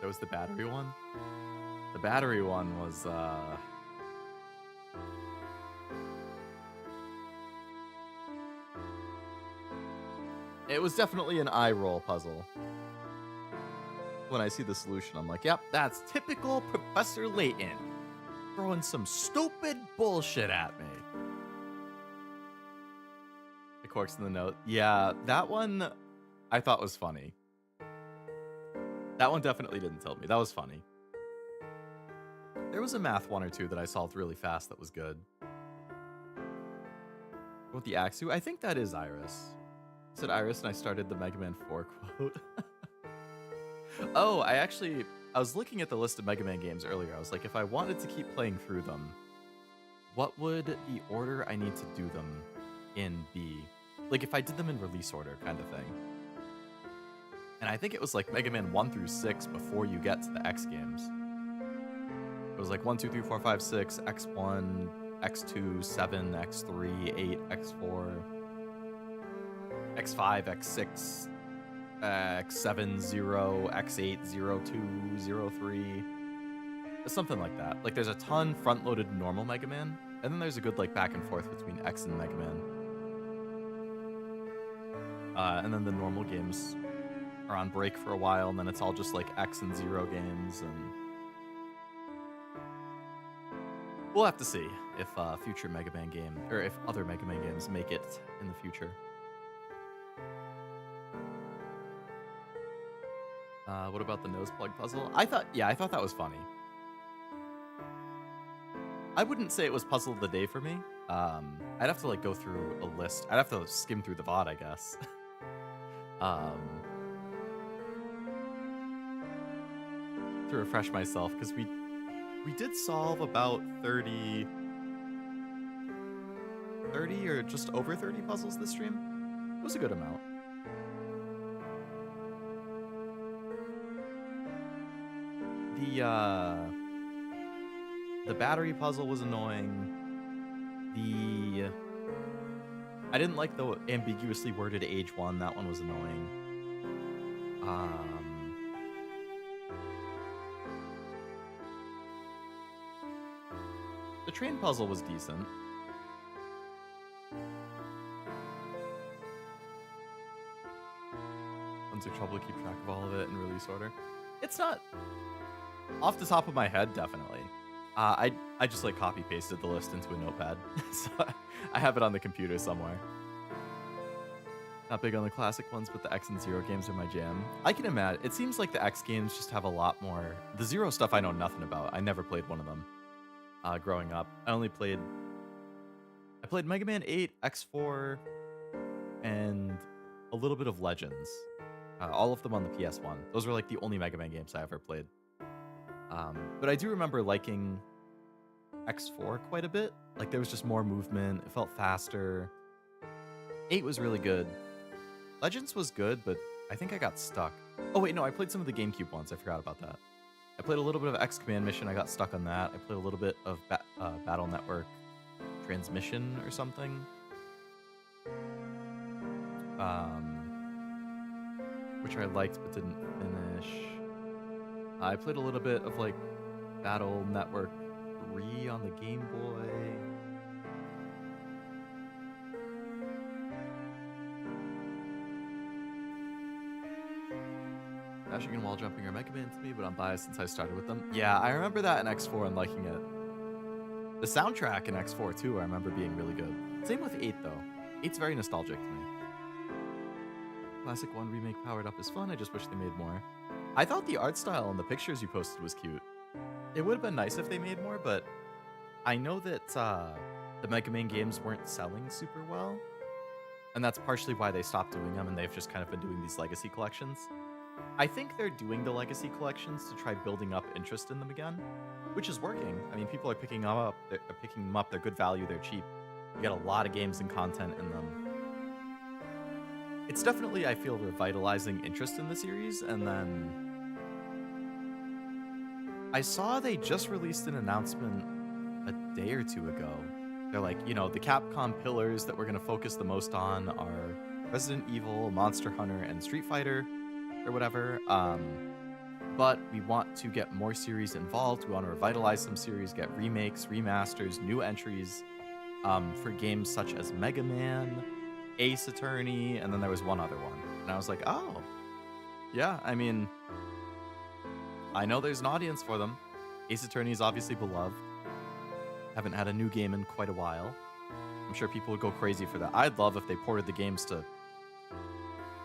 That was the battery one? The battery one was, it was definitely an eye roll puzzle. When I see the solution, I'm like, yep, that's typical Professor Leoton. Throwing some stupid bullshit at me. The corks in the note. Yeah, that one I thought was funny. That one definitely didn't tilt me. That was funny. There was a math one or two that I solved really fast that was good. With the Axu, I think that is Iris. I said Iris and I started the Mega Man 4 quote. Oh, I was looking at the list of Mega Man games earlier. I was like, if I wanted to keep playing through them, what would the order I need to do them in be? Like if I did them in release order kind of thing. And I think it was like Mega Man 1 through 6 before you get to the X games. It was like 1, 2, 3, 4, 5, 6, X1, X2, 7, X3, 8, X4, X5, X6, X7, 0, X8, 0, 2, 0, 3. Something like that. Like there's a ton front-loaded normal Mega Man, and then there's a good like back and forth between X and Mega Man. And then the normal games are on break for a while, and then it's all just like X and 0 games, and we'll have to see if future Mega Man game, or if other Mega Man games make it in the future. What about the nose plug puzzle? I thought that was funny. I wouldn't say it was puzzle of the day for me. I'd have to like go through a list. I'd have to skim through the VOD, I guess. To refresh myself, because we did solve about 30 or just over 30 puzzles this stream. It was a good amount. The battery puzzle was annoying. I didn't like the ambiguously worded age one. That one was annoying. The train puzzle was decent. Ones are trouble to keep track of all of it in release order. It's not off the top of my head, definitely. I just like copy pasted the list into a notepad, so I have it on the computer somewhere. Not big on the classic ones, but the X and Zero games are my jam. I can imagine. It seems like the X games just have a lot more. The Zero stuff I know nothing about. I never played one of them growing up. I played Mega Man 8, X4, and a little bit of Legends. All of them on the PS1. Those were like the only Mega Man games I ever played. But I do remember liking X4 quite a bit. Like there was just more movement. It felt faster. 8 was really good. Legends was good, but I think I got stuck. Oh wait, no, I played some of the GameCube ones. I forgot about that. I played a little bit of X Command Mission. I got stuck on that. I played a little bit of Battle Network Transmission or something. Which I liked but didn't finish. I played a little bit of like Battle Network 3 on the Game Boy. Dashing and wall jumping are Mega Man to me, but I'm biased since I started with them. Yeah, I remember that in X4 and liking it. The soundtrack in X4 too, I remember being really good. Same with 8 though. 8's very nostalgic to me. Classic 1 remake powered up is fun, I just wish they made more. I thought the art style and the pictures you posted was cute. It would have been nice if they made more, but I know that the Mega Man games weren't selling super well. And that's partially why they stopped doing them and they've just kind of been doing these legacy collections. I think they're doing the legacy collections to try building up interest in them again, which is working. I mean, people are picking them up. They're good value. They're cheap. You get a lot of games and content in them. It's definitely, I feel, revitalizing interest in the series. And then I saw they just released an announcement a day or two ago. They're like, you know, the Capcom pillars that we're going to focus the most on are Resident Evil, Monster Hunter, and Street Fighter. Or whatever, but we want to get more series involved. We want to revitalize some series, get remakes, remasters, new entries for games such as Mega Man, Ace Attorney, and then there was one other one. And I was like, oh, yeah, I mean, I know there's an audience for them. Ace Attorney is obviously beloved. Haven't had a new game in quite a while. I'm sure people would go crazy for that. I'd love if they ported the games to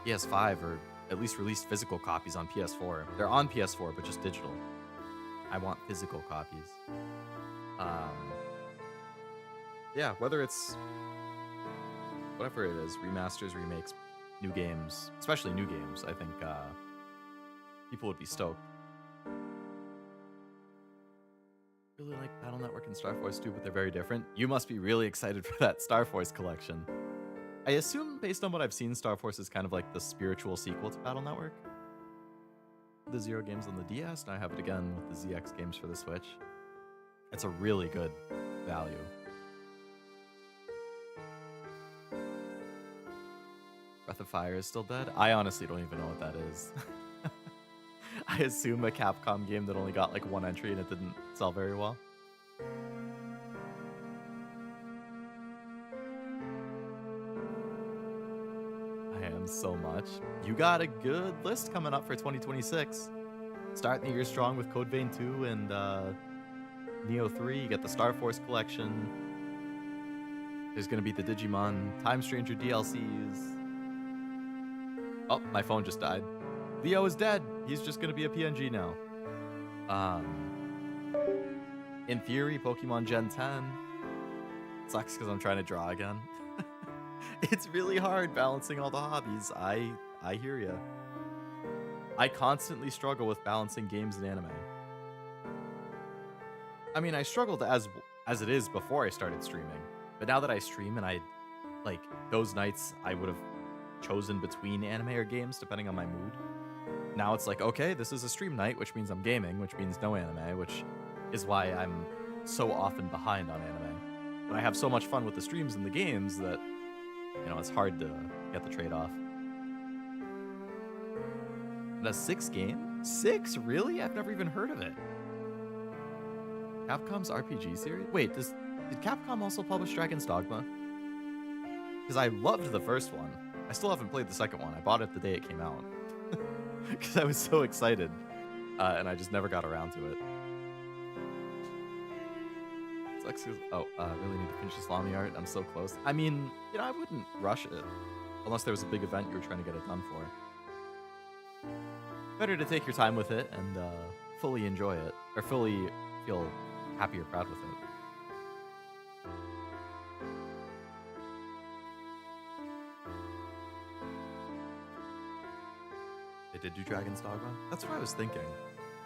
PS5 or at least released physical copies on PS4. They're on PS4, but just digital. I want physical copies. Yeah, whether it's whatever it is, remasters, remakes, new games, especially new games, I think people would be stoked. Really like Battle Network and Star Force too, but they're very different. You must be really excited for that Star Force collection. I assume, based on what I've seen, Star Force is kind of like the spiritual sequel to Battle Network. The Zero games on the DS, and I have it again with the ZX games for the Switch. It's a really good value. Breath of Fire is still dead? I honestly don't even know what that is. I assume a Capcom game that only got like one entry and it didn't sell very well. So much. You got a good list coming up for 2026. Starting the year strong with Code Vein 2 and Neo 3. You get the Star Force collection. There's going to be the Digimon Time Stranger DLCs. Oh, my phone just died. Leo is dead. He's just going to be a PNG now. In theory, Pokemon Gen 10. Sucks because I'm trying to draw again. It's really hard balancing all the hobbies. I hear ya. I constantly struggle with balancing games and anime. I mean, I struggled as it is before I started streaming. But now that I stream and like, those nights I would have chosen between anime or games depending on my mood. Now it's like, okay, this is a stream night, which means I'm gaming, which means no anime, which is why I'm so often behind on anime. But I have so much fun with the streams and the games that, you know, it's hard to get the trade-off. A 6 game? 6? Really? I've never even heard of it. Capcom's RPG series? Wait, did Capcom also publish Dragon's Dogma? Because I loved the first one. I still haven't played the second one. I bought it the day it came out. Because I was so excited. And I just never got around to it. Oh, I really need to finish this Lamy art. I'm so close. I mean, I wouldn't rush it. Unless there was a big event you were trying to get it done for. Better to take your time with it and fully enjoy it. Or fully feel happy or proud with it. They did do Dragon's Dogma? That's what I was thinking.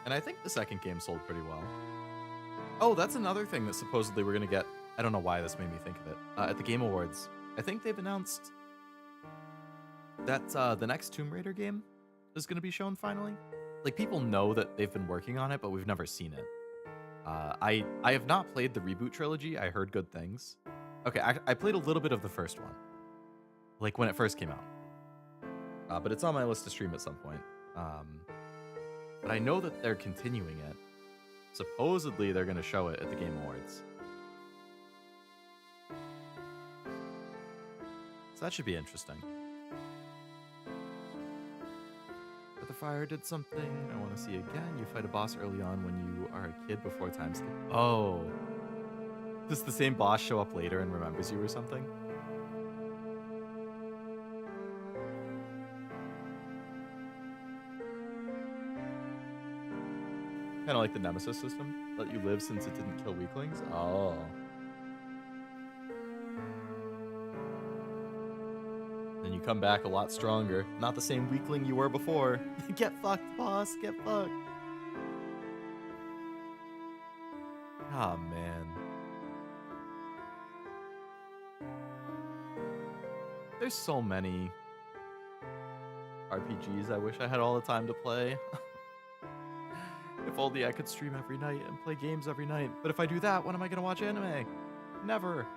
And I think the second game sold pretty well. Oh, that's another thing that supposedly we're going to get. I don't know why this made me think of it. At the Game Awards, I think they've announced that the next Tomb Raider game is going to be shown finally. Like, people know that they've been working on it, but we've never seen it. I have not played the reboot trilogy. I heard good things. Okay, I played a little bit of the first one. Like, when it first came out. But it's on my list to stream at some point. But I know that they're continuing it. Supposedly, they're going to show it at the Game Awards. So that should be interesting. But the fire did something I want to see again. You fight a boss early on when you are a kid before time skip. Oh. Does the same boss show up later and remembers you or something? Kind of like the Nemesis system. Let you live since it didn't kill weaklings. Oh. Then you come back a lot stronger. Not the same weakling you were before. Get fucked, boss. Get fucked. Oh, man. There's so many RPGs I wish I had all the time to play. If only I could stream every night and play games every night. But if I do that, when am I going to watch anime? Never.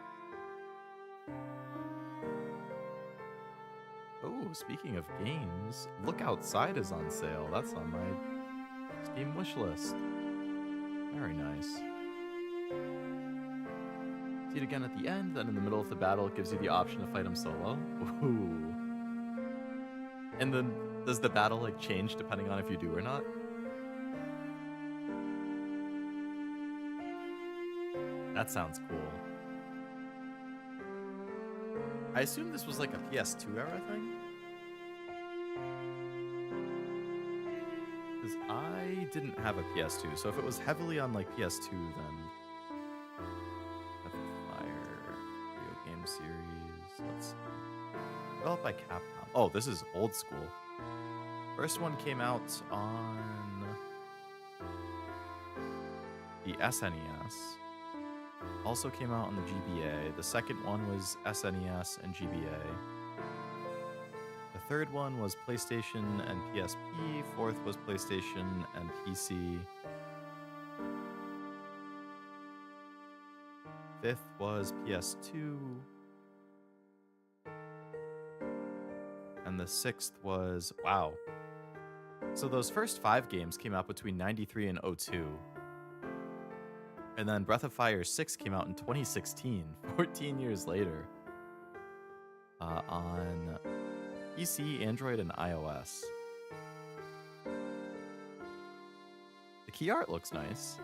Oh, speaking of games, Look Outside is on sale. That's on my Steam wish list. Very nice. See it again at the end, then in the middle of the battle, it gives you the option to fight him solo. Ooh. And then does the battle like change depending on if you do or not? That sounds cool. I assume this was like a PS2 era thing? Because I didn't have a PS2, so if it was heavily on like PS2, then... Fire, video game series, let's see. Developed by Capcom. Oh, this is old school. First one came out on the SNES. Also came out on the GBA. The second one was SNES and GBA. The third one was PlayStation and PSP. Fourth was PlayStation and PC. Fifth was PS2. And the sixth was... Wow. So those first 5 games came out between 93 and 02. And then Breath of Fire 6 came out in 2016, 14 years later, on PC, Android, and iOS. The key art looks nice.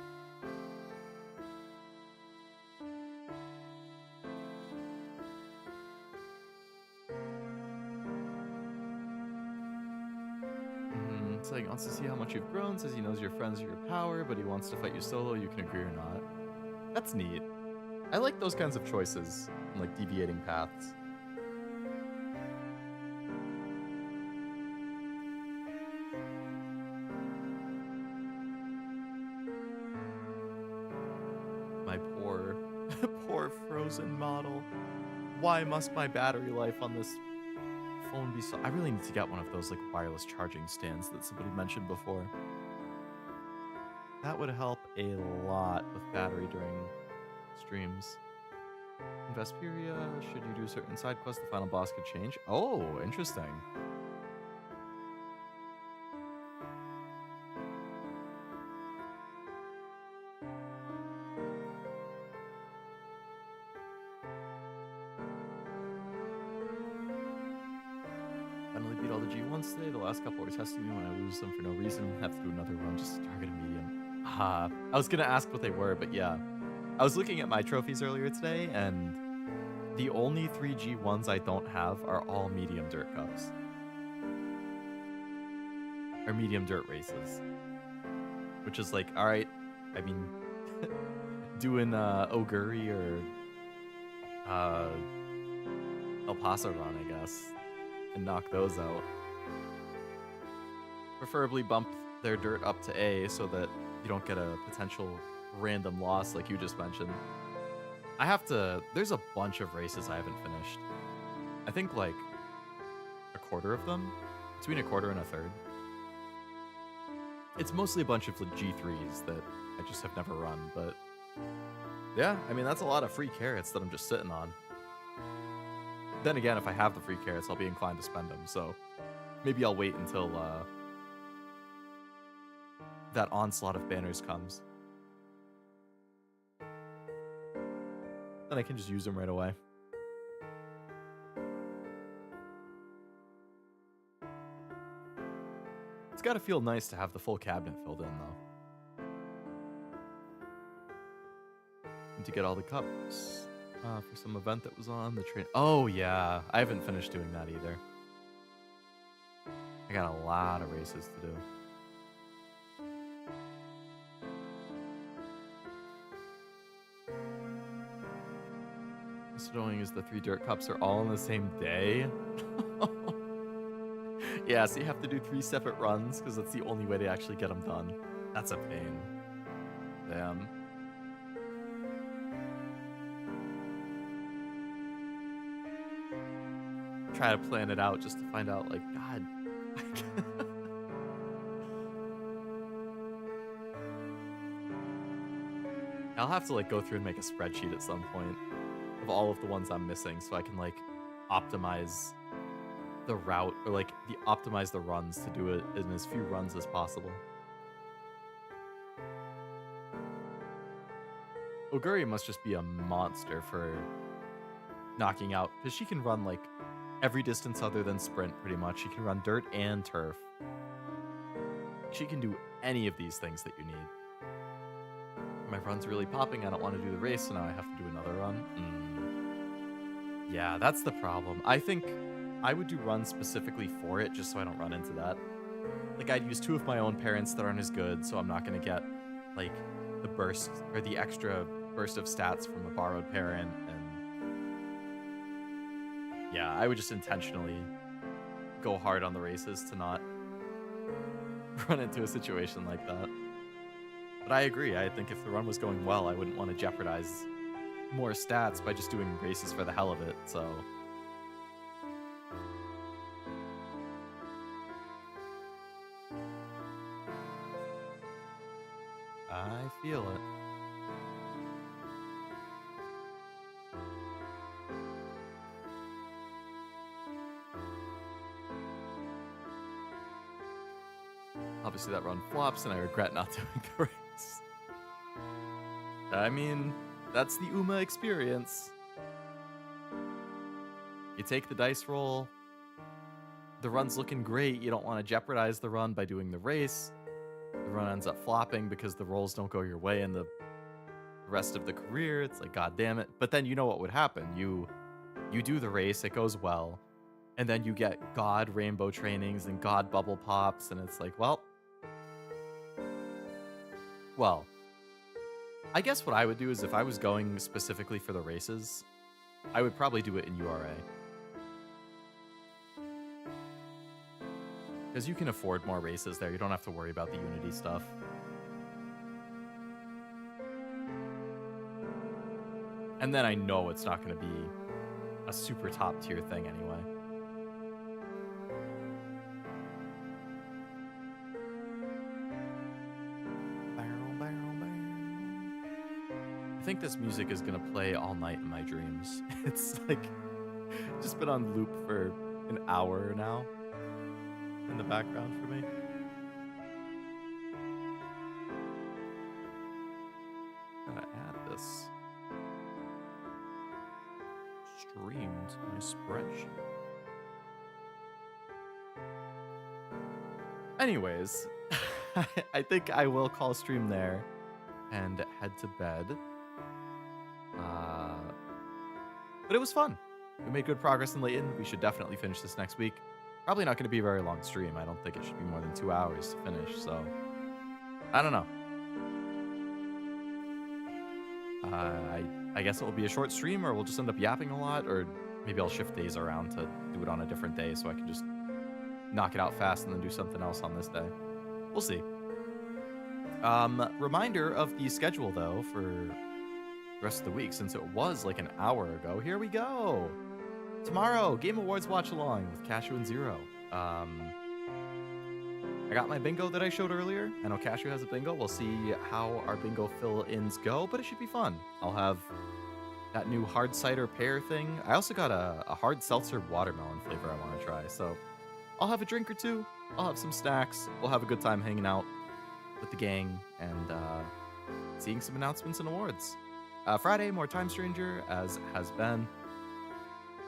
It's like, wants to see how much you've grown, says he knows your friends are your power, but he wants to fight you solo, you can agree or not. That's neat. I like those kinds of choices, and like deviating paths. My poor, poor frozen model. Why must my battery life on this phone be so... I really need to get one of those like wireless charging stands that somebody mentioned before. That would help a lot with battery during streams. In Vesperia, should you do certain side quests, the final boss could change. Oh, interesting. Finally beat all the G1s today. The last couple were testing me when I lose them for no reason. Have to do another run just to target a medium. I was gonna ask what they were, but yeah. I was looking at my trophies earlier today, and the only 3G ones I don't have are all medium dirt cups. Or medium dirt races. Which is like, alright, I mean, doing Oguri or El Paso run, I guess, and knock those out. Preferably bump their dirt up to A so that you don't get a potential random loss like you just mentioned. There's a bunch of races I haven't finished. I think like a quarter of them, between a quarter and a third. It's mostly a bunch of G3s that I just have never run, but yeah, I mean, that's a lot of free carrots that I'm just sitting on. Then again, if I have the free carrots, I'll be inclined to spend them, so maybe I'll wait until that onslaught of banners comes. Then I can just use them right away. It's gotta feel nice to have the full cabinet filled in, though. And to get all the cups for some event that was on the train. Oh, yeah. I haven't finished doing that either. I got a lot of races to do. What's annoying is the 3 dirt cups are all on the same day. Yeah, so you have to do 3 separate runs because that's the only way to actually get them done. That's a pain. Damn. Try to plan it out just to find out, like, God. I'll have to, like, go through and make a spreadsheet at some point of all of the ones I'm missing so I can, like, optimize the route, or like optimize the runs to do it in as few runs as possible. Oguri must just be a monster for knocking out, because she can run like every distance other than sprint pretty much. She can run dirt and turf. She can do any of these things that you need. My run's really popping. I don't want to do the race, so now I have to do another run. Yeah, that's the problem. I think I would do runs specifically for it, just so I don't run into that. Like, I'd use 2 of my own parents that aren't as good, so I'm not going to get, like, the burst, or the extra burst of stats from a borrowed parent, and yeah, I would just intentionally go hard on the races to not run into a situation like that. But I agree, I think if the run was going well, I wouldn't want to jeopardize more stats by just doing races for the hell of it, so I feel it. Obviously that run flops and I regret not doing the race. I mean, that's the UMA experience. You take the dice roll, the run's looking great, you don't want to jeopardize the run by doing the race. The run ends up flopping because the rolls don't go your way in the rest of the career. It's like, God damn it. But then you know what would happen. You do the race, it goes well, and then you get God rainbow trainings and God bubble pops, and it's like, well, I guess what I would do is if I was going specifically for the races, I would probably do it in URA. Because you can afford more races there. You don't have to worry about the Unity stuff. And then I know it's not going to be a super top tier thing anyway. I think this music is going to play all night in my dreams. It's like just been on loop for an hour now. In the background for me. Gotta add this stream to my spreadsheet. Anyways, I think I will call stream there and head to bed. But it was fun. We made good progress in Layton. We should definitely finish this next week. Probably not going to be a very long stream. I don't think it should be more than 2 hours to finish, so I don't know. I guess it will be a short stream, or we'll just end up yapping a lot, or maybe I'll shift days around to do it on a different day so I can just knock it out fast and then do something else on this day. We'll see. Reminder of the schedule, though, for the rest of the week, since it was like an hour ago. Here we go. Tomorrow, Game Awards watch along with Cashew and Zero. I got my bingo that I showed earlier. I know Cashew has a bingo. We'll see how our bingo fill-ins go, but it should be fun. I'll have that new hard cider pear thing. I also got a hard seltzer watermelon flavor I want to try. So I'll have a drink or two. I'll have some snacks. We'll have a good time hanging out with the gang and seeing some announcements and awards. Friday, more Time Stranger, as has been.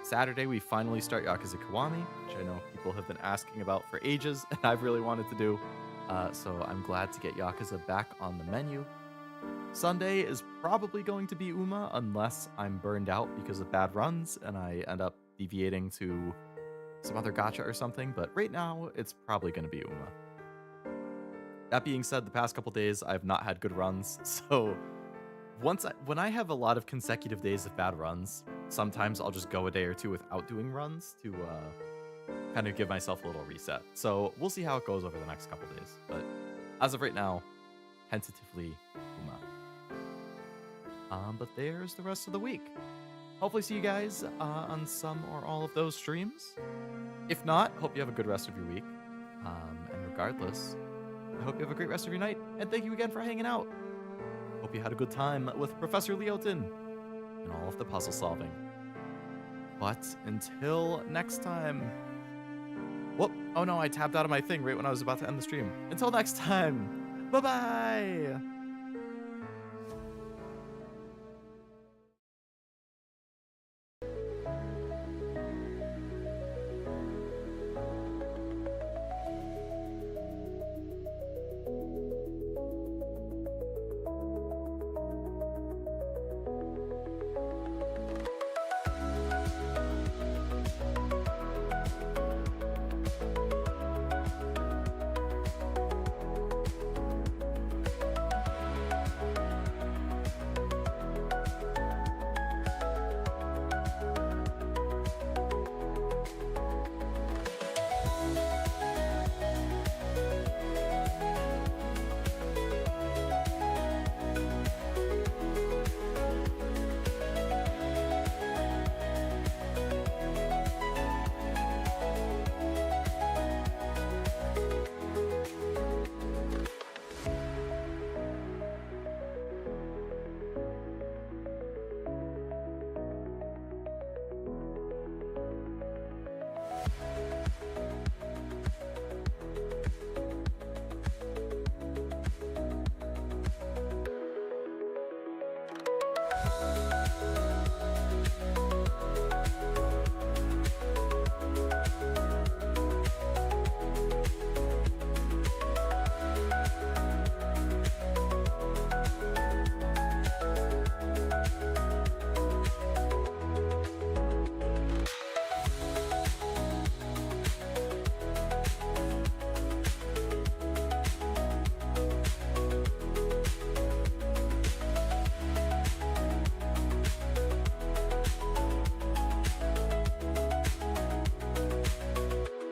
Saturday, we finally start Yakuza Kiwami, which I know people have been asking about for ages, and I've really wanted to do. So I'm glad to get Yakuza back on the menu. Sunday is probably going to be Uma, unless I'm burned out because of bad runs, and I end up deviating to some other gacha or something, but right now, it's probably going to be Uma. That being said, the past couple days, I've not had good runs, so when I have a lot of consecutive days of bad runs, sometimes I'll just go a day or two without doing runs to kind of give myself a little reset. So we'll see how it goes over the next couple days. But as of right now, tentatively Uma. But there's the rest of the week. Hopefully see you guys on some or all of those streams. If not, hope you have a good rest of your week. And regardless, I hope you have a great rest of your night. And thank you again for hanging out. Hope you had a good time with Professor Leoton and all of the puzzle solving. But until next time... Whoop! Oh no, I tapped out of my thing right when I was about to end the stream. Until next time, bye-bye!